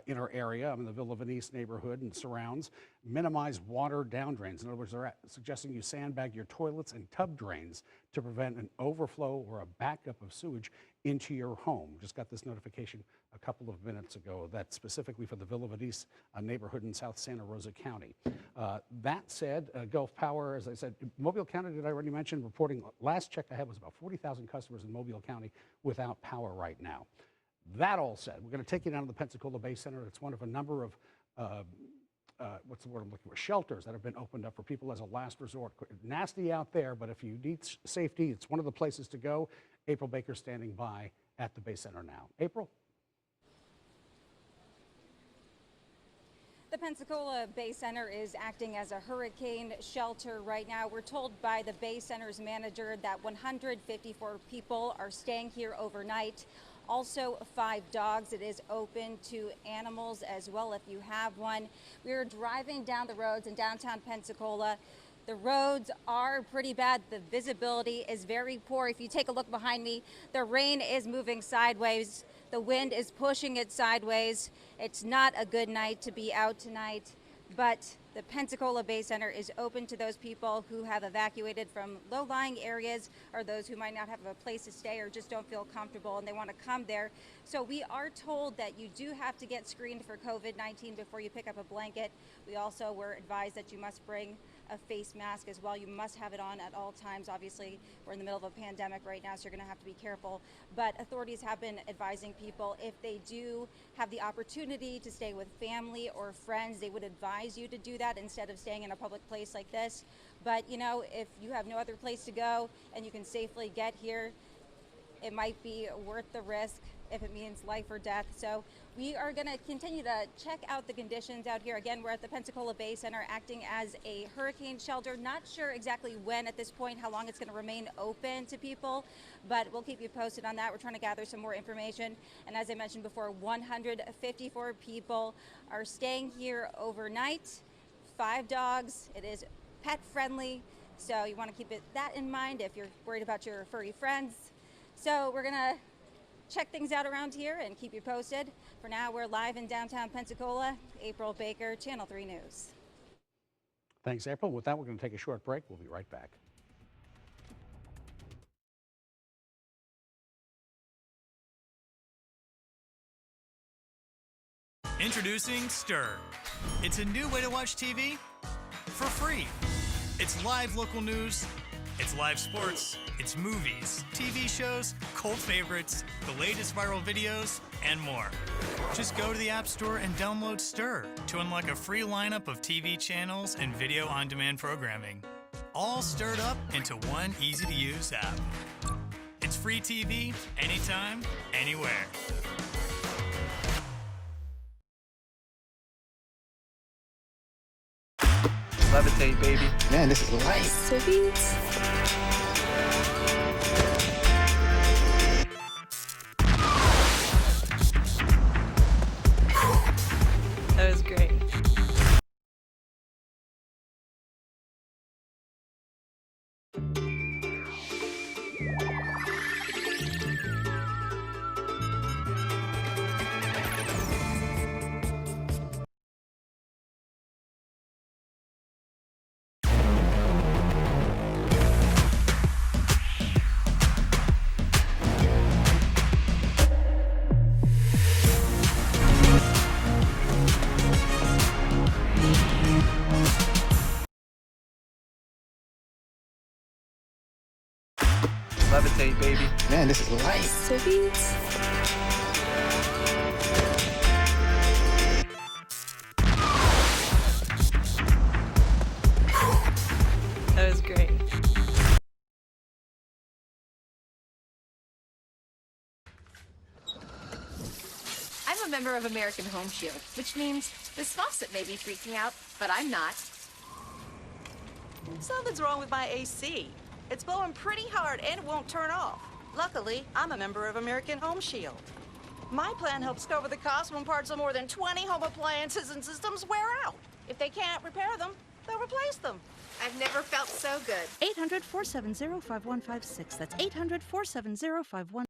in our area. I'm in the Villa Venice neighborhood and surrounds. Minimize water down drains. In other words, they're suggesting you sandbag your toilets and tub drains to prevent an overflow or a backup of sewage into your home. Just got this notification a couple of minutes ago. That's specifically for the Villa Venice neighborhood in South Santa Rosa County. That said, Gulf Power, as I said, Mobile County, did I already mention, reporting, last check I had was about 40,000 customers in Mobile County without power right now. That all said, we're going to take you down to the Pensacola Bay Center. It's one of a number of, what's the word I'm looking for, shelters that have been opened up for people as a last resort. Nasty out there, but if you need safety, it's one of the places to go. April Baker standing by at the Bay Center now. April? The Pensacola Bay Center is acting as a hurricane shelter right now. We're told by the Bay Center's manager that 154 people are staying here overnight. Also 5 dogs. It is open to animals as well if you have one. We are driving down the roads in downtown Pensacola. The roads are pretty bad. The visibility is very poor. If you take a look behind me, the rain is moving sideways. The wind is pushing it sideways. It's not a good night to be out tonight, but the Pensacola Bay Center is open to those people who have evacuated from low-lying areas or those who might not have a place to stay or just don't feel comfortable and they want to come there. So we are told that you do have to get screened for COVID-19 before you pick up a blanket. We also were advised that you must bring a face mask as well. You must have it on at all times. Obviously, we're in the middle of a pandemic right now, so you're going to have to be careful. But authorities have been advising people if they do have the opportunity to stay with family or friends, they would advise you to do that instead of staying in a public place like this. But you know, if you have no other place to go and you can safely get here, it might be worth the risk if it means life or death. So we are going to continue to check out the conditions out here. Again, we're at the Pensacola Bay Center acting as a hurricane shelter. Not sure exactly when at this point, how long it's going to remain open to people, but we'll keep you posted on that. We're trying to gather some more information. And as I mentioned before, 154 people are staying here overnight. 5 dogs. It is pet friendly, so you want to keep that in mind if you're worried about your furry friends. So we're going to check things out around here and keep you posted. For now, we're live in downtown Pensacola. April Baker, Channel 3 News. Thanks, April. With that, we're going to take a short break. We'll be right back. Introducing Stir. It's a new way to watch TV for free. It's live local news, it's live sports, it's movies, TV shows, cult favorites, the latest viral videos, and more. Just go to the App Store and download Stir to unlock a free lineup of TV channels and video on-demand programming, all stirred up into one easy-to-use app. It's free TV, anytime, anywhere. Levitate, baby. Man, this is light. Beats. That was great. Levitate, baby. Man, this is light. Beats. That was great. I'm a member of American Home Shield, which means this faucet may be freaking out, but I'm not. Something's wrong with my AC. It's blowing pretty hard and it won't turn off. Luckily, I'm a member of American Home Shield. My plan helps cover the cost when parts of more than 20 home appliances and systems wear out. If they can't repair them, they'll replace them. I've never felt so good. 800-470-5156. That's 800-470-5156.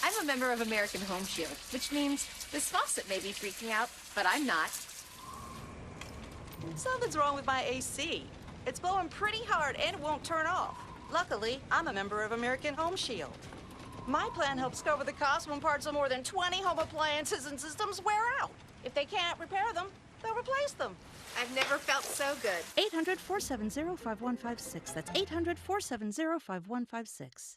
I'm a member of American Home Shield, which means this faucet may be freaking out, but I'm not. Something's wrong with my AC. It's blowing pretty hard and it won't turn off. Luckily, I'm a member of American Home Shield. My plan helps cover the cost when parts of more than 20 home appliances and systems wear out. If they can't repair them, they'll replace them. I've never felt so good. 800-470-5156. That's 800-470-5156.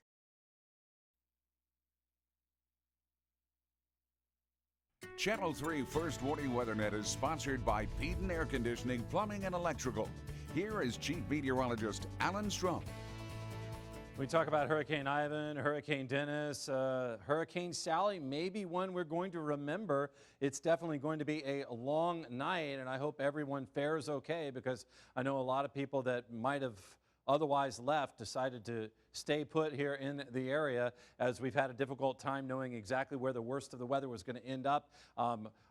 Channel 3 First Warning WeatherNet is sponsored by Peden Air Conditioning, Plumbing, and Electrical. Here is Chief Meteorologist Alan Strum. We talk about Hurricane Ivan, Hurricane Dennis, Hurricane Sally, maybe one we're going to remember. It's definitely going to be a long night, and I hope everyone fares okay, because I know a lot of people that might have otherwise left decided to stay put here in the area, as we've had a difficult time knowing exactly where the worst of the weather was going to end up.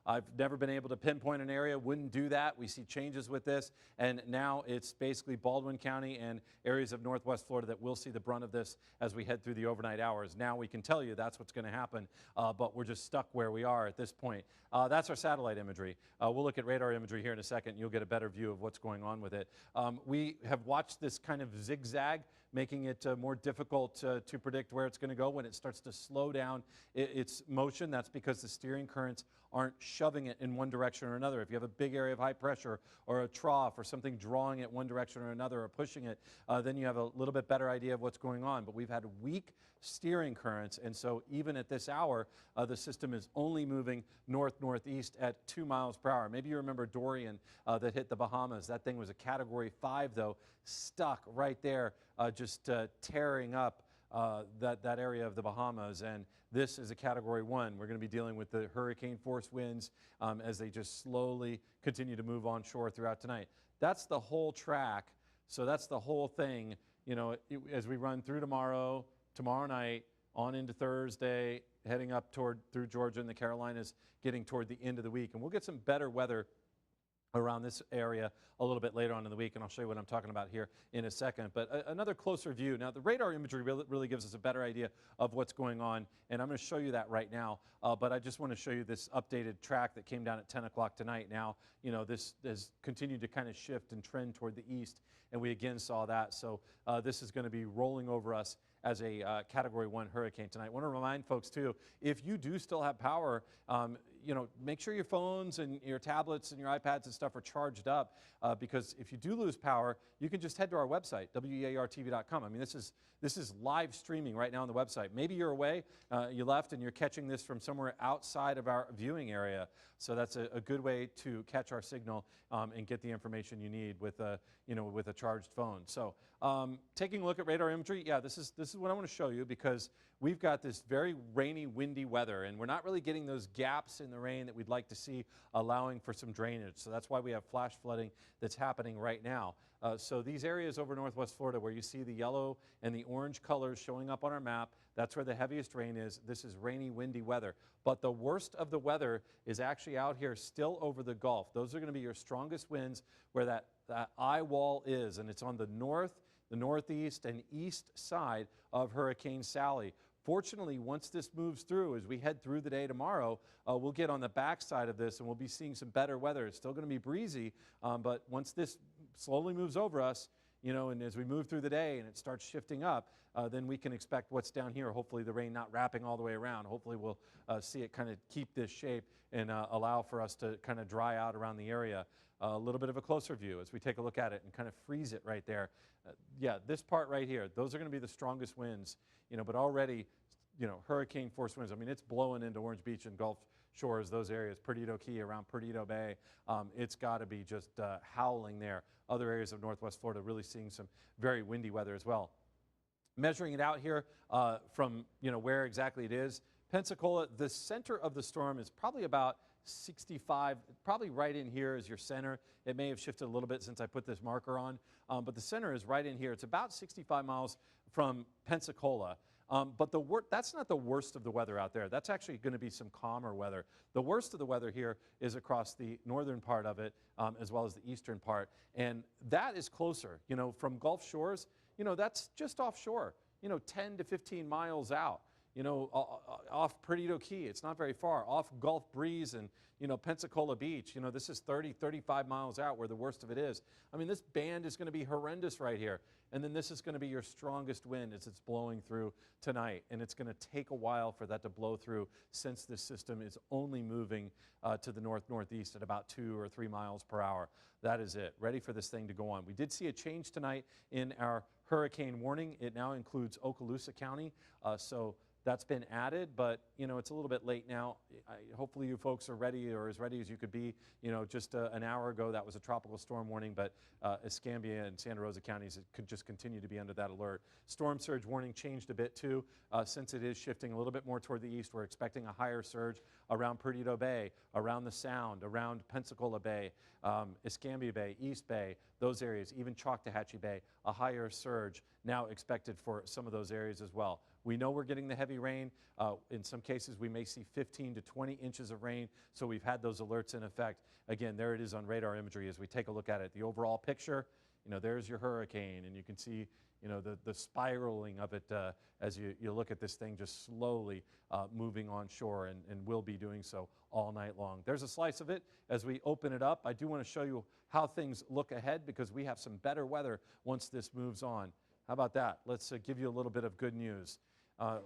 I've never been able to pinpoint an area, wouldn't do that. We see changes with this, and now it's basically Baldwin County and areas of northwest Florida that will see the brunt of this as we head through the overnight hours. Now we can tell you that's what's going to happen, but we're just stuck where we are at this point. That's our satellite imagery. We'll look at radar imagery here in a second. You'll get a better view of what's going on with it. We have watched this kind of zigzag, making it more difficult to predict where it's going to go when it starts to slow down its motion. That's because the steering currents aren't shoving it in one direction or another. If you have a big area of high pressure or a trough or something drawing it one direction or another or pushing it, then you have a little bit better idea of what's going on. But we've had weak steering currents, and so even at this hour, the system is only moving north-northeast at 2 miles per hour. Maybe you remember Dorian that hit the Bahamas. That thing was a Category 5, though, stuck right there, just tearing up that area of the Bahamas, and this is a Category 1. We're going to be dealing with the hurricane force winds as they just slowly continue to move onshore throughout tonight. That's the whole track, so that's the whole thing, you know, as we run through tomorrow night, on into Thursday, heading up through Georgia and the Carolinas, getting toward the end of the week. And we'll get some better weather around this area a little bit later on in the week, and I'll show you what I'm talking about here in a second. But another closer view. Now, the radar imagery really gives us a better idea of what's going on, and I'm going to show you that right now. But I just want to show you this updated track that came down at 10 o'clock tonight. Now, you know, this has continued to kind of shift and trend toward the east, and we again saw that. So this is going to be rolling over us as a Category 1 hurricane tonight. I want to remind folks, too, if you do still have power, you know, make sure your phones and your tablets and your iPads and stuff are charged up, because if you do lose power, you can just head to our website, weartv.com. I mean, this is live streaming right now on the website. Maybe you're away, you left, and you're catching this from somewhere outside of our viewing area. So that's a good way to catch our signal and get the information you need with a charged phone. So taking a look at radar imagery, yeah, this is what I want to show you, because we've got this very rainy, windy weather, and we're not really getting those gaps in the rain that we'd like to see, allowing for some drainage. So that's why we have flash flooding that's happening right now. So these areas over northwest Florida where you see the yellow and the orange colors showing up on our map, that's where the heaviest rain is. This is rainy, windy weather. But the worst of the weather is actually out here still over the Gulf. Those are going to be your strongest winds where that eye wall is, and it's on the north, the northeast, and east side of Hurricane Sally. Fortunately, once this moves through, as we head through the day tomorrow, we'll get on the backside of this and we'll be seeing some better weather. It's still going to be breezy, but once this slowly moves over us, you know, and as we move through the day and it starts shifting up, then we can expect what's down here. Hopefully the rain not wrapping all the way around. Hopefully we'll see it kind of keep this shape and allow for us to kind of dry out around the area. A little bit of a closer view as we take a look at it and kind of freeze it right there. Yeah, this part right here, those are going to be the strongest winds, you know, but already, you know, hurricane force winds. I mean, it's blowing into Orange Beach and Gulf Shores, those areas, Perdido Key, around Perdido Bay. It's got to be just howling there. Other areas of northwest Florida really seeing some very windy weather as well. Measuring it out here from, you know, where exactly it is, Pensacola, the center of the storm is probably about 65, probably right in here is your center. It may have shifted a little bit since I put this marker on, but the center is right in here. It's about 65 miles from Pensacola. But that's not the worst of the weather out there. That's actually going to be some calmer weather. The worst of the weather here is across the northern part of it, as well as the eastern part. And that is closer, you know, from Gulf Shores, you know, that's just offshore, you know, 10 to 15 miles out. you know, off Perdido Key. It's not very far. Off Gulf Breeze and, you know, Pensacola Beach. You know, this is 30, 35 miles out where the worst of it is. I mean, this band is going to be horrendous right here. And then this is going to be your strongest wind as it's blowing through tonight. And it's going to take a while for that to blow through since this system is only moving to the north-northeast at about 2 or 3 miles per hour. That is it. Ready for this thing to go on. We did see a change tonight in our hurricane warning. It now includes Okaloosa County. So that's been added, but you know, it's a little bit late now. Hopefully you folks are ready, or as ready as you could be. You know, just an hour ago that was a tropical storm warning, but Escambia and Santa Rosa counties could just continue to be under that alert. Storm surge warning changed a bit too, since it is shifting a little bit more toward the east. We're expecting a higher surge around Perdido Bay, around the Sound, around Pensacola Bay, Escambia Bay, East Bay, those areas, even Choctawhatchee Bay, a higher surge now expected for some of those areas as well. We know we're getting the heavy rain. In some cases, we may see 15 to 20 inches of rain, so we've had those alerts in effect. Again, there it is on radar imagery as we take a look at it. The overall picture, you know, there's your hurricane, and you can see, you know, the spiraling of it as you look at this thing just slowly moving on shore, and will be doing so all night long. There's a slice of it as we open it up. I do want to show you how things look ahead, because we have some better weather once this moves on. How about that? Let's give you a little bit of good news.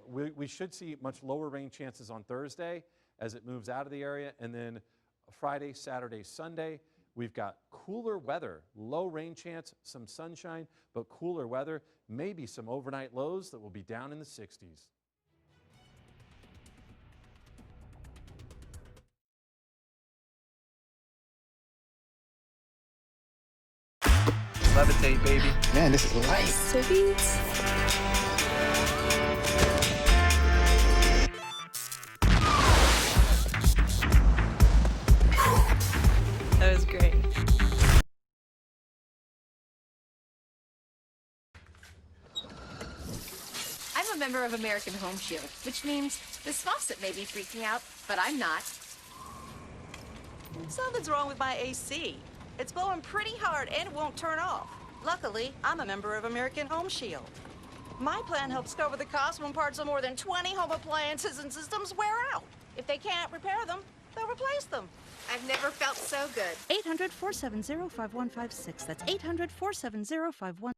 We should see much lower rain chances on Thursday as it moves out of the area, and then Friday, Saturday, Sunday, we've got cooler weather, low rain chance, some sunshine, but cooler weather, maybe some overnight lows that will be down in the 60s. Levitate, baby. Man, this is light. Sweet. That was great. I'm a member of American Home Shield, which means this faucet may be freaking out, but I'm not. Something's wrong with my AC. It's blowing pretty hard and it won't turn off. Luckily, I'm a member of American Home Shield. My plan helps cover the cost when parts of more than 20 home appliances and systems wear out. If they can't repair them, they'll replace them. I've never felt so good. 800-470-5156. That's 800-470-5156.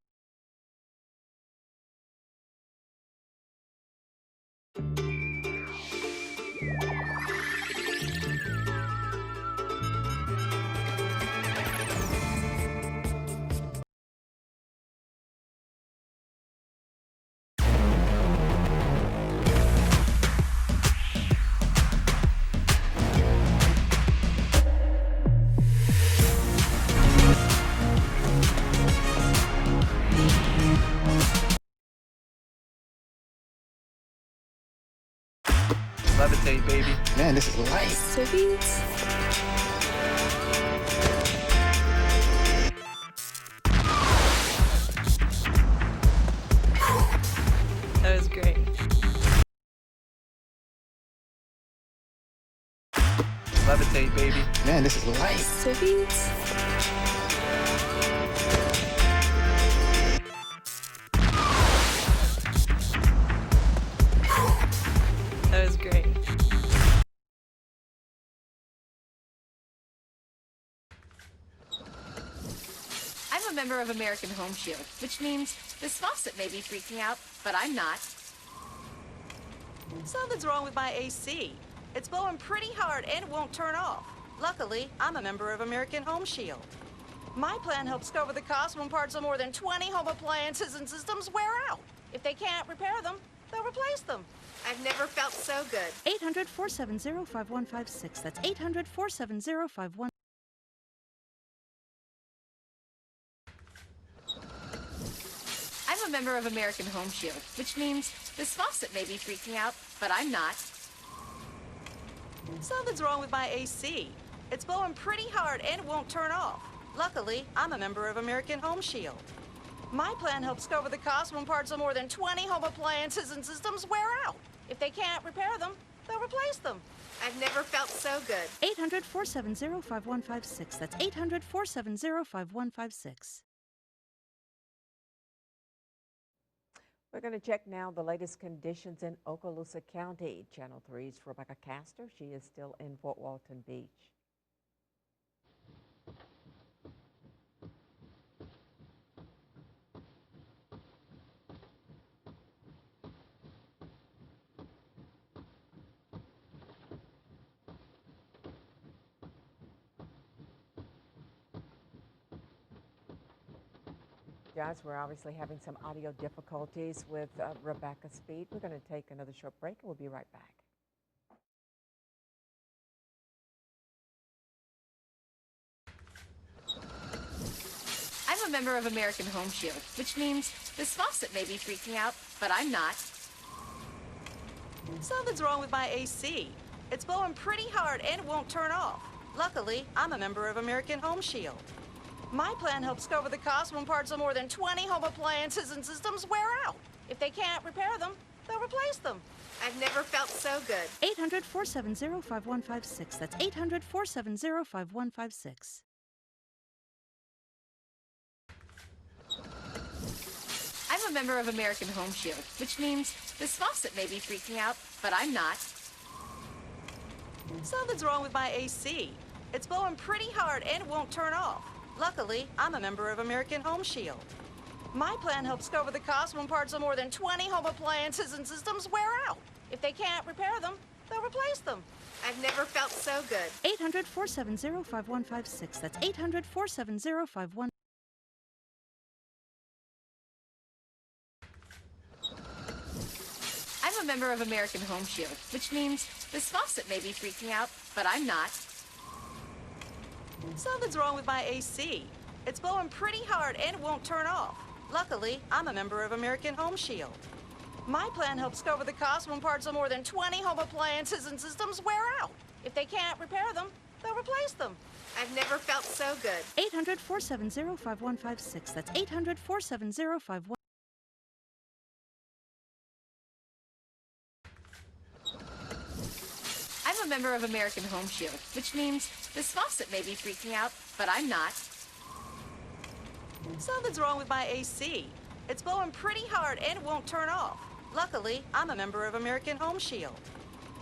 Levitate, baby. Man, this is light. Sweet. That was great. Levitate, baby. Man, this is light. Sweet. That was great. I'm a member of American Home Shield, which means this faucet may be freaking out, but I'm not. Something's wrong with my AC. It's blowing pretty hard and it won't turn off. Luckily, I'm a member of American Home Shield. My plan helps cover the cost when parts of more than 20 home appliances and systems wear out. If they can't repair them, they'll replace them. I've never felt so good. 800-470-5156. That's 800-470-5156. I'm a member of American Home Shield, which means this faucet may be freaking out, but I'm not. Something's wrong with my AC. It's blowing pretty hard and it won't turn off. Luckily, I'm a member of American Home Shield. My plan helps cover the cost when parts of more than 20 home appliances and systems wear out. If they can't repair them, they'll replace them. I've never felt so good. 800-470-5156. That's 800-470-5156. We're going to check now the latest conditions in Okaloosa County. Channel 3's Rebecca Castor. She is still in Fort Walton Beach. Guys, we're obviously having some audio difficulties with Rebecca's feed. We're going to take another short break and we'll be right back. I'm a member of American Home Shield, which means this faucet may be freaking out, but I'm not. Something's wrong with my AC. It's blowing pretty hard and it won't turn off. Luckily, I'm a member of American Home Shield. My plan helps cover the cost when parts of more than 20 home appliances and systems wear out. If they can't repair them, they'll replace them. I've never felt so good. 800-470-5156. That's 800-470-5156. I'm a member of American Home Shield, which means this faucet may be freaking out, but I'm not. Something's wrong with my AC. It's blowing pretty hard and it won't turn off. Luckily, I'm a member of American Home Shield. My plan helps cover the cost when parts of more than 20 home appliances and systems wear out. If they can't repair them, they'll replace them. I've never felt so good. 800-470-5156. That's 800-470-5156. I'm a member of American Home Shield, which means this faucet may be freaking out, but I'm not. Something's wrong with my AC. It's blowing pretty hard and it won't turn off. Luckily, I'm a member of American Home Shield. My plan helps cover the cost when parts of more than 20 home appliances and systems wear out. If they can't repair them, they'll replace them. I've never felt so good. 800-470-5156. That's 800-470-5156. I'm a member of American Home Shield, which means this faucet may be freaking out, but I'm not. Something's wrong with my AC. It's blowing pretty hard and it won't turn off. Luckily, I'm a member of American Home Shield.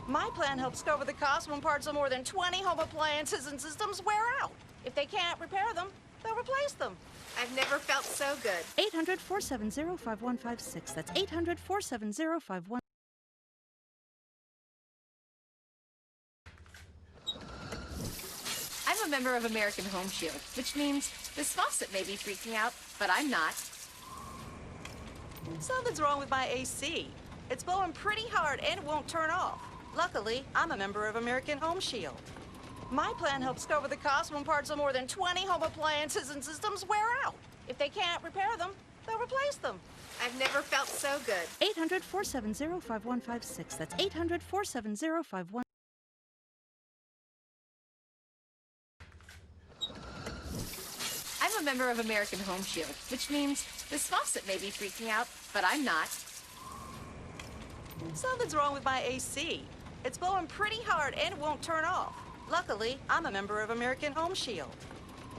My plan helps cover the cost when parts of more than 20 home appliances and systems wear out. If they can't repair them, they'll replace them. I've never felt so good. 800-470-5156. That's 800-470-5156. I'm a member of American Home Shield, which means this faucet may be freaking out, but I'm not. Something's wrong with my AC. It's blowing pretty hard and it won't turn off. Luckily, I'm a member of American Home Shield. My plan helps cover the cost when parts of more than 20 home appliances and systems wear out. If they can't repair them, they'll replace them. I've never felt so good. 800-470-5156. That's 800-470-5156. I'm a member of American Home Shield, which means this faucet may be freaking out, but I'm not. Something's wrong with my AC. It's blowing pretty hard and it won't turn off. Luckily, I'm a member of American Home Shield.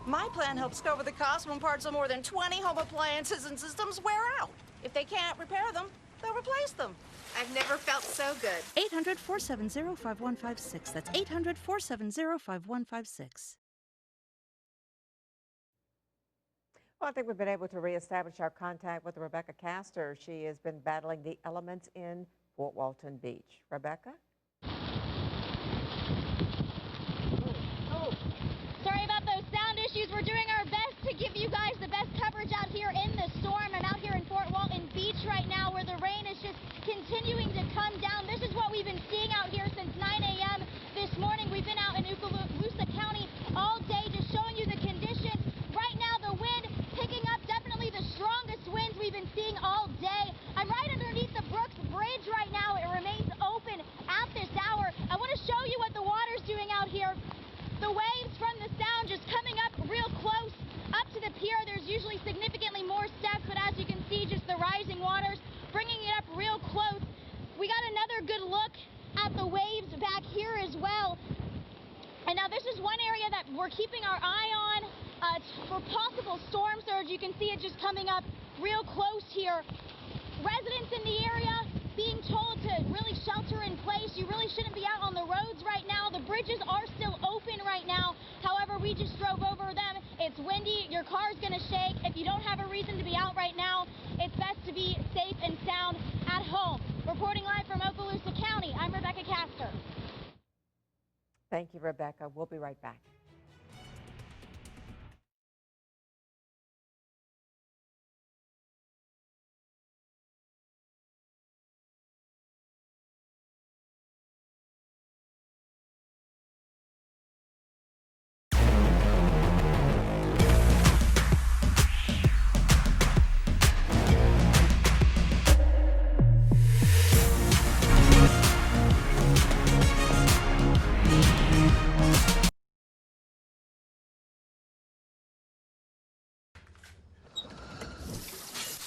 My plan helps cover the cost when parts of more than 20 home appliances and systems wear out. If they can't repair them, they'll replace them. I've never felt so good. 800-470-5156. That's 800-470-5156. Well, I think we've been able to reestablish our contact with Rebecca Castor. She has been battling the elements in Fort Walton Beach. Rebecca? Sorry about those sound issues. We're doing our best to give you guys the best coverage out here in the storm. I'm out here in Fort Walton Beach right now where the rain is just continuing to come down. This is what we've been seeing out here since 9 a.m. this morning. We've been out in Okaloosa County all day just showing you the conditions. Right now, the wind picking up, definitely the strongest winds we've been seeing all day. I'm right underneath the Brooks Bridge right now. It remains open at this hour. I want to show you what the water's doing out here. The waves from the sound just coming up real close up to the pier. There's usually significantly more steps, but as you can see, just the rising waters bringing it up real close. We got another good look at the waves back here as well. And now this is one area that we're keeping our eye on for possible storm surge. You can see it just coming up real close here. residents in the area being told to really shelter in place. You really shouldn't be out on the roads right now. The bridges are still open right now. However, we just drove over them. It's windy. Your car's going to shake. If you don't have a reason to be out right now, it's best to be safe and sound at home. Reporting live from Okaloosa County, I'm Rebecca Castor. Thank you, Rebecca. We'll be right back.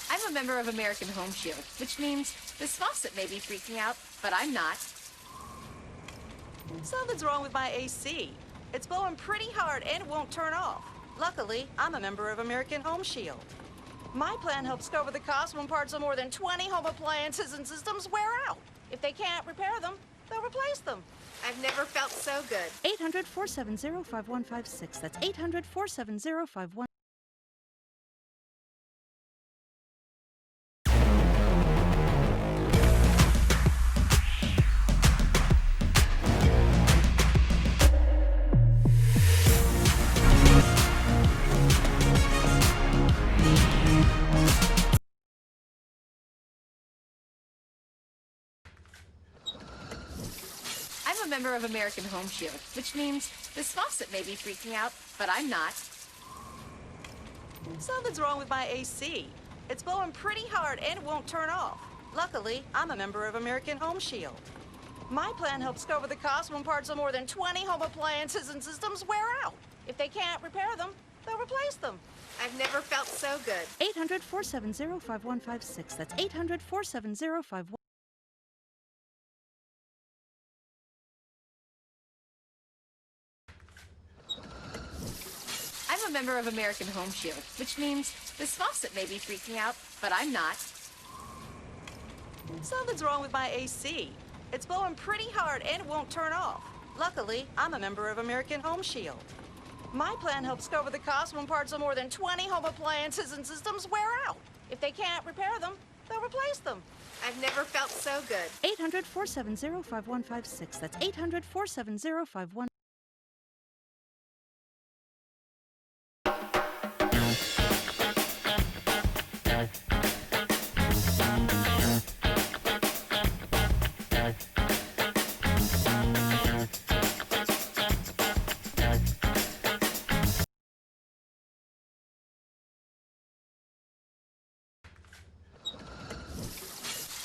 I'm a member of American Home Shield, which means this faucet may be freaking out, but I'm not. Something's wrong with my AC. It's blowing pretty hard and it won't turn off. Luckily, I'm a member of American Home Shield. My plan helps cover the cost when parts of more than 20 home appliances and systems wear out. If they can't repair them, they'll replace them. I've never felt so good. 800-470-5156. That's 800-470-5156. I'm a member of American Home Shield, which means this faucet may be freaking out, but I'm not. Something's wrong with my AC. It's blowing pretty hard and it won't turn off. Luckily, I'm a member of American Home Shield. My plan helps cover the cost when parts of more than 20 home appliances and systems wear out. If they can't repair them, they'll replace them. I've never felt so good. 800-470-5156. That's 800-470-5156. I'm a member of American Home Shield, which means this faucet may be freaking out, but I'm not. Something's wrong with my AC. It's blowing pretty hard and it won't turn off. Luckily, I'm a member of American Home Shield. My plan helps cover the cost when parts of more than 20 home appliances and systems wear out. If they can't repair them, they'll replace them. I've never felt so good. 800-470-5156. That's 800-470-5156.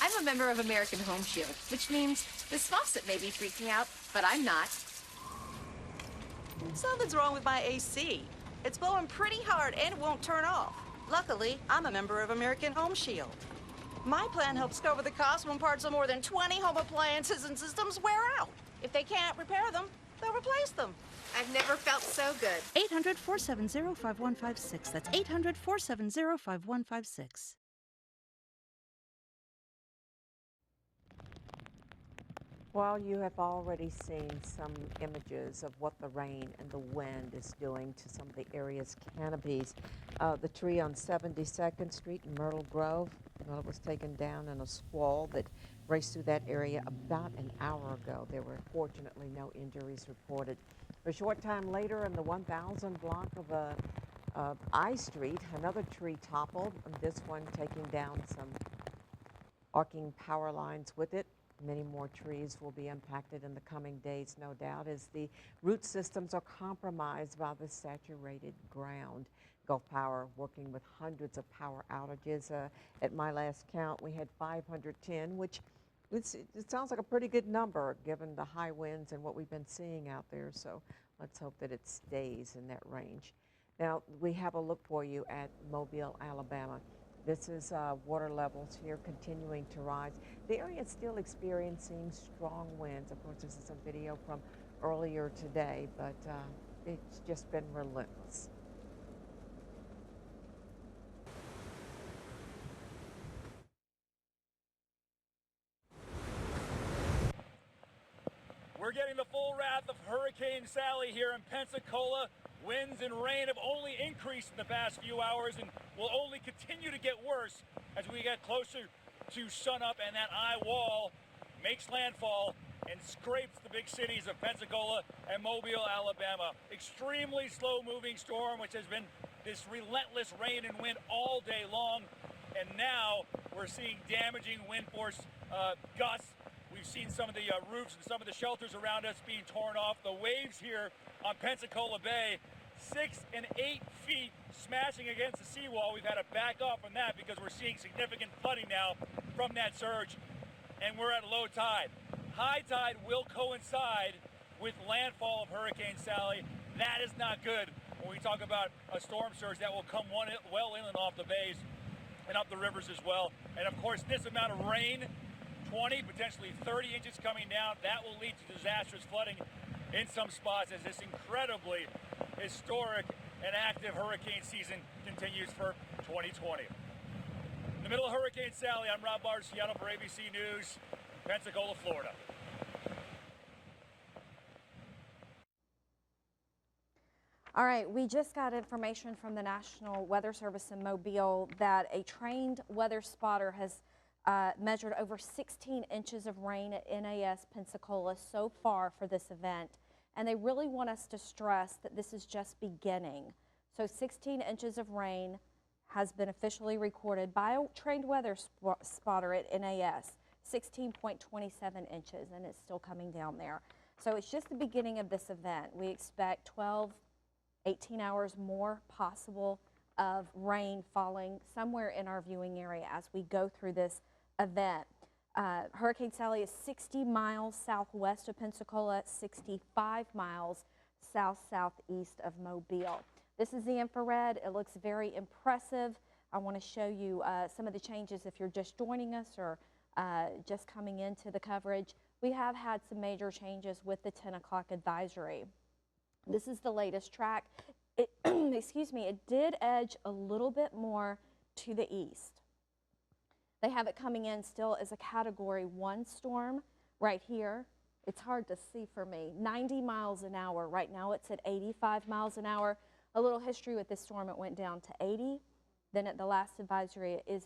I'm a member of American Home Shield, which means this faucet may be freaking out, but I'm not. Something's wrong with my AC. It's blowing pretty hard and it won't turn off. Luckily, I'm a member of American Home Shield. My plan helps cover the cost when parts of more than 20 home appliances and systems wear out. If they can't repair them, they'll replace them. I've never felt so good. 800-470-5156. That's 800-470-5156. Well, you have already seen some images of what the rain and the wind is doing to some of the area's canopies. The tree on 72nd Street in Myrtle Grove, well, it was taken down in a squall that raced through that area about an hour ago. There were fortunately no injuries reported. A short time later in the 1000 block of I Street, another tree toppled, and this one taking down some arcing power lines with it. Many more trees will be impacted in the coming days, no doubt, as the root systems are compromised by the saturated ground. Gulf Power working with hundreds of power outages. At my last count, we had 510, which it sounds like a pretty good number given the high winds and what we've been seeing out there. So let's hope that it stays in that range. Now, we have a look for you at Mobile, Alabama. This is water levels here continuing to rise. The area is still experiencing strong winds. Of course, this is a video from earlier today, but it's just been relentless. We're getting the full wrath of Hurricane Sally here in Pensacola. Winds and rain have only increased in the past few hours and will only continue to get worse as we get closer to sunup and that eye wall makes landfall and scrapes the big cities of Pensacola and Mobile, Alabama. Extremely slow-moving storm, which has been this relentless rain and wind all day long. And now we're seeing damaging wind force gusts. We've seen some of the roofs and some of the shelters around us being torn off. The waves here on Pensacola Bay, 6 and 8 feet, smashing against the seawall. We've had to back off from that because we're seeing significant flooding now from that surge, and we're at low tide. High tide will coincide with landfall of Hurricane Sally. That is not good when we talk about a storm surge that will come well in and off the bays and up the rivers as well. And of course, this amount of rain, 20, potentially 30 inches coming down, that will lead to disastrous flooding in some spots as this incredibly historic and active hurricane season continues for 2020. In the middle of Hurricane Sally, I'm Rob Marciano for ABC News, Pensacola, Florida. All right, we just got information from the National Weather Service in Mobile that a trained weather spotter has measured over 16 inches of rain at NAS Pensacola so far for this event. And they really want us to stress that this is just beginning. So 16 inches of rain has been officially recorded by a trained weather spotter at NAS, 16.27 inches, and it's still coming down there. So it's just the beginning of this event. We expect 12, 18 hours more possible of rain falling somewhere in our viewing area as we go through this event. Hurricane Sally is 60 miles southwest of Pensacola, 65 miles south-southeast of Mobile. This is the infrared. It looks very impressive. I want to show you some of the changes if you're just joining us or just coming into the coverage. We have had some major changes with the 10 o'clock advisory. This is the latest track. It, excuse me, it did edge a little bit more to the east. They have it coming in still as a Category 1 storm right here. It's hard to see for me. 90 miles an hour. Right now it's at 85 miles an hour. A little history with this storm, it went down to 80. Then at the last advisory, it is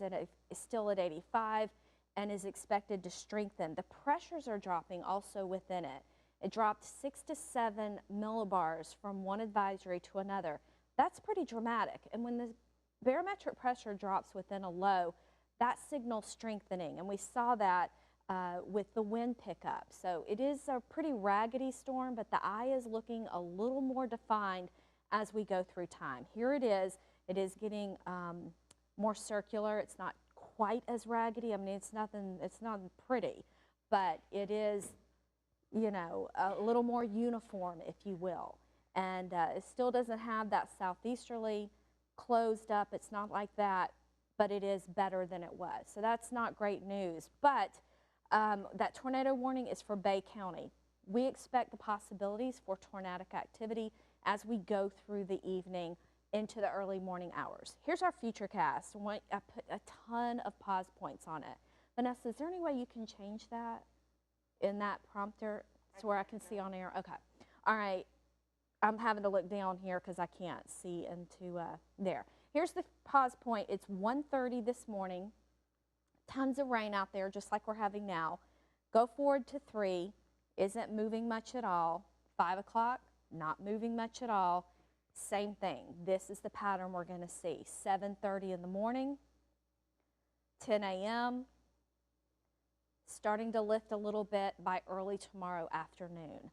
still at 85 and is expected to strengthen. The pressures are dropping also within it. It dropped 6 to 7 millibars from one advisory to another. That's pretty dramatic. And when the barometric pressure drops within a low, that signals strengthening. And we saw that with the wind pickup. So it is a pretty raggedy storm, but the eye is looking a little more defined as we go through time. Here it is. It is getting more circular. It's not quite as raggedy. I mean, it's not pretty, but it is, you know, a little more uniform, if you will. And it still doesn't have that southeasterly closed up. It's not like that, but it is better than it was. So that's not great news. But that tornado warning is for Bay County. We expect the possibilities for tornadic activity as we go through the evening into the early morning hours. Here's our futurecast. I put a ton of pause points on it. Vanessa, is there any way you can change that in that prompter to where I can see on air? Okay. All right. I'm having to look down here because I can't see into there. Here's the pause point. It's 1:30 this morning. Tons of rain out there, just like we're having now. Go forward to 3. Isn't moving much at all. 5 o'clock, not moving much at all. Same thing. This is the pattern we're going to see. 7:30 in the morning, 10 a.m., starting to lift a little bit by early tomorrow afternoon.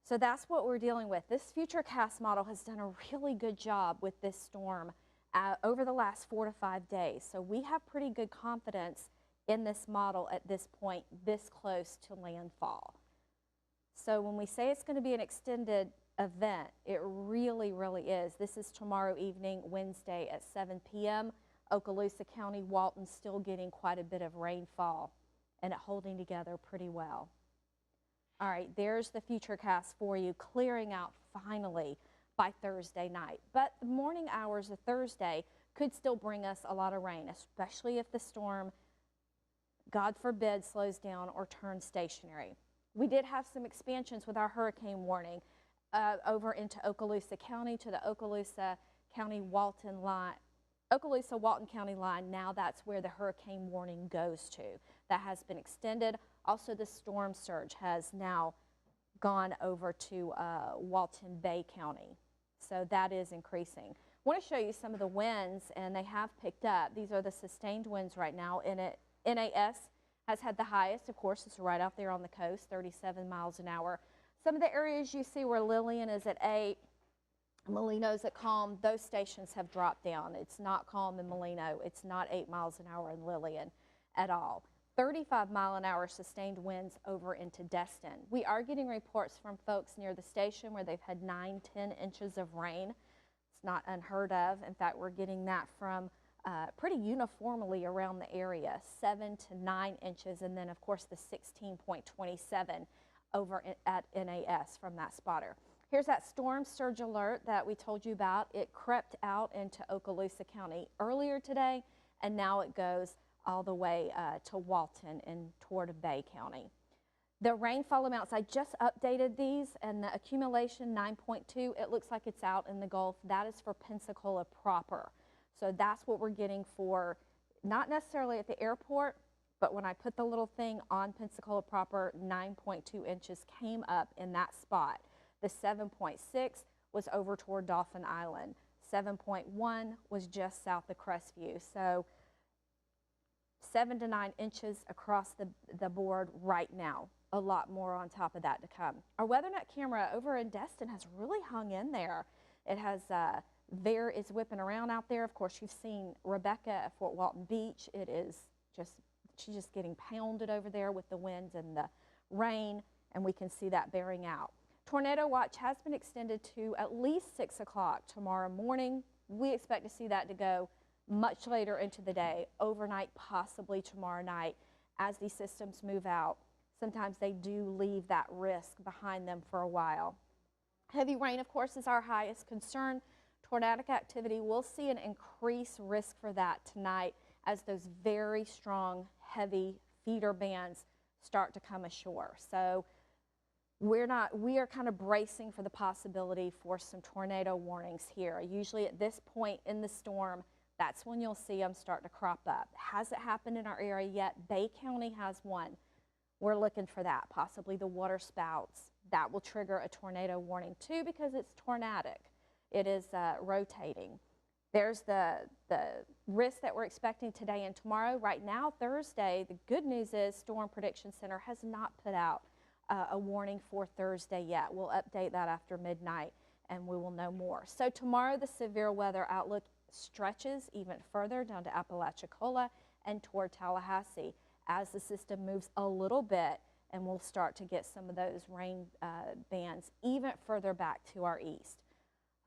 So that's what we're dealing with. This Futurecast model has done a really good job with this storm over the last 4 to 5 days. So we have pretty good confidence in this model at this point, this close to landfall. So when we say it's going to be an extended event, it really, really is. This is tomorrow evening, Wednesday at 7 p.m. Okaloosa County, Walton still getting quite a bit of rainfall and it holding together pretty well. All right, there's the Futurecast for you, clearing out finally by Thursday night. But the morning hours of Thursday could still bring us a lot of rain, especially if the storm, God forbid, slows down or turns stationary. We did have some expansions with our hurricane warning over into Okaloosa County to the Okaloosa County-Walton line. Okaloosa-Walton County line, now that's where the hurricane warning goes to. That has been extended. Also, the storm surge has now gone over to Walton Bay County. So that is increasing. I want to show you some of the winds, and they have picked up. These are the sustained winds right now. NAS has had the highest, of course, it's right out there on the coast, 37 miles an hour. Some of the areas you see where Lillian is at 8, Molino's at calm, those stations have dropped down. It's not calm in Molino. It's not 8 miles an hour in Lillian at all. 35-mile-an-hour sustained winds over into Destin. We are getting reports from folks near the station where they've had 9-10 inches of rain. It's not unheard of. In fact, we're getting that from pretty uniformly around the area, 7 to 9 inches, and then, of course, the 16.27 over at NAS from that spotter. Here's that storm surge alert that we told you about. It crept out into Okaloosa County earlier today, and now it goes all the way to Walton and toward Bay County. The rainfall amounts, I just updated these, and the accumulation 9.2, it looks like it's out in the Gulf. That is for Pensacola proper. So that's what we're getting for, not necessarily at the airport, but when I put the little thing on Pensacola proper, 9.2 inches came up in that spot. The 7.6 was over toward Dauphin Island. 7.1 was just south of Crestview. So 7 to 9 inches across the board right now. A lot more on top of that to come. Our WeatherNet camera over in Destin has really hung in there. It has, Bear is whipping around out there. Of course, you've seen Rebecca at Fort Walton Beach. It is just, she's just getting pounded over there with the winds and the rain, and we can see that bearing out. Tornado watch has been extended to at least 6 o'clock tomorrow morning. We expect to see that to go much later into the day, overnight, possibly tomorrow night. As these systems move out, sometimes they do leave that risk behind them for a while. Heavy rain, of course, is our highest concern. Tornadic activity, we'll see an increased risk for that tonight as those very strong, heavy feeder bands start to come ashore. So we are kind of bracing for the possibility for some tornado warnings here. Usually at this point in the storm, that's when you'll see them start to crop up. Hasn't happened in our area yet. Bay County has one. We're looking for that, possibly the water spouts. That will trigger a tornado warning too because it's tornadic. It is rotating. There's the risk that we're expecting today and tomorrow. Right now, Thursday, the good news is Storm Prediction Center has not put out a warning for Thursday yet. We'll update that after midnight and we will know more. So tomorrow, the severe weather outlook stretches even further down to Apalachicola and toward Tallahassee as the system moves a little bit, and we'll start to get some of those rain bands even further back to our east.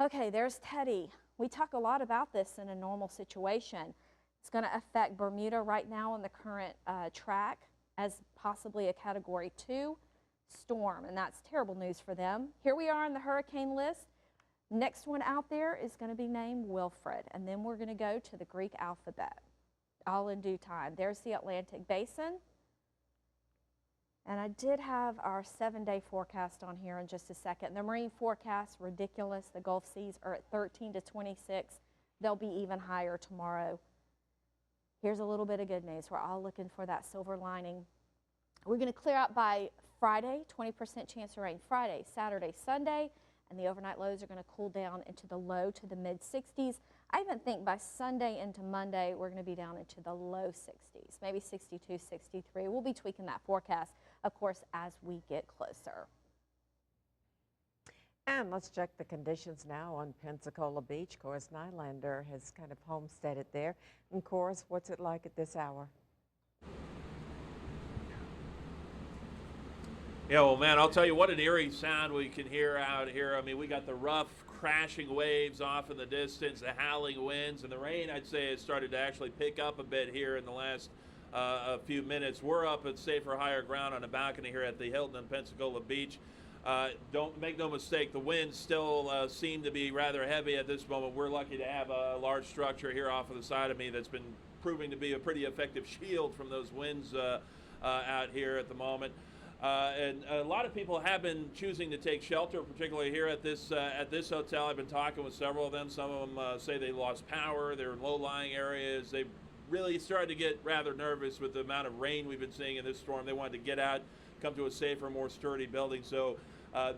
Okay, there's Teddy. We talk a lot about this in a normal situation. It's going to affect Bermuda right now on the current track as possibly a Category 2 storm, and that's terrible news for them. Here we are on the hurricane list. Next one out there is going to be named Wilfred, and then we're going to go to the Greek alphabet, all in due time. There's the Atlantic Basin, and I did have our 7-day forecast on here in just a second. The marine forecast, ridiculous. The Gulf Seas are at 13 to 26. They'll be even higher tomorrow. Here's a little bit of good news. We're all looking for that silver lining. We're going to clear out by Friday, 20% chance of rain Friday, Saturday, Sunday, and the overnight lows are going to cool down into the low to the mid-60s. I even think by Sunday into Monday, we're going to be down into the low 60s, maybe 62, 63. We'll be tweaking that forecast, of course, as we get closer. And let's check the conditions now on Pensacola Beach. Course Nylander has kind of homesteaded there. And Course, what's it like at this hour? Yeah, well, man, I'll tell you what an eerie sound we can hear out here. I mean, we got the rough, crashing waves off in the distance, the howling winds, and the rain, I'd say, has started to actually pick up a bit here in the last a few minutes. We're up at safer, higher ground on a balcony here at the Hilton in Pensacola Beach. Don't make no mistake, the winds still seem to be rather heavy at this moment. We're lucky to have a large structure here off of the side of me that's been proving to be a pretty effective shield from those winds out here at the moment. And a lot of people have been choosing to take shelter, particularly here at this hotel. I've been talking with several of them. Some of them say they lost power. They're in low-lying areas. They really started to get rather nervous with the amount of rain we've been seeing in this storm. They wanted to get out, come to a safer, more sturdy building. So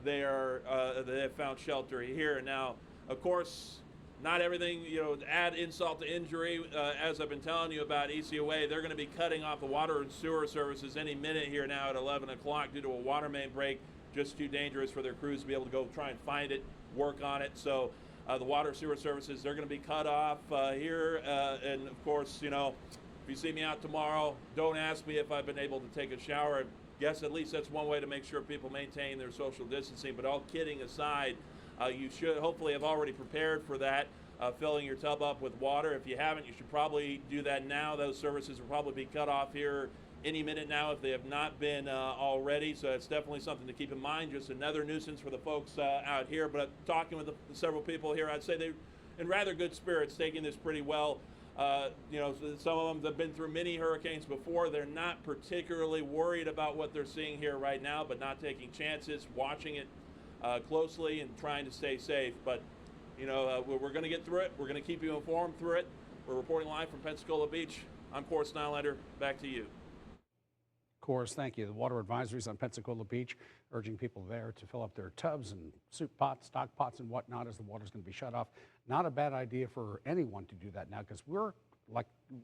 they have found shelter here. Now, of course, not everything, to add insult to injury, as I've been telling you about ECOA, they're going to be cutting off the water and sewer services any minute here now at 11 o'clock due to a water main break. Just too dangerous for their crews to be able to go try and find it, work on it. So the water sewer services, they're going to be cut off here. And of course, if you see me out tomorrow, don't ask me if I've been able to take a shower. I guess at least that's one way to make sure people maintain their social distancing. But all kidding aside, you should hopefully have already prepared for that, filling your tub up with water. If you haven't, you should probably do that now. Those services will probably be cut off here any minute now if they have not been already. So it's definitely something to keep in mind. Just another nuisance for the folks out here. But talking with several people here, I'd say they're in rather good spirits, taking this pretty well. Some of them have been through many hurricanes before. They're not particularly worried about what they're seeing here right now, but not taking chances, watching it closely and trying to stay safe. But we're going to get through it. We're going to keep you informed through it. We're reporting live from Pensacola Beach. I'm Cor Nylander. Back to you. Cor, thank you. The water advisories on Pensacola Beach urging people there to fill up their tubs and soup pots, stock pots, and whatnot as the water's going to be shut off. Not a bad idea for anyone to do that now, because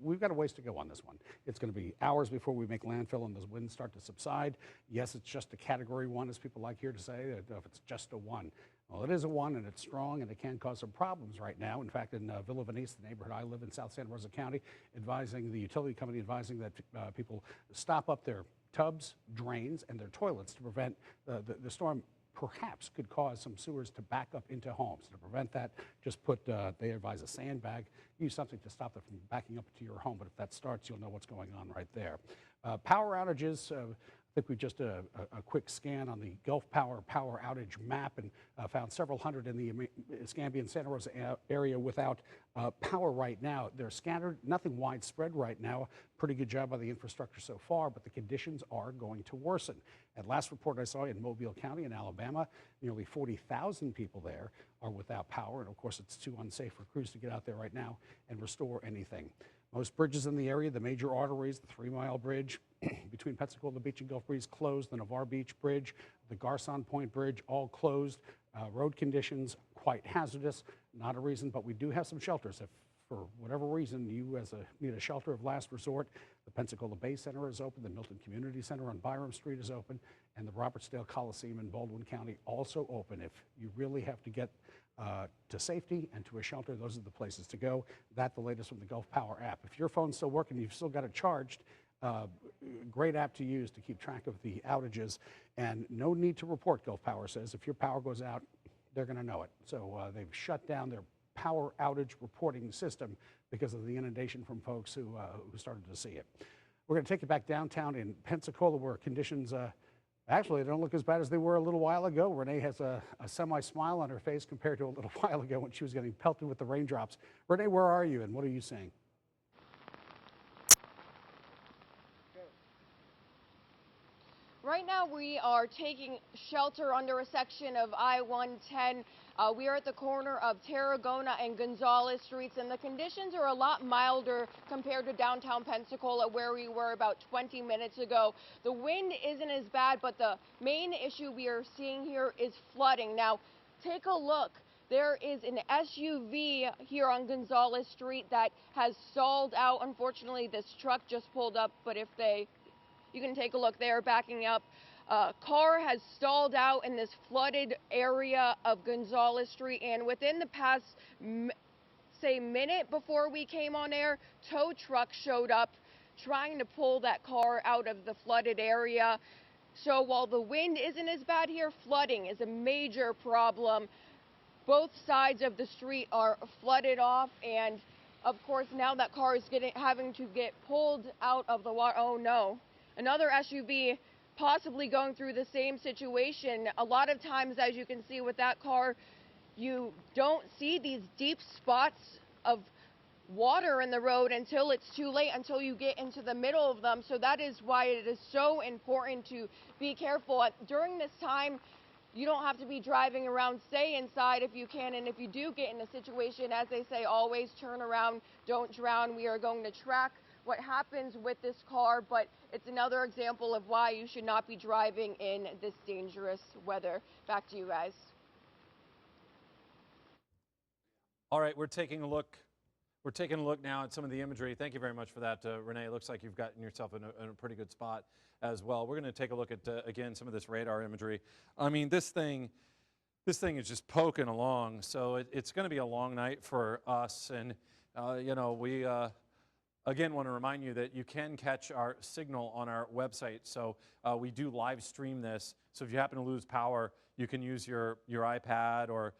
we've got a ways to go on this one. It's going to be hours before we make landfill and the winds start to subside. Yes, it's just a Category 1, as people like here to say, if it's just a 1. Well, it is a 1, and it's strong, and it can cause some problems right now. In fact, in Villa Venice, the neighborhood I live in, South Santa Rosa County, the utility company advising that people stop up their tubs, drains, and their toilets to prevent the storm perhaps could cause some sewers to back up into homes. To prevent that, just they advise a sandbag, use something to stop it from backing up to your home. But if that starts, you'll know what's going on right there. Power outages, I think we just a quick scan on the Gulf Power outage map and found several hundred in the Escambia and Santa Rosa area without power right now. They're scattered, nothing widespread right now. Pretty good job by the infrastructure so far, but the conditions are going to worsen. At last report I saw in Mobile County in Alabama, nearly 40,000 people there are without power, and of course it's too unsafe for crews to get out there right now and restore anything. Most bridges in the area, the major arteries, the 3 Mile Bridge between Pensacola Beach and Gulf Breeze closed, the Navarre Beach Bridge, the Garcon Point Bridge, all closed. Road conditions quite hazardous. Not a reason, but we do have some shelters. If for whatever reason you need a shelter of last resort, the Pensacola Bay Center is open, the Milton Community Center on Byram Street is open, and the Robertsdale Coliseum in Baldwin County also open. If you really have to get to safety and to a shelter, those are the places to go. That's the latest from the Gulf Power app. If your phone's still working, you've still got it charged, great app to use to keep track of the outages, and no need to report, Gulf Power says. If your power goes out, they're going to know it. So they've shut down their power outage reporting system because of the inundation from folks who started to see it. We're going to take you back downtown in Pensacola, where conditions actually, they don't look as bad as they were a little while ago. Renee has a semi-smile on her face compared to a little while ago when she was getting pelted with the raindrops. Renee, where are you, and what are you seeing? Right now we are taking shelter under a section of I-110. We are at the corner of Tarragona and Gonzales Streets, and the conditions are a lot milder compared to downtown Pensacola, where we were about 20 minutes ago. The wind isn't as bad, but the main issue we are seeing here is flooding. Now, take a look. There is an SUV here on Gonzales Street that has stalled out. Unfortunately, this truck just pulled up, but you can take a look there, backing up. Car has stalled out in this flooded area of Gonzales Street, and within the past, minute before we came on air, tow truck showed up trying to pull that car out of the flooded area. So while the wind isn't as bad here, flooding is a major problem. Both sides of the street are flooded off, and of course now that car is having to get pulled out of the water. Oh no. Another SUV possibly going through the same situation. A lot of times, as you can see with that car, you don't see these deep spots of water in the road until it's too late, until you get into the middle of them. So that is why it is so important to be careful. During this time, you don't have to be driving around. Stay inside if you can, and if you do get in a situation, as they say, always turn around, don't drown. We are going to track what happens with this car, but it's another example of why you should not be driving in this dangerous weather. Back to you guys. All right, we're taking a look. We're taking a look now at some of the imagery. Thank you very much for that, Renee. It looks like you've gotten yourself in a pretty good spot as well. We're going to take a look at, again, some of this radar imagery. I mean, this thing is just poking along, so it's going to be a long night for us. And, you know, we, again, want to remind you that you can catch our signal on our website. So we do live stream this. So if you happen to lose power, you can use your iPad or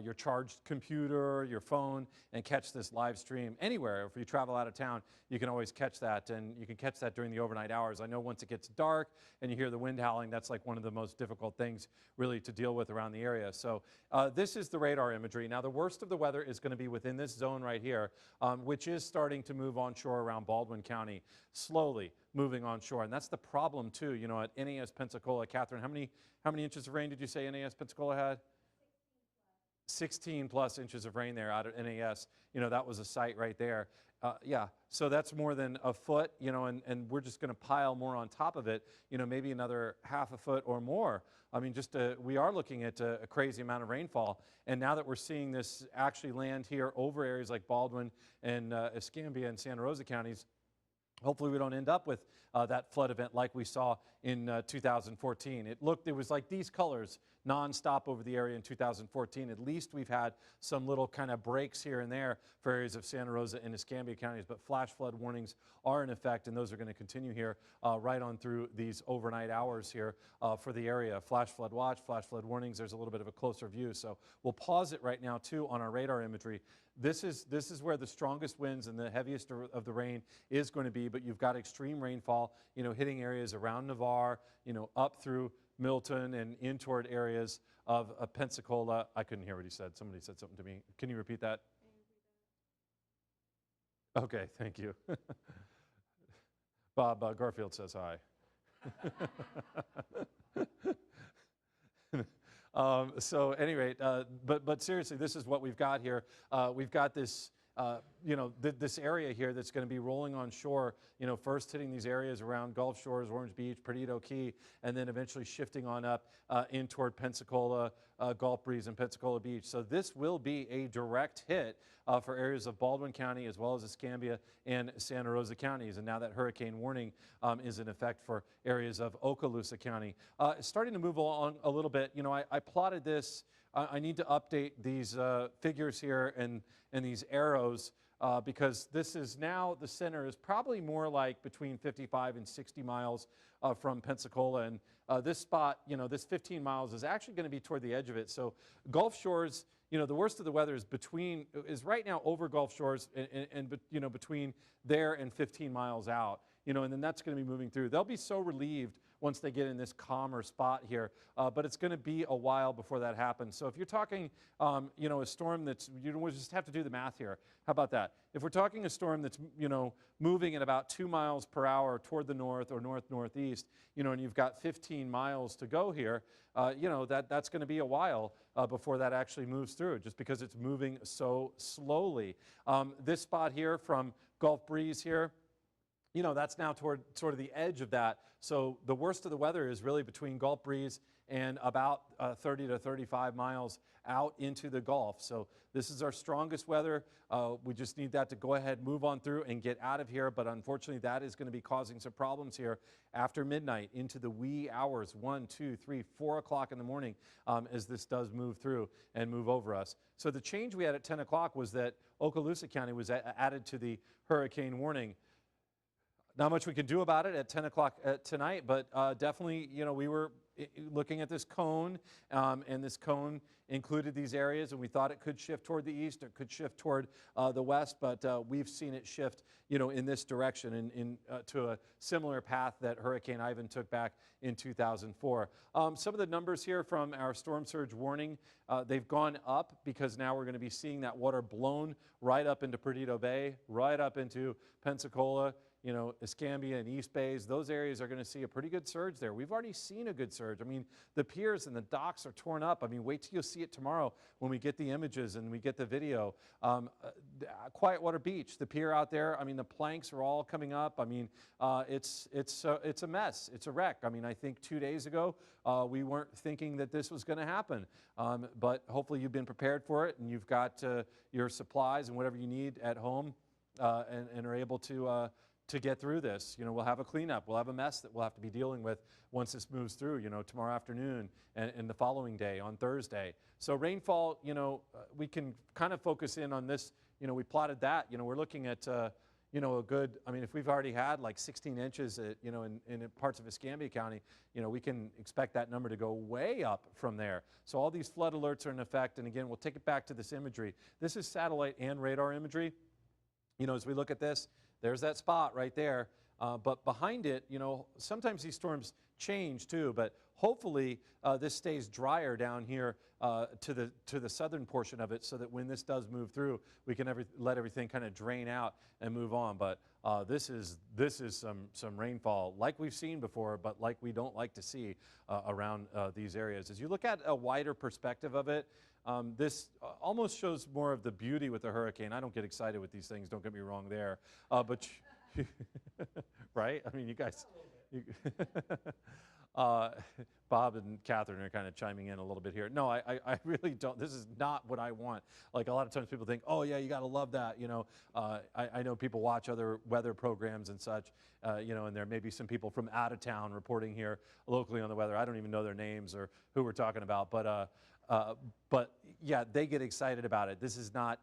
your charged computer, your phone, and catch this live stream anywhere. If you travel out of town, you can always catch that, and you can catch that during the overnight hours. I know once it gets dark and you hear the wind howling, that's like one of the most difficult things really to deal with around the area. So this is the radar imagery. Now, the worst of the weather is going to be within this zone right here, which is starting to move onshore around Baldwin County, slowly moving onshore. And that's the problem, too, you know, at NAS Pensacola. Catherine, how many inches of rain did you say NAS Pensacola had? 16 plus inches of rain there out at NAS. You know, that was a site right there. Yeah, so that's more than a foot, you know, and we're just going to pile more on top of it, you know, maybe another half a foot or more. I mean, just we are looking at a crazy amount of rainfall. And now that we're seeing this actually land here over areas like Baldwin and Escambia and Santa Rosa counties, hopefully we don't end up with that flood event like we saw in 2014. It was like these colors nonstop over the area in 2014. At least we've had some little kind of breaks here and there for areas of Santa Rosa and Escambia counties, but flash flood warnings are in effect, and those are going to continue here right on through these overnight hours here for the area. Flash flood watch, flash flood warnings. There's a little bit of a closer view, so we'll pause it right now too on our radar imagery. This is where the strongest winds and the heaviest of the rain is going to be, but you've got extreme rainfall, you know, hitting areas around Navarre, you know, up through Milton and in toward areas of Pensacola. I couldn't hear what he said. Somebody said something to me. Can you repeat that? Okay, thank you. Bob Garfield says hi. So at any rate, but seriously, this is what we've got here. We've got this, you know, this area here that's going to be rolling on shore, you know, first hitting these areas around Gulf Shores, Orange Beach, Perdido Key, and then eventually shifting on up in toward Pensacola, Gulf Breeze, and Pensacola Beach. So this will be a direct hit for areas of Baldwin County as well as Escambia and Santa Rosa counties. And now that hurricane warning is in effect for areas of Okaloosa County. Starting to move along a little bit, you know, I plotted this. I need to update these figures here and these arrows because this is now, the center is probably more like between 55 and 60 miles from Pensacola. And this spot, you know, this 15 miles is actually going to be toward the edge of it. So Gulf Shores, you know, the worst of the weather is right now over Gulf Shores and you know, between there and 15 miles out. You know, and then that's going to be moving through. They'll be so relieved once they get in this calmer spot here, but it's going to be a while before that happens. So if you're talking, you know, a storm that's, you know, we'll just have to do the math here. How about that? If we're talking a storm that's, you know, moving at about 2 miles per hour toward the north or north-northeast, you know, and you've got 15 miles to go here, you know, that's going to be a while before that actually moves through, just because it's moving so slowly. This spot here from Gulf Breeze here, you know, that's now toward sort of the edge of that. So the worst of the weather is really between Gulf Breeze and about 30 to 35 miles out into the Gulf. So this is our strongest weather. We just need that to go ahead, move on through and get out of here. But unfortunately, that is going to be causing some problems here after midnight into the wee hours, 1, 2, 3, 4 o'clock in the morning as this does move through and move over us. So the change we had at 10 o'clock was that Okaloosa County was added to the hurricane warning. Not much we can do about it at 10 o'clock tonight, but definitely, you know, we were looking at this cone, and this cone included these areas, and we thought it could shift toward the east, it could shift toward the west, but we've seen it shift, in this direction, to a similar path that Hurricane Ivan took back in 2004. Some of the numbers here from our storm surge warning, they've gone up because now we're going to be seeing that water blown right up into Perdido Bay, right up into Pensacola, Escambia and East Bays. Those areas are going to see a pretty good surge there. We've already seen a good surge. I mean, the piers and the docks are torn up. I mean, wait till you see it tomorrow when we get the images and we get the video. Quietwater Beach, the pier out there, I mean, the planks are all coming up. I mean, it's a mess. It's a wreck. I mean, I think 2 days ago, we weren't thinking that this was going to happen. But hopefully you've been prepared for it and you've got your supplies and whatever you need at home and are able to get through this. We'll have a cleanup. We'll have a mess that we'll have to be dealing with once this moves through, tomorrow afternoon and the following day on Thursday. So rainfall, we can kind of focus in on this. We plotted that. We're looking at, a good, I mean, if we've already had like 16 inches, in parts of Escambia County, we can expect that number to go way up from there. So all these flood alerts are in effect. And again, we'll take it back to this imagery. This is satellite and radar imagery. As we look at this, there's that spot right there. But behind it, sometimes these storms change too, but hopefully this stays drier down here to the southern portion of it so that when this does move through, we can let everything kind of drain out and move on. But this is some rainfall like we've seen before, but like we don't like to see around these areas. As you look at a wider perspective of it, this almost shows more of the beauty with the hurricane. I don't get excited with these things, don't get me wrong there. But, right? I mean, you guys, Bob and Catherine are kind of chiming in a little bit here. No, I really don't. This is not what I want. Like a lot of times people think, oh yeah, you got to love that. I know people watch other weather programs and such, and there may be some people from out of town reporting here locally on the weather. I don't even know their names or who we're talking about, but yeah, they get excited about it. This is not,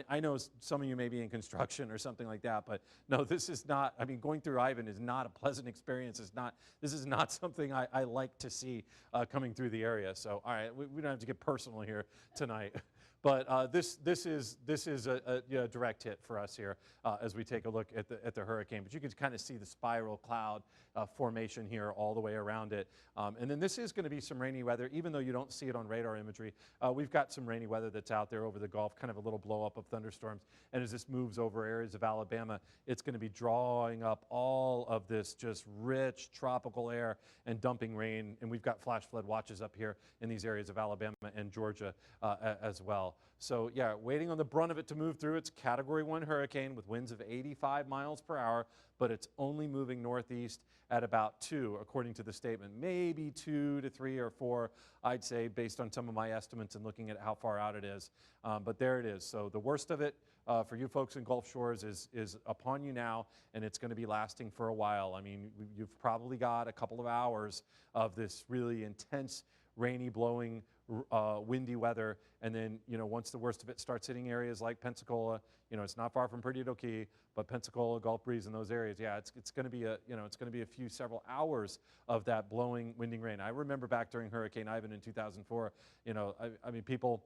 I know some of you may be in construction or something like that, but no, this is not, I mean, going through Ivan is not a pleasant experience. This is not something I like to see coming through the area. So, all right, we don't have to get personal here tonight. But this is a direct hit for us here as we take a look at the hurricane. But you can kind of see the spiral cloud formation here all the way around it. And then this is going to be some rainy weather, even though you don't see it on radar imagery. We've got some rainy weather that's out there over the Gulf, kind of a little blow up of thunderstorms. And as this moves over areas of Alabama, it's going to be drawing up all of this just rich tropical air and dumping rain. And we've got flash flood watches up here in these areas of Alabama and Georgia as well. So yeah, waiting on the brunt of it to move through. It's Category 1 hurricane with winds of 85 miles per hour, but it's only moving northeast at about 2, according to the statement. Maybe 2 to 3 or 4, I'd say, based on some of my estimates and looking at how far out it is. But there it is. So the worst of it for you folks in Gulf Shores is upon you now, and it's going to be lasting for a while. I mean, you've probably got a couple of hours of this really intense, rainy, blowing, windy weather, and then once the worst of it starts hitting areas like Pensacola, it's not far from Perdido Key, but Pensacola, Gulf Breeze, and those areas, yeah, it's going to be several hours of that blowing, winding rain. I remember back during Hurricane Ivan in 2004, I mean, people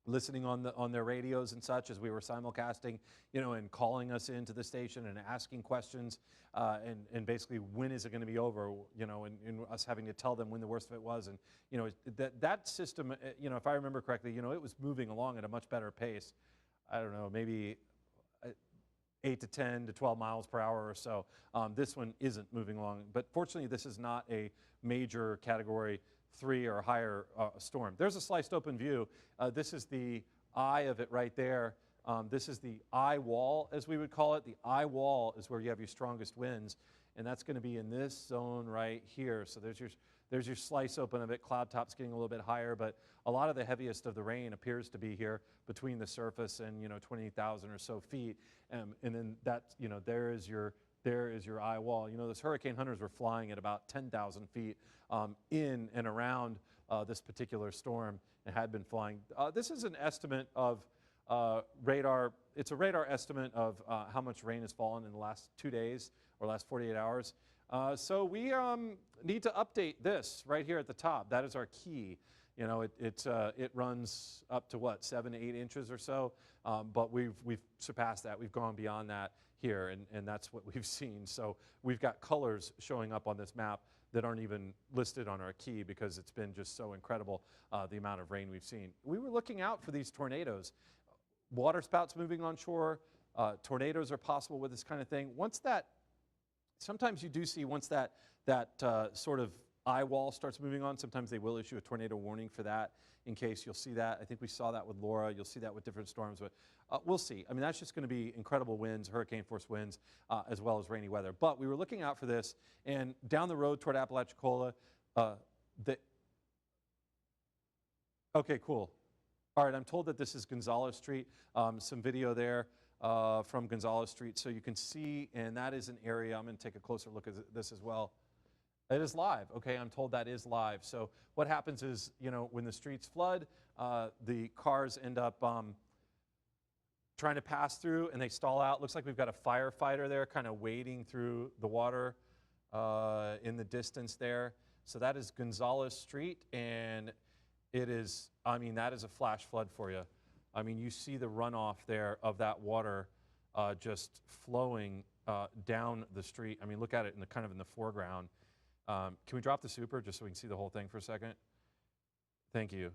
listening on their radios and such as we were simulcasting, and calling us into the station and asking questions, and basically when is it going to be over, and us having to tell them when the worst of it was, and that system, if I remember correctly, it was moving along at a much better pace. I don't know, maybe 8 to 10 to 12 miles per hour or so. This one isn't moving along, but fortunately this is not a major Category 3 or higher storm. There's a sliced open view. This is the eye of it right there. This is the eye wall, as we would call it. The eye wall is where you have your strongest winds, and that's going to be in this zone right here. So there's your slice open of it. Cloud top's getting a little bit higher, but a lot of the heaviest of the rain appears to be here between the surface and 28,000 or so feet, and then that there is your eye wall. Those hurricane hunters were flying at about 10,000 feet in and around this particular storm and had been flying. This is an estimate of radar. It's a radar estimate of how much rain has fallen in the last 2 days or last 48 hours. So we need to update this right here at the top. That is our key. You know, it runs up to what, 7 to 8 inches or so, but we've surpassed that. We've gone beyond that here, and that's what we've seen. So we've got colors showing up on this map that aren't even listed on our key because it's been just so incredible, the amount of rain we've seen. We were looking out for these tornadoes. Water spouts moving on shore, tornadoes are possible with this kind of thing. Sometimes you do see once that sort of eye wall starts moving on, sometimes they will issue a tornado warning for that in case. You'll see that. I think we saw that with Laura. You'll see that with different storms, but we'll see. I mean, that's just going to be incredible winds, hurricane force winds, as well as rainy weather. But we were looking out for this, and down the road toward Apalachicola, okay, cool. All right, I'm told that this is Gonzales Street. Some video there from Gonzales Street, so you can see, and that is an area. I'm going to take a closer look at this as well. It is live. Okay, I'm told that is live. So what happens is, you know, when the streets flood, the cars end up trying to pass through, and they stall out. Looks like we've got a firefighter there kind of wading through the water in the distance there. So that is Gonzales Street, and it is, I mean, that is a flash flood for you. I mean, you see the runoff there of that water just flowing down the street. I mean, look at it in the kind of in the foreground. Can we drop the super just so we can see the whole thing for a second? Thank you.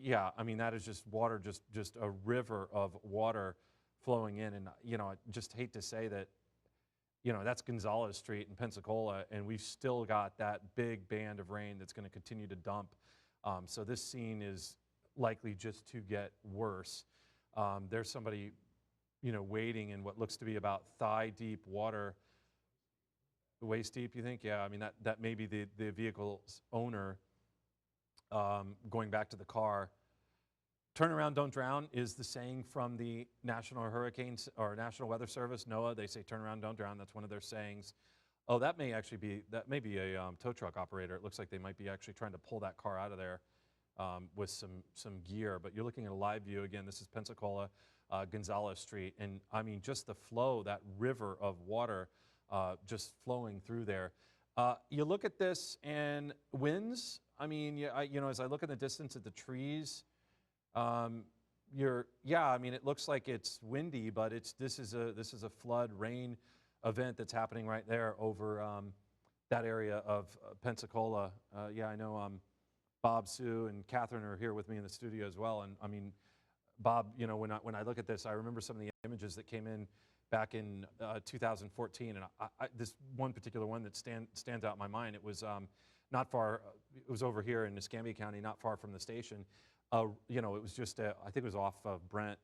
Yeah, I mean, that is just water, just a river of water flowing in. And, you know, I just hate to say that, you know, that's Gonzales Street in Pensacola, and we've still got that big band of rain that's going to continue to dump. So this scene is likely just to get worse. There's somebody, you know, wading in what looks to be about thigh-deep water. Waist deep, you think? Yeah, I mean, that may be the vehicle's owner going back to the car. Turn around, don't drown is the saying from the National Hurricanes or National Weather Service, NOAA. They say turn around, don't drown. That's one of their sayings. Oh, that may be a tow truck operator. It looks like they might be actually trying to pull that car out of there with some gear. But you're looking at a live view. Again, this is Pensacola, Gonzales Street. And I mean, just the flow, that river of water just flowing through there. You look at this and winds. I mean, you know, as I look in the distance at the trees, I mean, it looks like it's windy, but this is a flood rain event that's happening right there over that area of Pensacola. Yeah, I know Bob, Sue, and Catherine are here with me in the studio as well. And I mean, Bob, you know, when I look at this, I remember some of the images that came in back in 2014, and this one particular one that stands out in my mind. It was not far. It was over here in Escambia County, not far from the station. You know, it was just I think it was off of Brent.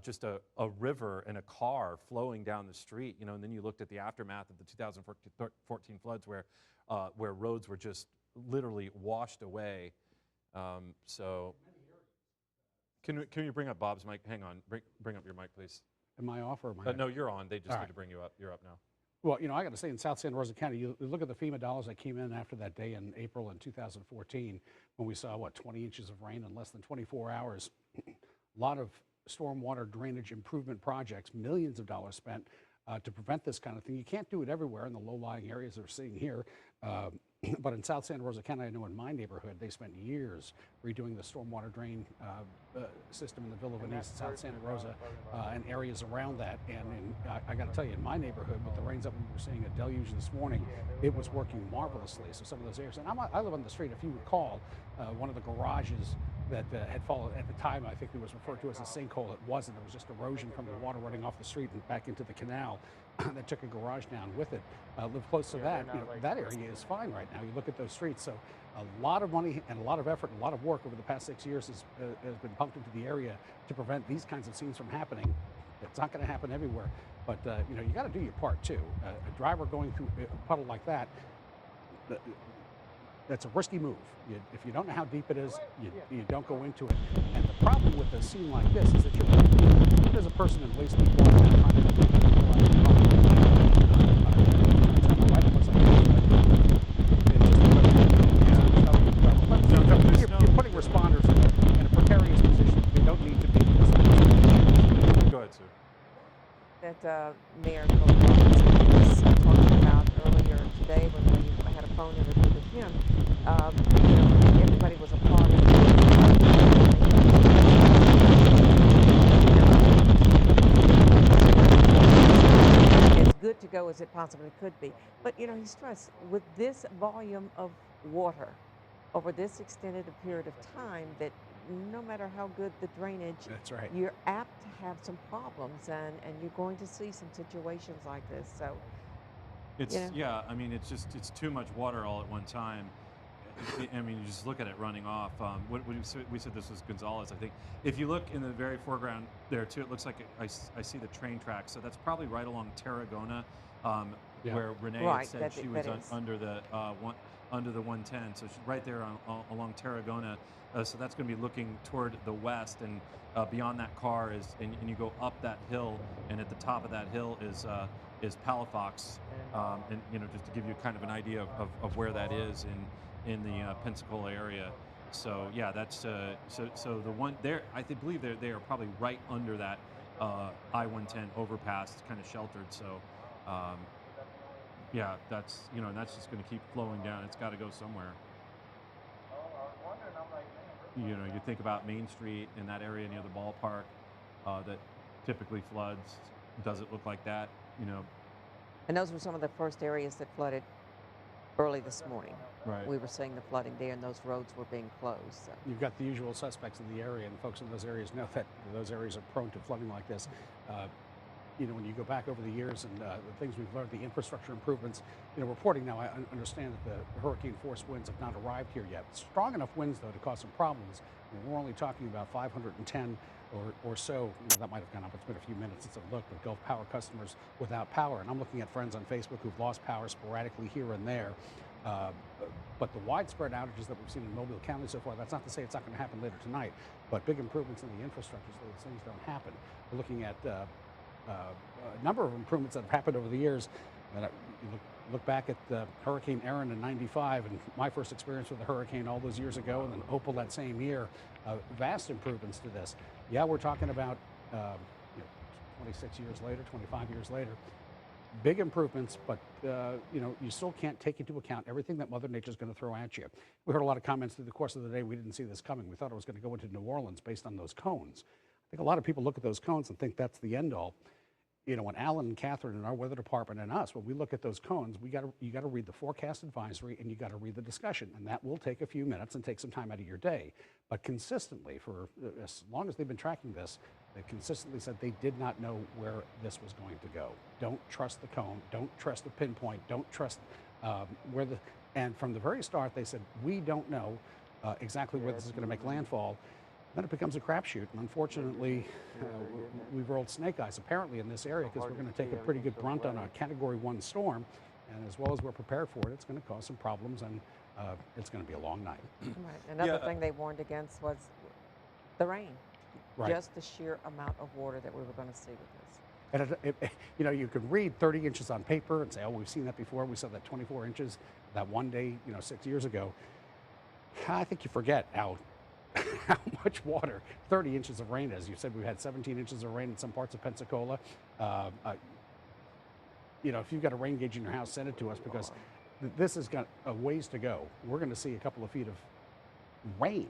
Just a river and a car flowing down the street. You know, and then you looked at the aftermath of the 2014 floods, where roads were just literally washed away. So, can you bring up Bob's mic? Hang on, bring up your mic, please. Am I off or am I? No, you're on. They just need to bring you up. You're up now. Well, you know, I got to say, in South Santa Rosa County, you look at the FEMA dollars that came in after that day in April in 2014, when we saw, 20 inches of rain in less than 24 hours. A lot of stormwater drainage improvement projects, millions of dollars spent to prevent this kind of thing. You can't do it everywhere in the low-lying areas that we're seeing here. But in South Santa Rosa County, I know in my neighborhood, they spent years redoing the stormwater drain system in the Villa Venice, South Santa Rosa, and areas around that. And I got to tell you, in my neighborhood, with the rains that we were seeing, a deluge this morning, it was working marvelously. So some of those areas, and I live on the street, if you recall, one of the garages that had fallen at the time, I think it was referred to as a sinkhole. It wasn't. It was just erosion from the water running off the street and back into the canal that took a garage down with it. Live close to that. You know, that area is fine right now. You look at those streets. So a lot of money and a lot of effort and a lot of work over the past 6 years has been pumped into the area to prevent these kinds of scenes from happening. It's not going to happen everywhere, but you know, you got to do your part too. A driver going through a puddle like that, that's a risky move. If you don't know how deep it is, you don't go into it. And the problem with a scene like this is that there's a person in waist deep water you're putting responders in a precarious position. They don't need to be. Go ahead, Sue. That Mayor Cole was talking about earlier today. when we had a phone interview with him, you know, everybody was applauding. As good to go as it possibly could be. But, you know, he stressed, with this volume of water over this extended a period of time, that no matter how good the drainage, That's right. you're apt to have some problems, and you're going to see some situations like this. So, It's you know. yeah. I mean, it's too much water all at one time. I mean, you just look at it running off. We said this was Gonzales, I think. If you look in the very foreground there too, it looks like I see the train tracks. So that's probably right along Tarragona, Yeah. where Renee Right, had said she was under the under the 110. So she's right there along Tarragona. So that's going to be looking toward the west, and beyond that car is, and you go up that hill, and at the top of that hill is Palafox, and you know, just to give you kind of an idea of where that is in the Pensacola area. So yeah, that's so the one there, believe they are probably right under that I-110 overpass, kind of sheltered. So yeah, that's, you know, and that's just going to keep flowing down. It's got to go somewhere. You know, you think about Main Street in that area near the ballpark that typically floods. Does it look like that? You know. And those were some of the first areas that flooded early this morning. Right. We were seeing the flooding there, and those roads were being closed. So. You've got the usual suspects in the area, and folks in those areas know that those areas are prone to flooding like this. You know, when you go back over the years and the things we've learned, the infrastructure improvements, you know, reporting now, I understand that the hurricane force winds have not arrived here yet. Strong enough winds, though, to cause some problems. I mean, we're only talking about 510 or so. You know, that might have gone up. It's been a few minutes since I've looked, but Gulf Power customers without power. And I'm looking at friends on Facebook who've lost power sporadically here and there. But the widespread outages that we've seen in Mobile County so far, that's not to say it's not going to happen later tonight, but big improvements in the infrastructure so those things don't happen. We're looking at a number of improvements that have happened over the years. And you look back at Hurricane Erin in '95 and my first experience with a hurricane all those years ago, and then Opal that same year. Vast improvements to this. Yeah, we're talking about 26 years later, 25 years later. Big improvements, but you know, you still can't take into account everything that Mother Nature's going to throw at you. We heard a lot of comments through the course of the day. We didn't see this coming. We thought it was going to go into New Orleans based on those cones. I think a lot of people look at those cones and think that's the end all. You know, when Alan and Catherine and our weather department and us, when we look at those cones, you got to read the forecast advisory and you got to read the discussion, and that will take a few minutes and take some time out of your day. But consistently, for as long as they've been tracking this, they consistently said they did not know where this was going to go. Don't trust the cone. Don't trust the pinpoint. Don't trust where the. And from the very start, they said we don't know exactly where this is going to make landfall. Then it becomes a crapshoot, and unfortunately, we've rolled snake eyes apparently in this area because we're going to take a pretty good brunt on a Category 1 storm, and as well as we're prepared for it, it's going to cause some problems, and it's going to be a long night. Right. Another thing they warned against was the rain. Right. Just the sheer amount of water that we were going to see with this. And you know, you can read 30 inches on paper and say, oh, we've seen that before. We saw that 24 inches that one day, you know, 6 years ago. I think you forget how much water 30 inches of rain is. You said we had 17 inches of rain in some parts of Pensacola. You know, if you've got a rain gauge in your house, send it to us, because this has got a ways to go. We're going to see a couple of feet of rain.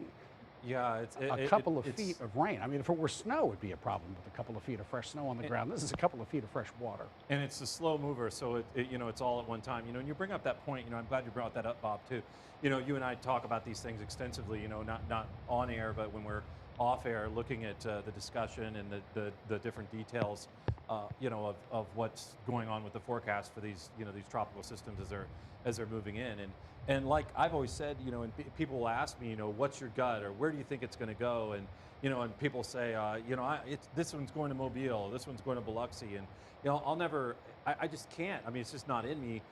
Yeah, a couple of feet of rain. I mean, if it were snow, it'd be a problem with a couple of feet of fresh snow on the ground. This is a couple of feet of fresh water. And it's a slow mover, so you know, it's all at one time. You know, and you bring up that point. You know, I'm glad you brought that up, Bob, too. You know, you and I talk about these things extensively. You know, not on air, but when we're off air, looking at the discussion and the different details. You know, of what's going on with the forecast for these, you know, these tropical systems as they're moving in. And like I've always said, you know, and people will ask me, you know, what's your gut, or where do you think it's going to go? And, you know, and people say, you know, this one's going to Mobile, this one's going to Biloxi. And, you know, I just can't. I mean, it's just not in me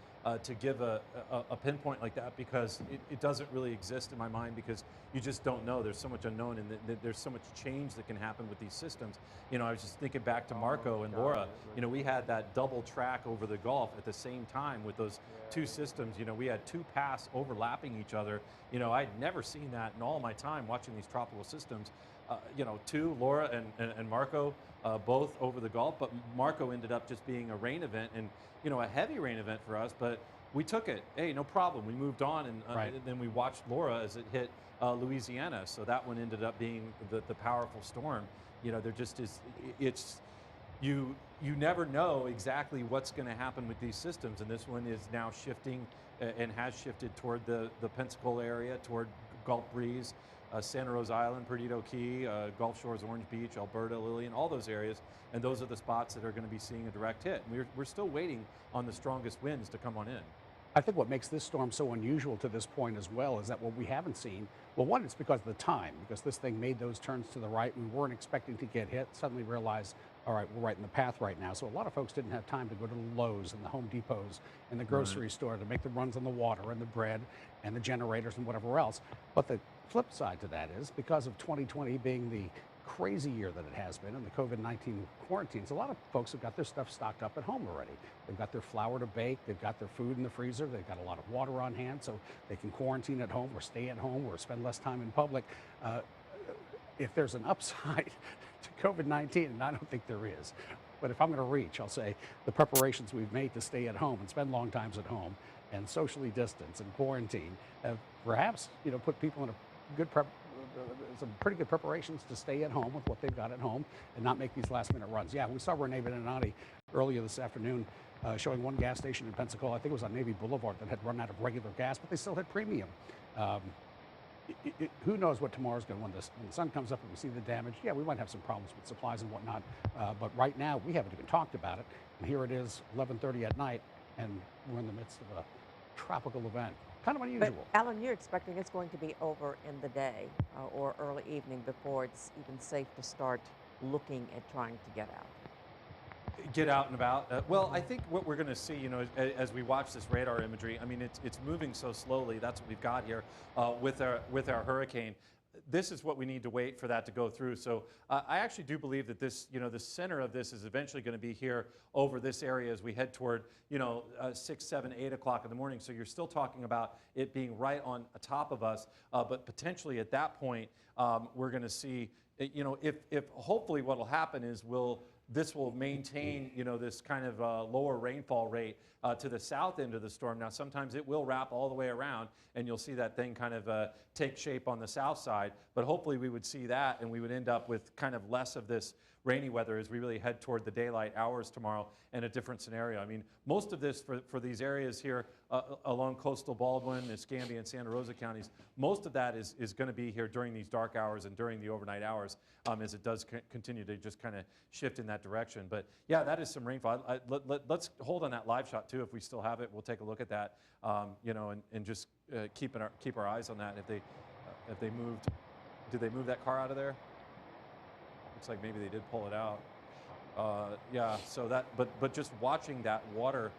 to give a pinpoint like that, because it doesn't really exist in my mind, because you just don't know. There's so much unknown, and there's so much change that can happen with these systems. You know, I was just thinking back to Marco and Laura. You know, we had that double track over the Gulf at the same time with those two systems. You know, we had two paths overlapping each other. You know, I'd never seen that in all my time watching these tropical systems. You know, Laura and Marco, both over the Gulf, but Marco ended up just being a rain event, and, you know, a heavy rain event for us, but we took it. Hey, no problem. We moved on, and then we watched Laura as it hit Louisiana. So that one ended up being the powerful storm. You know, there just is. It's you never know exactly what's going to happen with these systems, and this one is now shifting and has shifted toward the Pensacola area, toward Gulf Breeze, Santa Rosa Island, Perdido Key, Gulf Shores, Orange Beach, Alberta, Lillian, all those areas, and those are the spots that are going to be seeing a direct hit. And we're still waiting on the strongest winds to come on in. I think what makes this storm so unusual to this point as well is that what we haven't seen, well, one, it's because of the time, because this thing made those turns to the right. We weren't expecting to get hit, suddenly realized, all right, we're right in the path right now. So a lot of folks didn't have time to go to the Lowe's and the Home Depots and the grocery store to make the runs on the water and the bread and the generators and whatever else. But the flip side to that is, because of 2020 being the crazy year that it has been and the COVID-19 quarantines, a lot of folks have got their stuff stocked up at home already. They've got their flour to bake, they've got their food in the freezer, they've got a lot of water on hand, so they can quarantine at home or stay at home or spend less time in public. If there's an upside to COVID-19, and I don't think there is, but if I'm going to reach, I'll say the preparations we've made to stay at home and spend long times at home and socially distance and quarantine have perhaps, you know, put people in a good some pretty good preparations to stay at home with what they've got at home and not make these last-minute runs. Yeah, we saw Renee Beninati earlier this afternoon showing one gas station in Pensacola, I think it was on Navy Boulevard, that had run out of regular gas, but they still had premium. Who knows what tomorrow's going to, when the sun comes up and we see the damage, yeah, we might have some problems with supplies and whatnot, but right now we haven't even talked about it, and here it is, 11:30 at night, and we're in the midst of a tropical event. Kind of unusual. But Alan, you're expecting it's going to be over in the day or early evening before it's even safe to start looking at trying to get out. Get out and about. Well, I think what we're going to see, you know, as we watch this radar imagery, I mean, it's moving so slowly. That's what we've got here with our hurricane. This is what we need to wait for that to go through. So I actually do believe that this, you know, the center of this is eventually going to be here over this area as we head toward, you know, 6, 7, 8 o'clock in the morning. So you're still talking about it being right on top of us, but potentially at that point, we're going to see, you know, if hopefully what will happen is this will maintain, you know, this kind of lower rainfall rate to the south end of the storm. Now, sometimes it will wrap all the way around, and you'll see that thing kind of take shape on the south side. But hopefully we would see that, and we would end up with kind of less of this rainy weather as we really head toward the daylight hours tomorrow and a different scenario. I mean, most of this for these areas here along coastal Baldwin, Escambia, and Santa Rosa counties, most of that is going to be here during these dark hours and during the overnight hours as it does continue to just kind of shift in that direction. But yeah, that is some rainfall. Let's hold on that live shot too if we still have it. We'll take a look at that, you know, and just keep our eyes on that. If they moved, did they move that car out of there? Looks like maybe they did pull it out. Yeah, so that, but just watching that water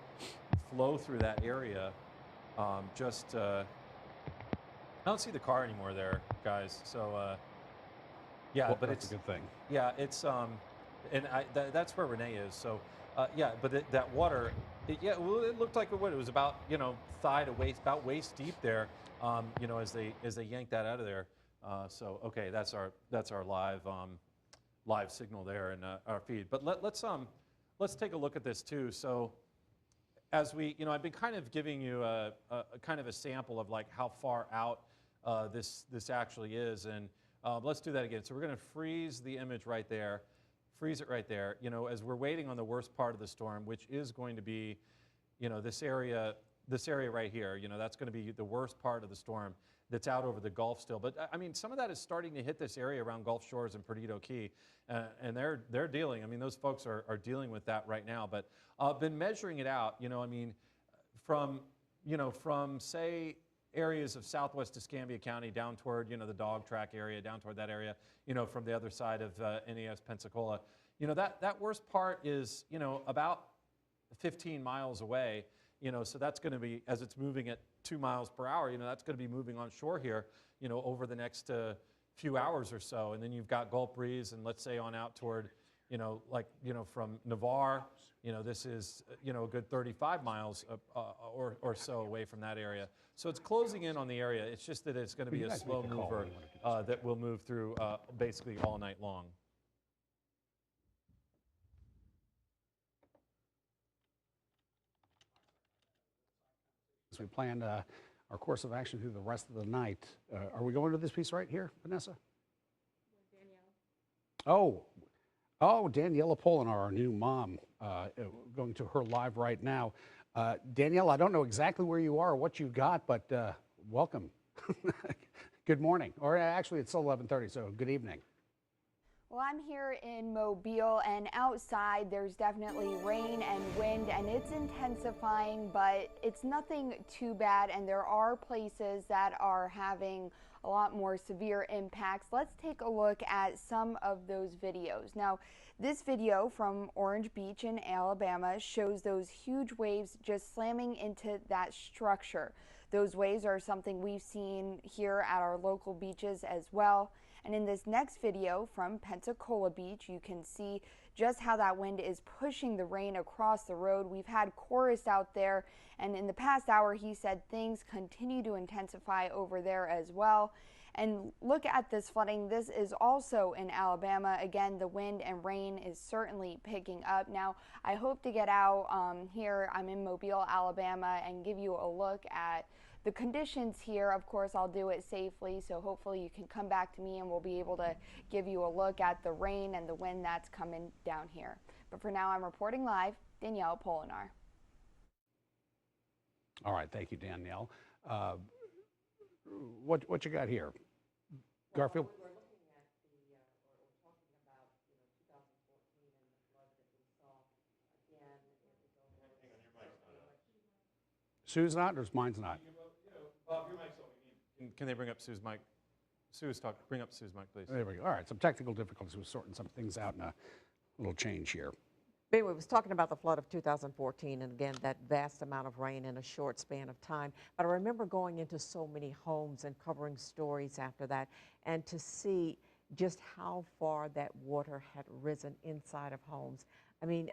flow through that area, I don't see the car anymore there, guys. So, yeah, well, but that's it's a good thing. Yeah, it's and that's where Renee is. So, yeah, but that water, well, it looked like it was about, you know, thigh to waist, about waist deep there. You know, as they yanked that out of there. So, okay, that's our live signal there in our feed. But let's take a look at this too. So as we, you know, I've been kind of giving you a kind of a sample of like how far out this actually is, and let's do that again. So we're going to freeze the image right there, freeze it right there. You know, as we're waiting on the worst part of the storm, which is going to be, you know, this area right here. You know, that's going to be the worst part of the storm. That's out over the Gulf still. But I mean, some of that is starting to hit this area around Gulf Shores and Perdido Key, and they're dealing. I mean, those folks are dealing with that right now. But I've been measuring it out. You know, I mean, from say areas of southwest Escambia County down toward, you know, the dog track area, down toward that area. You know, from the other side of NES Pensacola. You know, that worst part is, you know, about 15 miles away. You know, so that's going to be, as it's moving at 2 miles per hour, you know, that's going to be moving on shore here, you know, over the next few hours or so. And then you've got Gulf Breeze, and let's say on out toward, you know, like, you know, from Navarre, you know, this is, you know, a good 35 miles or so away from that area. So it's closing in on the area. It's just that it's going to be a slow mover that will move through basically all night long. as we plan our course of action through the rest of the night. Are we going to this piece right here, Vanessa? Oh, Daniela Polinar, our new mom, going to her live right now. Danielle, I don't know exactly where you are or what you got, but welcome. Good morning. Or actually, it's 11:30, so good evening. Well, I'm here in Mobile, and outside there's definitely rain and wind, and it's intensifying, but it's nothing too bad, and there are places that are having a lot more severe impacts. Let's take a look at some of those videos. Now, this video from Orange Beach in Alabama shows those huge waves just slamming into that structure. Those waves are something we've seen here at our local beaches as well. And in this next video from Pensacola Beach, you can see just how that wind is pushing the rain across the road. We've had Chorus out there, and in the past hour, he said things continue to intensify over there as well. And look at this flooding. This is also in Alabama. Again, the wind and rain is certainly picking up. Now, I hope to get out here. I'm in Mobile, Alabama, and give you a look at the conditions here. Of course, I'll do it safely, so hopefully you can come back to me and we'll be able to give you a look at the rain and the wind that's coming down here. But for now, I'm reporting live, Danielle Polinar. All right, thank you, Danielle. What you got here? Garfield? We're looking at or talking about 2014 and the flood that we saw. Again, it was over. Sue's not, or mine's not? Bob, your mic's on. Can they bring up Sue's mic? Sue's talking. Bring up Sue's mic, please. There we go. All right, some technical difficulties. We're sorting some things out and a little change here. Anyway, was talking about the flood of 2014, and again, that vast amount of rain in a short span of time. But I remember going into so many homes and covering stories after that, and to see just how far that water had risen inside of homes. I mean,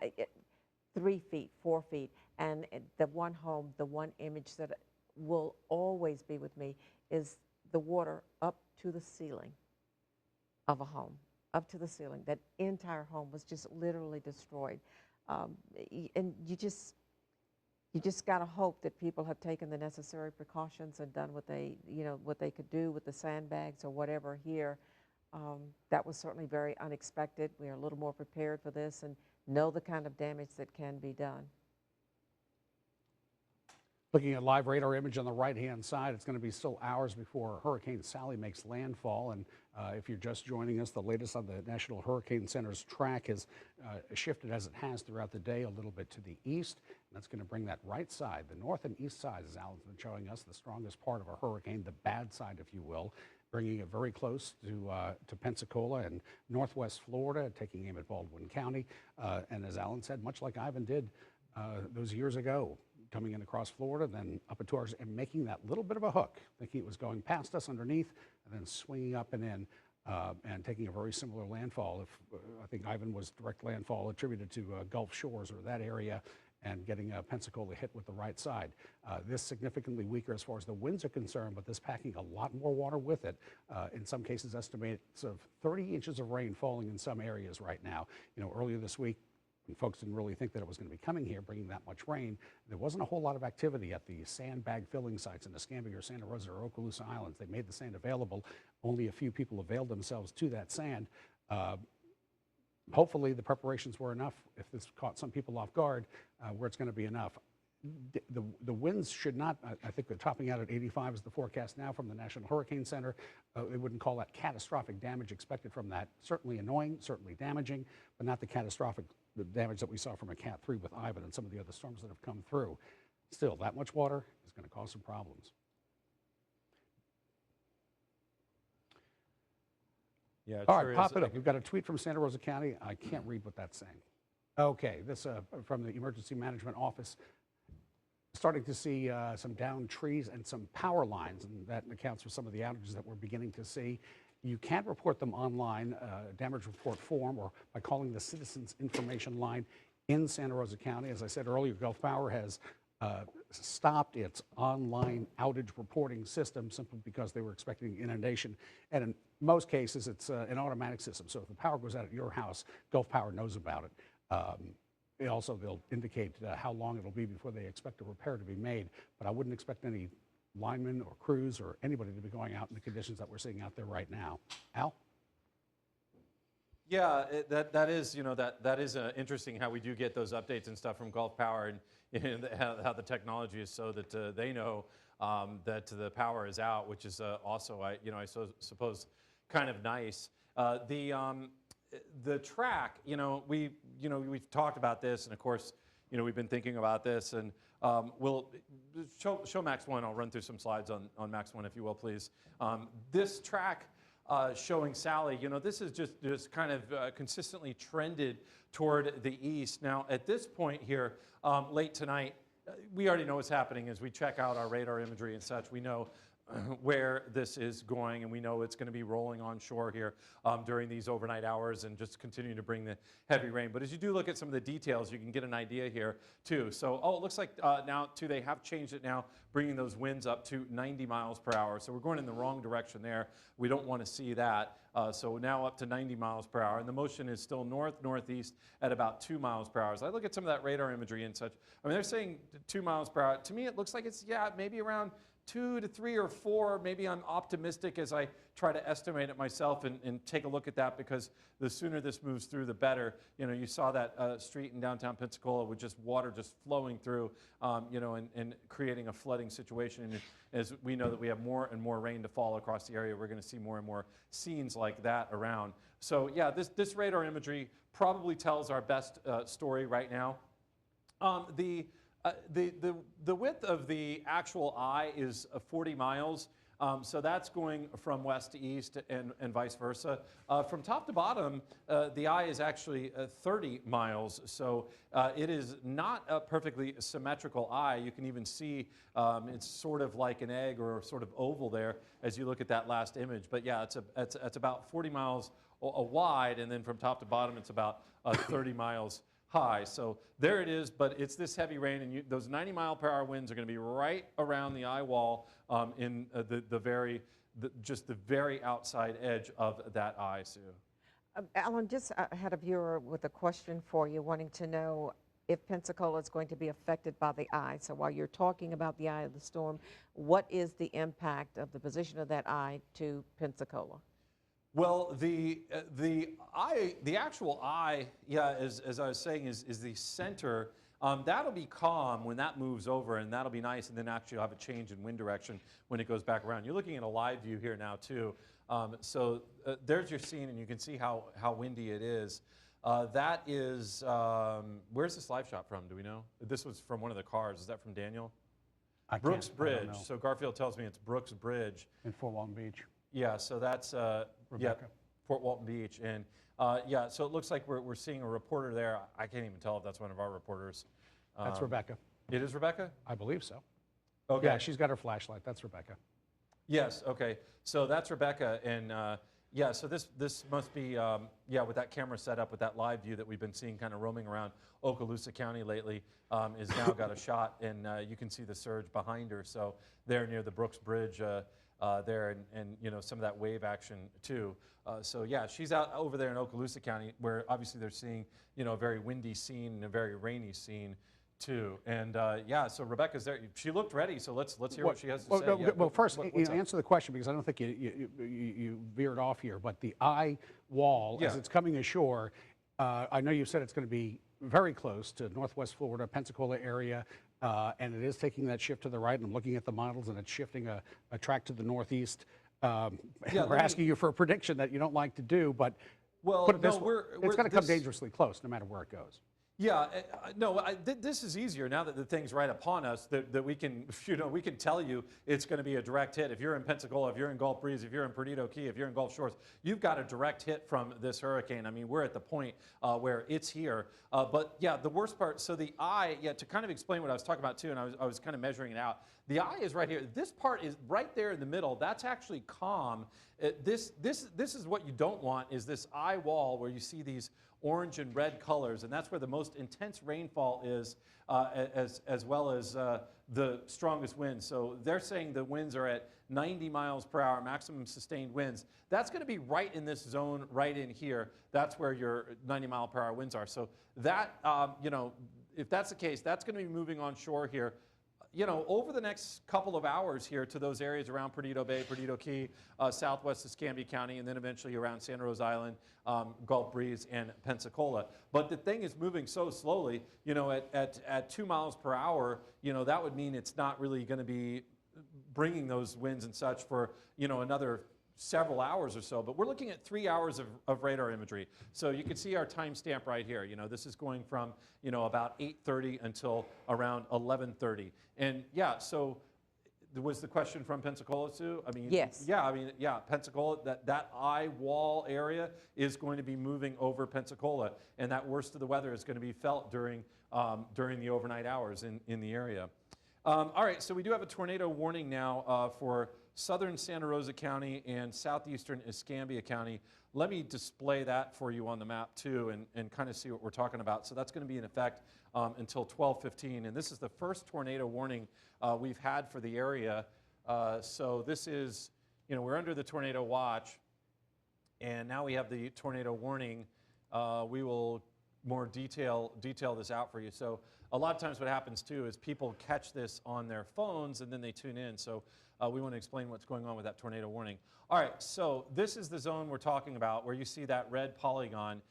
3 feet, 4 feet, and the one home, the one image that will always be with me is the water up to the ceiling of a home. Up to the ceiling. That entire home was just literally destroyed. And you just got to hope that people have taken the necessary precautions and done what they could do with the sandbags or whatever here. That was certainly very unexpected. We are a little more prepared for this and know the kind of damage that can be done. Looking at live radar image on the right-hand side, it's going to be still hours before Hurricane Sally makes landfall. And if you're just joining us, the latest on the National Hurricane Center's track has shifted, as it has throughout the day, a little bit to the east. And that's going to bring that right side, the north and east side, as Alan's been showing us, the strongest part of a hurricane, the bad side, if you will, bringing it very close to Pensacola and northwest Florida, taking aim at Baldwin County. And as Alan said, much like Ivan did those years ago, coming in across Florida, then up into ours, and making that little bit of a hook, thinking it was going past us underneath, and then swinging up and in, and taking a very similar landfall. I think Ivan was direct landfall attributed to Gulf Shores or that area, and getting Pensacola hit with the right side. This significantly weaker as far as the winds are concerned, but this packing a lot more water with it. In some cases, estimates of 30 inches of rain falling in some areas right now. Earlier this week, and folks didn't really think that it was going to be coming here, bringing that much rain. There wasn't a whole lot of activity at the sandbag filling sites in Escambia or Santa Rosa or Okaloosa Islands. They made the sand available. Only a few people availed themselves to that sand. Hopefully the preparations were enough, if this caught some people off guard, where it's going to be enough. The winds should not, I think they're topping out at 85 is the forecast now from the National Hurricane Center. They wouldn't call that catastrophic damage expected from that. Certainly annoying, certainly damaging, but not the catastrophic damage that we saw from a Cat 3 with Ivan and some of the other storms that have come through. Still, that much water is going to cause some problems. Yeah, all right, pop it up. We've got a tweet from Santa Rosa County. I can't read what that's saying. Okay, this from the Emergency Management Office. Starting to see some downed trees and some power lines, and that accounts for some of the outages that we're beginning to see. You can't report them online, damage report form, or by calling the Citizens Information Line in Santa Rosa County. As I said earlier, Gulf Power has stopped its online outage reporting system simply because they were expecting inundation. And in most cases, it's an automatic system. So if the power goes out at your house, Gulf Power knows about it. they'll indicate how long it'll be before they expect a repair to be made. But I wouldn't expect any linemen or crews or anybody to be going out in the conditions that we're seeing out there right now. Al? Yeah, that is, you know, that is interesting how we do get those updates and stuff from Gulf Power, and how the technology is so that they know that the power is out, which is also, I suppose, kind of nice. The track, we've talked about this, and of course, we've been thinking about this, and we'll show Max 1. I'll run through some slides on Max 1, if you will, please. This track showing Sally, this is just kind of consistently trended toward the east. Now, at this point here, late tonight, we already know what's happening as we check out our radar imagery and such. We know where this is going, and we know it's going to be rolling on shore here during these overnight hours and just continuing to bring the heavy rain. But as you do look at some of the details, you can get an idea here too. So, it looks like now too they have changed it now, bringing those winds up to 90 miles per hour. So we're going in the wrong direction there. We don't want to see that. So now up to 90 miles per hour, and the motion is still north-northeast at about 2 miles per hour. As I look at some of that radar imagery and such, I mean, they're saying 2 miles per hour. To me, it looks like it's, maybe around 2 to 3 or 4. Maybe I'm optimistic as I try to estimate it myself and take a look at that, because the sooner this moves through, the better. You saw that street in downtown Pensacola with just water just flowing through, and creating a flooding situation. And as we know that we have more and more rain to fall across the area, we're going to see more and more scenes like that around. So yeah, this radar imagery probably tells our best story right now. The width of the actual eye is 40 miles, so that's going from west to east and vice versa. From top to bottom, the eye is actually 30 miles, so it is not a perfectly symmetrical eye. You can even see it's sort of like an egg or sort of oval there as you look at that last image. But yeah, it's about 40 miles wide, and then from top to bottom, it's about 30 miles high. So there it is, but it's this heavy rain, and those 90-mile-per-hour winds are going to be right around the eye wall in just the very outside edge of that eye, Sue. Alan, just had a viewer with a question for you, wanting to know if Pensacola is going to be affected by the eye. So while you're talking about the eye of the storm, what is the impact of the position of that eye to Pensacola? Well, the actual eye, as I was saying, is the center. That'll be calm when that moves over, and that'll be nice, and then actually you'll have a change in wind direction when it goes back around. You're looking at a live view here now too. So there's your scene, and you can see how windy it is. That is, where's this live shot from? Do we know? This was from one of the cars. Is that from Daniel? Brooks Bridge. So Garfield tells me it's Brooks Bridge. In Fort Walton Beach. Yeah, so that's Fort Walton Beach, and so it looks like we're seeing a reporter there. I can't even tell if that's one of our reporters. That's Rebecca. It is Rebecca? I believe so. Okay. Yeah, she's got her flashlight. That's Rebecca. Yes. Okay. So that's Rebecca, and so this must be with that camera set up with that live view that we've been seeing kind of roaming around Okaloosa County lately is now got a shot, and you can see the surge behind her. So there near the Brooks Bridge. There and some of that wave action too. So yeah, she's out over there in Okaloosa County, where obviously they're seeing a very windy scene and a very rainy scene too. And so Rebecca's there. She looked ready. So let's hear what she has to say. Well, first, answer the question, because I don't think you veered off here. But the eye wall, as it's coming ashore, I know you said it's going to be very close to Northwest Florida, Pensacola area. And it is taking that shift to the right. And I'm looking at the models, and it's shifting a track to the northeast. We're asking you for a prediction that you don't like to do, but put it this way, it's going to come dangerously close no matter where it goes. Yeah, this is easier now that the thing's right upon us, that we can, we can tell you it's going to be a direct hit. If you're in Pensacola, if you're in Gulf Breeze, if you're in Perdido Key, if you're in Gulf Shores, you've got a direct hit from this hurricane. I mean, we're at the point where it's here. But yeah, the worst part, so the eye, to kind of explain what I was talking about too, and I was kind of measuring it out. The eye is right here. This part is right there in the middle. That's actually calm. This is what you don't want, is this eye wall where you see these orange and red colors, and that's where the most intense rainfall is, as well as the strongest winds. So they're saying the winds are at 90 miles per hour, maximum sustained winds. That's going to be right in this zone, right in here. That's where your 90 mile per hour winds are. So that, you know, if that's the case, that's going to be moving on shore here, you know, over the next couple of hours here to those areas around Perdido Bay, Perdido Key, southwest Escambia County, and then eventually around Santa Rosa Island, Gulf Breeze, and Pensacola. But the thing is moving so slowly, you know, at 2 miles per hour, you know, that would mean it's not really going to be bringing those winds and such for, you know, another several hours or so, but we're looking at 3 hours of radar imagery. So you can see our timestamp right here. You know, this is going from, you know, about 8:30 until around 11:30. And yeah, so was the question from Pensacola, Sue? I mean, yes. Yeah, I mean, yeah, Pensacola, that eye wall area is going to be moving over Pensacola, and that worst of the weather is going to be felt during the overnight hours in the area. All right, so we do have a tornado warning now for southern Santa Rosa County and southeastern Escambia County. Let me display that for you on the map too and kind of see what we're talking about. So that's going to be in effect until 12:15. And this is the first tornado warning we've had for the area. So this is, you know, we're under the tornado watch, and now we have the tornado warning. We will more detail this out for you. So a lot of times what happens too is people catch this on their phones and then they tune in. So we want to explain what's going on with that tornado warning. All right, so this is the zone we're talking about where you see that red polygon.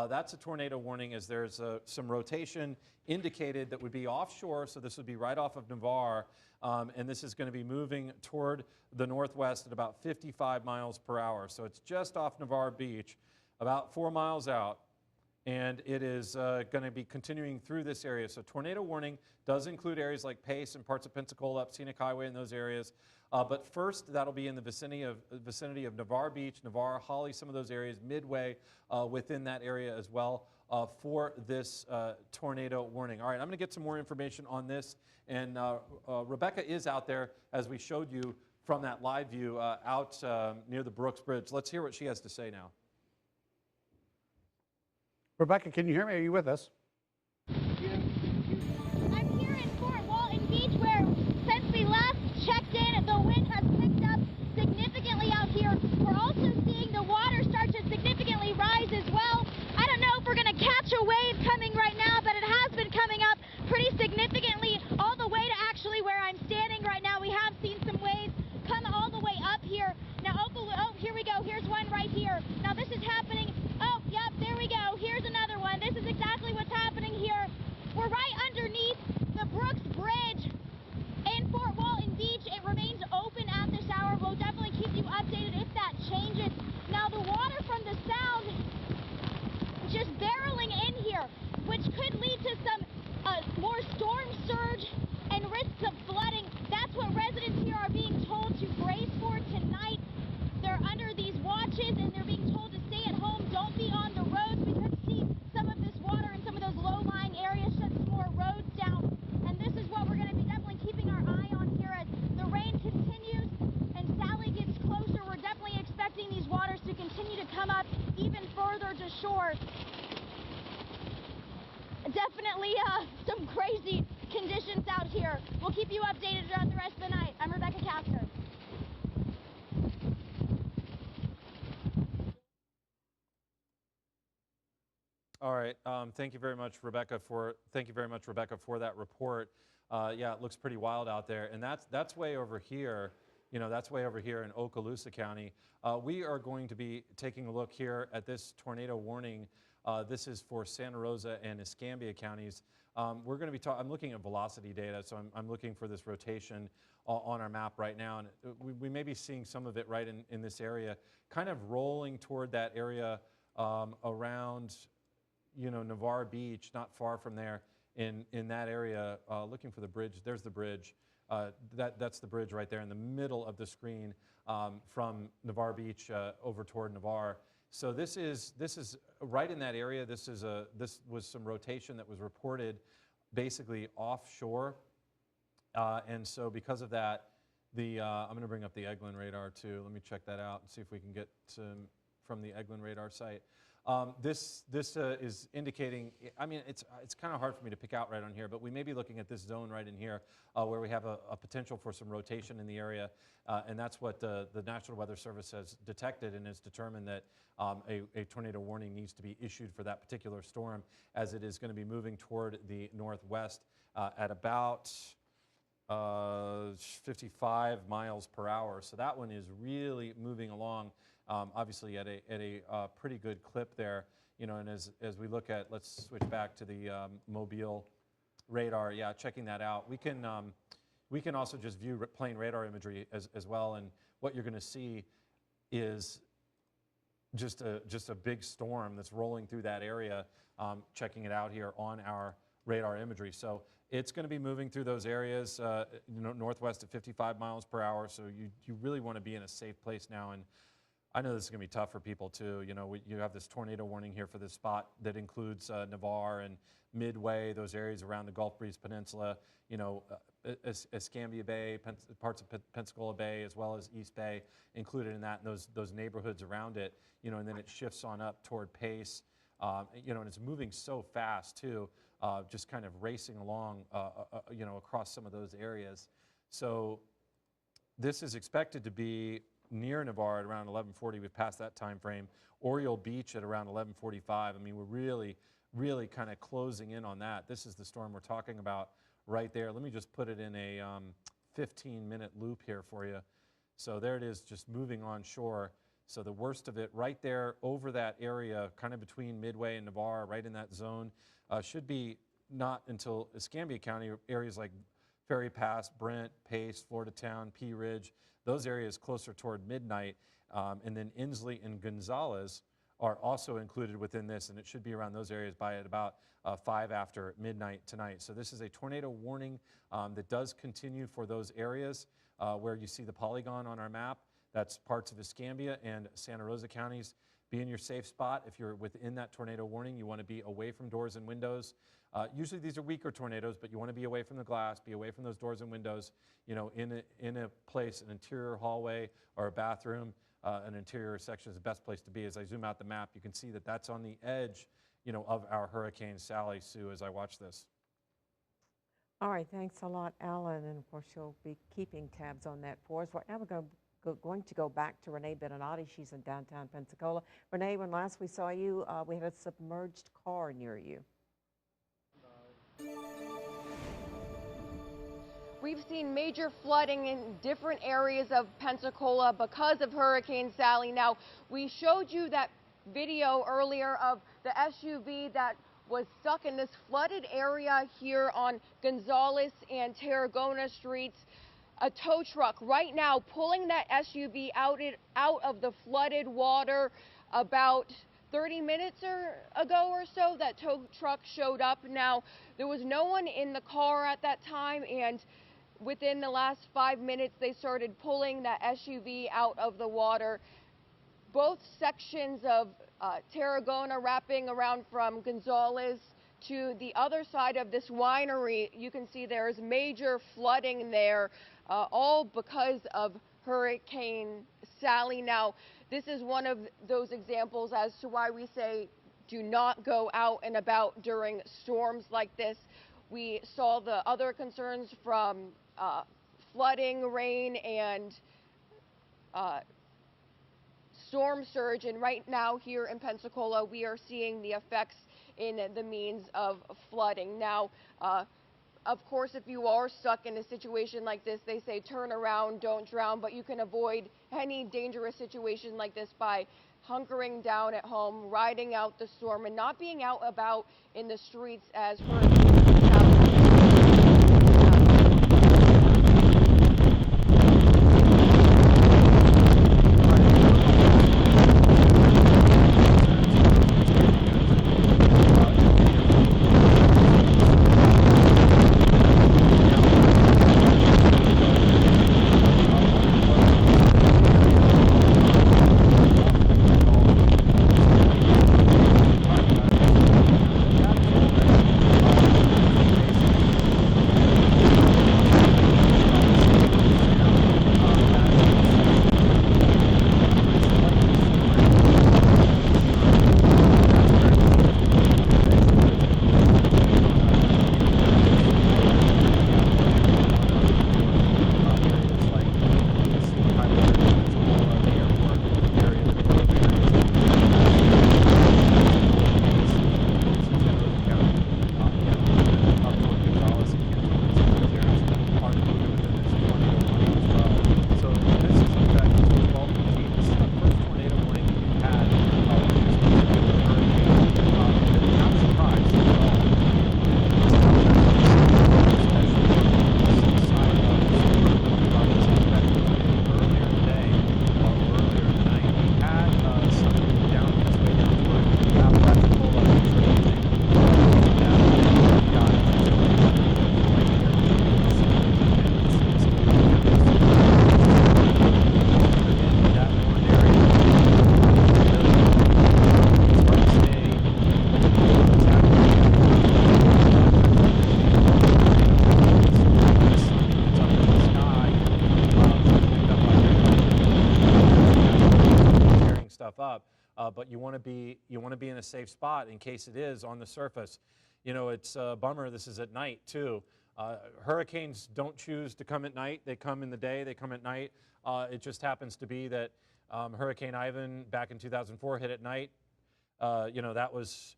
That's a tornado warning as there's some rotation indicated that would be offshore, so this would be right off of Navarre, and this is going to be moving toward the northwest at about 55 miles per hour. So it's just off Navarre Beach, about 4 miles out. And it is going to be continuing through this area. So tornado warning does include areas like Pace and parts of Pensacola, up Scenic Highway in those areas. But first, that'll be in the vicinity of Navarre Beach, Navarre, Holly, some of those areas, Midway within that area as well for this tornado warning. All right, I'm going to get some more information on this. And Rebecca is out there, as we showed you from that live view, out near the Brooks Bridge. Let's hear what she has to say now. Rebecca, can you hear me? Are you with us? I'm here in Fort Walton Beach where since we last checked in, the wind has picked up significantly out here. We're also seeing the water start to significantly rise as well. I don't know if we're going to catch a wave coming right now, but it has been coming up pretty significantly all the way to actually where I'm standing right now. We have seen some waves come all the way up here. Now, oh, here we go. Here's one right here. Now, this is happening. Oh, yep, there we go. Here's another one. This is exactly what's happening here. We're right underneath the Brooks Bridge in Fort Walton Beach. It remains open at this hour. We'll definitely keep you updated if that changes. Now, the water from the sound just barreling in here, which could lead to some more storm surge and risks of flooding. That's what residents here are being told to brace for tonight. They're under these watches and they're being told to stay at home. Don't be on the roads. We could see some of this water in some of those low-lying areas shut some more roads down. And this is what we're going to be definitely keeping our eye on here as the rain continues and Sally gets closer. We're definitely expecting these waters to continue to come up even further to shore. Definitely some crazy conditions out here. We'll keep you updated throughout the rest of the night. I'm Rebecca Castor. All right. Thank you very much, Rebecca, for that report. Yeah, it looks pretty wild out there, and that's way over here. You know, that's way over here in Okaloosa County. We are going to be taking a look here at this tornado warning. This is for Santa Rosa and Escambia counties. We're going to be I'm looking at velocity data, so I'm looking for this rotation on our map right now, and we may be seeing some of it right in this area, kind of rolling toward that area around, you know, Navarre Beach, not far from there in that area, looking for the bridge. There's the bridge. That's the bridge right there in the middle of the screen from Navarre Beach over toward Navarre. So this is right in that area. This was some rotation that was reported basically offshore, and so because of that, I'm going to bring up the Eglin radar too. Let me check that out and see if we can get from the Eglin radar site. This is indicating, I mean, it's kind of hard for me to pick out right on here, but we may be looking at this zone right in here where we have a potential for some rotation in the area, and that's what the National Weather Service has detected and has determined that a tornado warning needs to be issued for that particular storm, as it is going to be moving toward the northwest at about 55 miles per hour. So that one is really moving along. Obviously at a pretty good clip there, you know, and as we look at, let's switch back to the Mobile radar, yeah, checking that out. We can also just view plane radar imagery as well, and what you're going to see is just a big storm that's rolling through that area, checking it out here on our radar imagery. So it's going to be moving through those areas, northwest at 55 miles per hour, so you really want to be in a safe place now. And I know this is going to be tough for people too. You know, you have this tornado warning here for this spot that includes Navarre and Midway, those areas around the Gulf Breeze Peninsula, you know, Escambia Bay, parts of Pensacola Bay, as well as East Bay included in that, and those neighborhoods around it, you know, and then it shifts on up toward Pace, you know, and it's moving so fast too, just kind of racing along, you know, across some of those areas. So this is expected to be near Navarre at around 11:40. We've passed that time frame. Oriole Beach at around 11:45. I mean, we're really kind of closing in on that. This is the storm we're talking about right there. Let me just put it in a 15-minute loop here for you. So there it is, just moving on shore. So the worst of it right there over that area, kind of between Midway and Navarre, right in that zone, should be not until Escambia County, areas like Ferry Pass, Brent, Pace, Florida Town, Pea Ridge, those areas closer toward midnight, and then Inslee and Gonzales are also included within this, and it should be around those areas by at about 5 after midnight tonight. So this is a tornado warning that does continue for those areas where you see the polygon on our map. That's parts of Escambia and Santa Rosa counties. Be in your safe spot. If you're within that tornado warning, you want to be away from doors and windows. Usually these are weaker tornadoes, but you want to be away from the glass, be away from those doors and windows, you know, in a place, an interior hallway or a bathroom, an interior section is the best place to be. As I zoom out the map, you can see that that's on the edge, you know, of our Hurricane Sally, Sue, as I watch this. All right, thanks a lot, Alan, and of course you'll be keeping tabs on that for us. Right now we're going to go back to Renee Beninati. She's in downtown Pensacola. Renee, when last we saw you, we had a submerged car near you. We've seen major flooding in different areas of Pensacola because of Hurricane Sally. Now, we showed you that video earlier of the SUV that was stuck in this flooded area here on Gonzales and Tarragona Streets. A tow truck right now pulling that SUV out of the flooded water. About 30 minutes ago or so, that tow truck showed up. Now, there was no one in the car at that time, and within the last 5 minutes, they started pulling that SUV out of the water. Both sections of Tarragona, wrapping around from Gonzales to the other side of this winery, you can see there's major flooding there, all because of Hurricane Sally. Now, this is one of those examples as to why we say do not go out and about during storms like this. We saw the other concerns from flooding, rain, and storm surge, and right now here in Pensacola we are seeing the effects in the means of flooding. Now, of course, if you are stuck in a situation like this, they say turn around, don't drown, but you can avoid any dangerous situation like this by hunkering down at home, riding out the storm, and not being out about in the streets as Hurricane Sally. but you want to be in a safe spot in case it is on the surface. You know, it's a bummer. This is at night too. Hurricanes don't choose to come at night. They come in the day. They come at night. It just happens to be that Hurricane Ivan back in 2004 hit at night. You know, that was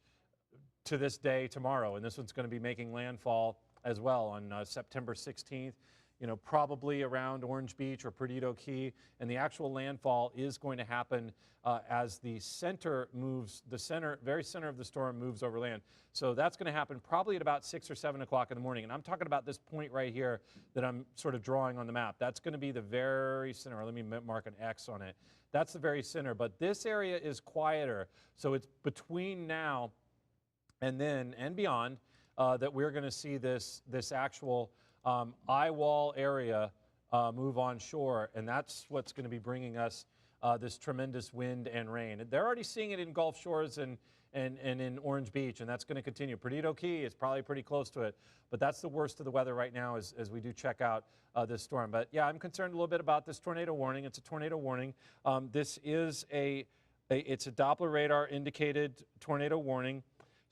to this day tomorrow, and this one's going to be making landfall as well on September 16th. You know, probably around Orange Beach or Perdido Key, and the actual landfall is going to happen as the center moves, very center of the storm moves over land. So that's going to happen probably at about 6 or 7 o'clock in the morning. And I'm talking about this point right here that I'm sort of drawing on the map. That's going to be the very center. Let me mark an X on it. That's the very center. But this area is quieter. So it's between now and then and beyond that we're going to see this actual eye wall area move on shore, and that's what's going to be bringing us this tremendous wind and rain. They're already seeing it in Gulf Shores and in Orange Beach, and that's going to continue. Perdido Key is probably pretty close to it, but that's the worst of the weather right now as we do check out this storm. But yeah, I'm concerned a little bit about this tornado warning. It's a tornado warning. This is it's a Doppler radar indicated tornado warning.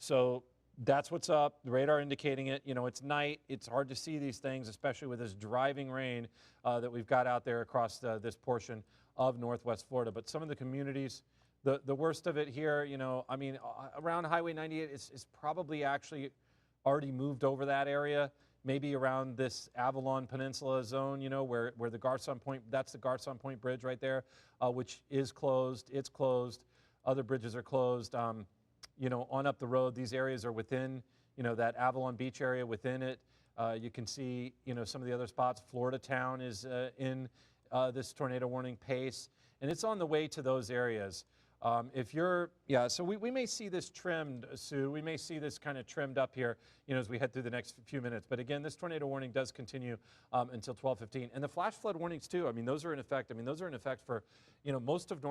So that's what's up, the radar indicating it. You know, it's night. It's hard to see these things, especially with this driving rain that we've got out there across this portion of Northwest Florida. But some of the communities, the worst of it here, you know, I mean, around Highway 98 is probably actually already moved over that area, maybe around this Avalon Peninsula zone, you know, where the Garcon Point, that's the Garcon Point Bridge right there, which is closed. It's closed. Other bridges are closed. You know, on up the road, these areas are within, you know, that Avalon Beach area within it. You can see, you know, some of the other spots. Florida Town is in this tornado warning pace, and it's on the way to those areas. So we may see this trimmed, Sue. We may see this kind of trimmed up here, you know, as we head through the next few minutes. But again, this tornado warning does continue until 12:15. And the flash flood warnings too, I mean, those are in effect. I mean, those are in effect for, you know, most of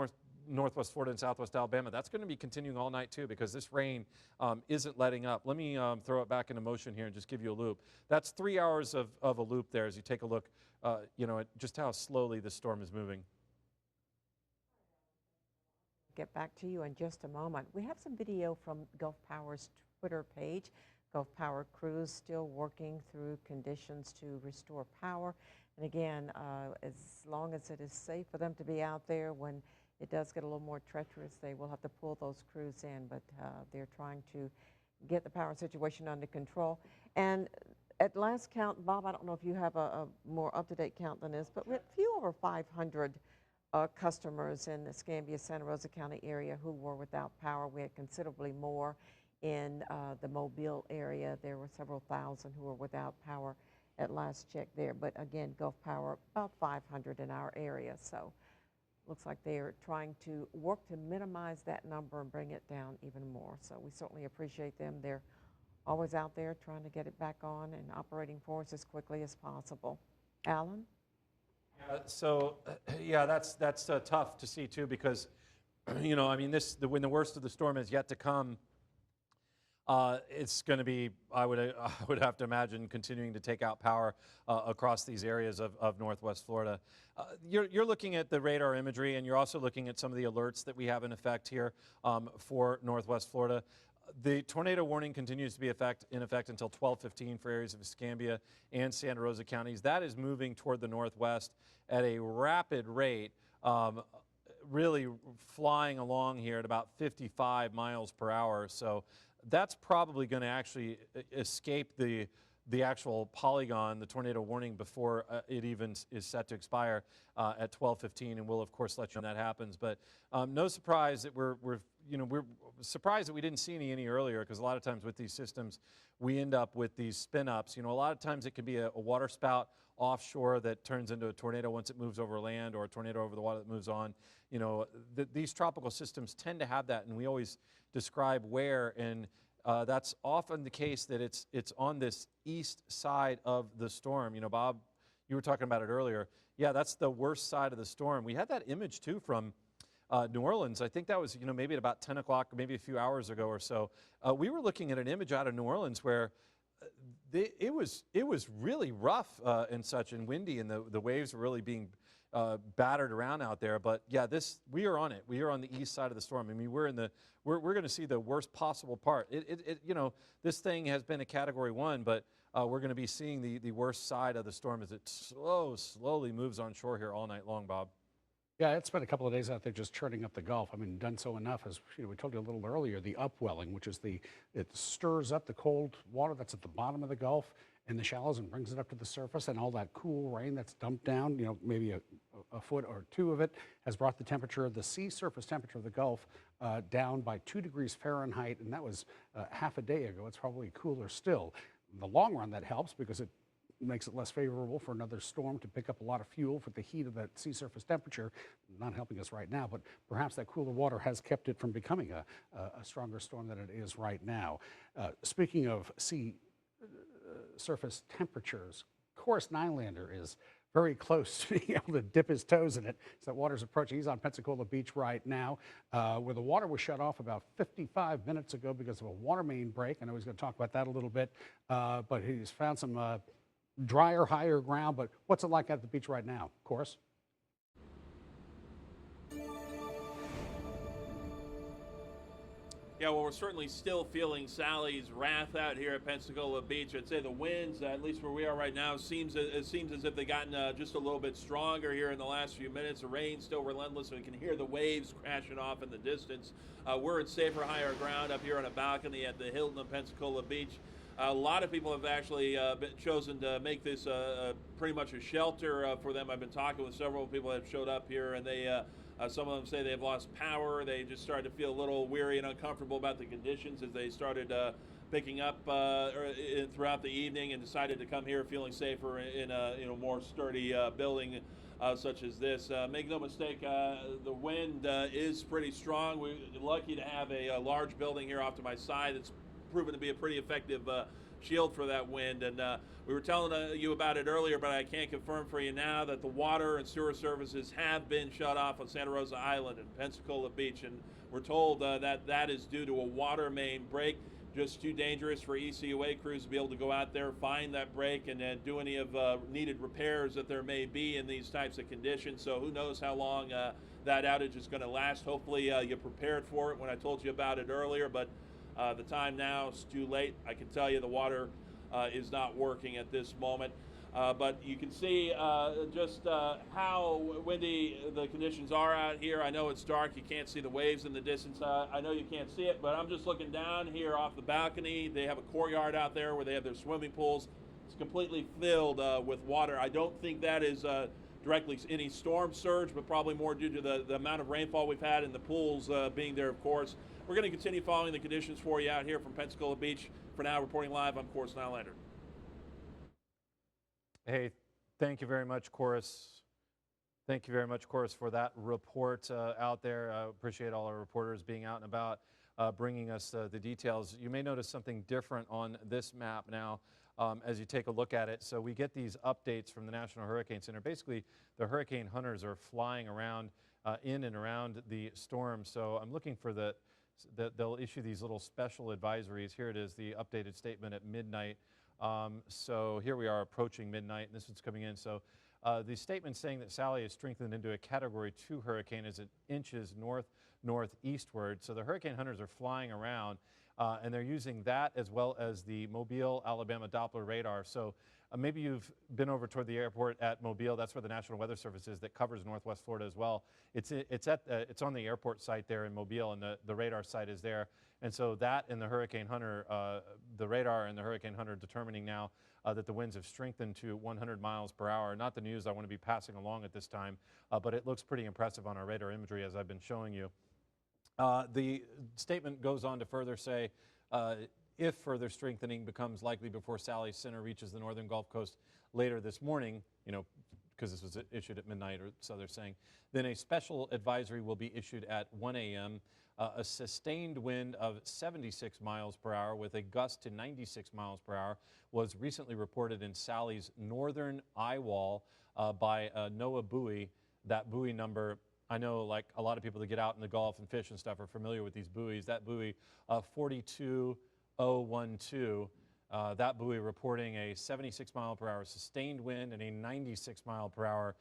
Northwest Florida and Southwest Alabama. That's going to be continuing all night too, because this rain isn't letting up. Let me throw it back into motion here and just give you a loop. That's 3 hours of a loop there as you take a look, you know, at just how slowly the storm is moving. Get back to you in just a moment. We have some video from Gulf Power's Twitter page. Gulf Power crews still working through conditions to restore power. And again, as long as it is safe for them to be out there, when it does get a little more treacherous, they will have to pull those crews in, but they're trying to get the power situation under control. And at last count, Bob, I don't know if you have a more up-to-date count than this, but we had a few over 500 customers in the Escambia, Santa Rosa County area who were without power. We had considerably more in the Mobile area. There were several thousand who were without power at last check there. But again, Gulf Power, about 500 in our area. So looks like they are trying to work to minimize that number and bring it down even more. So we certainly appreciate them. They're always out there trying to get it back on and operating for us as quickly as possible. Alan? That's tough to see too, because, you know, I mean, when the worst of the storm is yet to come, it's going to be, I would have to imagine, continuing to take out power across these areas of Northwest Florida. You're looking at the radar imagery, and you're also looking at some of the alerts that we have in effect here for Northwest Florida. The tornado warning continues to be in effect until 12:15 for areas of Escambia and Santa Rosa counties. That is moving toward the northwest at a rapid rate, really flying along here at about 55 miles per hour. So that's probably going to actually escape the actual polygon, the tornado warning, before it even is set to expire at 12:15, and we'll of course let you know when that happens. But no surprise that we're surprised that we didn't see any earlier, because a lot of times with these systems we end up with these spin-ups. You know, a lot of times it can be a water spout offshore that turns into a tornado once it moves over land, or a tornado over the water that moves on. You know, these tropical systems tend to have that, and we always describe where, and that's often the case that it's on this east side of the storm. You know, Bob, you were talking about it earlier. Yeah, that's the worst side of the storm. We had that image too from New Orleans. I think that was, you know, maybe at about 10 o'clock, maybe a few hours ago or so. We were looking at an image out of New Orleans where it was really rough and such, and windy, and the waves were really being battered around out there. But yeah, we are on it. We are on the east side of the storm. I mean, we're going to see the worst possible part. This thing has been a Category 1, but we're going to be seeing the worst side of the storm as it slowly moves on shore here all night long, Bob. Yeah, it's been a couple of days out there just churning up the Gulf. I mean, done so enough, as we told you a little earlier, the upwelling, which is it stirs up the cold water that's at the bottom of the Gulf in the shallows and brings it up to the surface, and all that cool rain that's dumped down, maybe a foot or two of it, has brought the temperature, the sea surface temperature of the Gulf down by 2 degrees Fahrenheit, and that was half a day ago. It's probably cooler still. In the long run, that helps because it makes it less favorable for another storm to pick up a lot of fuel for the heat of that sea surface temperature. Not helping us right now, but perhaps that cooler water has kept it from becoming a stronger storm than it is right now. Speaking of sea surface temperatures, Corus Nylander is very close to being able to dip his toes in it. So that water's approaching. He's on Pensacola Beach right now, where the water was shut off about 55 minutes ago because of a water main break. I know he's going to talk about that a little bit, but he's found some drier, higher ground. But what's it like at the beach right now, Corus? Yeah, well, we're certainly still feeling Sally's wrath out here at Pensacola Beach. I'd say the winds, at least where we are right now, it seems as if they've gotten just a little bit stronger here in the last few minutes. The rain's still relentless, and we can hear the waves crashing off in the distance. We're at safer, higher ground up here on a balcony at the Hilton of Pensacola Beach. A lot of people have actually chosen to make this pretty much a shelter for them. I've been talking with several people that have showed up here, and they some of them say they've lost power. They just started to feel a little weary and uncomfortable about the conditions as they started picking up throughout the evening, and decided to come here feeling safer in a more sturdy building such as this. Make no mistake, the wind is pretty strong. We're lucky to have a large building here off to my side that's proven to be a pretty effective shield for that wind. And we were telling you about it earlier, but I can't confirm for you now that the water and sewer services have been shut off on Santa Rosa Island and Pensacola Beach, and we're told that is due to a water main break. Just too dangerous for ECUA crews to be able to go out there, find that break, and do any of needed repairs that there may be in these types of conditions. So who knows how long that outage is going to last. Hopefully you prepared for it when I told you about it earlier, but the time now is too late. I can tell you the water is not working at this moment. But you can see just how windy the conditions are out here. I know it's dark. You can't see the waves in the distance. I know you can't see it, but I'm just looking down here off the balcony. They have a courtyard out there where they have their swimming pools. It's completely filled with water. I don't think that is directly any storm surge, but probably more due to the amount of rainfall we've had and the pools being there, of course. We're going to continue following the conditions for you out here from Pensacola Beach. For now, reporting live, I'm Corus Nylander. Hey, thank you very much, Corus. Thank you very much, Corus, for that report out there. I appreciate all our reporters being out and about, bringing us the details. You may notice something different on this map now as you take a look at it. So we get these updates from the National Hurricane Center. Basically, the hurricane hunters are flying around in and around the storm. So I'm looking for they'll issue these little special advisories. Here it is, the updated statement at midnight. So here we are approaching midnight, and this one's coming in. So the statement saying that Sally is strengthened into a Category 2 hurricane as it inches northeastward. So the hurricane hunters are flying around, and they're using that as well as the Mobile, Alabama Doppler radar. So maybe you've been over toward the airport at Mobile. That's where the National Weather Service is that covers Northwest Florida as well. It's on the airport site there in Mobile, and the radar site is there. And so that and the Hurricane Hunter, the radar and the Hurricane Hunter determining now that the winds have strengthened to 100 miles per hour. Not the news I want to be passing along at this time, but it looks pretty impressive on our radar imagery as I've been showing you. The statement goes on to further say, if further strengthening becomes likely before Sally's center reaches the northern Gulf Coast later this morning, because this was issued at midnight, or so they're saying, then a special advisory will be issued at 1 a.m. A sustained wind of 76 miles per hour with a gust to 96 miles per hour was recently reported in Sally's northern eye wall by NOAA buoy. That buoy number, I know like a lot of people that get out in the Gulf and fish and stuff are familiar with these buoys. That buoy, 42012, That buoy reporting a 76 mile per hour sustained wind and a 96 mile per hour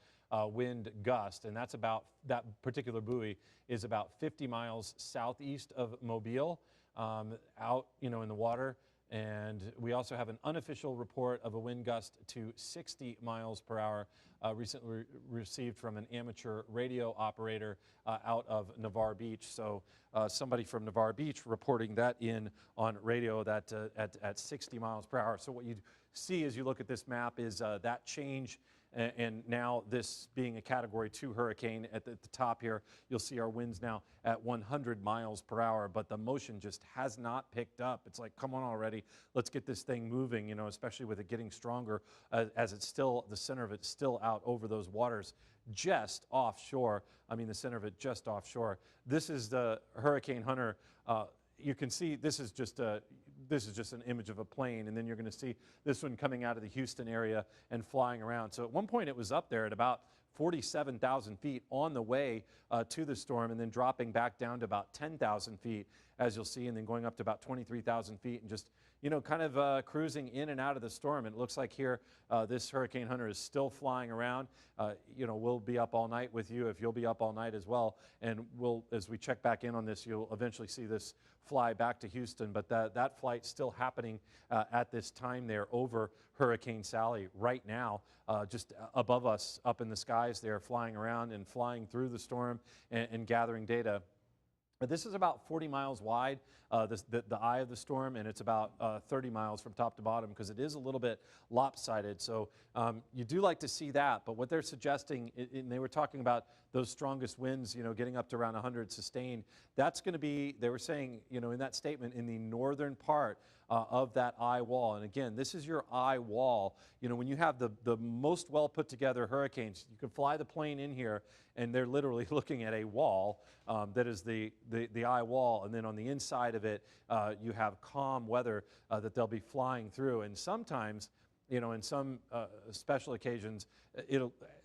wind gust. And that's about, that particular buoy is about 50 miles southeast of Mobile, out, in the water. And we also have an unofficial report of a wind gust to 60 miles per hour recently received from an amateur radio operator out of Navarre Beach. So somebody from Navarre Beach reporting that in on radio that at 60 miles per hour. So what you see as you look at this map is that change. And now this being a Category 2 hurricane at the top here, you'll see our winds now at 100 miles per hour, but the motion just has not picked up. It's like, come on already, let's get this thing moving, especially with it getting stronger as it's still, the center of it's still out over those waters just offshore. I mean, the center of it just offshore. This is the Hurricane Hunter. You can see this is just an image of a plane, and then you're going to see this one coming out of the Houston area and flying around. So at one point it was up there at about 47,000 feet on the way to the storm, and then dropping back down to about 10,000 feet, as you'll see, and then going up to about 23,000 feet and just, kind of cruising in and out of the storm. And it looks like here this Hurricane Hunter is still flying around. We'll be up all night with you if you'll be up all night as well. And as we check back in on this, you'll eventually see this fly back to Houston. But that flight's still happening at this time there over Hurricane Sally right now, just above us up in the skies there, flying around and flying through the storm and gathering data. This is about 40 miles wide, the eye of the storm, and it's about 30 miles from top to bottom because it is a little bit lopsided. So you do like to see that, but what they're suggesting, and they were talking about those strongest winds, getting up to around 100 sustained, that's going to be, they were saying, in that statement, in the northern part of that eye wall. And again, this is your eye wall. When you have the most well put together hurricanes, you can fly the plane in here and they're literally looking at a wall that is the eye wall. And then on the inside of it, you have calm weather that they'll be flying through. And sometimes, in some special occasions,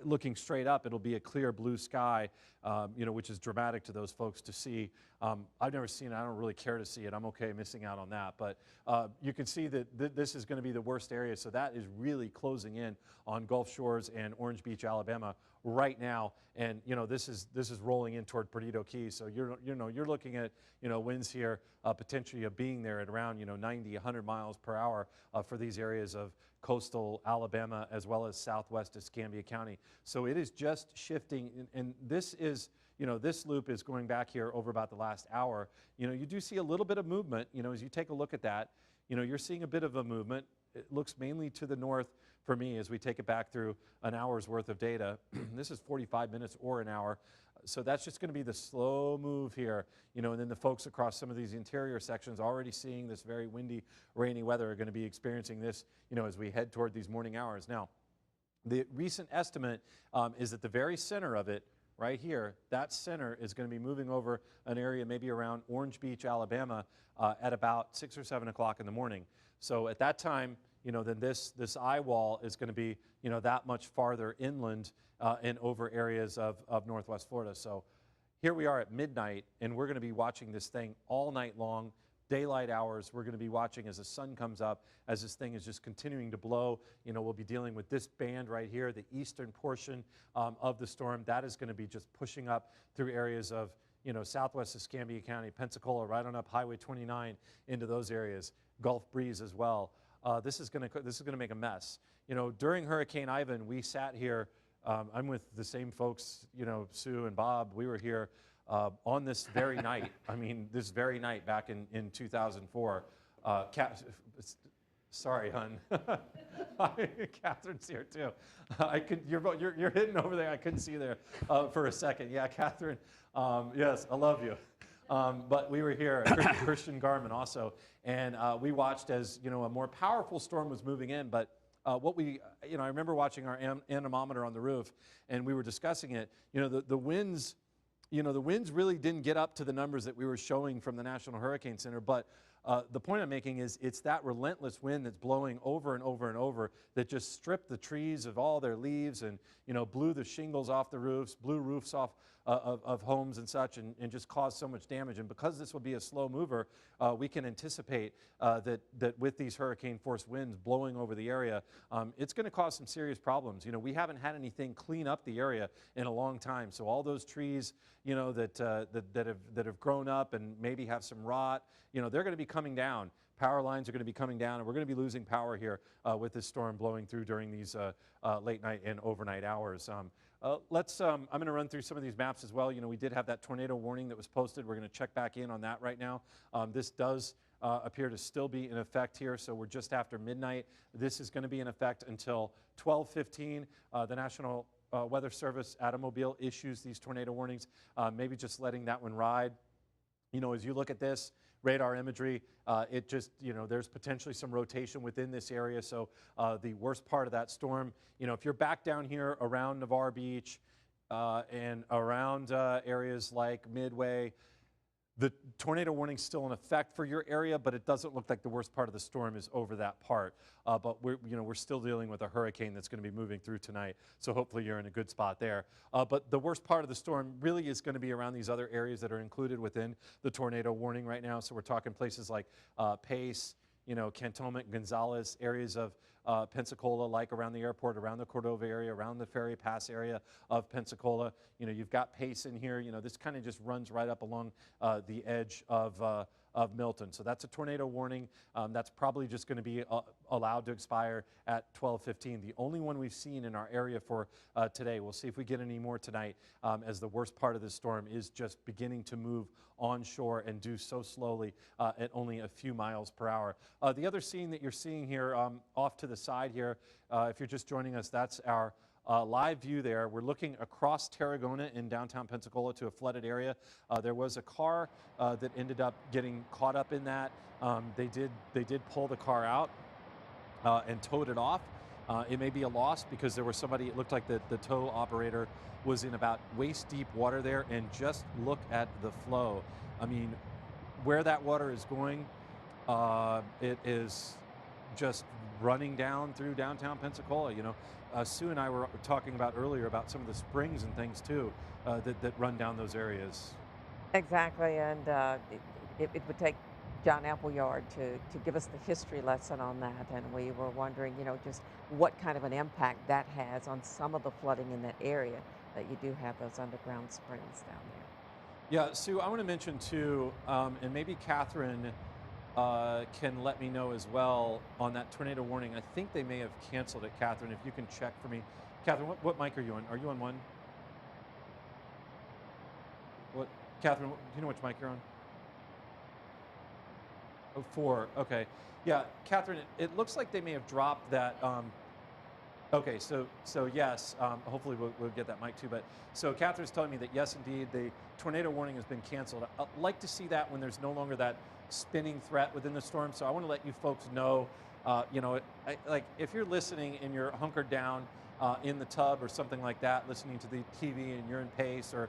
looking straight up, it'll be a clear blue sky, which is dramatic to those folks to see. I've never seen it. I don't really care to see it. I'm okay missing out on that. But you can see that this is going to be the worst area. So that is really closing in on Gulf Shores and Orange Beach, Alabama right now. And, this is rolling in toward Perdido Key. So you're looking at, winds here potentially of being there at around, 90, 100 miles per hour for these areas of coastal Alabama as well as southwest Escambia County. So it is just shifting, and this is, this loop is going back here over about the last hour. You do see a little bit of movement, as you take a look at that, you're seeing a bit of a movement. It looks mainly to the north for me as we take it back through an hour's worth of data. This is 45 minutes or an hour. So that's just going to be the slow move here, and then the folks across some of these interior sections already seeing this very windy, rainy weather are going to be experiencing this, as we head toward these morning hours. Now, the recent estimate is at the very center of it, right here, that center is going to be moving over an area maybe around Orange Beach, Alabama at about 6 or 7 o'clock in the morning. So at that time, then this eye wall is going to be, that much farther inland and over areas of Northwest Florida. So here we are at midnight, and we're going to be watching this thing all night long. Daylight hours, we're going to be watching as the sun comes up, as this thing is just continuing to blow. We'll be dealing with this band right here, the eastern portion of the storm. That is going to be just pushing up through areas of, southwest Escambia County, Pensacola, right on up Highway 29 into those areas. Gulf breeze as well. This is going to make a mess. During Hurricane Ivan, we sat here. I'm with the same folks, Sue and Bob. We were here on this very night. I mean, this very night back in 2004. Sorry, hun. Catherine's here too. You're hidden over there. I couldn't see you there for a second. Yeah, Catherine. Yes, I love you. But we were here, Christian Garman also, and we watched as a more powerful storm was moving in. But what we, I remember watching our anemometer on the roof, and we were discussing it. The winds, the winds really didn't get up to the numbers that we were showing from the National Hurricane Center. But the point I'm making is it's that relentless wind that's blowing over and over and over that just stripped the trees of all their leaves and blew the shingles off the roofs, blew roofs off of homes and such, and just cause so much damage. And because this will be a slow mover, we can anticipate that with these hurricane force winds blowing over the area, it's going to cause some serious problems. You know, we haven't had anything clean up the area in a long time. So all those trees, you know, that have grown up and maybe have some rot, you know, they're going to be coming down. Power lines are going to be coming down, and we're going to be losing power here with this storm blowing through during these late night and overnight hours. I'm going to run through some of these maps as well. You know, we did have that tornado warning that was posted. We're going to check back in on that right now. This does appear to still be in effect here, so we're just after midnight. This is going to be in effect until 12:15. The National Weather Service out of Mobile issues these tornado warnings, maybe just letting that one ride. You know, as you look at this radar imagery, it just, you know, there's potentially some rotation within this area. So the worst part of that storm, you know, if you're back down here around Navarre Beach and around areas like Midway, the tornado warning's still in effect for your area, but it doesn't look like the worst part of the storm is over that part. But we're still dealing with a hurricane that's going to be moving through tonight, so hopefully you're in a good spot there. But the worst part of the storm really is going to be around these other areas that are included within the tornado warning right now. So we're talking places like Pace, you know, Cantonment, Gonzales, areas of Pensacola, like around the airport, around the Cordova area, around the Ferry Pass area of Pensacola. You know, you've got Pace in here. You know, this kind of just runs right up along the edge of Milton. So that's a tornado warning. That's probably just going to be allowed to expire at 12:15. The only one we've seen in our area for today. We'll see if we get any more tonight, as the worst part of this storm is just beginning to move onshore and do so slowly at only a few miles per hour. The other scene that you're seeing here off to the side here, if you're just joining us, that's our live view there. We're looking across Tarragona in downtown Pensacola to a flooded area. There was a car that ended up getting caught up in that. They did pull the car out and towed it off. It may be a loss because there was somebody, it looked like the tow operator was in about waist deep water there, and just look at the flow. I mean, where that water is going, it is just running down through downtown Pensacola. You know, Sue and I were talking about earlier about some of the springs and things too that run down those areas. Exactly, and it would take John Appleyard to give us the history lesson on that, and we were wondering, you know, just what kind of an impact that has on some of the flooding in that area, that you do have those underground springs down there. Yeah, Sue, I want to mention too, and maybe Catherine can let me know as well on that tornado warning. I think they may have canceled it, Catherine, if you can check for me. Catherine, what mic are you on? Are you on one? What, Catherine, do you know which mic you're on? Oh, 4, okay. Yeah, Catherine, it looks like they may have dropped that. Okay, so yes, hopefully we'll get that mic too. But so Catherine's telling me that yes, indeed, the tornado warning has been canceled. I'd like to see that when there's no longer that spinning threat within the storm. So I want to let you folks know, you know, like if you're listening and you're hunkered down in the tub or something like that, listening to the TV and you're in Pace or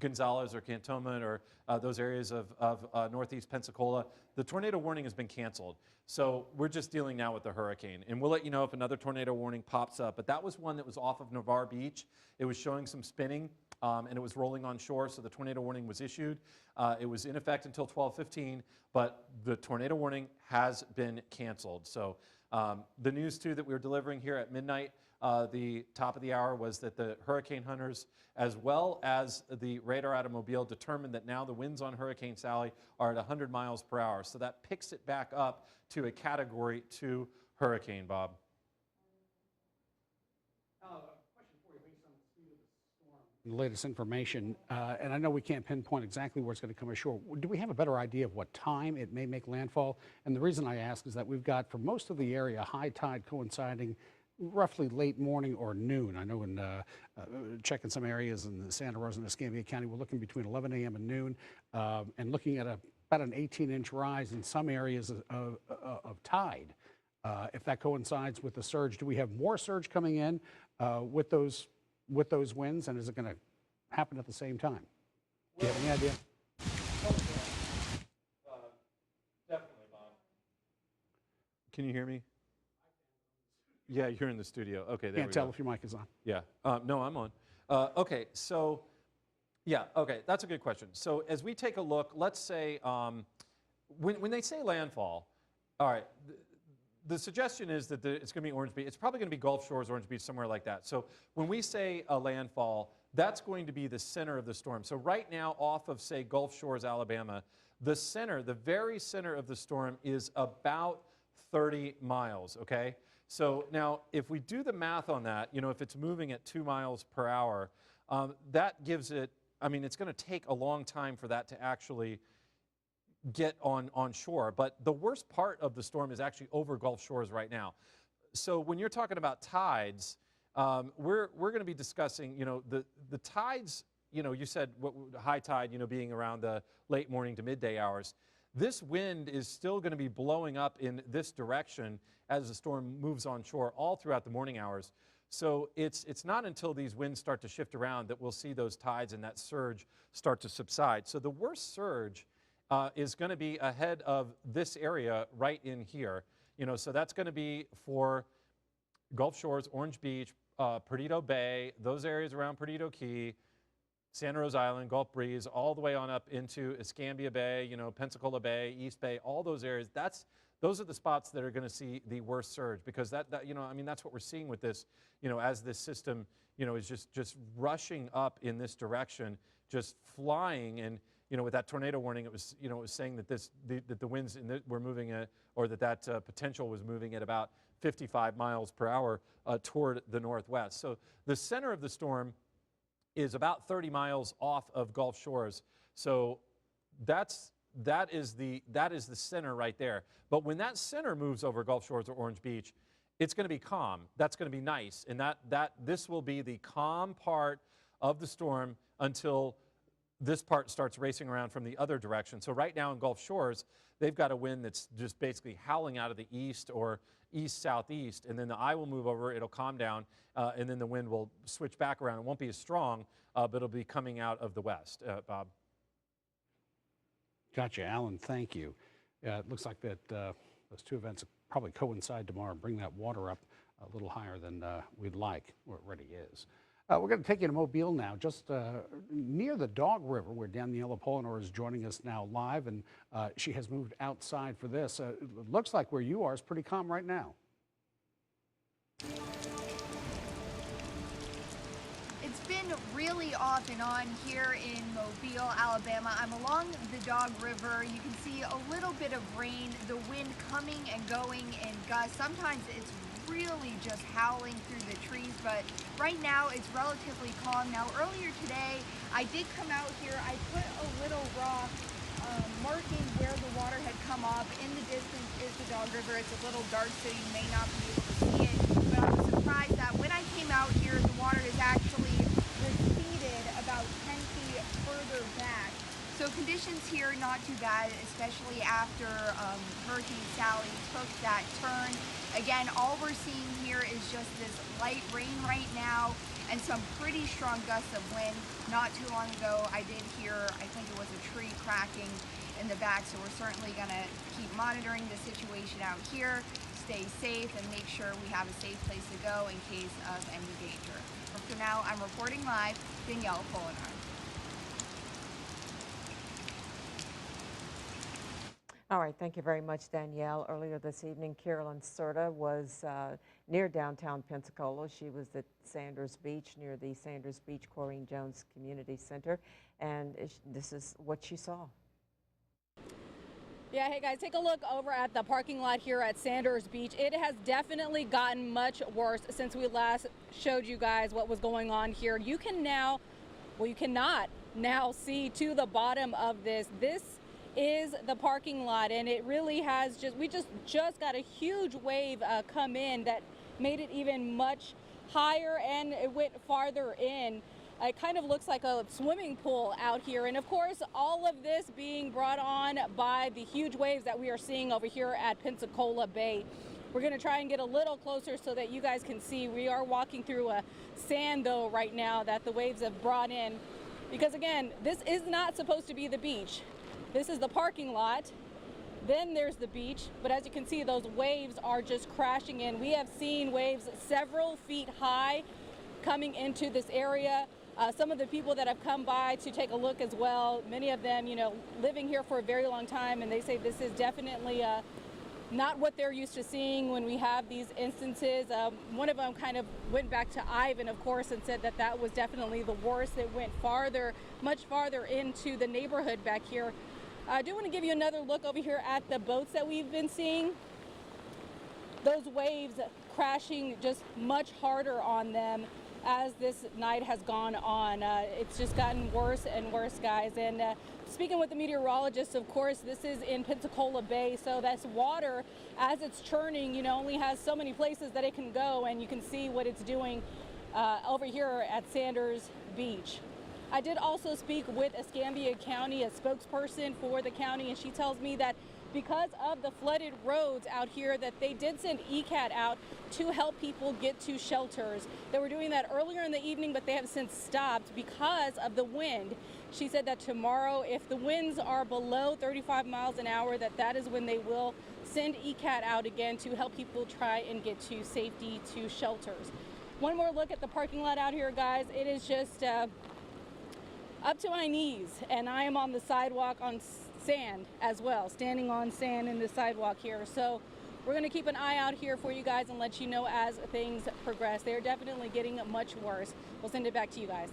Gonzales or Cantonment or those areas of northeast Pensacola, the tornado warning has been canceled. So we're just dealing now with the hurricane, and we'll let you know if another tornado warning pops up. But that was one that was off of Navarre Beach. It was showing some spinning, and it was rolling on shore, so the tornado warning was issued. It was in effect until 12:15, but the tornado warning has been canceled. So the news too that we were delivering here at midnight, the top of the hour, was that the hurricane hunters, as well as the radar out of Mobile, determined that now the winds on Hurricane Sally are at 100 miles per hour. So that picks it back up to a Category 2 hurricane, Bob. The latest information, and I know we can't pinpoint exactly where it's going to come ashore. Do we have a better idea of what time it may make landfall? And the reason I ask is that we've got, for most of the area, high tide coinciding roughly late morning or noon. I know in checking some areas in the Santa Rosa and Escambia County, we're looking between 11 a.m. and noon, and looking at about an 18-inch rise in some areas of tide. If that coincides with the surge, do we have more surge coming in with those winds, and is it going to happen at the same time? Do you have any idea? Definitely, Bob. Can you hear me? Yeah, you're in the studio. Okay, there we go. Can't tell if your mic is on. Yeah. No, I'm on. Okay, so Yeah, okay, that's a good question. So as we take a look, let's say when they say landfall, all right, the suggestion is that it's going to be Orange Beach. It's probably going to be Gulf Shores, Orange Beach, somewhere like that. So when we say a landfall, that's going to be the center of the storm. So right now, off of, say, Gulf Shores, Alabama, the center, the very center of the storm is about 30 miles, okay? So now, if we do the math on that, you know, if it's moving at 2 miles per hour, that gives it, I mean, it's going to take a long time for that to actually get on shore. But the worst part of the storm is actually over Gulf Shores right now. So when you're talking about tides, we're going to be discussing, you know, the tides, you know, you said high tide, you know, being around the late morning to midday hours. This wind is still going to be blowing up in this direction as the storm moves on shore all throughout the morning hours. So it's not until these winds start to shift around that we'll see those tides and that surge start to subside. So the worst surge is going to be ahead of this area right in here. You know, so that's going to be for Gulf Shores, Orange Beach, Perdido Bay, those areas around Perdido Key, Santa Rosa Island, Gulf Breeze, all the way on up into Escambia Bay, you know, Pensacola Bay, East Bay, all those areas. Those are the spots that are going to see the worst surge, because that you know, I mean, that's what we're seeing with this, you know, as this system, you know, is just rushing up in this direction, just flying. And you know, with that tornado warning, it was, you know, it was saying that that the winds were moving at, or that potential was moving at about 55 miles per hour toward the northwest. So the center of the storm is about 30 miles off of Gulf Shores. So that is the center right there. But when that center moves over Gulf Shores or Orange Beach, it's going to be calm. That's going to be nice, and this will be the calm part of the storm until this part starts racing around from the other direction. So right now in Gulf Shores, they've got a wind that's just basically howling out of the east or east-southeast, and then the eye will move over, it'll calm down, and then the wind will switch back around. It won't be as strong, but it'll be coming out of the west. Bob? Gotcha, Alan, thank you. It looks like that those two events probably coincide tomorrow and bring that water up a little higher than we'd like, or it already is. We're going to take you to Mobile now, just near the Dog River, where Daniela Polonor is joining us now live, and she has moved outside for this. It looks like where you are is pretty calm right now. It's been really off and on here in Mobile, Alabama. I'm along the Dog River. You can see a little bit of rain, the wind coming and going in gusts. Sometimes it's really just howling through the trees, but right now it's relatively calm. Now earlier today I did come out here, I put a little rock marking where the water had come off. In the distance is the Dog River. It's a little dark so you may not be able to see it, but I was surprised that when I came out here the water is actually receded about 10 feet further back. So conditions here not too bad, especially after Hurricane Sally took that turn. Again, all we're seeing here is just this light rain right now and some pretty strong gusts of wind. Not too long ago, I did hear, I think it was a tree cracking in the back, so we're certainly gonna keep monitoring the situation out here, stay safe, and make sure we have a safe place to go in case of any danger. For now, I'm reporting live, Danielle Polonor. All right, thank you very much, Danielle. Earlier this evening, Carolyn Serta was near downtown Pensacola. She was at Sanders Beach, near the Sanders Beach Corrine Jones Community Center, and this is what she saw. Yeah, hey guys, take a look over at the parking lot here at Sanders Beach. It has definitely gotten much worse since we last showed you guys what was going on here. You can now, well, you cannot now see to the bottom of this. This is the parking lot, and it really has we just got a huge wave come in that made it even much higher, and it went farther in. It kind of looks like a swimming pool out here, and of course all of this being brought on by the huge waves that we are seeing over here at Pensacola Bay. We're going to try and get a little closer so that you guys can see. We are walking through a sand though right now that the waves have brought in, because again, this is not supposed to be the beach. This is the parking lot, then there's the beach, but as you can see, those waves are just crashing in. We have seen waves several feet high coming into this area. Some of the people that have come by to take a look as well, many of them, living here for a very long time, and they say this is definitely not what they're used to seeing when we have these instances. One of them kind of went back to Ivan, of course, and said that that was definitely the worst. It went farther, much farther into the neighborhood back here. I do want to give you another look over here at the boats that we've been seeing. Those waves crashing just much harder on them as this night has gone on. It's just gotten worse and worse, guys. And speaking with the meteorologist, of course, this is in Pensacola Bay, so that's water, as it's churning, only has so many places that it can go, and you can see what it's doing over here at Sanders Beach. I did also speak with Escambia County, a spokesperson for the county, and she tells me that because of the flooded roads out here, that they did send ECAT out to help people get to shelters. They were doing that earlier in the evening, but they have since stopped because of the wind. She said that tomorrow, if the winds are below 35 miles an hour, that is when they will send ECAT out again to help people try and get to safety to shelters. One more look at the parking lot out here, guys. It is just up to my knees, and I am on the sidewalk on sand as well, standing on sand in the sidewalk here. So we're going to keep an eye out here for you guys and let you know as things progress. They are definitely getting much worse. We'll send it back to you guys.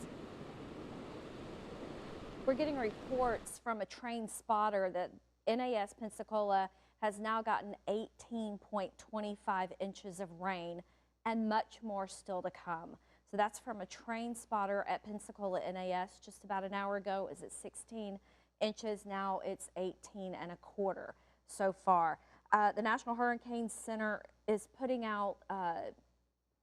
We're getting reports from a train spotter that NAS Pensacola has now gotten 18.25 inches of rain and much more still to come. So that's from a train spotter at Pensacola NAS just about an hour ago. Is it 16 inches? Now it's 18.25 so far. The National Hurricane Center is putting out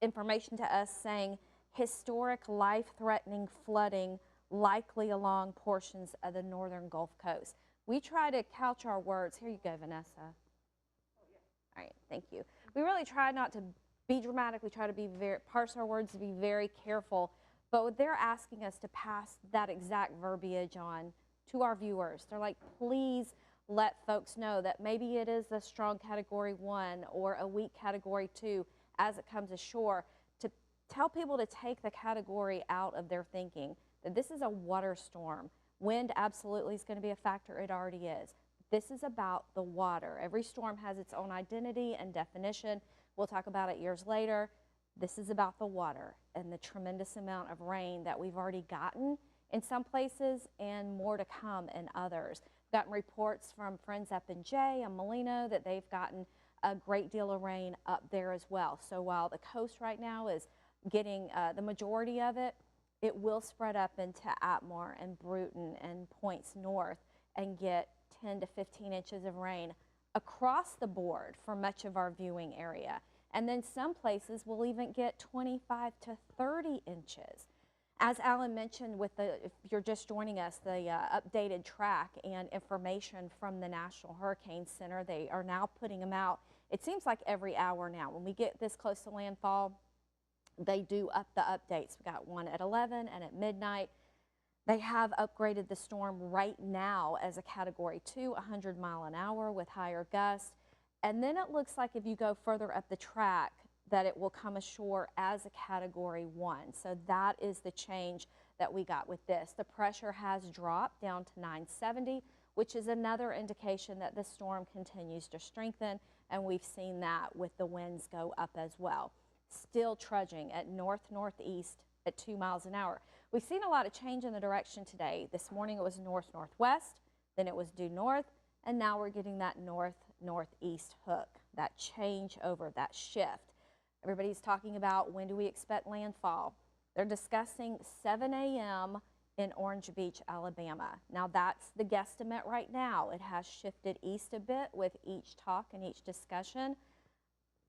information to us saying historic life-threatening flooding likely along portions of the northern Gulf Coast. We try to couch our words. Here you go, Vanessa. All right, thank you. We really try not to be dramatic. We try to parse our words, to be very careful. But they're asking us to pass that exact verbiage on to our viewers. They're like, please let folks know that maybe it is a strong Category 1 or a weak Category 2 as it comes ashore, to tell people to take the category out of their thinking, that this is a water storm. Wind absolutely is going to be a factor. It already is. This is about the water. Every storm has its own identity and definition. We'll talk about it years later. This is about the water and the tremendous amount of rain that we've already gotten in some places and more to come in others. We've gotten reports from friends up in Jay and Molino that they've gotten a great deal of rain up there as well. So while the coast right now is getting the majority of it, it will spread up into Atmore and Bruton and points north and get 10 to 15 inches of rain across the board for much of our viewing area. And then some places will even get 25 to 30 inches. As Alan mentioned, if you're just joining us, the updated track and information from the National Hurricane Center, they are now putting them out. It seems like every hour now. When we get this close to landfall, they do up the updates. We got one at 11 and at midnight. They have upgraded the storm right now as a Category 2, 100 mile an hour with higher gusts. And then it looks like if you go further up the track that it will come ashore as a Category 1. So that is the change that we got with this. The pressure has dropped down to 970, which is another indication that the storm continues to strengthen, and we've seen that with the winds go up as well. Still trudging at north-northeast at 2 miles an hour. We've seen a lot of change in the direction today. This morning it was north-northwest, then it was due north, and now we're getting that north-northeast hook, that change over, that shift. Everybody's talking about when do we expect landfall. They're discussing 7 a.m. in Orange Beach, Alabama. Now that's the guesstimate right now. It has shifted east a bit with each talk and each discussion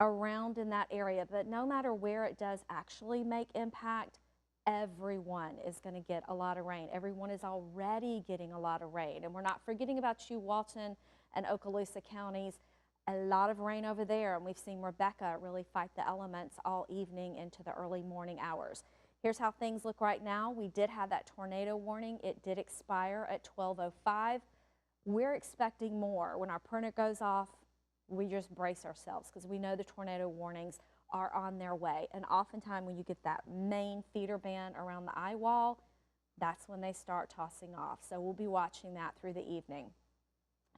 around in that area, but no matter where it does actually make impact, everyone is going to get a lot of rain. Everyone is already getting a lot of rain, and we're not forgetting about you, Walton and Okaloosa counties. A lot of rain over there, and we've seen Rebecca really fight the elements all evening into the early morning hours. Here's how things look right now. We did have that tornado warning. It did expire at 12:05. We're expecting more. When our printer goes off, we just brace ourselves because we know the tornado warnings are on their way. And oftentimes when you get that main feeder band around the eye wall, that's when they start tossing off. So we'll be watching that through the evening.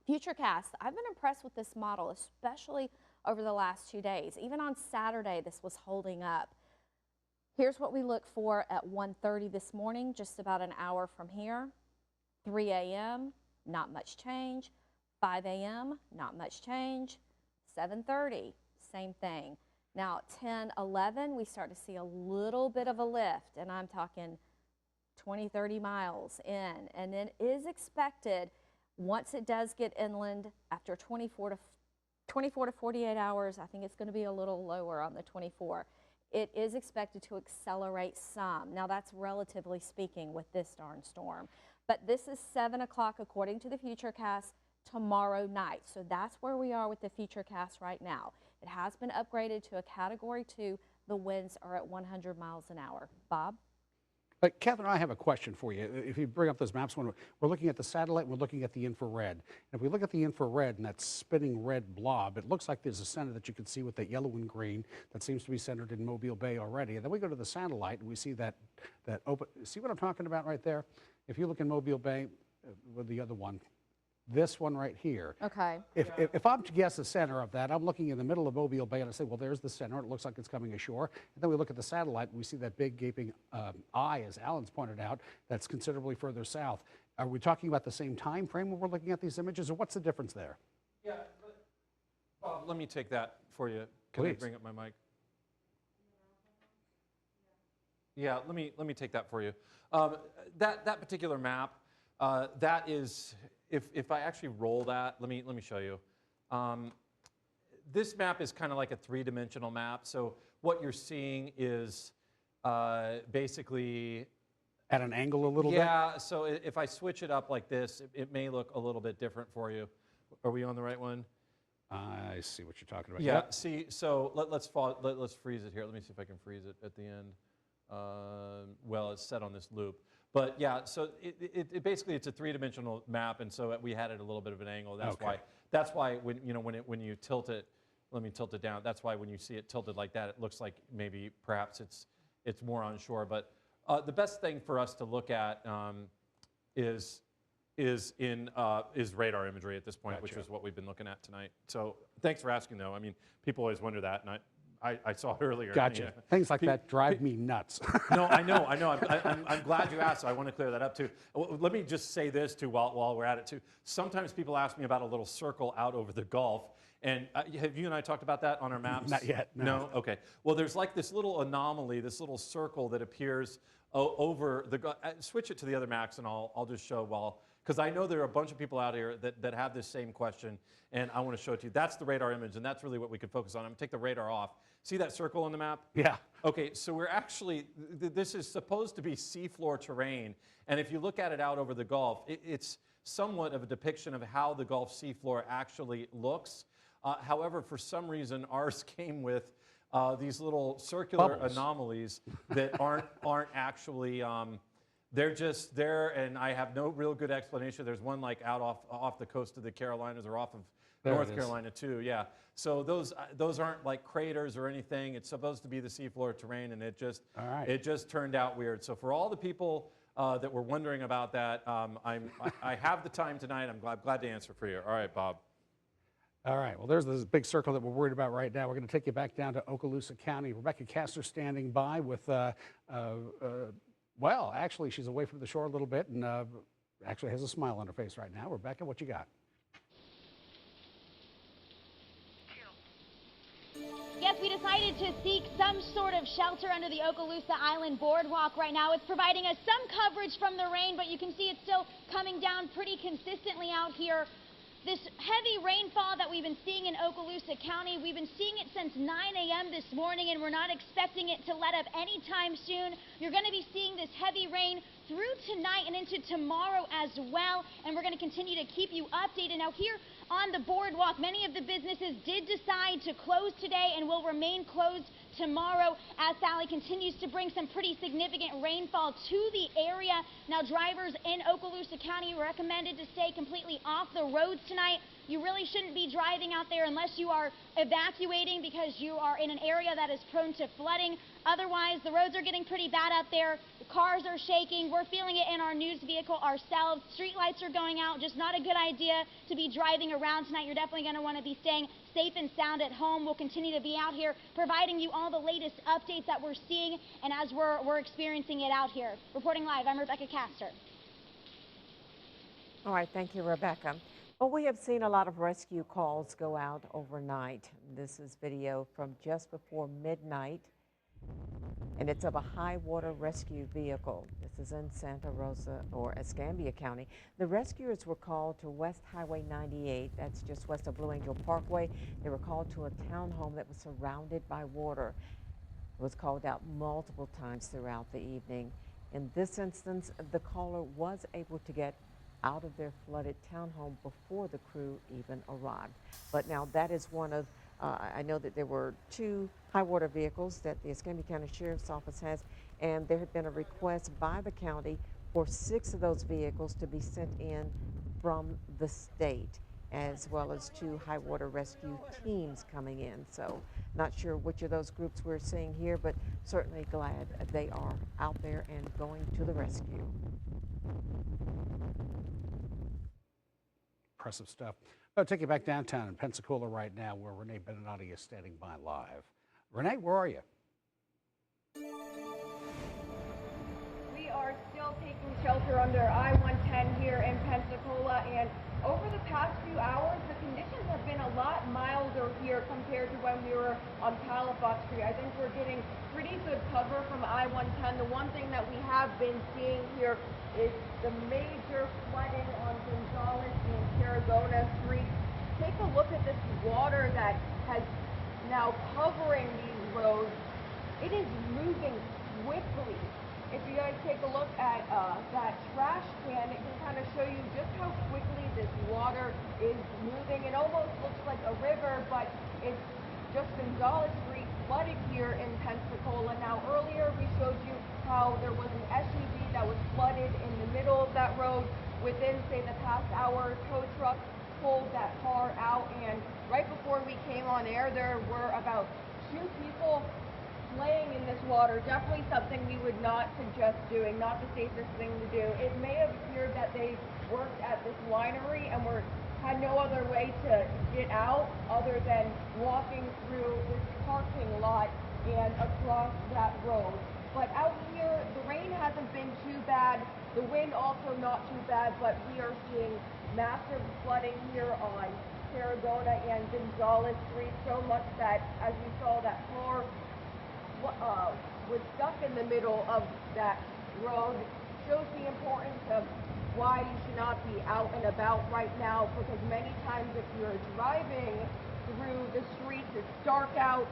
Futurecast, I've been impressed with this model, especially over the last 2 days. Even on Saturday, this was holding up. Here's what we look for at 1:30 this morning, just about an hour from here. 3 a.m., not much change. 5 a.m., not much change. 7:30, same thing. Now, 10, 11, we start to see a little bit of a lift, and I'm talking 20, 30 miles in. And it is expected, once it does get inland, after 24 to 48 hours, I think it's going to be a little lower on the 24. It is expected to accelerate some. Now, that's relatively speaking with this darn storm. But this is 7 o'clock according to the Futurecast tomorrow night. So that's where we are with the Futurecast right now. It has been upgraded to a Category 2. The winds are at 100 miles an hour. Bob? Catherine, I have a question for you. If you bring up those maps, when we're looking at the satellite, and we're looking at the infrared. And if we look at the infrared and that spinning red blob, it looks like there's a center that you can see with that yellow and green that seems to be centered in Mobile Bay already. And then we go to the satellite and we see that open. See what I'm talking about right there? If you look in Mobile Bay with the other one, this one right here. Okay. If I'm to guess the center of that, I'm looking in the middle of Mobile Bay and I say, well, there's the center. It looks like it's coming ashore. And then we look at the satellite and we see that big gaping eye, as Alan's pointed out, that's considerably further south. Are we talking about the same time frame when we're looking at these images, or what's the difference there? Yeah, Bob, let me take that for you. Can I Please. bring up my mic? Yeah, let me take that for you. That particular map, that is, if I actually roll that, let me show you. This map is kind of like a three-dimensional map. So what you're seeing is basically at an angle a little bit. Yeah. So if I switch it up like this, it may look a little bit different for you. Are we on the right one? I see what you're talking about. Yeah. Yep. See, so let's freeze it here. Let me see if I can freeze it at the end. Well, it's set on this loop. But yeah, so it basically it's a three-dimensional map, and so we had it a little bit of an angle. That's why when you tilt it, let me tilt it down. That's why when you see it tilted like that, it looks like maybe perhaps it's more onshore. But the best thing for us to look at is radar imagery at this point, which is what we've been looking at tonight. So thanks for asking, though. I mean, people always wonder that, and I saw it earlier. Gotcha. Yeah. Things like that drive me nuts. No, I know. I'm glad you asked, so I want to clear that up, too. Let me just say this, too, while we're at it, too. Sometimes people ask me about a little circle out over the Gulf, and have you and I talked about that on our maps? Not yet, no. No? Okay. Well, there's like this little anomaly, this little circle that appears over the Gulf. Switch it to the other maps, and I'll just show because I know there are a bunch of people out here that have this same question, and I want to show it to you. That's the radar image, and that's really what we could focus on. I'm going to take the radar off. See that circle on the map? Yeah. Okay, so we're actually, this is supposed to be seafloor terrain, and if you look at it out over the Gulf, it's somewhat of a depiction of how the Gulf seafloor actually looks. However, for some reason, ours came with these little circular anomalies that aren't actually, they're just there, and I have no real good explanation. There's one like out off the coast of the Carolinas or off of North Carolina too, yeah. So those aren't like craters or anything. It's supposed to be the seafloor terrain, and it just turned out weird. So for all the people that were wondering about that, I have the time tonight. I'm glad to answer for you. All right, Bob. All right, well, there's this big circle that we're worried about right now. We're going to take you back down to Okaloosa County. Rebecca Castor standing by with, well, actually, she's away from the shore a little bit and actually has a smile on her face right now. Rebecca, what you got? Yes, we decided to seek some sort of shelter under the Okaloosa Island Boardwalk right now. It's providing us some coverage from the rain, but you can see it's still coming down pretty consistently out here. This heavy rainfall that we've been seeing in Okaloosa County, we've been seeing it since 9 a.m. this morning, and we're not expecting it to let up anytime soon. You're going to be seeing this heavy rain through tonight and into tomorrow as well, and we're going to continue to keep you updated. Now here on the boardwalk, many of the businesses did decide to close today and will remain closed tomorrow as Sally continues to bring some pretty significant rainfall to the area. Now drivers in Okaloosa County recommended to stay completely off the roads tonight. You really shouldn't be driving out there unless you are evacuating because you are in an area that is prone to flooding. Otherwise, the roads are getting pretty bad out there. The cars are shaking. We're feeling it in our news vehicle ourselves. Street lights are going out. Just not a good idea to be driving around tonight. You're definitely going to want to be staying safe and sound at home. We'll continue to be out here providing you all the latest updates that we're seeing and as we're experiencing it out here. Reporting live, I'm Rebecca Castor. All right, thank you, Rebecca. Well, we have seen a lot of rescue calls go out overnight. This is video from just before midnight, and it's of a high water rescue vehicle. This is in Santa Rosa or Escambia County. The rescuers were called to West Highway 98, that's just west of Blue Angel Parkway. They were called to a townhome that was surrounded by water. It was called out multiple times throughout the evening. In this instance, the caller was able to get out of their flooded townhome before the crew even arrived. But now that is one of, I know that there were 2 high water vehicles that the Escambia County Sheriff's Office has, and there had been a request by the county for 6 of those vehicles to be sent in from the state, as well as 2 high water rescue teams coming in. So not sure which of those groups we're seeing here, but certainly glad they are out there and going to the rescue. Impressive stuff. I'll take you back downtown in Pensacola right now, where Renee Beninati is standing by live. Renee, where are you? We are still taking shelter under I-110 here in Pensacola, and over the past few hours, the conditions have been a lot milder here compared to when we were on Palafox Street. I think we're getting pretty good cover from I-110. The one thing that we have been seeing here is the major flooding on Gonzales and Tarragona Street. Take a look at this water that has now covering these roads. It is moving quickly. If you guys take a look at that trash can, it can kind of show you just how quickly this water is moving. It almost looks like a river, but it's just Gonzales Street flooded here in Pensacola. Now earlier we showed you how there was an SUV that was flooded in the middle of that road. Within, say, the past hour, tow truck pulled that car out, and right before we came on air, there were about 2 people playing in this water. Definitely something we would not suggest doing, not the safest thing to do. It may have appeared that they worked at this winery and had no other way to get out other than walking through this parking lot and across that road. But out here, the rain hasn't been too bad. The wind also not too bad, but we are seeing massive flooding here on Tarragona and Gonzales Street, so much that, as we saw, that car was stuck in the middle of that road. Shows the importance of why you should not be out and about right now, because many times if you're driving through the streets, it's dark out,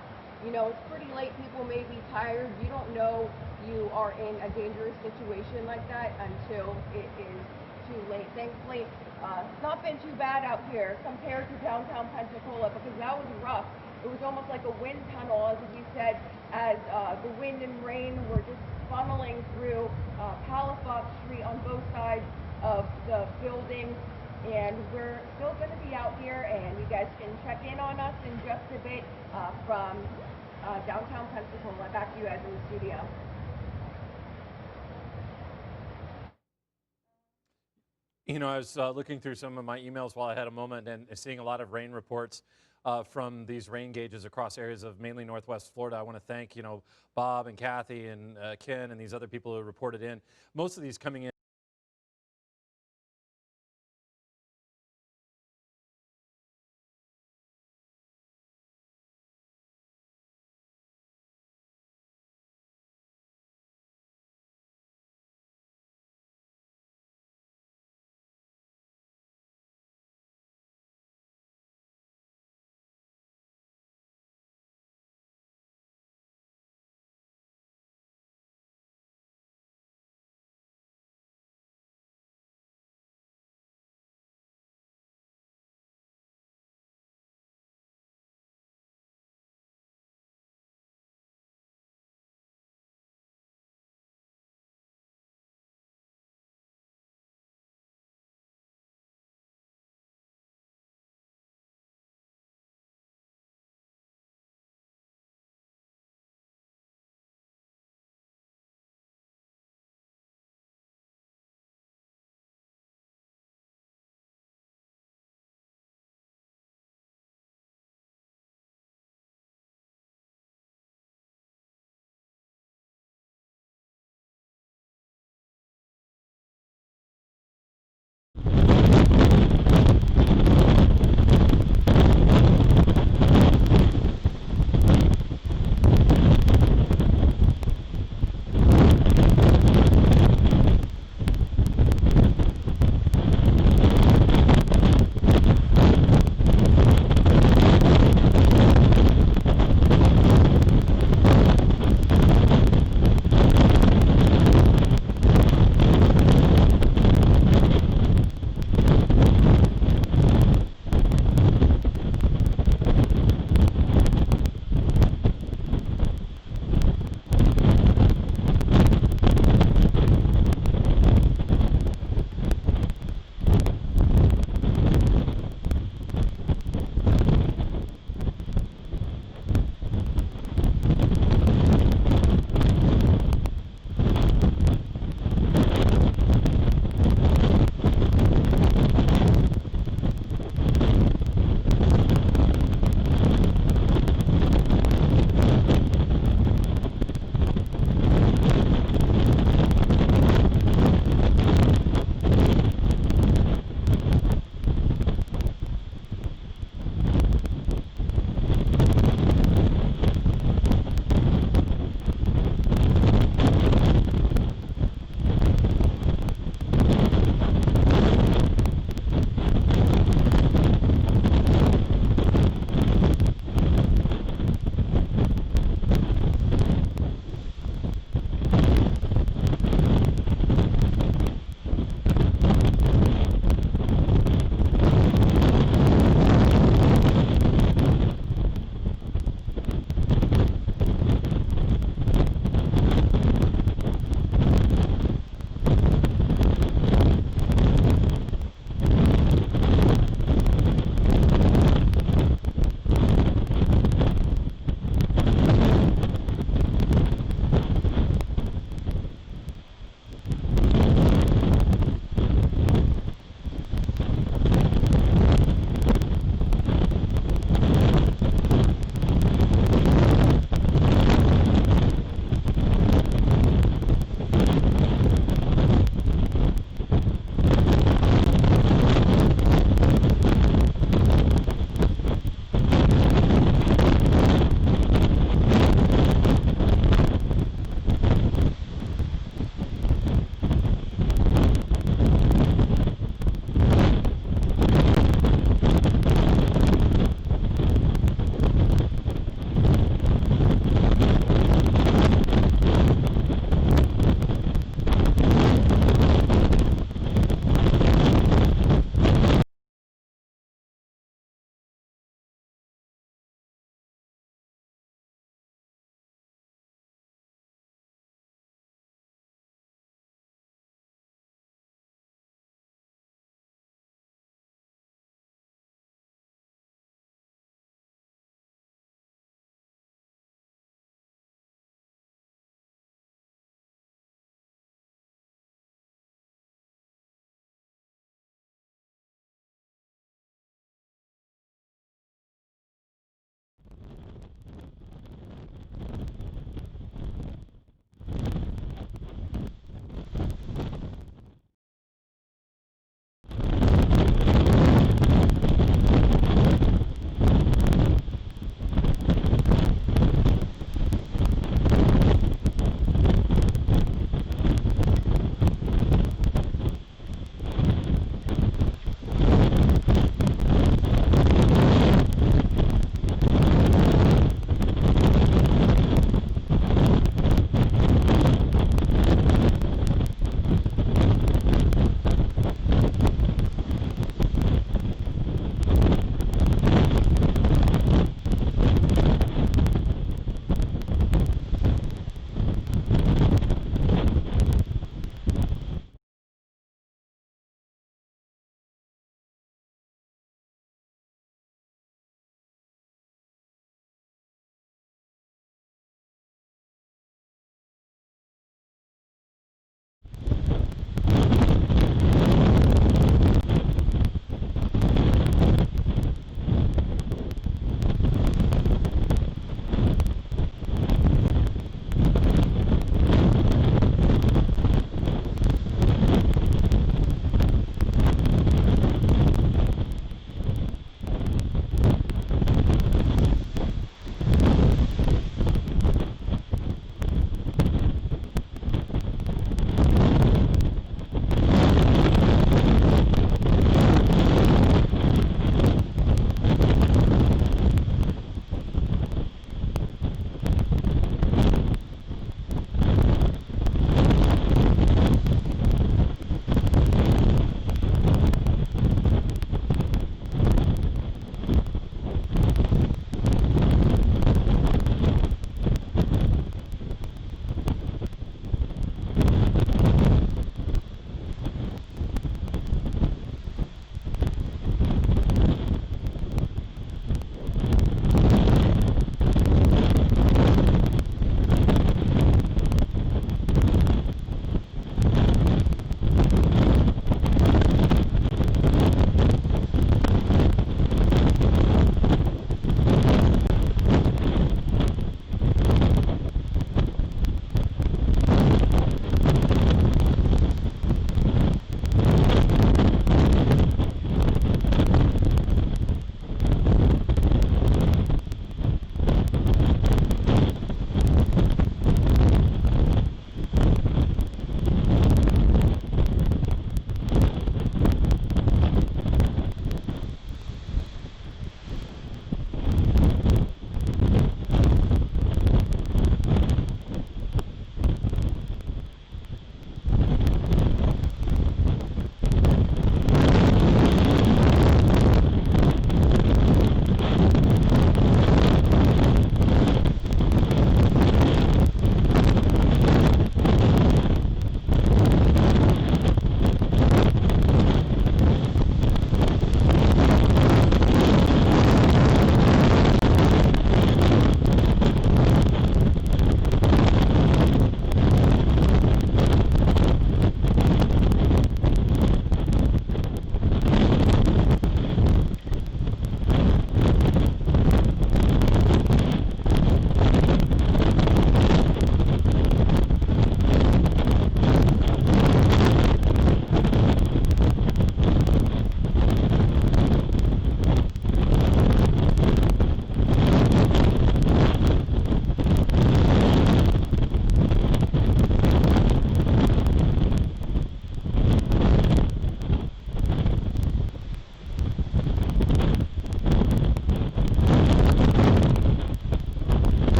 you know, it's pretty late, people may be tired, you don't know you are in a dangerous situation like that until it is too late. Thankfully, it's not been too bad out here compared to downtown Pensacola, because that was rough. It was almost like a wind tunnel, as we said, as the wind and rain were just funneling through Palafox Street on both sides of the building. And we're still going to be out here, and you guys can check in on us in just a bit from downtown Pensacola. Back to you guys in the studio. You know, I was looking through some of my emails while I had a moment and seeing a lot of rain reports from these rain gauges across areas of mainly Northwest Florida. I want to thank, you know, Bob and Kathy and Ken and these other people who reported in. Most of these coming in